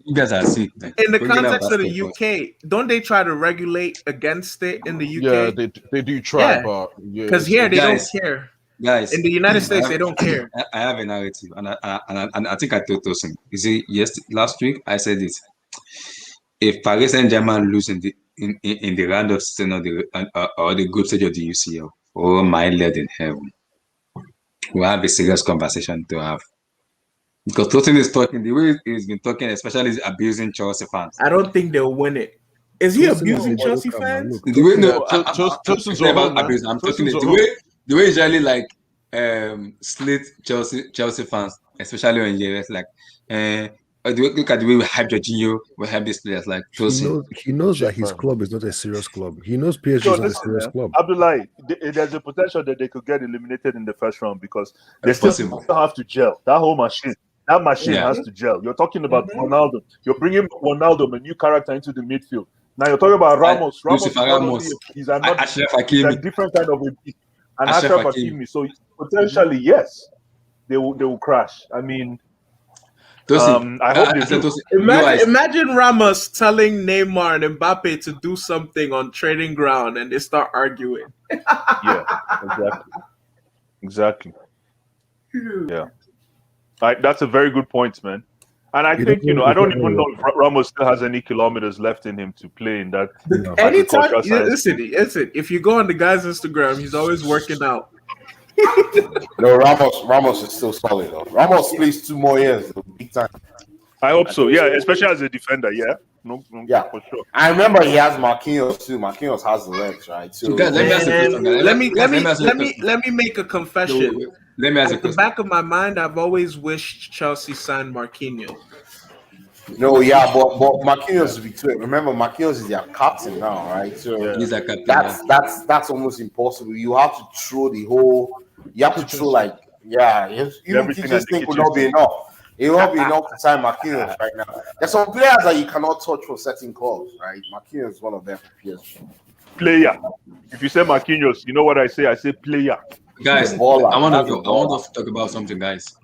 you guys are sick. Man. in the Bringing up context of the basketball. UK, don't they try to regulate against it in the UK? Yeah, they do try, but yeah, because here they Guys, don't care. Guys, In the United States, they don't care. I have a narrative, and I think I told Tosin. You see, last week I said it. If Paris Saint-Germain lose in the round of 16 or the group stage of the UCL, oh my Lord in heaven, we'll have a serious conversation to have. Because Tosin is talking the way he's been talking, especially he's abusing Chelsea fans. I don't think they'll win it. Is he abusing Chelsea fans? The way Tosin's never alright, man. abusing. I'm talking Tosin's the way usually like slit Chelsea fans, especially on years like look at the way we hype Jorginho, we have these players like Tosin. He knows that his club is not a serious club. He knows PSG So is not a listen, serious man. club. Abdullahi, there's a potential that they could get eliminated in the first round because they still Possible. have to gel. That machine Yeah. has to gel. You're talking about Ronaldo. You're bringing Ronaldo, a new character, into the midfield. Now you're talking about Ramos. He's a different kind of a beast. And Achraf Achraf Hakimi. So potentially, yes, they will crash. I mean, I hope they do. Imagine Ramos telling Neymar and Mbappe to do something on training ground, and they start arguing. Yeah, exactly. Yeah, that's a very good point, man. And I think I don't even know if Ramos still has any kilometers left in him to play in that. Anytime, agricultural science. listen. If you go on the guy's Instagram, he's always working out. No, Ramos is still solid though. Ramos plays 2 more years, though, big time. I hope so. Yeah, especially as a defender. Yeah, no, Yeah, for sure. I remember he has Marquinhos too. Marquinhos has the legs, right? So guys, let me ask you a question, guys. Let me make a confession. Let me ask you a At the question. back of my mind, I've always wished Chelsea signed Marquinhos. No, yeah, but Marquinhos will be clear. Remember, Marquinhos is their captain now, right? So He's a captain. that's almost impossible. You have to throw the whole. You have to throw like even Everything kitchen at the sink will kitchen not be sink. enough. It won't be enough to sign Marquinhos right now. There's some players that you cannot touch for certain clubs, right? Marquinhos is one of them for PSG. Player. If you say Marquinhos, you know what I say? I say player. Guys, I want to talk about something, guys.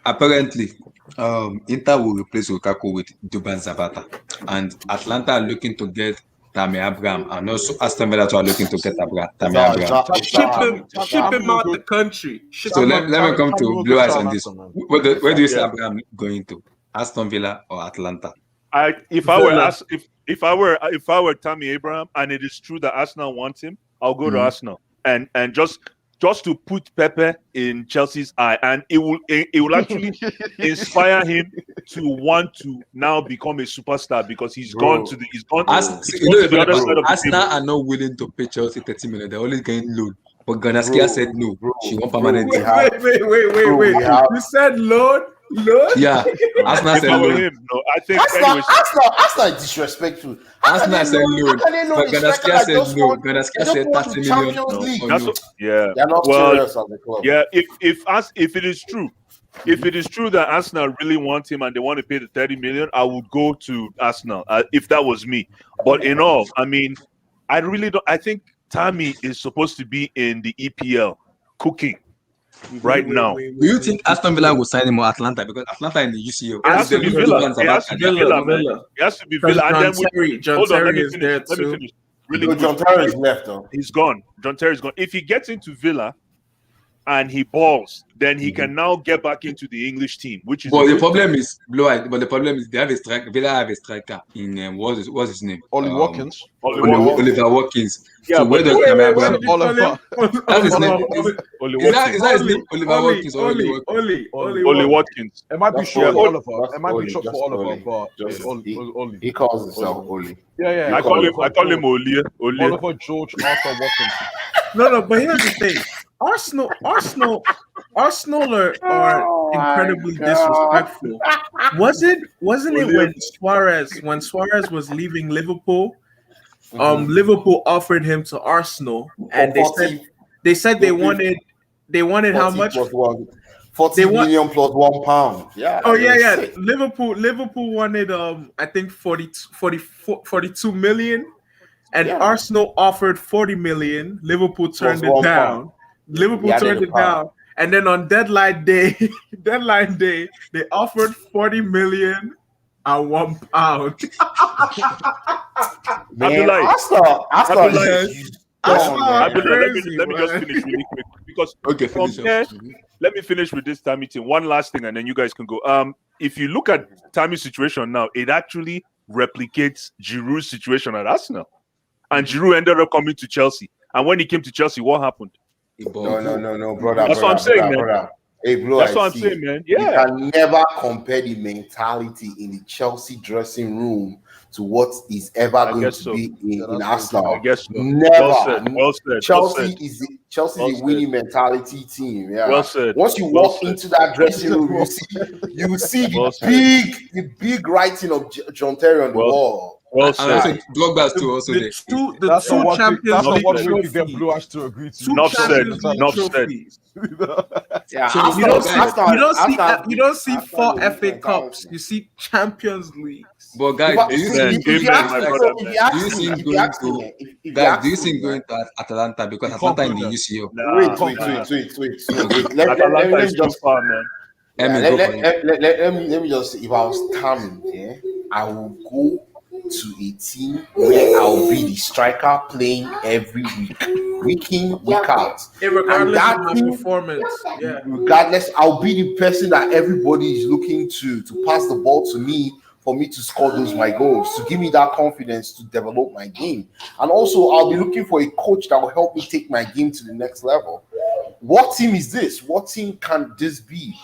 Apparently, Inter will replace Lukaku with Duban Zapata, and Atlanta are looking to get Tammy Abraham, and also Aston Villa are looking to get Tammy Abraham. Ship him out the country. So let me come to Blue Eyes on this. Where do you see Abraham going to? Aston Villa or Atlanta? If I were Tammy Abraham, and it is true that Arsenal wants him, I'll go to Arsenal and just just to put pepper in Chelsea's eye, and it will actually inspire him to want to now become a superstar because he's gone to the other side of the Arsenal table. are not willing to pay Chelsea 30 million. They're only getting loan. But Ganaskia said no. She won't permanent deal. Wait. You said loan? Yeah, Arsenal If said I were loan. him, no, I think. Arsenal is disrespectful. Arsenal said loan. But Ganaskia said no. Ganaskia said 30 million. That's what, yeah. They're not well, serious as a club. yeah. If it is true, if it is true that Arsenal really want him and they want to pay the 30 million, I would go to Arsenal if that was me. But in all, I mean, I really don't. I think Tammy is supposed to be in the EPL cooking right now. Do you think Aston Villa will sign him or Atlanta? Because Atlanta in the UCL. It has to be Villa. It has to be Villa, man. It has to be Villa. And then hold on, let me finish. Let me finish. Really John Terry is left though. He's gone. John Terry's gone. If he gets into Villa and he balls, then he can now get back into the English team, which is. But the problem is, they have a striker. Villa have a striker in what's his name? Ollie Watkins. Oliver Watkins. Yeah, so where does Oliver? That's his name. Is that his name? Oliver Watkins. Ollie Watkins. It might be short for Oliver. It might be short for Oliver, but Ollie. He calls himself Oli. Yeah. I call him Oli. Oliver George Arthur Watkins. No, but here's the thing. Arsenal are incredibly disrespectful. Wasn't it when Suarez was leaving Liverpool? Liverpool offered him to Arsenal, and they said they wanted how much? 40 million plus £1. Yeah. Oh yeah. Sick. Liverpool wanted I think 42 million, and Arsenal offered 40 million. Liverpool turned it down. And then on deadline day, they offered 40 million and £1. Man, Arsenal. Let me just finish really quick because let me finish with this Tammy thing. One last thing, and then you guys can go. If you look at Tammy's situation now, it actually replicates Giroud's situation at Arsenal, and Giroud ended up coming to Chelsea. And when he came to Chelsea, what happened? No, brother. That's what I'm saying, man. Hey, bro, that's what I'm saying, man. Yeah. You can never compare the mentality in the Chelsea dressing room to what is ever going to be in Arsenal. I guess so. Never. Well said. Chelsea is a winning mentality team. Yeah. Well said. Once you walk into that dressing room, you will see the big writing of John Terry on the wall. Well said. Drogba's too also there. The two Champions League get Blue Ash to agree to. Enough said. Yeah, so you don't see 4 FA Cups. You see Champions Leagues. But guys, do you think going to Atalanta because Atalanta in the UCL? Wait. Let me just let me just, if I was Tammy, I will go to a team where I'll be the striker playing every week in, week out. Regardless of my performance. Yeah. Regardless, I'll be the person that everybody is looking to pass the ball to me for me to score my goals, to give me that confidence to develop my game. And also, I'll be looking for a coach that will help me take my game to the next level. What team is this? What team can this be?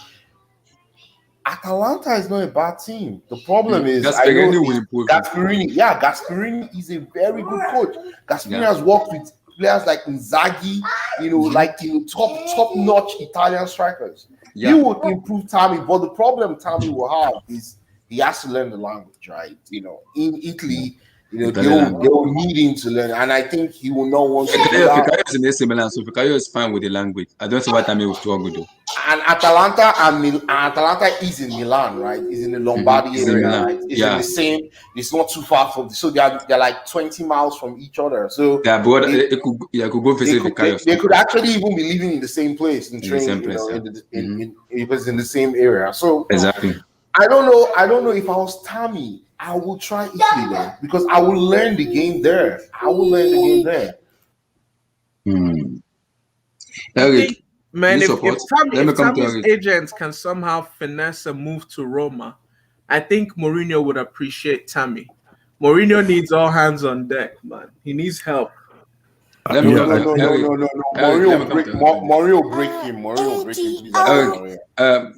Atalanta is not a bad team. The problem is Gasperini. Yeah, Gasperini is a very good coach. Gasperini has worked with players like Inzaghi, top-notch Italian strikers. He will improve Tammy, but the problem Tammy will have is he has to learn the language, right? In Italy, they will need him to learn, and I think he will not want to. Fikayo is in AC Milan, so Fikayo is fine with the language. I don't see why Tammy will struggle though. And Atalanta is in Milan, right? Is in the Lombardy area, right? It's in the same. It's not too far from. So they're like 20 miles from each other. So they could go visit Fikayo. They could actually even be living in the same place and training. It was in the same area. So exactly. I don't know if I was Tammy, I will try Italy then because I will learn the game there. Eric, man, if Tammy's agents can somehow finesse a move to Roma, I think Mourinho would appreciate Tammy. Mourinho needs all hands on deck, man. He needs help. Let me No, come no, to no, Eric. no, no, no. Eric, let me come to Mourinho break him. Mourinho break him. Please, Eric,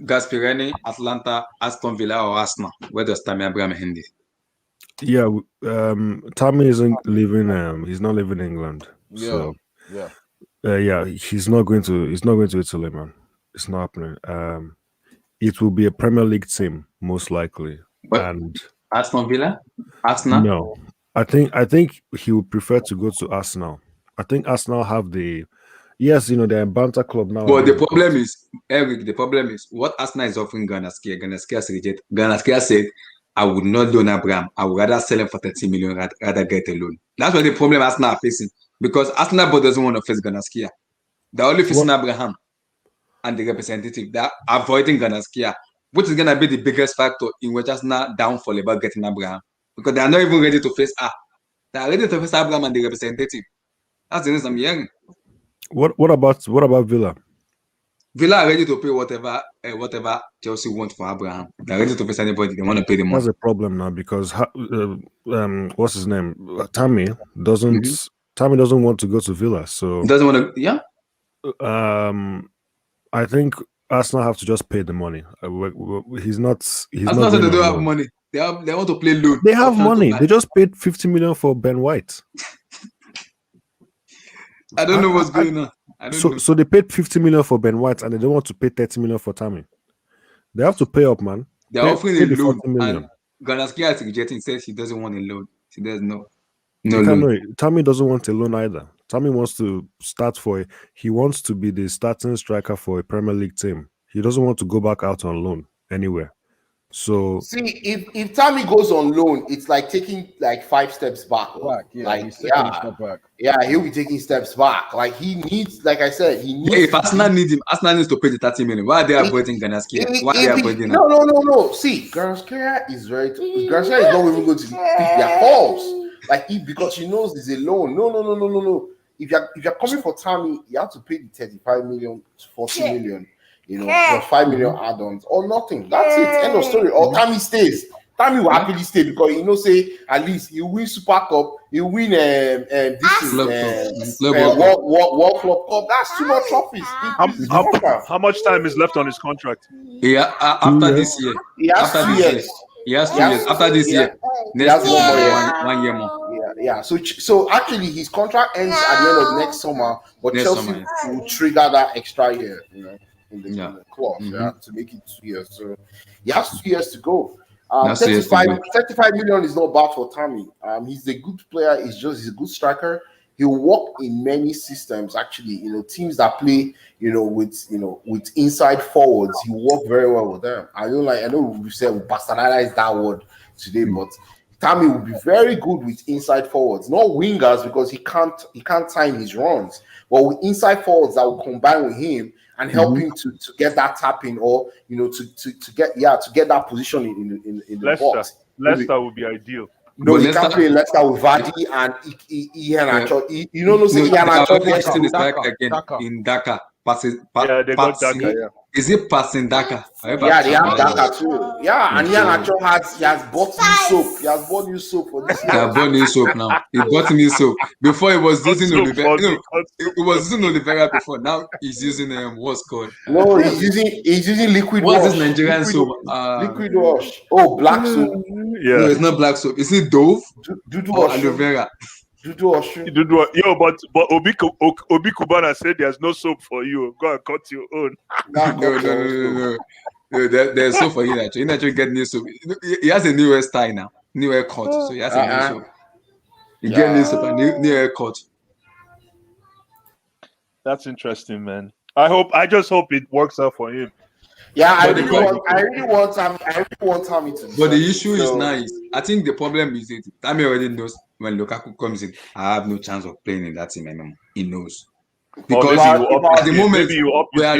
Gasperini, Atlanta, Aston Villa, or Arsenal. Where does Tammy Abraham end it? Yeah, Tammy isn't living. He's not living in England. Yeah, So yeah. yeah, he's not going to. He's not going to Italy, man. It's not happening. It will be a Premier League team most likely, But and Aston Villa, Arsenal. no, I think he would prefer to go to Arsenal. I think Arsenal have the. Yes, they're a banter club now. But the problem is, Eric, the problem is what Arsenal is offering Ganaskia. Ganaskia reject. Ganaskia said, I would not loan Abraham. I would rather sell him for 30 million rather get a loan. That's what the problem Arsenal are facing. Because Arsenal board doesn't want to face Ganaskia. They're only facing Abraham and the representative. They're avoiding Ganaskia, which is going to be the biggest factor in which Arsenal downfall about getting Abraham. Because they are not even ready to face They are ready to face Abraham and the representative. That's the reason I'm hearing. What about Villa? Villa are ready to pay whatever Chelsea want for Abraham. They're ready to face anybody. They want to pay the money. That's a problem now because what's his name? Tammy doesn't. Tammy doesn't want to go to Villa, so he doesn't want to. Yeah. I think Arsenal have to just pay the money. He's not. He's Arsenal not. Said they don't have money. They want to play loan. They have money. They just paid 50 million for Ben White. I don't know what's going on. I don't know. So they paid 50 million for Ben White and they don't want to pay 30 million for Tammy. They have to pay up, man. They're offering a loan. And Ganaskia is rejecting. Says he doesn't want a loan. He does no loan. Tammy doesn't want a loan either. Tammy wants to start he wants to be the starting striker for a Premier League team. He doesn't want to go back out on loan anywhere. So see, if Tammy goes on loan, it's like taking like 5 steps back. He's taking a step back. Yeah, he'll be taking steps back. Like he needs, like I said, he needs. If Arsenal need him, Arsenal needs to pay the 30 million. Why are they avoiding Ganaskia? Why are they avoiding him? No. See, Ganaskia is Ganaskia is not even going to pick their calls. Like because she knows it's a loan. No. If you're coming for Tammy, you have to pay the 35 million, 40 million. Your 5 million add-ons or nothing. That's it. End of story. Or Tammy stays. Tammy will happily stay because say at least he'll win Super Cup, he'll win World Club Cup. That's 2 more trophies. How much time is left on his contract? Yeah, after this year. He has 2 years. He has 2 years. After this year, next 1 year more. Yeah. So actually, his contract ends at the end of next summer, but Chelsea will trigger that extra year. In the clause to make it 2 years. So he has 2 years to go. 35 million is not bad for Tammy. He's a good player. He's a good striker. He'll work in many systems. Actually, teams that play, with inside forwards, he work very well with them. I know we said we bastardized that word today, but Tammy will be very good with inside forwards, not wingers because he can't time his runs, but with inside forwards that will combine with him and help him to get that tapping or to get that position in the box. Leicester would be ideal. No, he can't play Leicester with Vardy and Ian Acho. Ian Acho in Dhaka. They got Dhaka. Yeah. Is it passing Dhaka? Yeah, they have Dhaka too. Yeah, and Ian Acho has bought new soap. He has bought new soap for this year. He has bought new soap now. He bought new soap. Before he was using Oliveira. He was using Oliveira before. Now he's using what's called. No, he's using liquid wash. What's this Nigerian soap? Liquid wash. Oh, black soap. Yeah. No, it's not black soap. Is it Dove? Or aloe vera? Yo, but Obi Kubana said there's no soap for you. Go and cut your own. No. There's soap for Inacho. Inacho get new soap. He has a new hairstyle now, new haircut. So he has a new soap. He get new soap and new haircut. That's interesting, man. I just hope it works out for him. Yeah, I really want Tammy to. But the issue is nice. I think the problem is that Tammy already knows when Lukaku comes in, I have no chance of playing in that team anymore. He knows. Because at the moment we are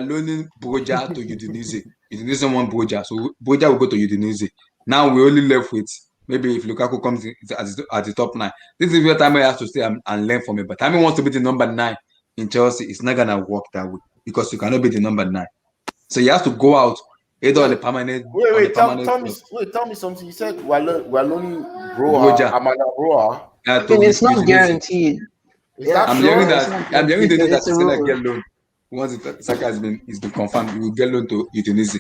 loaning Broja to Udinese. Udinese want Broja, so Broja will go to Udinese. Now we only left with maybe if Lukaku comes in at the top 9. This is where Tammy has to stay and learn from it. But Tammy wants to be the number 9 in Chelsea. It's not gonna work that way because you cannot be the number 9. So he has to go out either on the permanent. Tell me something. You said we're loaning Amanda Broa. It's not guaranteed. Is that I'm true? hearing It's that. not I'm true. hearing the news that It's a he's gonna rumor. get loan. Once Saka has been confirmed, he will get loan to Udinese.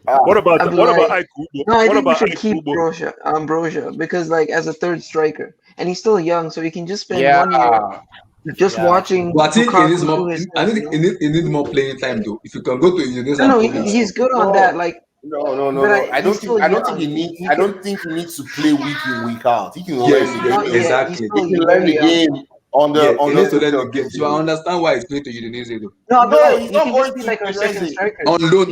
What about Abdullah, Aikubo? no, I What think we about should keep Aikubo? Broja, because like as a third striker, and he's still young, so he can just spend Yeah. 1 year just watching But I think he needs Lukaku do more. his I thing. think he need more playing time though. If you can go to Udinese No, and no, prove himself. he's good on No, that. Like, no. I he's don't think still young. he needs. He I can, don't think he needs to play week in week out. He can Yes, learn the not game. yet. He's exactly. He still can learn very the young. game on Yeah, the he needs to learn the himself game. this So I year. understand why he's going to Udinese though. No, No, Abdullah, he's you not can going just be to like our second Udinese. striker. On loan.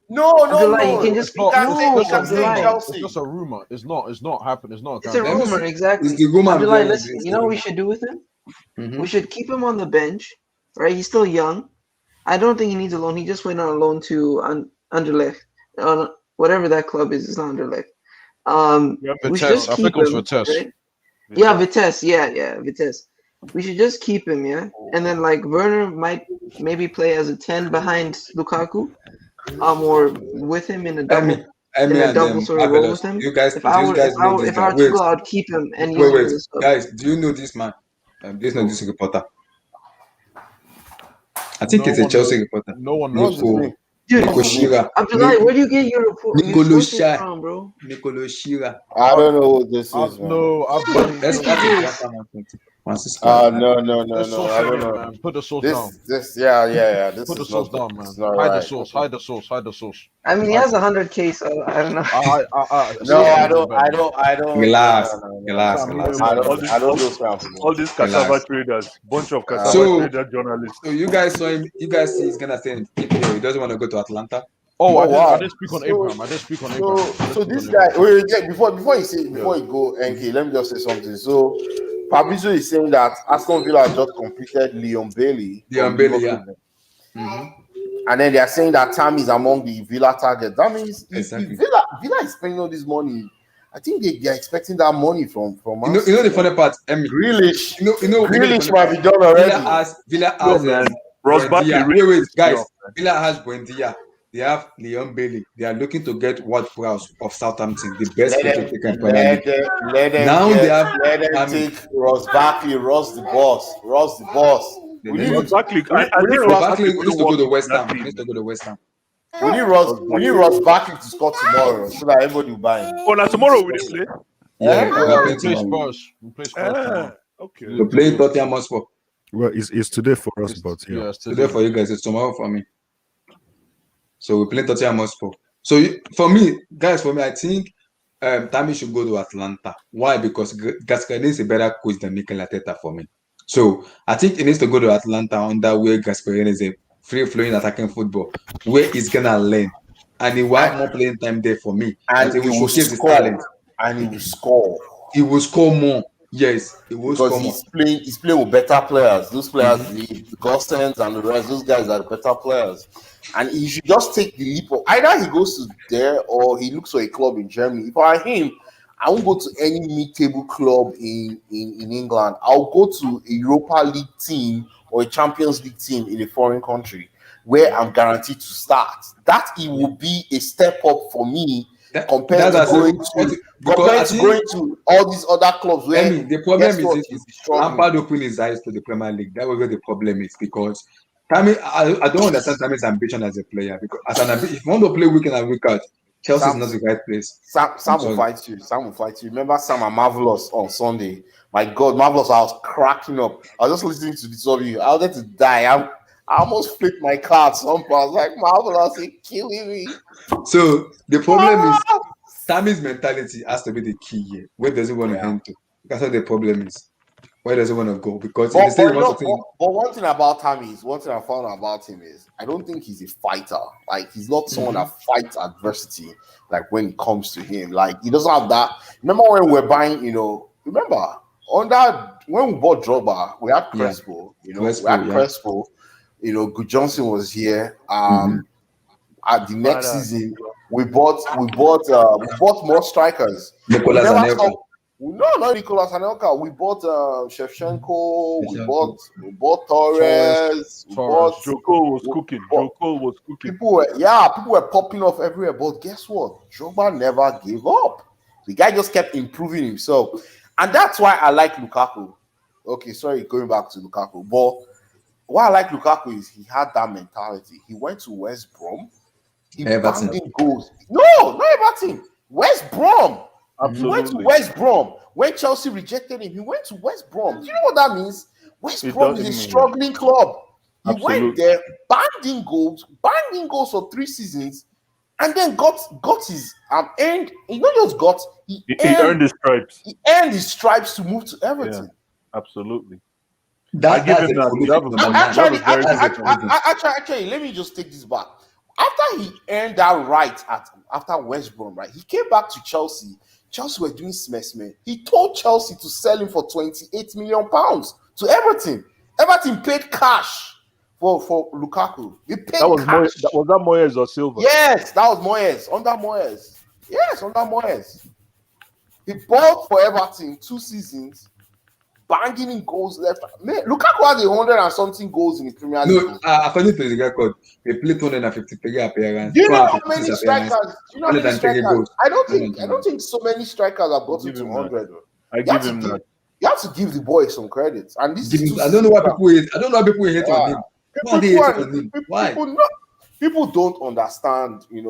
No. Abdullah, you can just It's be not. no, It's just a stay in rumor. Abdullah. It's Chelsea. just a rumor. It's not happening. It's not. It's a Let me rumor, see. exactly. It's the rumor I'm Abdullah, hearing. listen. It's You the know what rumor. we should do with him? Mhm. We should keep him on the bench, right? He's still young. I don't think he needs a loan. He just went on a loan to Anderlecht, whatever that club is. It's not Anderlecht. We should just I keep think it was him, Vitesse. right? Yeah, Vitesse. Yeah, Vitesse. We should just keep him, yeah. And then like Werner might maybe play as a 10 behind Lukaku, or with him in a double Emi and sort of role with him. you guys If I know this if I guy. were to go, I'd keep him and use him as a sub. Guys, do you know this man? This reporter. I think it's a Chelsea reporter. No one knows. Dude, Nico Shira. Abdullah, where do you get your sources from, bro? Nicolo Shira. I don't know what this is, man. No, Let's start No. I don't know. Man. Put the sauce down. Yeah. This Put the is sauce not, down, man. it's not Hide right. the sauce. Hide the sauce. Hide the sauce. I mean, he has 100K, so I don't know. No, I don't. Relax. I don't do something. All these cassava traders, bunch of cassava trader journalists. So you guys saw him. You guys see he's gonna stay in EPL. He doesn't want to go to Atlanta. Oh, I wow. didn't speak on Abraham. I didn't speak on Abraham. So this guy, before you go, NK, let me just say something. So Fabrizio is saying that Aston Villa just completed Leon Bailey. Yeah. Mm-hmm. And then they are saying that Tam is among the Villa targets. That means if Exactly. Villa is spending all this money, I think they are expecting that money from us. You know the funny part, Emi. Grealish. Grealish might be done already. Villa has Ross Barkley. Wait, guys. Villa has Buendia. They have Leon Bailey. They are looking to get Ward-Prowse of Southampton, the best free kick in Premier League. Let them take Ross Barkley, Ross the boss. We need Barkley. Barkley needs to go to West Ham. We need Ross Barkley to score tomorrow so that everybody will buy him. Oh, now tomorrow we play. Yeah, We play Spurs. Okay. We're playing Tottenham Hotspur. Well, it's today for us, but yeah. Today for you guys, it's tomorrow for me. So we play Tottenham Hotspur. So for me, I think Tammy should go to Atlanta. Why? Because Gasperini is a better coach than Mikel Arteta for me. So I think he needs to go to Atlanta under where Gasperini is a free-flowing attacking football, where he's gonna learn, and he will have more playing time there for me. And he will showcase his score. talent. And he will score. He will score more. Yes, he will score more. He's playing with better players. Those players, the Gostens and the rest, those guys are better players. And he should just take the leap of either he goes to there or he looks for a club in Germany. If I him, I won't go to any mid-table club in England. I'll go to a Europa League team or a Champions League team in a foreign country where I'm guaranteed to start. That it will be a step up for me compared to going to all these other clubs. Where the problem is Lampard opened his eyes to the Premier League. That was where the problem is, because Tammy, I don't understand Tammy's ambition as a player, because if you want to play week in and week out, Chelsea is not the right place. Sam will fight you. Remember Sam and Marvelous on Sunday? My God, Marvelous, I was cracking up. I was just listening to the W. I wanted to die. I almost flipped my car at some point. I was like, Marvelous, you're killing me. So the problem is Tammy's mentality has to be the key here. Where does he want to enter? That's what the problem is. Where does he want to go? Because but one thing about Tammy is, one thing I found about him is, I don't think he's a fighter. Like, he's not someone that fights adversity. Like, when it comes to him, like, he doesn't have that. Remember when we were buying, when we bought Drogba, we had Crespo. Crespo. Good Johnson was here. At the next season, we bought more strikers. Nicolas Anelka. No, not Nicolas Anelka. We bought Shevchenko. We bought Torres. Joko was cooking. People were popping off everywhere. But guess what? Drogba never gave up. The guy just kept improving himself, and that's why I like Lukaku. Okay, sorry, going back to Lukaku. But what I like Lukaku is he had that mentality. He went to West Brom. He Everton. banged in goals. No, not Everton. West Brom. He went to Absolutely. West Brom. When Chelsea rejected him, he went to West Brom. Do you know what that means? West It Brom is doesn't a mean struggling club. He went absolutely. there, banged in goals for 3 seasons, and then got his earned. He not just got, He earned his stripes. he earned his stripes to move to Yeah, Everton. absolutely. I That's give a him that. prolific That was number that nine. was Actually, very That's a good. prolific. actually, let me just take this back. After he earned that right after West Brom, right, he came back to Chelsea. Chelsea were doing smashment. He told Chelsea to sell him for 28 million pounds to Everton. Everton paid cash for Lukaku. They paid That was cash. was that Moyes or Silva? Yes, that was Moyes. Under Moyes. Yes, under Moyes. He bought for Everton 2 seasons, banging in goals left. Man, Lukaku has 100 and something goals in the Premier League. No, according to the record, he played 253 appearances. Do you know how 256 many appearances, strikers? Do you know how many 103 strikers? goals. I don't think so many strikers have gotten give to him that. 100. I give him that. You have to give the boy some credit. And this Give is him- two I don't know why seasons people hate. I don't know why people hate on him. Why are they hating on him? Why? People don't understand, and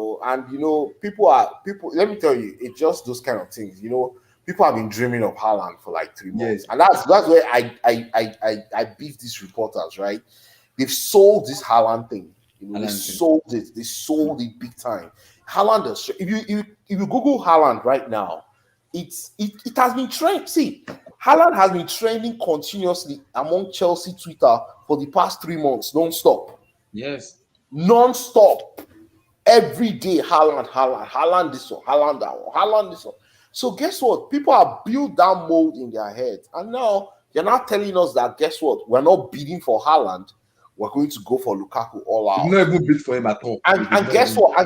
let me tell you, it's just those kind of things, people have been dreaming of Haaland for like 3 months. Yes. And that's where I beef these reporters, right? They've sold this Haaland thing. They sold it. They sold it big time. Haaland, if you Google Haaland right now, it has been trending. See, Haaland has been trending continuously among Chelsea Twitter for the past 3 months, non-stop. Yes. Non-stop. Every day, Haaland this one, Haaland that one, Haaland this one. So guess what? People have built that mold in their heads. And now you're not telling us that, guess what? We're not bidding for Haaland. We're going to go for Lukaku all out. You've not even bid for him at all. And guess what?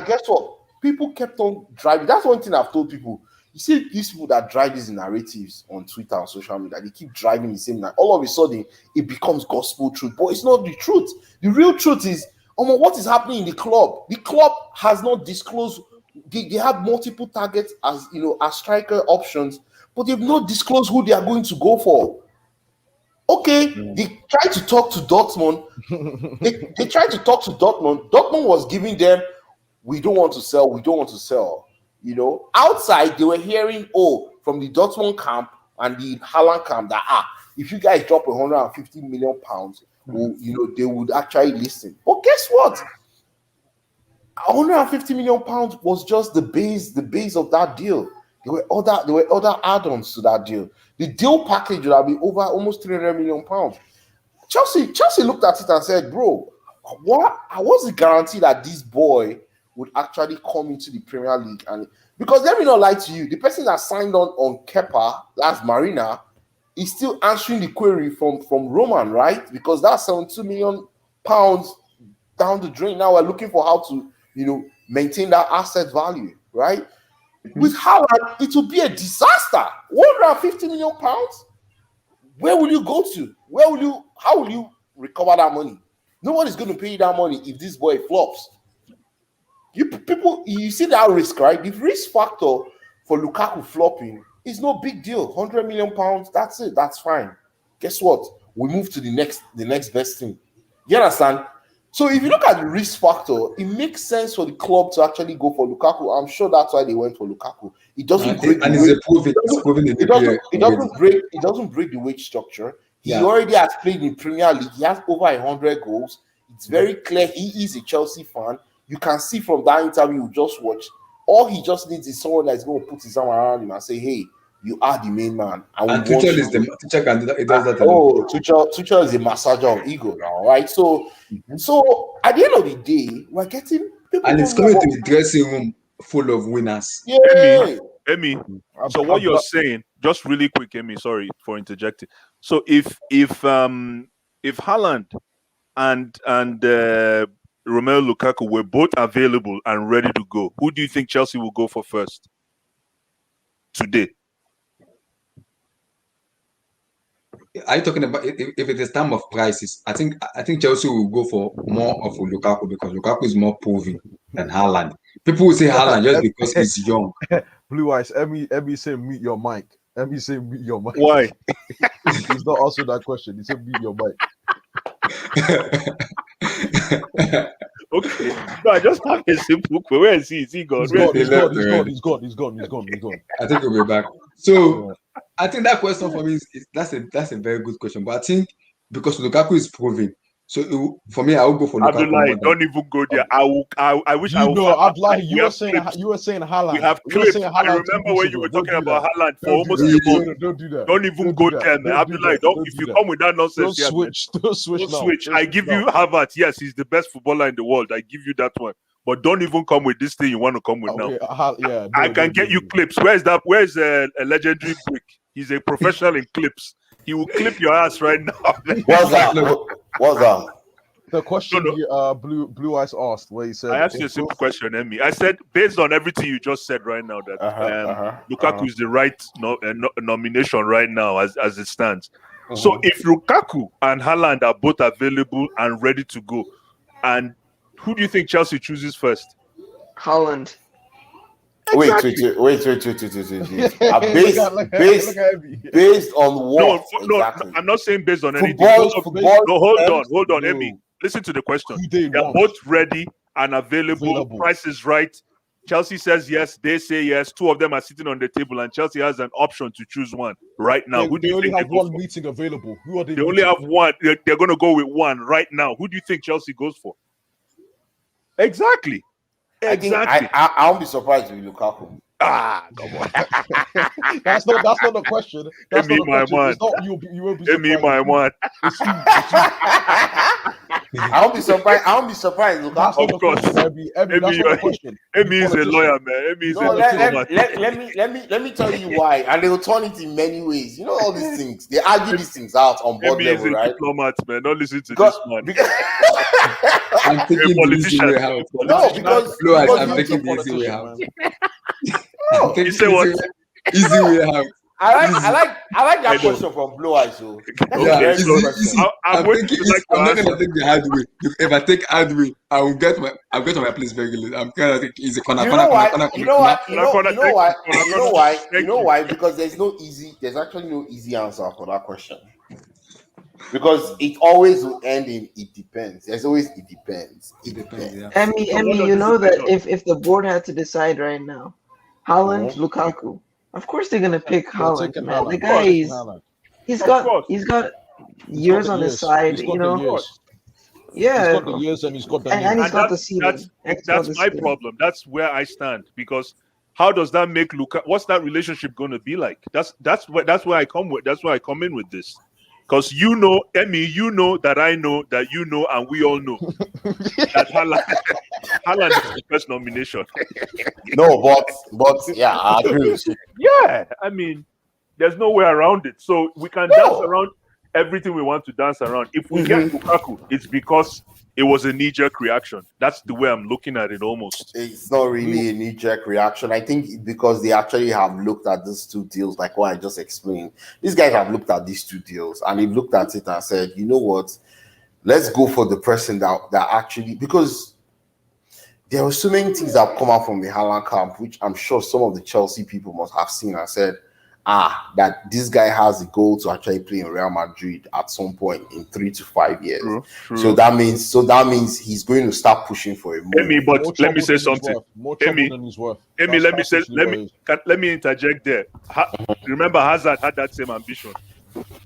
People kept on driving. That's one thing I've told people. You see these people that drive these narratives on Twitter and social media, they keep driving the same night. All of a sudden, it becomes gospel truth. But it's not the truth. The real truth is, what is happening in the club? The club has not disclosed. They have multiple targets as striker options, but they've not disclosed who they are going to go for. Okay, they tried to talk to Dortmund. they tried to talk to Dortmund. Dortmund was giving them, we don't want to sell, we don't want to sell. Outside they were hearing, from the Dortmund camp and the Haaland camp that if you guys drop 150 million pounds, they would actually listen. But guess what? 150 million pounds was just the base of that deal. There were other add-ons to that deal. The deal package would have been over almost 300 million pounds. Chelsea looked at it and said, bro, what's the guarantee that this boy would actually come into the Premier League? And because let me not lie to you, the person that signed on Kepa, that's Marina, is still answering the query from Roman, right? Because that's 72 million pounds down the drain. Now we're looking for how to maintain that asset value, right? With Haaland, it will be a disaster. 150 million pounds. Where will you go to? How will you recover that money? Nobody's going to pay you that money if this boy flops. You see that risk, right? The risk factor for Lukaku flopping is no big deal. 100 million pounds, that's it. That's fine. Guess what? We move to the next best thing. You understand? So if you look at the risk factor, it makes sense for the club to actually go for Lukaku. I'm sure that's why they went for Lukaku. It doesn't break it doesn't break the wage structure. He already has played in Premier League. He has over 100 goals. It's very clear he is a Chelsea fan. You can see from that interview you just watched. All he just needs is someone that's going to put his arm around him and say, "Hey, you are the main man." And Tuchel can do that. He does that. Tuchel is a massager of ego now, right? So at the end of the day, we're getting people, and it's coming to the dressing room full of winners. Yeah. Emi. So what you're saying, just really quick, Emi. Sorry for interjecting. So if Haaland and Romelu Lukaku were both available and ready to go, who do you think Chelsea will go for first today? Are you talking about if it is time of prices? I think Chelsea will go for more of Lukaku because Lukaku is more proven than Haaland. People will say Haaland just because he's young. Blue Eyes, Emmy say mute your mic. Emmy say mute your mic. Why? He's not answering that question. He said, "Mute your mic." Okay. No, I just have a simple question. Where is he? Is he gone? He's Where gone. is He's he? gone. He's gone. He's gone. He's gone. He's gone. He's gone. I think we'll be back. So I think that question for me that's a very good question. But I think because Lukaku is proving, so for me, I will go for Lukaku. Abdullah, don't even go there. I wish I would. Abdullah, you were saying Haaland. We have clips. I remember when you were talking about Haaland for almost a month. Don't do that. Don't even go there, man. Abdullah, if you come with that nonsense, don't switch. I give you Havertz. Yes, he's the best footballer in the world. I give you that one. But don't even come with this thing you want to come with now. I can get you clips. Where's a legendary brick? He's a professional in clips. He will clip your ass right now. What's that? The question Blue Eyes asked, where he said, I asked you a simple question, Emmy. I said, based on everything you just said right now, that Lukaku is the right nomination right now as it stands. So if Lukaku and Haaland are both available and ready to go, and who do you think Chelsea chooses first? Haaland. Exactly. Wait. Based on what? No, exactly? I'm not saying based on anything. Football, no, hold on, Emmy. Listen to the question. They're both ready and available. Price is right. Chelsea says yes. They say yes. Two of them are sitting on the table, and Chelsea has an option to choose one right now. Who do you think they only have one meeting available? Who are they? They only have one. They're going to go with one right now. Who do you think Chelsea goes for? Exactly. I won't be surprised with Lukaku. Come on. That's not the question. That's not the question. Man. It's not, you won't be surprised. Me, my man. I won't be surprised. Lukaku. Of course. Emmy, that's not the question. Emmy is a lawyer, man. Emmy is a diplomat. Let me tell you why. And they will turn it in many ways. You know all these things. They argue these things out on board level, is a right? Diplomat, man. Don't listen to this man. I'm taking the easy way out. No, because I'm taking the easy way out. You say what? Easy way out. I like that question from Blue Eyes. So I'm not gonna take the hard way. If I take hard way, I'll get to my place very late. I'm kind of think it's a corner. You know why? Because there's actually no easy answer for that question. Because it always will end in it depends. There's always it depends. It depends. Yeah. Emmy, you know that if the board had to decide right now, Haaland, Lukaku, of course they're gonna pick Haaland, man. The guy he's got years on his side, you know. Yeah, he's got the years and he's got the and he's got the ceiling. That's my problem. That's where I stand because how does that make Lukaku? What's that relationship going to be like? That's where I come with. That's where I come in with this. Because you know, Emmy, you know that I know that you know, and we all know that Haaland is the first nomination. No, but yeah, I agree with you. Yeah, I mean, there's no way around it. So we can dance around everything we want to dance around. If we get Lukaku, it's because it was a knee-jerk reaction. That's the way I'm looking at it almost. It's not really a knee-jerk reaction. I think because they actually have looked at these two deals, like what I just explained. These guys have looked at these two deals and they've looked at it and said, you know what? Let's go for the person that actually, because there were so many things that have come out from the Haaland camp, which I'm sure some of the Chelsea people must have seen and said, that this guy has a goal to actually play in Real Madrid at some point in 3 to 5 years. True. So that means he's going to start pushing for a move. Emmy, but let me say something. Emmy, let me interject there. Remember, Hazard had that same ambition.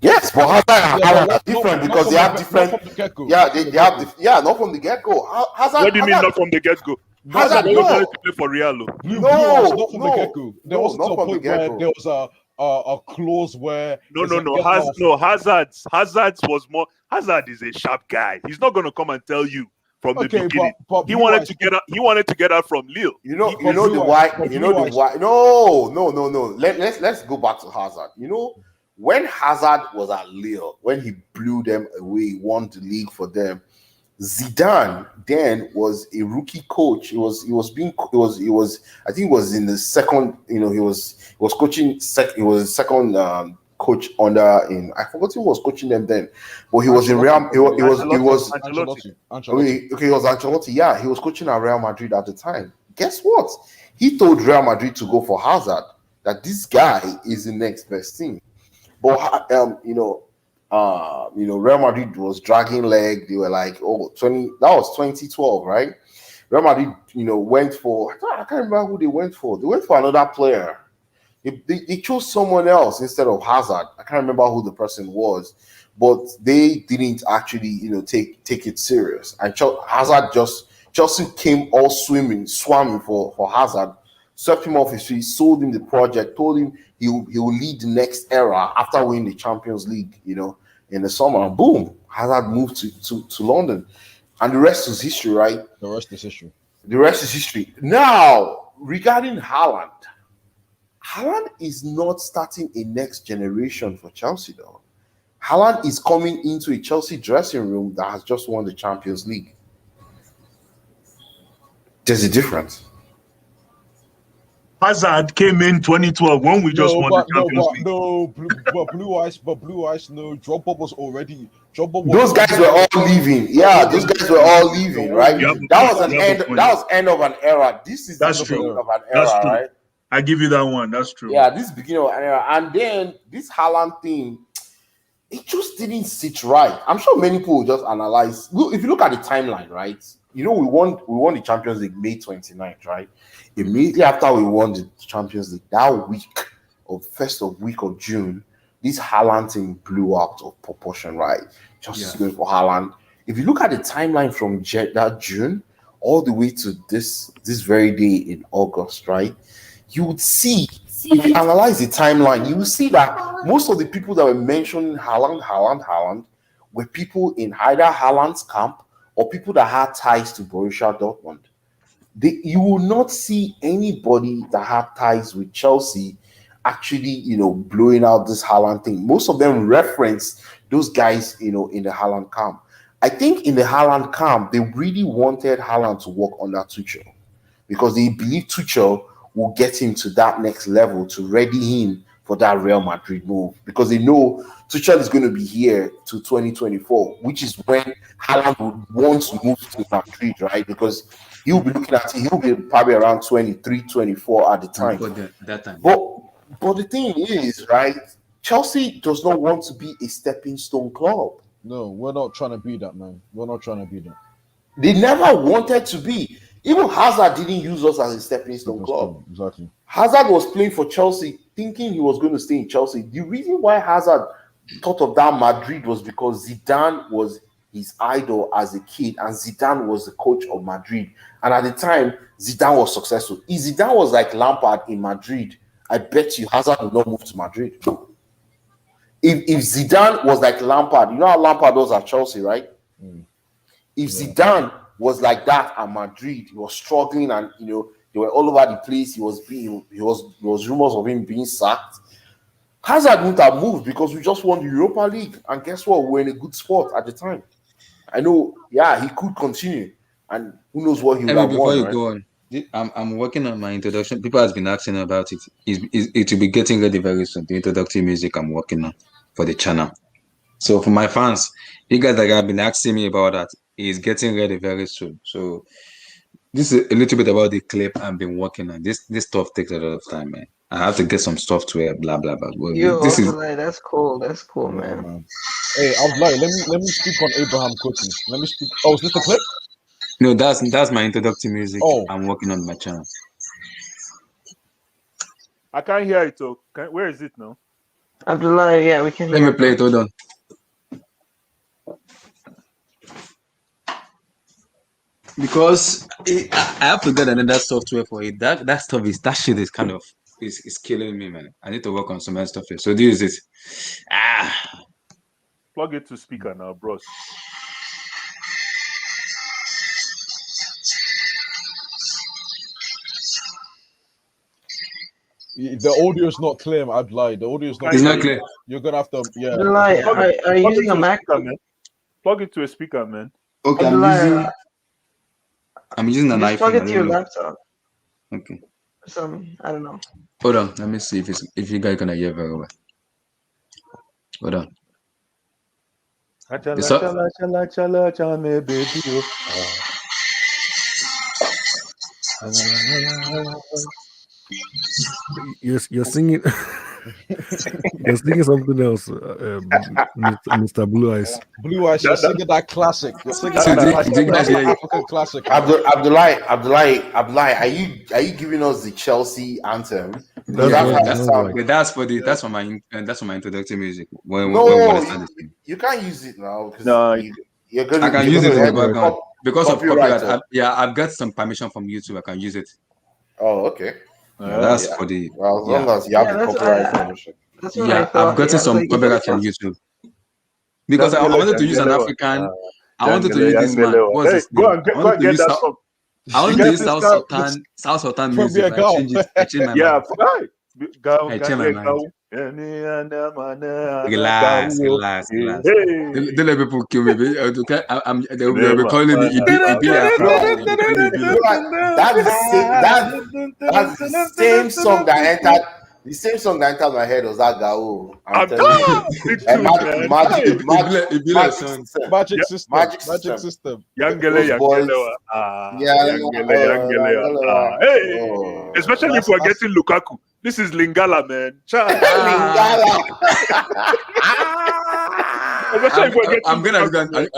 Yes, but Hazard are different because they have different. They have not from the get-go. Hazard. What do you mean not from the get-go? Hazard was ready to play for Real. Not from the get-go. There was a point where there was a clause where Hazard was more. Hazard is a sharp guy. He's not going to come and tell you from the beginning. He wanted to get out. He wanted to get out from Lille. You know the why. No. Let's go back to Hazard. You know, when Hazard was at Lille, when he blew them away, won the league for them. Zidane then was a rookie coach. I think he was in the second. He was coaching. He was second coach I forgot who was coaching them then, but he was in Real. He was Ancelotti. Okay, he was Ancelotti. Yeah, he was coaching at Real Madrid at the time. Guess what? He told Real Madrid to go for Hazard. That this guy is the next best thing. But Real Madrid was dragging leg. They were like, 20, that was 2012, right? Real Madrid, went for, I can't remember who they went for. They went for another player. They chose someone else instead of Hazard. I can't remember who the person was, but they didn't actually, take it serious. And Chelsea came all swimming for Hazard, swept him off his feet, sold him the project, told him he will lead the next era after winning the Champions League, in the summer. And boom, Hazard moved to London. And the rest is history, right? The rest is history. The rest is history. Now, regarding Haaland is not starting a next generation for Chelsea, though. Haaland is coming into a Chelsea dressing room that has just won the Champions League. There's a difference. Hazard came in 2012 when we just won the Champions League. Blue Eyes, no. Drogba was already. Those guys were all leaving. Yeah, those guys were all leaving, right? That was end of an era. This is the beginning of an era, right? I give you that one. That's true. Yeah, this is the beginning of an era. And then this Haaland thing, it just didn't sit right. I'm sure many people will just analyze. If you look at the timeline, right? We won the Champions League May 29th, right? Immediately after we won the Champions League, that first week of June, this Haaland thing blew out of proportion, right? Just going for Haaland. If you look at the timeline from that June all the way to this very day in August, right? You would see, if you analyze the timeline, you will see that most of the people that were mentioning Haaland were people in either Haaland's camp or people that had ties to Borussia Dortmund. You will not see anybody that had ties with Chelsea actually, blowing out this Haaland thing. Most of them reference those guys, in the Haaland camp. I think in the Haaland camp, they really wanted Haaland to work under Tuchel because they believe Tuchel will get him to that next level to ready him for that Real Madrid move because they know Tuchel is going to be here to 2024, which is when Haaland would want to move to Madrid, right? Because he'll be probably around 23, 24 at the time. That time. But the thing is, right, Chelsea does not want to be a stepping stone club. No, we're not trying to be that, man. We're not trying to be that. They never wanted to be. Even Hazard didn't use us as a stepping stone club. Exactly. Hazard was playing for Chelsea, thinking he was going to stay in Chelsea. The reason why Hazard thought of that Madrid was because Zidane was his idol as a kid, and Zidane was the coach of Madrid. And at the time, Zidane was successful. If Zidane was like Lampard in Madrid, I bet you Hazard would not move to Madrid. If Zidane was like Lampard, you know how Lampard was at Chelsea, right? If Zidane was like that at Madrid, he was struggling, and they were all over the place. He was rumors of him being sacked. Hazard wouldn't have moved because we just won the Europa League, and guess what? We were in a good spot at the time. I know, he could continue, and who knows what he would have before won. you Right? go on, I'm working on my introduction. People has been asking about it. It will be getting ready very soon. The introductory music I'm working on for the channel. So for my fans, you guys that have been asking me about that, is getting ready very soon. So this is a little bit about the clip I've been working on. This stuff takes a lot of time, man. I have to get some software, blah blah blah. Well, this is That's cool. That's cool, man. Hey, I was like, let me speak on Abraham quickly. Let me speak. Oh, is this the clip? no, that's my introductory music. I'm working on my channel. I can't hear it. So where is it now? Abdullah, yeah, we can hear. Let me play it. Hold on. Because I have to get another software for it. That shit is kind of is killing me, man. I need to work on some other stuff here. So this is it. Plug it to speaker now, bros. The audio is not clear, I'd lie. The audio is not It's clear. not clear. You're gonna have to, yeah. Abdullah, are you using a Mac? Plug it to a speaker, man. Okay, I'm using an iPhone. Plug it to your laptop. Okay. I don't know. Hold on. Let me see if you guys gonna hear very well. Hold on. You're singing. You're thinking something else, Mr. Blue Eyes. Blue Eyes, you're singing that classic. You're singing So that classic. That's the yeah, African classic. Man. Abdullah, are you giving us the Chelsea anthem? That's yeah, what yeah, it that's sounds like. that's for my introductory music when No, I started. you can't use it now because No, you're I can you're use it gonna in the get background because of copyright. copyright. I've got some permission from YouTube. I can use it. Oh, okay. Yeah, that's Yeah. for the Well, as long yeah. as you have the that's what copyright I permission. that's what I Yeah, I've thought. gotten Yeah, I was some like, is that a copyright from Chelsea? YouTube because I Yangele, wanted to use an Yangele, African. I wanted to Yangele, use this man. Yangele. What's Hey, his name? I go wanted and to get use that song. I You wanted to get use this guy, this South Sultan music, Premier but I Gal. changed it. I changed my Yeah, mind. hey, go, I go, changed my yeah, mind. go. Relax, Go. relax, relax. Hey, Don't let people kill me. Baby. They'll be Nema, calling me Ibile Afro. They'll be calling me Ibile. That's the same song that entered. The same song that entered my head was that Gao. I'm telling you. big And tune, man. Ibile magic song. system. Magic Yeah, system. Magic Magic system. system. Yangele, Those boys. Yeah. Yangele. Hey, especially if we're That's getting Lukaku. This is Lingala, man. Chai. Ah, Especially if we're I'm getting gonna do Lukaku, man.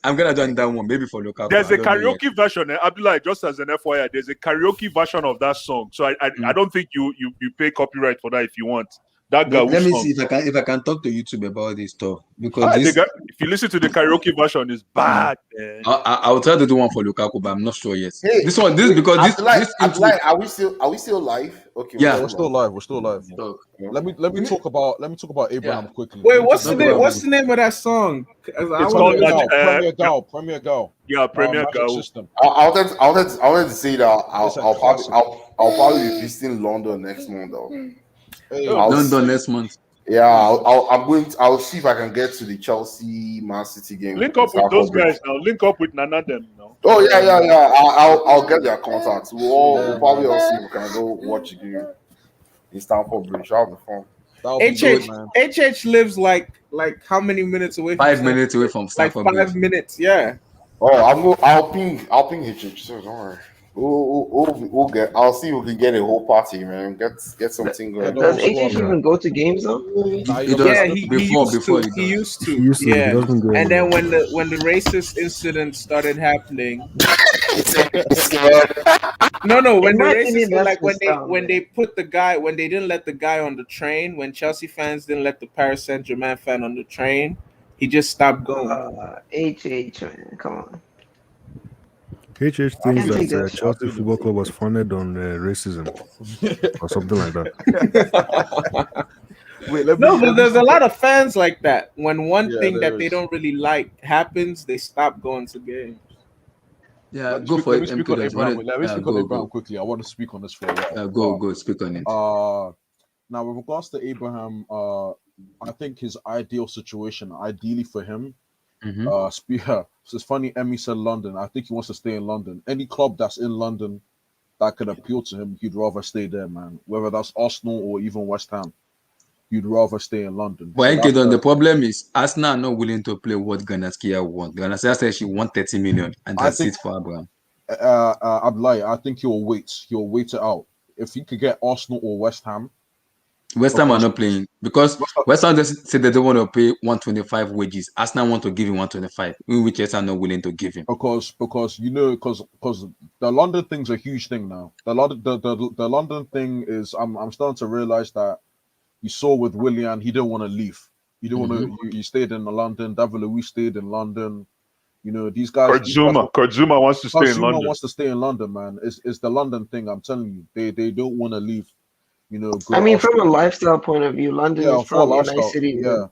I'm gonna do that one maybe for Lukaku. There's I a don't know yet. karaoke version, Abdullah, just as an FYI, there's a karaoke version of that song. So I don't think you pay copyright for that if you want. That Let me song. see if I can talk to YouTube about this stuff because If you listen to the karaoke version, it's bad, man. I'll try to do one for Lukaku, but I'm not sure yet. Hey, This because this intro. Abdullah, are we still live? Okay, Yeah. We're still live. We're still live. Let me talk about Abraham quickly. Wait, Let me what's talk the name? about What's the name of that song? It's called Premier Gal. Yeah, Premier Magic Gal. System. I wanted to say that It's a classic. I'll probably be visiting London next month though. Hey, London next month. Yeah, I'll see if I can get to the Chelsea Man City game. Link up with those guys now. Link up with Nana them now. Oh yeah. I'll get their contacts. We'll probably all see if we can go watch the game in Stamford Bridge. That'll be fun. HH lives like how many minutes away? From 5 minutes away from Stamford like 5 Bridge. minutes, yeah. Oh, I'll ping HH. So don't worry. We'll get. I'll see if we can get a whole party, man. Get something going. Does HH even go to games though? He used to. Yeah. He doesn't go And then anywhere. when the racist incident started happening. No, when In the my racist opinion, that's like when nostalgia. they put the guy when they didn't let the guy on the train, when Chelsea fans didn't let the Paris Saint-Germain fan on the train, he just stopped going. HH, man, come on. HH thinks can't take that that shit. Chelsea Football Club was founded on racism or something like that. Wait, but there's a lot of fans like that. When one Yeah, thing there that they is. don't really like happens, they stop going to games. Yeah, Let me go speak- for let it. me speak on MK. Abraham. Let me speak on Go. Abraham quickly. I want to speak on this for a while. Go. Speak on it. Now with regards to Abraham, I think his ideal situation, ideally for him, so it's funny. Emmy said London. I think he wants to stay in London. Any club that's in London that could appeal to him, he'd rather stay there, man. Whether that's Arsenal or even West Ham, he'd rather stay in London. But So that's the problem is Arsenal are not willing to play what Ganaskia want. Ganaskia said she want 30 million, and that's it for Abraham. Abdullahi, I think he'll wait. He'll wait it out. If he could get Arsenal or West Ham. West Ham are not playing because West Ham just said they don't want to pay 125 wages. Arsenal want to give him 125, which West Ham are not willing to give him. Because the London thing's a huge thing now. The London thing is I'm starting to realize that you saw with Willian, he didn't want to leave. He didn't want to. He stayed in London. David Luiz stayed in London. You know, these guys. Kurt wants to stay in London. Wants to stay in London, man. It's the London thing. I'm telling you, they don't want to leave. You know, I mean, from a lifestyle point of view, London is probably a nice city. Yeah.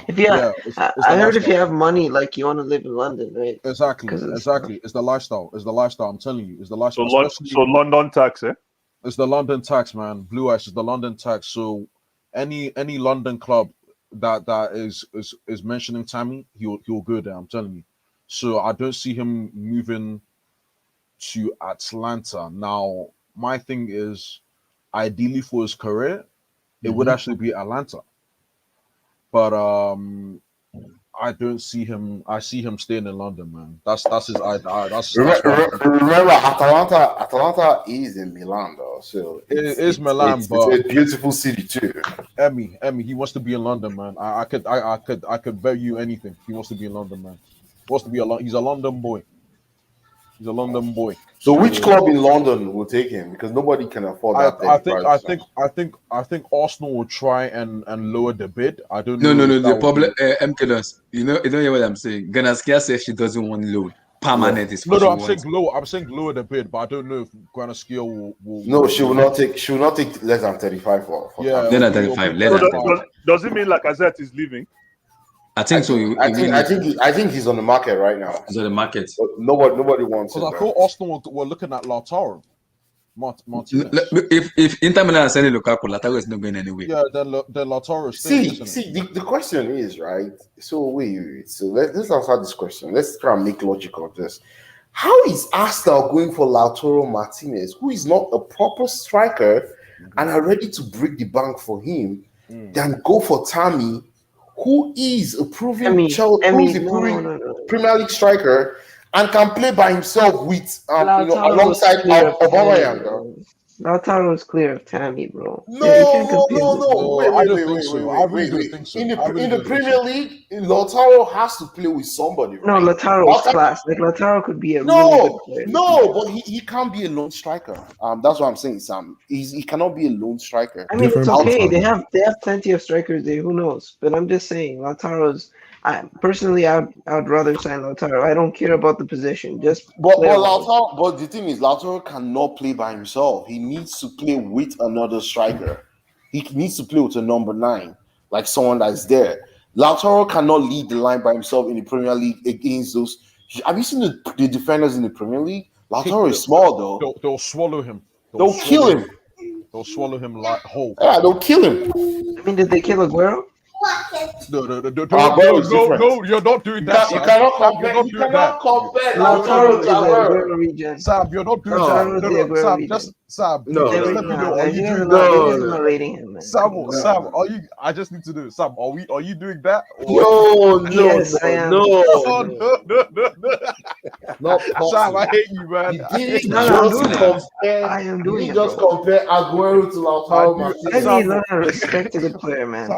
If I heard if you have money, like you want to live in London, right? Exactly. It's the lifestyle. I'm telling you, it's the lifestyle. So London tax, eh? It's the London tax, man. Blue Ice is the London tax. So any London club that is mentioning Tammy, he'll go there. I'm telling you. So I don't see him moving to Atlanta. Now, my thing is, ideally for his career, it would actually be Atlanta. But I don't see him. I see him staying in London, man. That's his. That's remember, Atalanta is in Milan though, so it is Milan, but it's a beautiful city too. Emmy, he wants to be in London, man. I could bet you anything. He wants to be in London, man. He wants to be he's a London boy. He's a London boy. So which club in London will take him? Because nobody can afford that. I think Arsenal will try and lower the bid. I don't know. No. The problem, MKLOS, you don't hear what I'm saying. Ganaskia says she doesn't want loan. Permanent is what I'm saying low. I'm saying lower the bid, but I don't know if Granaskia will. No, she will not take. She will not take less than 35 for less than 35. Does it mean Lacazette is leaving? I think so. I think he's on the market right now. He's on the market. But nobody wants him. Because I thought Arsenal were looking at Lautaro. Martinez. If Inter Milan are selling Lukaku, Lautaro is not going anywhere. Yeah, then Lautaro is See, the question is, right? So wait. So let's answer this question. Let's try and make logic of this. How is Arsenal going for Lautaro Martinez, who is not a proper striker, and are ready to break the bank for him, than go for Tammy, who is a proven Premier League striker and can play by himself with alongside Aubameyang? Lautaro is clear of Tammy, bro. No. Wait. I really don't think so. In the Premier League, Lautaro has to play with somebody. Right? No, Lautaro is class. Like Lautaro could be a really good player. No, but he can't be a lone striker. That's what I'm saying, Sam. He cannot be a lone striker. I mean, it's okay. They have plenty of strikers there. Who knows? But I'm just saying, Lautaro's. Personally, I'd rather sign Lautaro. I don't care about the position. But the thing is, Lautaro cannot play by himself. He needs to play with another striker. He needs to play with a number 9, like someone that's there. Lautaro cannot lead the line by himself in the Premier League against those. Have you seen the defenders in the Premier League? Lautaro is small though. They'll swallow him. They'll kill him. They'll swallow him like whole. Yeah, they'll kill him. I mean, did they kill Aguero? No, you're not doing that. You cannot compare. Lautaro is the Aguero region. Sam, you're not doing that. Sam, not rating him, man. Sam, are you? I just need to know. Sam, are you doing that? Yes, I am. No. Sam, I hate you, man. I am doing it. Just compare Aguero to Lautaro. I need to respect a good player, man.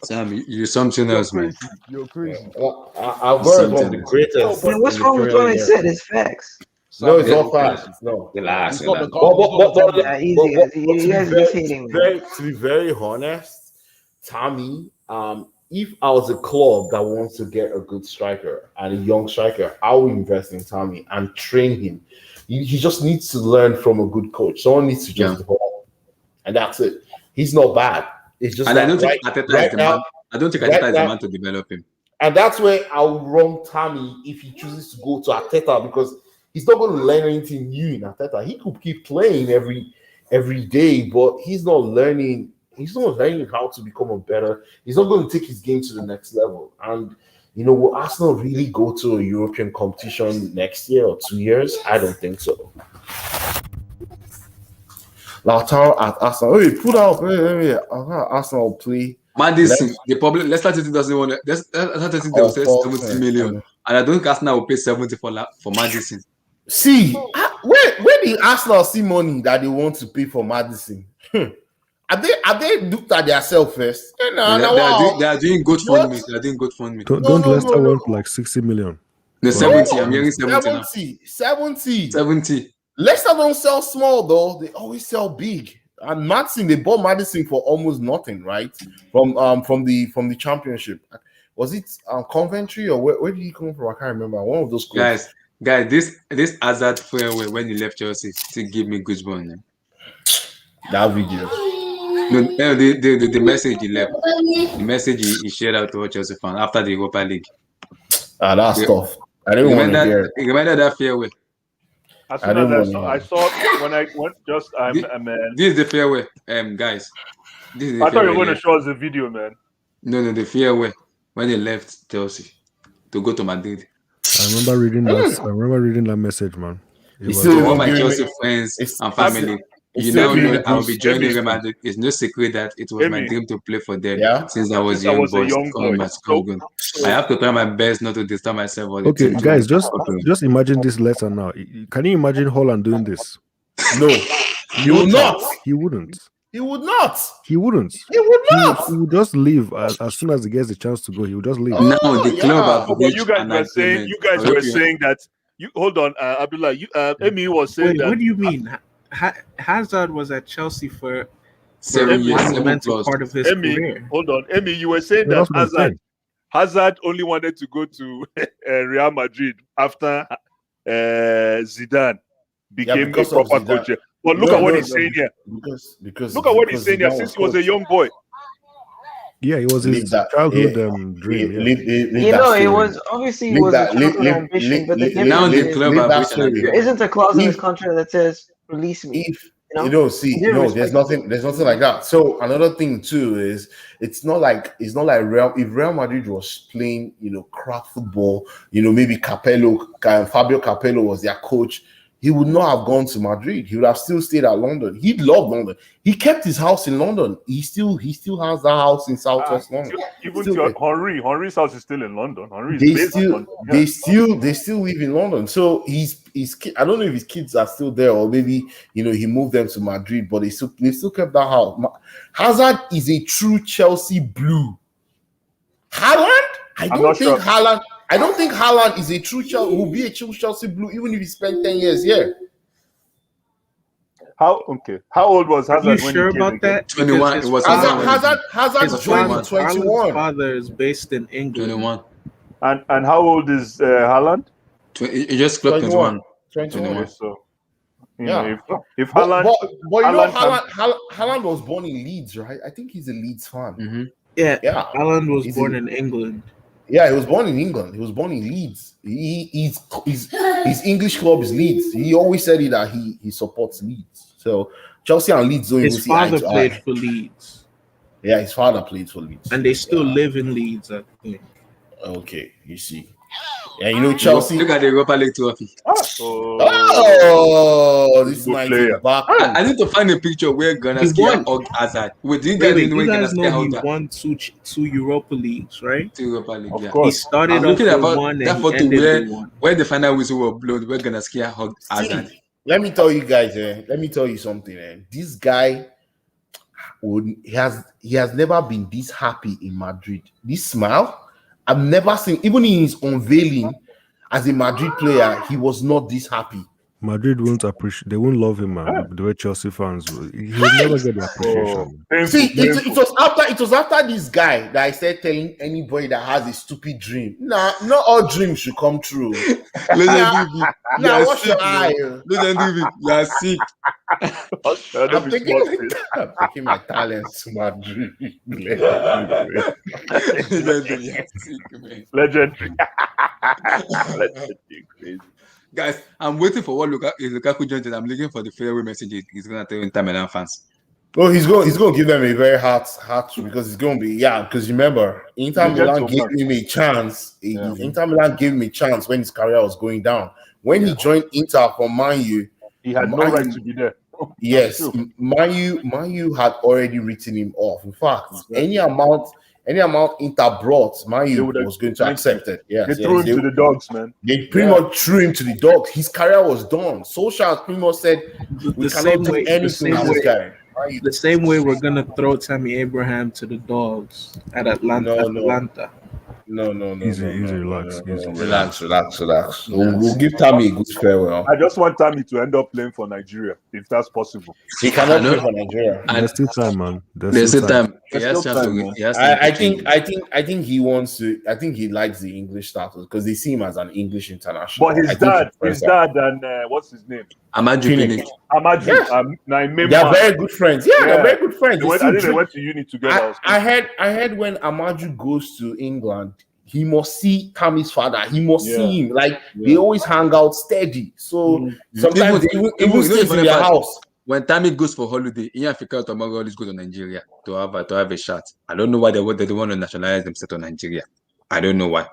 Sam, you're something else, man. You're crazy. Aguero is one of the greatest. What's wrong with what I said? It's facts. No, it's not facts. No, relax. To be very honest, Tommy, if I was a club that wants to get a good striker and a young striker, I would invest in Tommy and train him. He just needs to learn from a good coach. Someone needs to just develop, and that's it. He's not bad. It's just. And I don't think Arteta is the man. I don't think Arteta is the man to develop him. And that's where I'll wrong Tommy if he chooses to go to Arteta, because he's not going to learn anything new in Arteta. He could keep playing every day, but he's not learning. He's not learning how to become a better. He's not going to take his game to the next level. And will Arsenal really go to a European competition next year or 2 years? I don't think so. Lautaro at Arsenal. Wait, put out. Wait. Arsenal play. Madison, the public. Leicester City doesn't want it. Leicester City they will say 70 million, and I don't think Arsenal will pay 70 for Madison. See, where did Arsenal see money that they want to pay for Madison? Are they looked at themselves first? They are doing good funding. They are doing good funding. Don't Leicester want like 60 million? The 70. I'm hearing 70 now. 70. Leicester don't sell small though. They always sell big. And Madison, they bought Madison for almost nothing, right? From the championship. Was it Coventry or where did he come from? I can't remember. One of those clubs. Guys, this Hazard farewell when he left Chelsea still give me goosebumps. Man. That video. The message he left. The message he shared out to all Chelsea fans after the Europa League. That's tough. I didn't want to hear it. Remember that farewell. As soon as I saw when I went, this is the farewell, guys. This is the I thought you were going to show us the video, man. No, the farewell when they left Chelsea to go to Madrid. I remember reading that message, man. All my Chelsea friends and family. You now Emi, know I'll be joining Emi, Real Madrid. It's no secret that it was my Emi, dream to play for them yeah. since I was since I young was a boy. young boy. I have to try my best not to disturb myself or the Okay, team. guys, just imagine this letter now. Can you imagine Holland doing this? No, he will not. He wouldn't. He would not. He wouldn't. He would not. He would just leave as soon as he gets the chance to go. He would just leave. Now the club have But reached you guys an were saying, agreement. you guys were saying that. You hold on, Abdullah. Emi was saying Wait, that. what do you mean? Hazard was at Chelsea for 7 years, 7 monumental plus. part of his career. Hold on, Emi. You were saying Yeah, that that's what I'm saying. Hazard only wanted to go to Real Madrid after Zidane became a because of proper Zidane. coach. But look at what he's saying here. Because Look at what he's saying here. Zidane Since he was a coach. young boy, Yeah, it was his Leave that. childhood Yeah. dream. Yeah. You know, it was obviously it was a childhood ambition, but the Now difference the is club have that reached an story. there agreement. isn't a clause in his contract that says release me. If You you know? know, see, He didn't no, respect there's nothing like that. So another thing too is it's not like Real. If Real Madrid was playing, crap football, maybe Fabio Capello was their coach, he would not have gone to Madrid. He would have still stayed at London. He loved London. He kept his house in London. He still has that house in Southwest London. even Still to there. Henry's house is still in London. Henry is They based in still, London. Yeah. they still live in London. So his I don't know if his kids are still there or maybe he moved them to Madrid, but they still kept that house. Hazard is a true Chelsea blue. Haaland, I don't think Haaland is a true Chelsea. Will be a true Chelsea blue even if he spent 10 years here. How old was Are Hazard you when sure he came about again? that? 21. It was Hazard joined in 21. Haaland's father is based in England. 21. And how old is Haaland? He just clocked 21. 21. So Yeah. if But Haaland, Haaland was born in Leeds, right? I think he's a Leeds fan. Mm-hmm. Yeah, Yeah. Haaland was He's born in England. Yeah, he was born in England. He was born in Leeds. His English club is Leeds. He always said it that he supports Leeds. So Chelsea and Leeds don't even His see eye father to played eye. for Leeds, Yeah, his father played for Leeds. and they still live in Leeds, I think. Okay, you see. Yeah, Chelsea. Look at the Europa League trophy. Oh, this night is back. I need to find a picture where Ghana scare Hug Hazard. Wait, you guys know You Ghana guys scare know he Hug? won two Europa Leagues, right? 2 Europa League, yeah. He started I'm off looking with about one that and he photo ended with one. where the final whistle was blown, where Ghana scare Hug Hazard. Let me tell you guys, let me tell you something. This guy he has never been this happy in Madrid. This smile, I've never seen, even in his unveiling as a Madrid player, he was not this happy. Madrid won't appreciate. They won't love him, man. The way Chelsea fans will. He'll never get the appreciation. See, it was after this guy that I started telling anybody that has a stupid dream. Nah, not all dreams should come true. What's your eye? You are sick. I'm taking my talents to Madrid. Legendary. Guys, I'm waiting for what Lukaku joins. I'm looking for the farewell message he's gonna tell Inter Milan fans. Well, he's going to give them a very hard because it's going to be because remember Inter Milan gave him a chance. Inter Milan gave him a chance when his career was going down. When he joined Inter from Man U, he had no right to be there. Yes, Man U had already written him off. In fact, any amount Inter brought, Man U was going to accept it. Yes, they threw him to the dogs, man. They pretty much threw him to the dogs. His career was done. Solskjaer pretty much said, "We cannot do anything with this guy." The same way we're gonna throw Tammy Abraham to the dogs at Atlanta. No. Easy, relax. Relax. We'll give Tammy a good farewell. I just want Tammy to end up playing for Nigeria, if that's possible. He cannot play for Nigeria. There's still time, man. There's still time. I think he wants to. I think he likes the English status because they see him as an English international. But his dad, and what's his name? Amaju Pinnick. They are very good friends. Yeah, they're very good friends. I think they went to uni together. I heard when Amaju goes to England, he must see Tammy's father. He must see him. Like they always hang out steady. So sometimes even stays in their house. When Tammy goes for holiday, in Africa, Tomago always go to Nigeria to have a shot. I don't know why they want to nationalize themselves to Nigeria. I don't know why.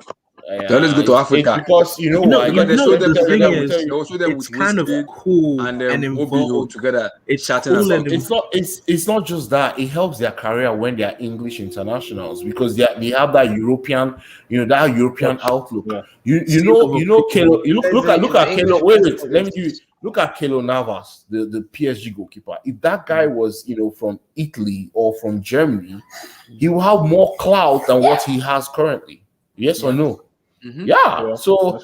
They always go to It's Africa. because you know You know, why? Because you they know show them, the thing is, they will show them it's with kind of Wizkid cool and and Obiho involved. together, It's shouting cool and and something. It's not just that. It helps their career when they are English internationals because they have that European, that European outlook. Yeah. Kelo, you look at English Kelo. Wait, let me passport. give you look at Kelo Navas, the PSG goalkeeper. If that guy was from Italy or from Germany, he will have more clout than what he has currently. Yes or no? Mm-hmm. Yeah. So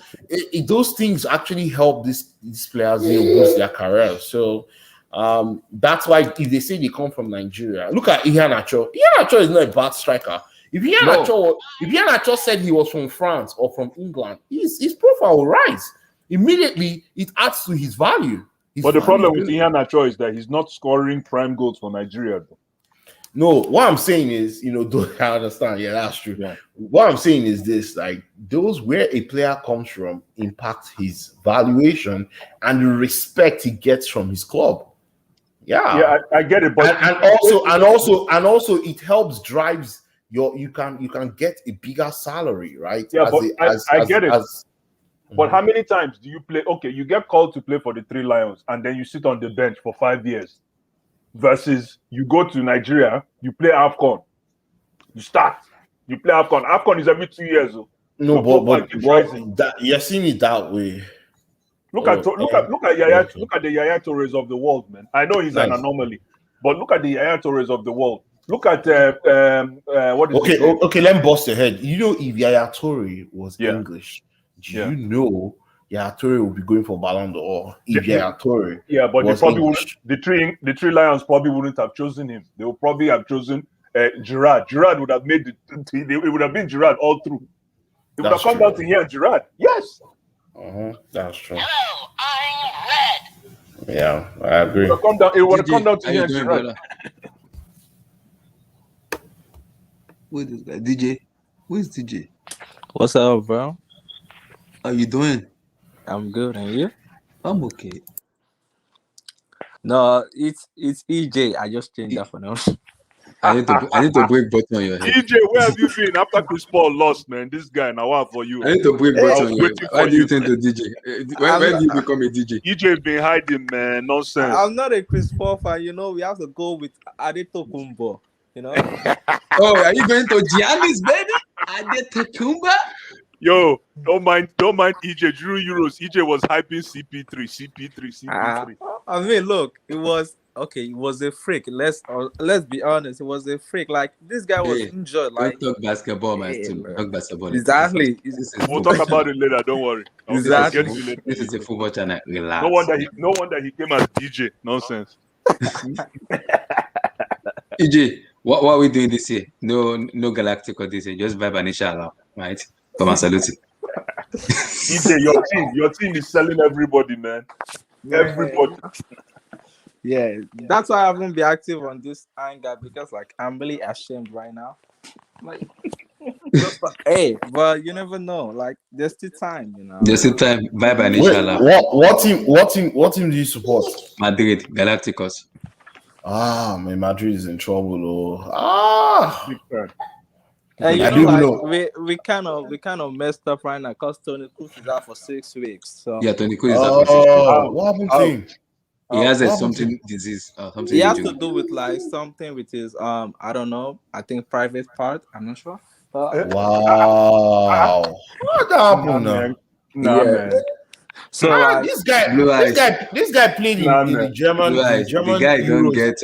those things actually help these players boost their careers. So that's why if they say they come from Nigeria, look at Iheanacho. Iheanacho is not a bad striker. If Iheanacho said he was from France or from England, his profile will rise immediately. It adds to his value. But the problem with Iheanacho is that he's not scoring prime goals for Nigeria. No, what I'm saying is, I understand. Yeah, that's true. Yeah. What I'm saying is this: like those where a player comes from impacts his valuation and the respect he gets from his club. Yeah, I get it, but and also it helps drives you can get a bigger salary, right? Yeah, I get it. But how many times do you play? Okay, you get called to play for the Three Lions, and then you sit on the bench for 5 years. Versus you go to Nigeria, you play AFCON, you start, you play AFCON. AFCON is every 2 years. No, but that you're seeing it that way. Look at Yaya, look at the Yaya Torres of the world, man. I know he's an anomaly, but look at the Yaya Torres of the world. Look at what is okay, let me bust your head. If Yaya Torre was English, do you know Yaya Torre will be going for Ballon d'Or? If Yaya Torre, but they probably wouldn't. The three Lions probably wouldn't have chosen him. They would probably have chosen Gerard. Gerard would have made it would have been Gerard all through. It would have come down to here, Gerard. Yes. That's true. Hello, I'm red. Yeah, I agree. It would have come down to here, Gerard. Who is this guy? DJ? Who is DJ? What's up, bro? How you doing? I'm good, and you? I'm okay. No, it's EJ. I just changed that for now. I need to break button on your head. EJ, where have you been after Chris Paul lost, man? This guy now what for you? I need to break button on your head. Why do you turn to DJ? When did you become a DJ? EJ been hiding, man. Nonsense. I'm not a Chris Paul fan. We have to go with Adetokunbo. Oh, are you going to Giannis, baby? Adetokunbo? Yo, don't mind EJ. Drew Euros. EJ was hyping CP3. I mean, look, it was a freak. Let's be honest, it was a freak. Like this guy was injured. Like don't talk basketball, man. Talk basketball. Exactly. We'll talk about it later. Don't worry. Exactly. This is a football channel. Relax. No wonder he came as DJ. Nonsense. EJ, what are we doing this year? No Galactico this year. Just vibe and inshallah, right? Come on, salute. EJ, your team is selling everybody, man. Everybody. Yeah, that's why I haven't been active on this anger because I'm really ashamed right now. But you never know. Like there's still time, There's still time. Bye bye, inshallah. What team do you support? Madrid, Galacticos. Man, Madrid is in trouble. And we kind of messed up right now because Tony Kroos is out for 6 weeks. So yeah, Tony Kroos is out for 6 weeks. What happened to him? He has something disease. Something he has to do with something with his I don't know. I think private part. I'm not sure. Wow. What happened now? Man. So this guy played in the German. The guy don't get.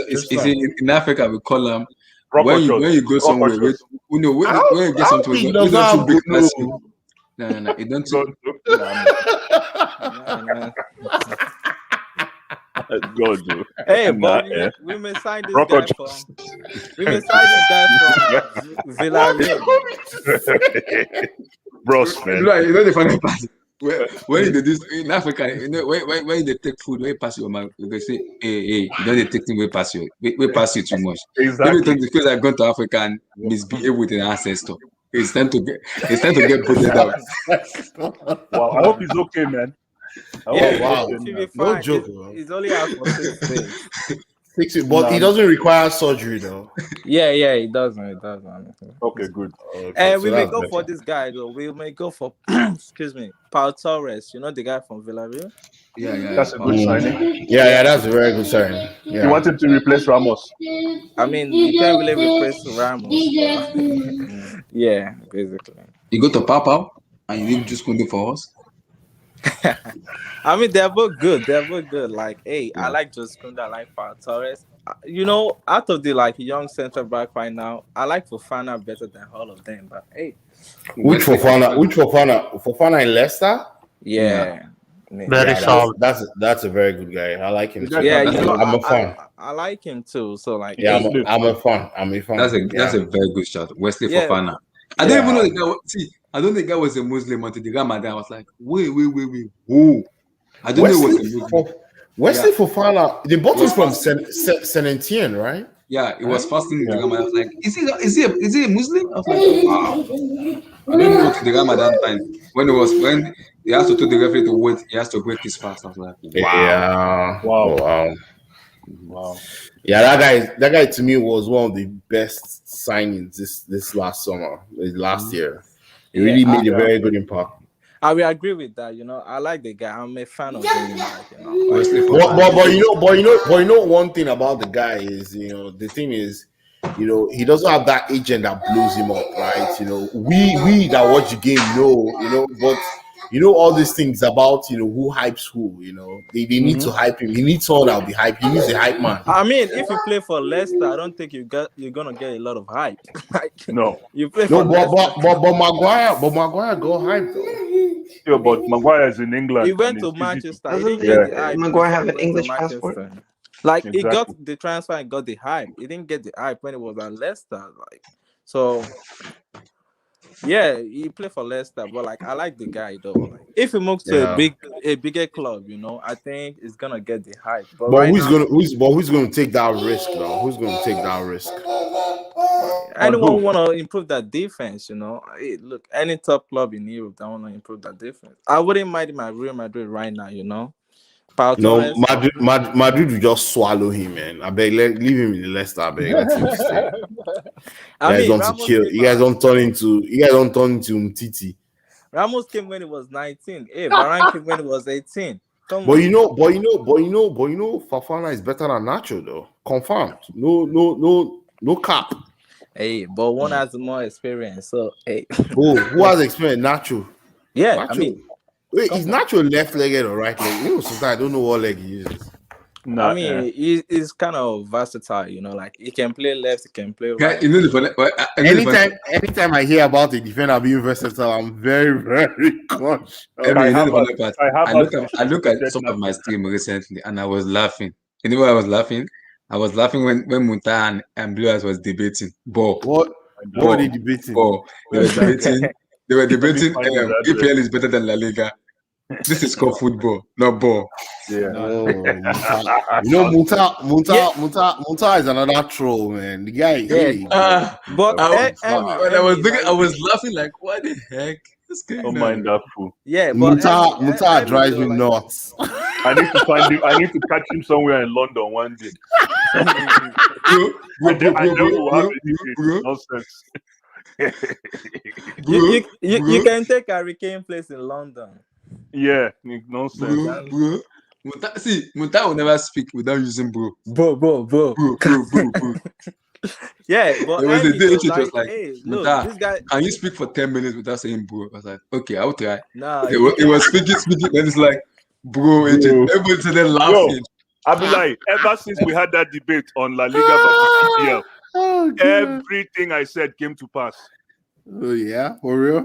In Africa we call him when you go somewhere. When you get something, we don't big person. No, it don't. God, dude. Hey, but we may sign this guy from Villarreal. Bros, man. The funny part. When you do this in Africa, when they take food, when you pass your mouth, they say, hey, you don't take things, we pass you too much. Exactly. Every time because I've gone to Africa and misbehave with an ancestor, it's time to get put out. Wow, I hope he's okay, man. Wow. No joke. He's only out for 6 days. Fix it, but it doesn't require surgery though. Yeah, it doesn't. It doesn't. Okay, good. Okay, And so we may that's go for better. this guy though. We may go for excuse me, Paul Torres. You know the guy from Villarreal. That's a good signing. Yeah, that's a very good sign. You Yeah. want him to replace Ramos? I mean, you can't really replace Ramos, but yeah, basically. You go to Papa and you leave just Kunde for us. I mean, they're both good. They're both good. Like, hey, I like Jose Koundé, I like Pau Torres. You know, out of the like young central back right now, I like Fofana better than all of them. But hey, Which Fofana? Fofana in Leicester? yeah. Very solid. That's a very good guy. I like him too. Yeah, you know, I'm a fan. I like him too. So like, Yeah, hey, I'm a fan. I'm a fan. That's a very good shot. Wesley Yeah. Fofana. I don't even know the guy. See, I don't think the guy was a Muslim until the Ramadan. I was like, wait. Whoa. I don't know what the Muslim. Wesley Fofana, they bought him from Saint Etienne, right? Yeah, it was fasting in the Ramadan. I was like, is he a Muslim? I was like, wow. I don't know to the Ramadan time. When they has to tell the referee to wait, he has to break his fast. I was like, wow. Yeah. Wow. Yeah, that guy to me was one of the best signings this last summer, last year. He really made a very good impact. I will agree with that. You know, I like the guy. I'm a fan of him. Like, you know, But you know one thing about the guy is, the thing is, he doesn't have that agent that blows him up, right? We that watch the game know, but all these things about who hypes who, they need to hype him. He needs someone that'll be hyped. He needs a hype man. I mean, if you play for Leicester, I don't think you're gonna get a lot of hype. No. You play for but Maguire got hype though. Yeah, but Maguire is in England. He went to Manchester. He didn't get the hype. Maguire have an He went to English passport? Manchester. Like he got Exactly. the transfer and got the hype. He didn't get the hype when it was at Leicester. Like so, yeah, he played for Leicester. But like, I like the guy though. Like, if he moves to a bigger club, I think he's gonna get the hype. But right who's now, who's gonna take that risk though? Who's gonna take that risk? anyone want to improve that defense, Hey, look, any top club in Europe that want to improve that defense. I wouldn't mind my Real Madrid right now, Pau No, Torres, Madrid will just swallow him, man. I beg, leave him in Leicester. I beg, let him stay. You guys don't turn into Umtiti. Ramos came when he was 19. Hey, Varane came when he was 18. But you know, Fofana is better than Nacho though. Confirmed. No cap. Hey, but one has more experience. So hey, who has experience? Nacho. Yeah, Nacho. I mean, wait, is Nacho left-legged or right-legged? Sometimes I don't know what leg he uses. Nah, I mean, he's kind of versatile. Like he can play left, he can play right. Anytime I hear about a defender being versatile, I'm very, very conscious. I look at some of my stream recently, and I was laughing. You know why I was laughing? I was laughing when Munta and Blue Eyes was debating. What were they debating? They were debating EPL is better than La Liga. This is called football, not ball. Yeah. Munta is another troll, man. The guy. I was laughing like, what the heck? Don't mind that fool. Yeah, but Munta drives me nuts. I need to find him. I need to catch him somewhere in London one day. Nonsense. You can take Harry Kane place in London. Yeah, nonsense. Munta will never speak without using bro. Bro. Yeah, but there was a day she was like, hey, look, look, this guy. Can you speak for 10 minutes without saying bro? I was like, okay, I'll try. Nah, it was speaking, and it's like, bro, agent. Everybody started laughing. I'll be like, ever since we had that debate on La Liga versus EPL, everything I said came to pass. Oh yeah, for real.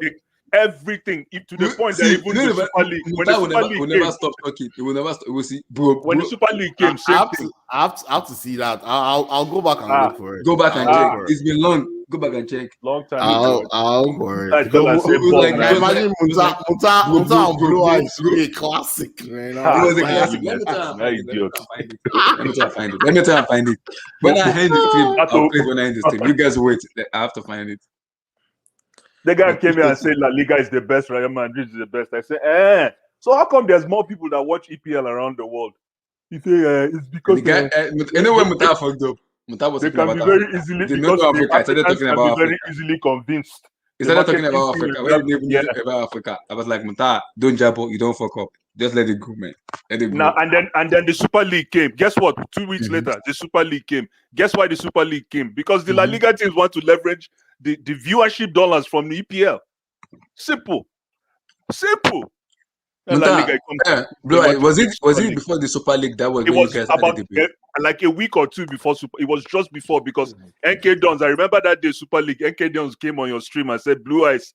Everything, to the point that even the Super League, when the Super League will never stop talking. It will never stop. We'll see, bro. When the Super League came, same thing. I have to see that. I'll go back and look for it. Go back and check. It's been long. Go back and check. Long time. I'll for it. Imagine Munta and Blue Eyes be a classic, man. It was a classic. Let me try and find it. When I end the stream, I'll play when I end the stream. You guys wait. I have to find it. The guy came here and said La Liga is the best, Real Madrid is the best. I said, so how come there's more people that watch EPL around the world? He say it's because the guy, anyway, Muta fucked up. Muta was they talking can be about very Africa. easily They because know the Africa. I started applicants talking can be about very Africa. easily convinced. He The started talking marketing about team is Africa. When that, he didn't yeah. about Africa, I was like, Muta, don't jabber, you don't fuck up. Just let it go, man. Let it Now go. and then the Super League came. Guess what? 2 weeks later, the Super League came. Guess why the Super League came? Because the La Liga teams want to leverage the viewership dollars from the EPL. Simple. And La Liga Muta, they launch was the it Super League. before the Super League? That was It when you was guys added about the bid. like a week or two before Super. It was just before because NK Dons. I remember that day Super League. NK Dons came on your stream and said, "Blue Eyes,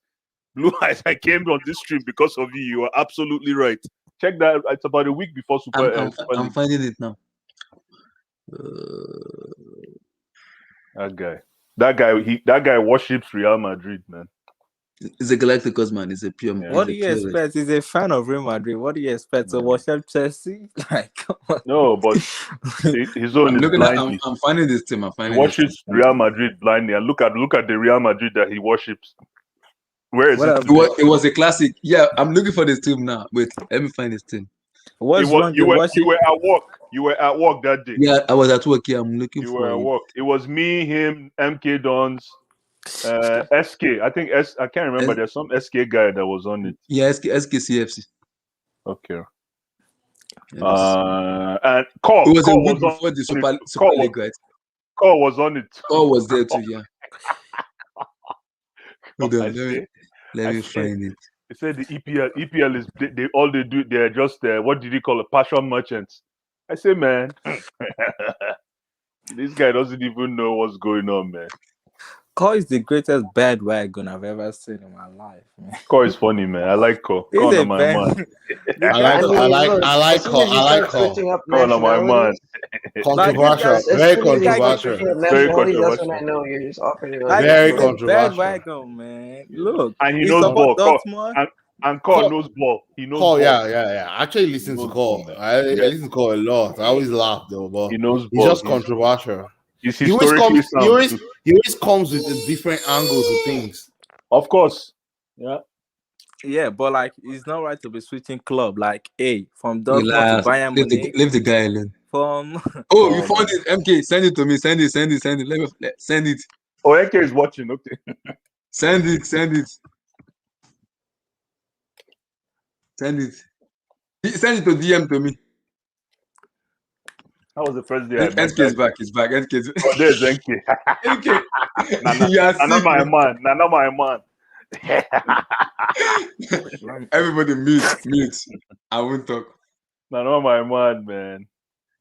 I came on this stream because of you. You are absolutely right." Check that. It's about a week before Super League. I'm finding it now. That guy worships Real Madrid, man. He's a Galacticos man. He's a pure. What do you expect? He's a fan of Real Madrid. What do you expect to watch up Chelsea? Like, come on. No, but his own is blindly. I'm finding this team. He worships Real Madrid blindly, and look at the Real Madrid that he worships. Where is it? It was a classic. Yeah, I'm looking for this team now. Wait, let me find this team. What's wrong? You were at work. You were at work that day. Yeah, I was at work. Yeah, I'm looking for. You were at work. It was me, him, MK Dons, SK. I think I can't remember. There's some SK guy that was on it. Yeah, SKCFC. Okay. And Cole. It was a week was before the Super League, right? Cole was on it. Cole was there too. Yeah. Hold on, let me find it. They said the EPL is all they do. They're just what did he call it? Passion merchants. I say, man, this guy doesn't even know what's going on, man. Cole is the greatest bandwagon I've ever seen in my life, man. Cole is funny, man. I like Cole. He's Cole a on my man. I like Cole. Cole on my man. Controversial. Very controversial. Very controversial. That's when I know you're just offering. Very controversial. Bandwagon, man. Look, and he knows ball. And Cole knows ball. He knows Cole, ball. yeah. I actually listen to Cole. I listen to Cole a lot. I always laugh though, but he knows he's ball. just controversial. He's he always comes with a different angle to things. Of course. Yeah, but like it's not right to be switching club. Like, hey, from Dortmund to Bayern Munich. Leave the guy alone. You found it, MK. Send it to me. Send it. Send it. Oh, MK is watching. Okay. Send it. Send it to DM to me. That was the first day. NK is back. He's back. NK is back. Oh, there's NK. NK. Not my man. Not my man. Everybody mute. I won't talk. Not my man.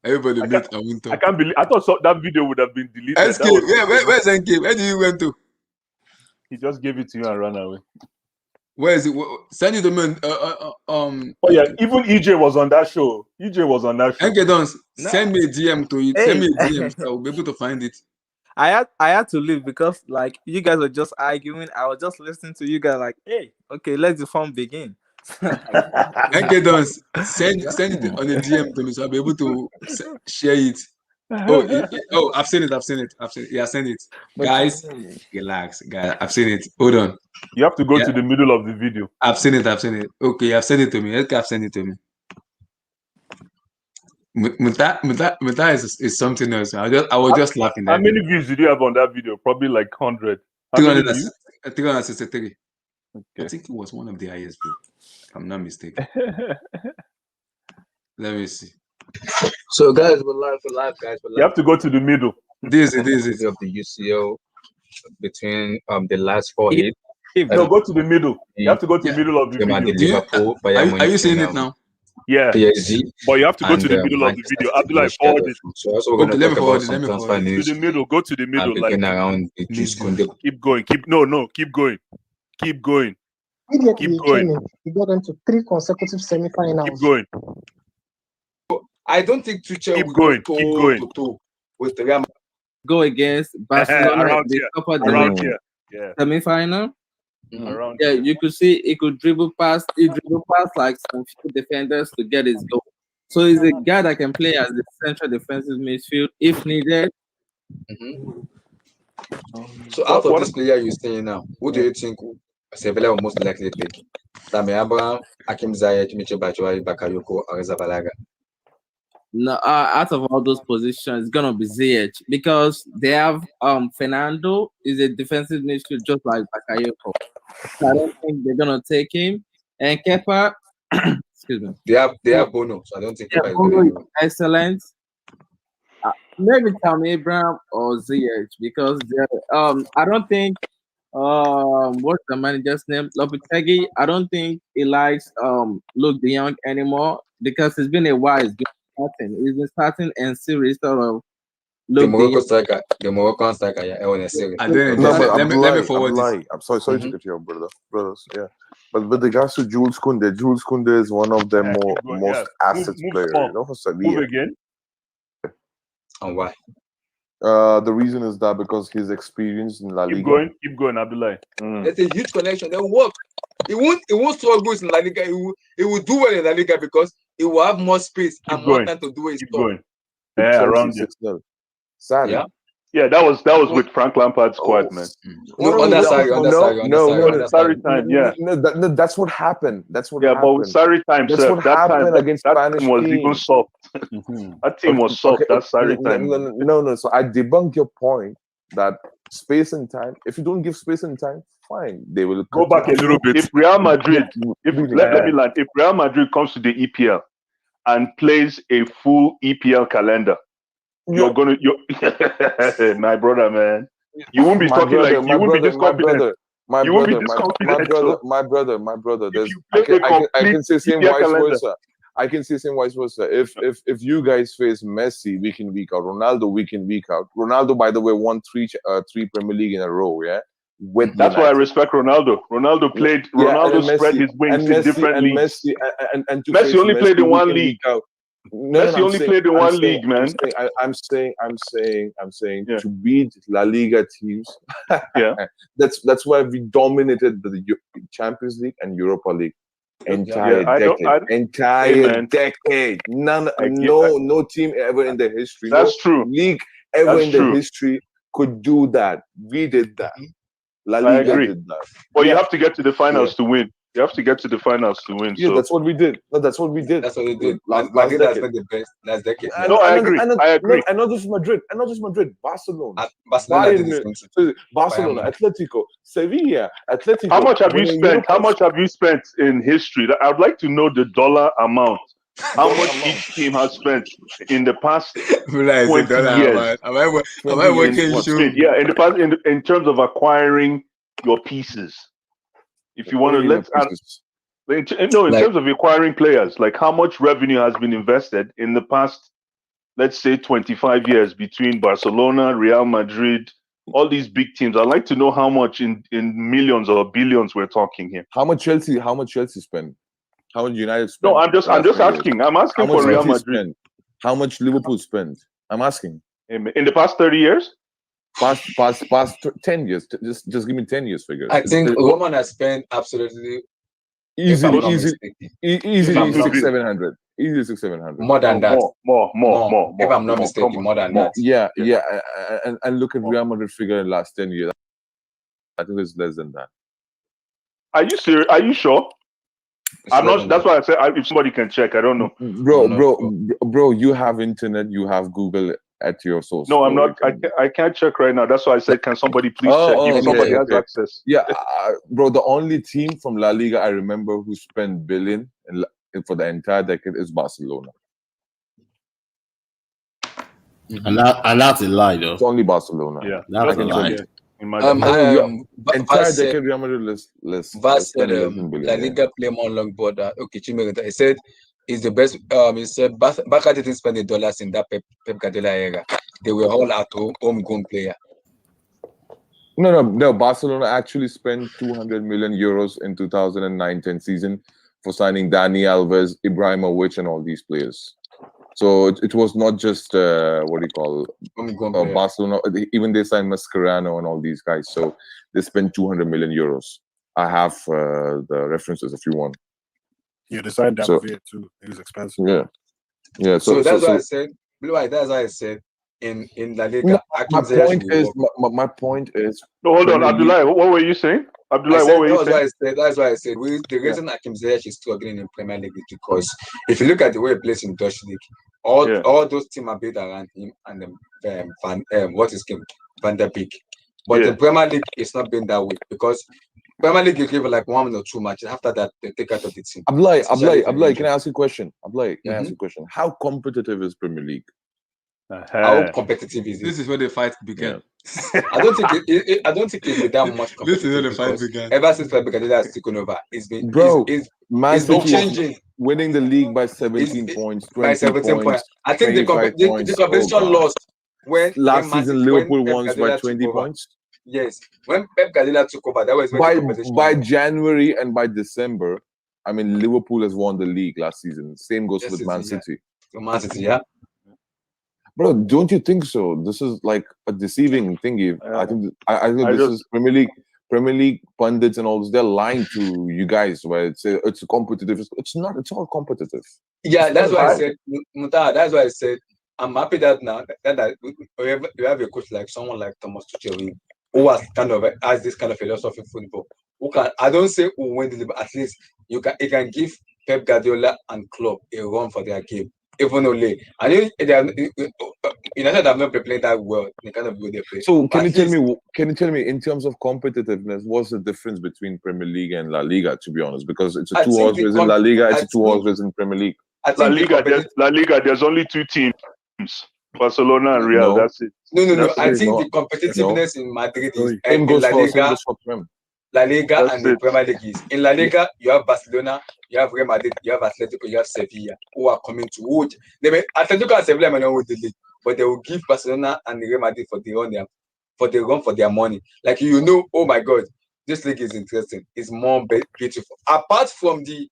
Everybody mute. I won't talk. I can't believe. I thought that video would have been deleted. SK, where's NK? Where did you went to? He just gave it to you and ran away. Where is it? Send it to me. Oh yeah, even EJ was on that show. NK Dons, send me a DM to it. Send me a DM so I'll be able to find it. I had to leave because like you guys were just arguing. I was just listening to you guys like, hey, okay, let the fun begin. NK Dons, send it on a DM to me so I'll be able to share it. Oh, I've seen it. Yeah, send it. Guys, relax. Guys, I've seen it. Hold on. You have to go to the middle of the video. I've seen it. Okay, I've sent it to me. I've sent it to me. Muta is something else. I was just laughing. How many views did you have on that video? Probably like 100. 363. Okay. I think it was one of the highest views. If I'm not mistaken. Let me see. So guys, we're live, guys. You have to go to the middle. This is of the UCL between the last 4 hits. No, go to the middle. You have to go to the middle of the video. Are you seeing it now? Yeah. PSG. But you have to go to the middle of the video. I'll be like, forward it. So also we're going to talk about some transfer news. To the middle. Go to the middle. Like around the keep going. Keep going. Keep going. He got into 3 consecutive semi-finals. Keep going. I don't think Tuchel keep going with the Real. Go against Barcelona around here. Yeah. Semi-final. Around yeah, you could see he could dribble past like some few defenders to get his goal. So he's a guy that can play as the central defensive midfield if needed. So out of this player you're saying now, who do you think Sevilla will most likely take? Tammy Abraham, Hakim Ziyech, Michi Batshuayi, Bakayoko, or Zabalaga? no, out of all those positions, it's gonna be ZH because they have Fernando is a defensive midfield just like Bakayoko. So I don't think they're gonna take him. And Kepa, excuse me. They have Bono, so I don't think Kepa is Bono going is excellent. Maybe Tom Abraham or ZH because I don't think what's the manager's name? Lopetegui. I don't think he likes Luke De Jong anymore because it's been a while. He's been starting and series sort of the Luke De Morocco Jong. striker, the Moroccan striker, yeah, honestly. And then No, but let me forward this. I'm sorry to cut you off, brothers. Yeah, but with regards to Jules Kounde is one of their most assets players. Move, You know, for move Sevilla. again. And why? The reason is that because his experience in La Liga. Keep going, Abdullah. There's a huge connection. They will work. He won't struggle in La Liga. He will do well in La Liga because he will have more space and more time to do his stuff. Yeah, around you. Sad. Yeah, that was with Frank Lampard's squad, man. No, Sarri time, yeah. No, that's what happened. That's what happened. But with Sarri time, that's what happened against Spanish team was teams. even soft. That team was soft. That Sarri time. No. So I debunk your point that space and time. If you don't give space and time, fine. They will go back a little bit. If Real Madrid, let me land. If Real Madrid comes to the EPL and plays a full EPL calendar, you're my brother, man. You won't be talking like you won't be this confident. My brother. I can say same vice versa. I can say same vice versa. If you guys face Messi week in week out, Ronaldo week in week out. Ronaldo, by the way, won three Premier League in a row. Yeah. That's why I respect Ronaldo. Ronaldo spread his wings in different leagues. Messi only played in one league. Messi only played in one league, man. I'm saying to beat La Liga teams. Yeah, that's why we dominated the Champions League and Europa League. Entire decade. No team ever in the history. That's true. League ever in the history could do that. We did that. La Liga did that. But you have to get to the finals to win. You have to get to the finals to win. Yeah, that's what we did. No, that's what we did. That's what we did. Last Madrid has decade. been the best last decade. No, I agree. I agree. And not just Madrid. Barcelona. Barcelona, Atletico, Sevilla, Atletico. How much have you spent? How much have you spent in history? I would like to know the dollar amount. How much each team has spent in the past 20 years? Am I working? Yeah, in the past, in terms of acquiring your pieces. If you want to in terms of acquiring players, like how much revenue has been invested in the past, let's say 25 years between Barcelona, Real Madrid, all these big teams. I'd like to know how much in millions or billions we're talking here. How much Chelsea spend? How much United spend? No, I'm just asking. I'm asking for Real Madrid. How much Liverpool spend? I'm asking. In the past 30 years? Past 10 years. Just give me 10 years figures. I think Roman has spent absolutely easily 600-700. Easily 600-700. More than that. More. If I'm not mistaken, more than that. Yeah. And look at Real Madrid figure in the last 10 years. I think it's less than that. Are you serious? Are you sure? I'm not. That's why I said if somebody can check. I don't know. Bro, you have internet. You have Google at your source. No, I'm not. I can't check right now. That's why I said, can somebody please check if somebody has access? Yeah, bro. The only team from La Liga I remember who spent billion for the entire decade is Barcelona. And that's a lie, though. It's only Barcelona. Yeah, that's a lie. Entire decade, Real Madrid Vaz said La Liga play more long border. Okay, Chimere, he said is the best. He said Barca didn't spend the dollars in that Pep Guardiola era. They were all at homegrown player. No. Barcelona actually spent 200 million euros in 2009-10 season for signing Dani Alves, Ibrahimovic, and all these players. So it was not just Barcelona. Even they signed Mascherano and all these guys. So they spent 200 million euros. I have the references if you want. Yeah, they signed David too. It was expensive. Yeah. So that's why I said. That's why I said in La Liga. My point is. No, hold on, Abdullah. What were you saying? Abdullah, what were you saying? That's why I said the reason Hakim Ziyech is struggling in Premier League is because if you look at the way he plays in Dutch League, All those teams are built around him and what is his name? Van der Beek. But the Premier League is not been that way because Premier League you give like 1 or 2 matches. After that, they take out of the team. Ablai, can I ask you a question? Ablai, can I ask you a question? How competitive is Premier League? How competitive is it? This is where the fight began. I don't think I don't think it's that much competitive. This is where the fight began. Ever since Pep Guardiola has taken over, it's been Man it's been City changing. winning the league by 17 points, 20 By 17 points. I think the 25 points. competition lost when Last Man season City- Liverpool when Pep won by Guardiola took 20 over. points. Yes, when Pep Guardiola took over, that was when the competition By lost. January and by December, I mean Liverpool has won the league last season. Same goes with Man City. So Man City, yeah. Bro, don't you think so? This is like a deceiving thingy. I think this is Premier League pundits and all this. They're lying to you guys. Where it's a competitive. It's not. It's all competitive. Yeah, that's why I said, Muta, that's why I said I'm happy that now that we have a coach like someone like Thomas Tuchel who has this kind of philosophy in football. Who can, I don't say who win the league, but at least he can give Pep Guardiola and Klopp a run for their game. Even only I know United have not been playing that well. The kind of way they play. So can you tell me in terms of competitiveness, what's the difference between Premier League and La Liga? To be honest, because it's a 2-horse race in La Liga, it's a 2-horse race in Premier League. La Liga, there's only 2 teams, Barcelona and Real. That's it. No. I think the competitiveness in Madrid is Same goes for Prem. La Liga and the Premier League is. In La Liga, you have Barcelona, you have Real Madrid, you have Atletico, you have Sevilla, who are coming to wood. Atletico and Sevilla may not win the league, but they will give Barcelona and Real Madrid for the run for their money. Like oh my God, this league is interesting. It's more beautiful. Apart from the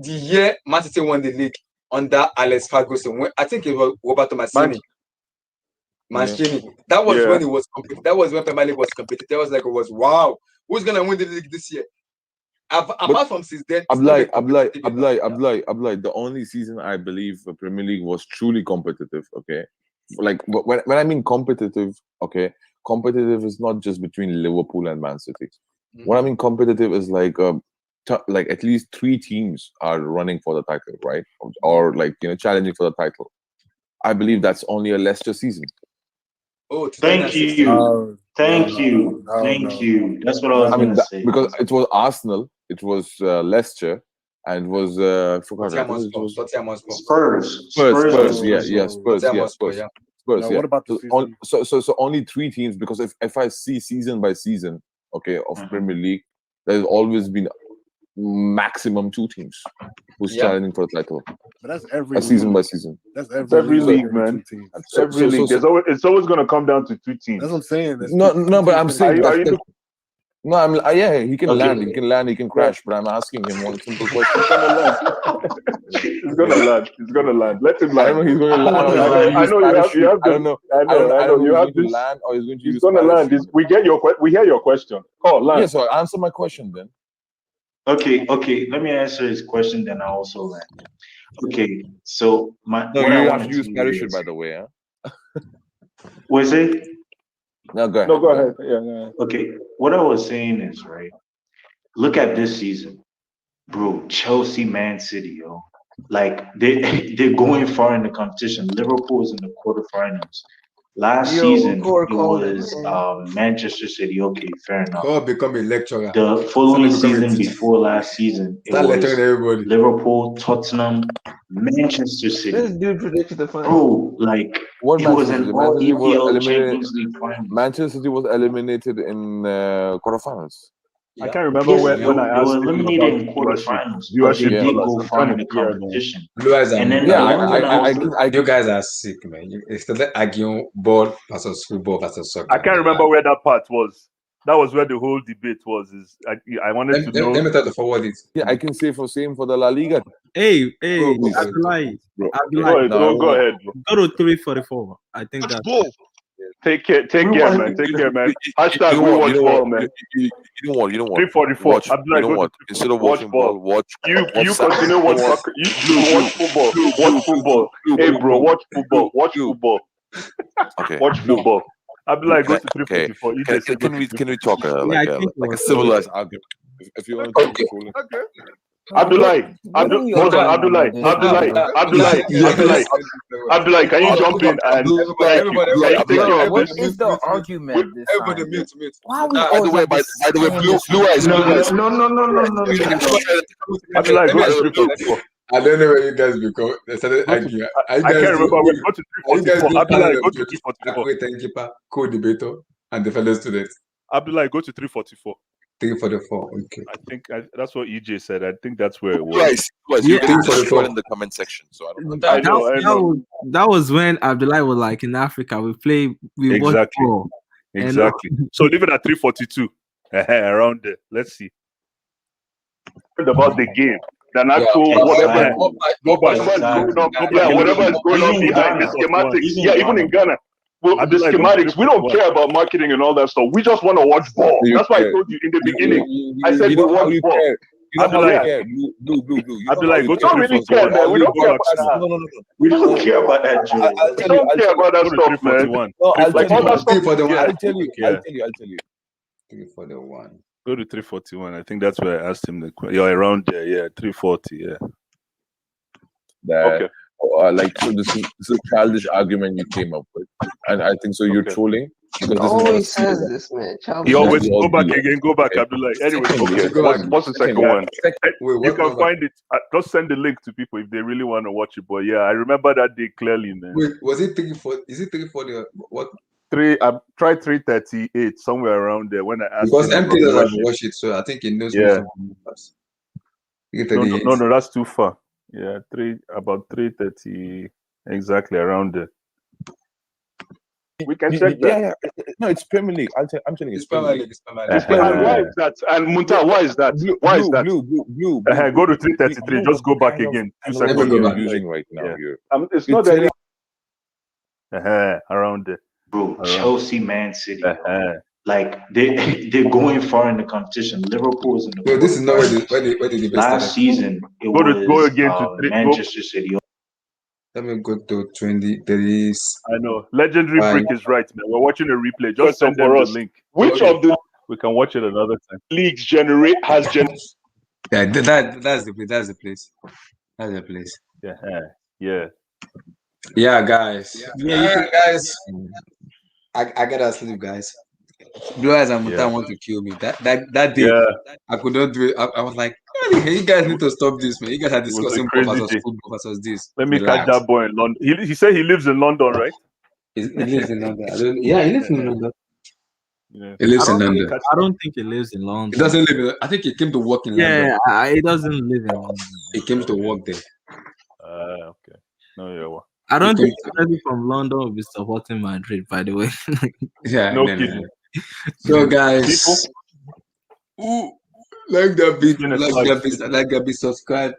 year Man City won the league under Alex Ferguson, I think it was Roberto Mancini. That was when it was that was when Premier League was competitive. That was like wow. Who's gonna win the league this year? Apart from since then, Ablai. The only season I believe the Premier League was truly competitive. Okay, like when I mean competitive, okay, competitive is not just between Liverpool and Man City. What I mean competitive is like at least 3 teams are running for the title, right? Or like challenging for the title. I believe that's only a Leicester season. Oh, thank you. Thank you. That's what I was going to say. Because it was Arsenal, it was Leicester, and it was Spurs. What about the so only 3 teams? Because if I see season by season, okay, of Premier League, there's always been maximum 2 teams who's challenging for the title. But that's every season by season. That's every league, man. Every league. It's always going to come down to 2 teams. That's what I'm saying. No, but I'm saying he can land, he can crash. But I'm asking him one simple question. He's gonna land. Let him land. I don't know he's going to land. I know you have this. Land or he's going to use. He's going to land. We hear your question. Land. Yeah, so answer my question then. Okay. Let me answer his question, then I also land. Okay, so you have to use parachute, by the way, huh? Was it? No, go ahead. No, go ahead. Yeah. Okay, what I was saying is, right, look at this season, bro. Chelsea, Man City, yo. Like they're going far in the competition. Liverpool is in the quarterfinals. Last season it was Manchester City. Okay, fair enough. Oh, become a lecturer. The following season before last season, it was Liverpool, Tottenham, Manchester City. This dude predicted the final. Bro, like it was an all EPL Champions League final. Manchester City was eliminated in quarterfinals. I can't remember when I asked. They were eliminated in quarterfinals. But they did go far in the competition. And then you guys are sick, man. You started arguing ball versus football versus soccer. I can't remember where that part was. That was where the whole debate was. I wanted to know. Let me try to forward it. Yeah, I can say same for the La Liga. Hey, Abdullah. Go ahead, bro. Go to 344. I think that's Take care, man. Hashtag we watch ball, man. You don't want. 344. Instead of watching ball, watch. You continue watch soccer. You watch football. Watch football. Hey, bro, watch football. Watch football. Okay. Watch football. Abdullah, go to 344. Can we talk like a civilized argument? If you want to talk. Okay. Abdullah, Abdullah, can you jump in and thank you? Can you take care of What this? is the argument this time? Everybody mute. Why we By the always way, have by this the way, blue eyes. Abdullah, go to 344. I don't know where you guys become. They started arguing. Are you I guys can't remember. We go to are you guys 344. doing Abdullah, panel go of to judges? 344. Akwe timekeeper, co-debater, and the fellow students. Abdullah, go to 344. 344. Okay. I think that's what EJ said. I think that's where it was. Twice. You can destroy it in the comment section. So I don't know. I know. That was when Abdullah was like, in Africa, we watch Exactly. ball. Exactly. So leave it at 342. Around there. Let's see. About the game. Than actual whatever is going on. Yeah, whatever is going on behind the schematics. Yeah, even in Ghana. Well, the schematics, we don't care about marketing and all that stuff. We just want to watch ball. That's why I told you in the beginning. I said we watch ball. Abdullah, Abdullah, go to don't really care, man. We don't care about that. No. We don't care about that, Joe. We don't care about that stuff, man. Like all that stuff. I'll tell you. 341. Go to 341. I think that's where I asked him the question. You're around there, yeah. 340, yeah. Okay. Like, so this is a childish argument you came up with, and I think so. You're trolling because He this always is says this, man. He always go back again, go back, Abdullah. Anyway, okay. What's the second one? You can find it. Just send the link to people if they really want to watch it. But yeah, I remember that day clearly, man. Wait, was it 340? Is it 340? What? I tried 338 somewhere around there when I asked. Because him MK about doesn't watch it, so I think he knows. Yeah. No, that's too far. Yeah, about 330 exactly around there. We can check that. Yeah. No, it's Premier League. I'm telling you, it's Premier League. And why is that? And Munta, why is that? Why is that? Blue. Go to 333. Just go back again. 2 seconds. You're using right now. Yeah. It's not any. Around there. Bro, Chelsea, Man City. Like they're going far in the competition. Liverpool is in the. No, this is not where the last season. It go again to Manchester City. Let me go to 20. There is. I know. Legendary Brick is right, man. We're watching a replay. Just send them the link. Which of the we can watch it another time. Leagues Yeah, that's the place. That's the place. That's the place. Yeah, guys. Guys. I gotta sleep, guys. Blue Eyes and Muta want to kill me. That day, I could not do it. I was like, hey, you guys need to stop this, man. You guys are discussing football versus this. Let me catch that boy in London. He said he lives in London, right? He lives in London. He lives in London. Yeah. He lives in London. I don't think he lives in London. He doesn't live in. I think he came to work in London. Yeah, he doesn't live in London. He came to work there. Okay. No, yeah. Well. I don't think anybody from London will be supporting Madrid, by the way. No kidding. So, guys, like that be subscribed.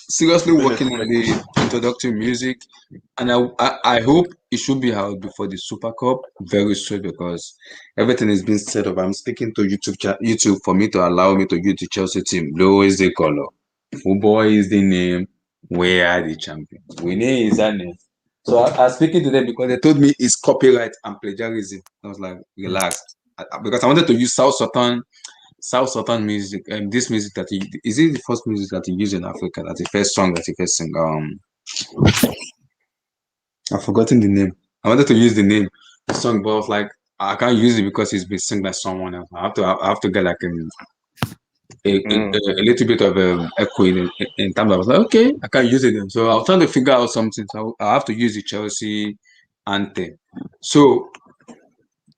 Seriously working on the introductory music, and I hope it should be out before the Super Cup very soon because everything is being set up. I'm speaking to YouTube for me to allow me to use the Chelsea team. Blue is the color, football is the name. We are the champion. Winning is our name. So I was speaking to them because they told me it's copyright and plagiarism. I was like, relaxed, because I wanted to use South Southern music, and this music that is it the first music that he used in Africa? That's the first song that he first sing. I've forgotten the name. I wanted to use the song, but I was like, I can't use it because it's been sung by someone else. I have to get like a little bit of echo in terms of, I was like, okay, I can't use it then. So I was trying to figure out something. So I have to use the Chelsea anthem. So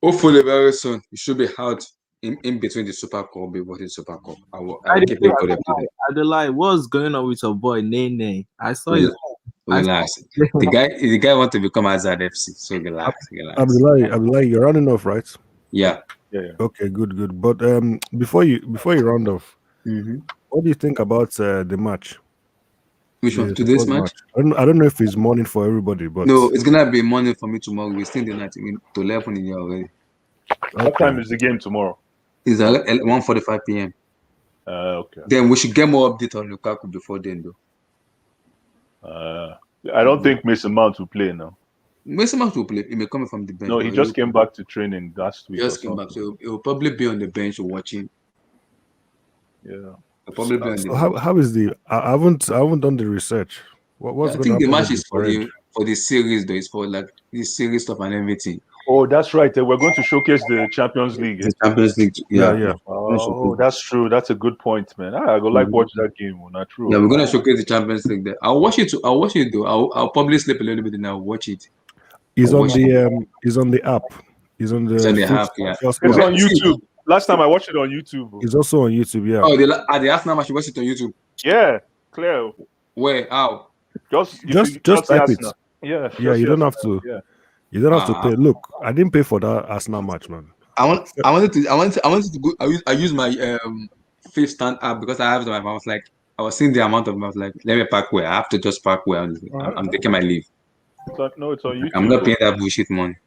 hopefully very soon it should be out in between the Super Cup, before the Super Cup. I'll keep it for them today. Adelaide, what's going on with your boy Nene? I saw his. Relax. The guy want to become Azad FC. So relax. Abdullah, you're running off, right? Yeah. Okay, good. But before you round off, what do you think about the match? Which one? Today's match? I don't know if it's morning for everybody, but no, it's gonna be morning for me tomorrow. We're still in the night. To 11 in here already. What time is the game tomorrow? It's 1:45 p.m. Okay. Then we should get more update on Lukaku before then, though. I don't think Mason Mount will play now. Mason Mount will play. He may come from the bench. No, he just came back to training last week. He just came back, so he will probably be on the bench watching. Yeah. They'll probably be on the So bench. how is the? I haven't done the research. What's I going to think the happen match with is the parade? for the series though. It's for like the series stuff and everything. Oh, that's right. We're going to showcase the Champions League. The Champions League, yeah. Oh, that's true. That's a good point, man. I go like watch that game. Not true. Yeah, we're gonna showcase the Champions League there. I'll watch it too. I'll watch it though. I'll probably sleep a little bit and I'll watch it. He's on the He's on the app. He's on the. It's on the app, yeah. It's on YouTube. Last time I watched it on YouTube. He's also on YouTube, yeah. Oh, the Arsenal match. You watch it on YouTube. Yeah, clear. Where? How? Just type it. Yeah, yeah. You don't have to. Yeah. You don't have to pay. Look, I didn't pay for that Arsenal match, man. I wanted to go. I used my Fifth Stand app because I have it on my phone. I was seeing the amount of. I was like, let me park where I have to just park where I'm taking my leave. It's on YouTube. I'm not paying that bullshit money.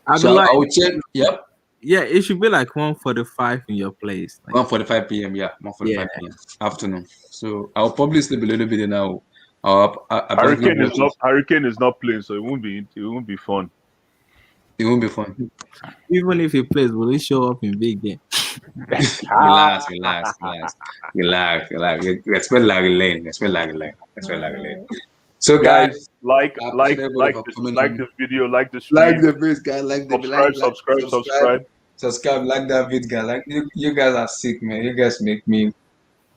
I'll So be like, I will check. Yep. Yeah, it should be like 1:45 in your place. Like, 1:45 p.m. Yeah, 1:45 p.m. afternoon. So I'll probably sleep a little bit now. Hurricane is not playing, so it won't be fun. It won't be fun. Even if he plays, will he show up in big game? Relax. Expect Larry Lane. So guys, like the video, like the stream. Like the video, guys. Subscribe. Subscribe, like that video, guys. Like you guys are sick, man. You guys make me.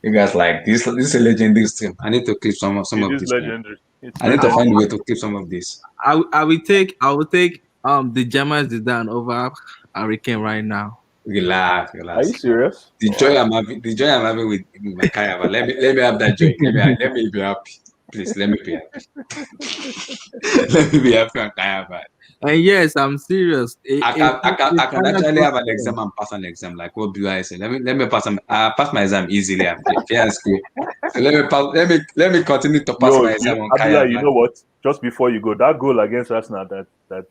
You guys like this. This is a legendary stream. I need to clip some of this. Legendary. I need to find a way to clip some of this. I will take the Germans is down over Hurricane right now. Relax. Are you serious? The joy I'm having with my career. Let me have that joy. Let me be happy. Please let me be happy. Let me be happy on Kaya. And yes, I'm serious. I can actually have an exam and pass an exam. Like what do I say? Let me pass pass my exam easily. I'm fair and square. So let me continue to pass my exam on Kaya. You know what? Just before you go, that goal against Arsenal that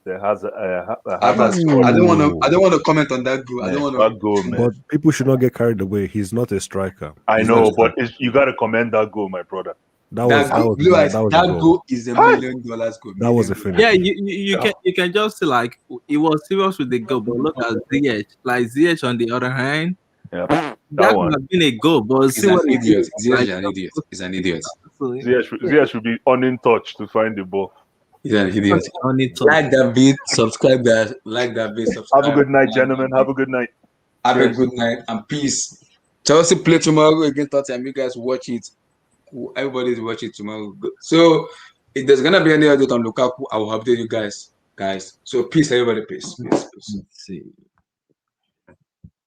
has I don't want to comment on that goal. I don't want to. That goal, man. But people should not get carried away. He's not a striker. I know, but you got to commend that goal, my brother. That goal is $1 million goal. That was a finish. Yeah, you can just see like it was serious with the goal, but look at ZH. Like ZH on the other hand, that would have been a goal, but he's an idiot. He's an idiot. ZH should be untouched to find the ball. He's an idiot. Like that vid, subscribe guys. Like that vid, subscribe. Have a good night, gentlemen. Have a good night. Have a good night and peace. Chelsea play tomorrow against Tottenham. You guys watch it. Everybody's watching tomorrow. So if there's gonna be any update on Lukaku, I will update you guys. So peace, everybody. Peace. Let's see.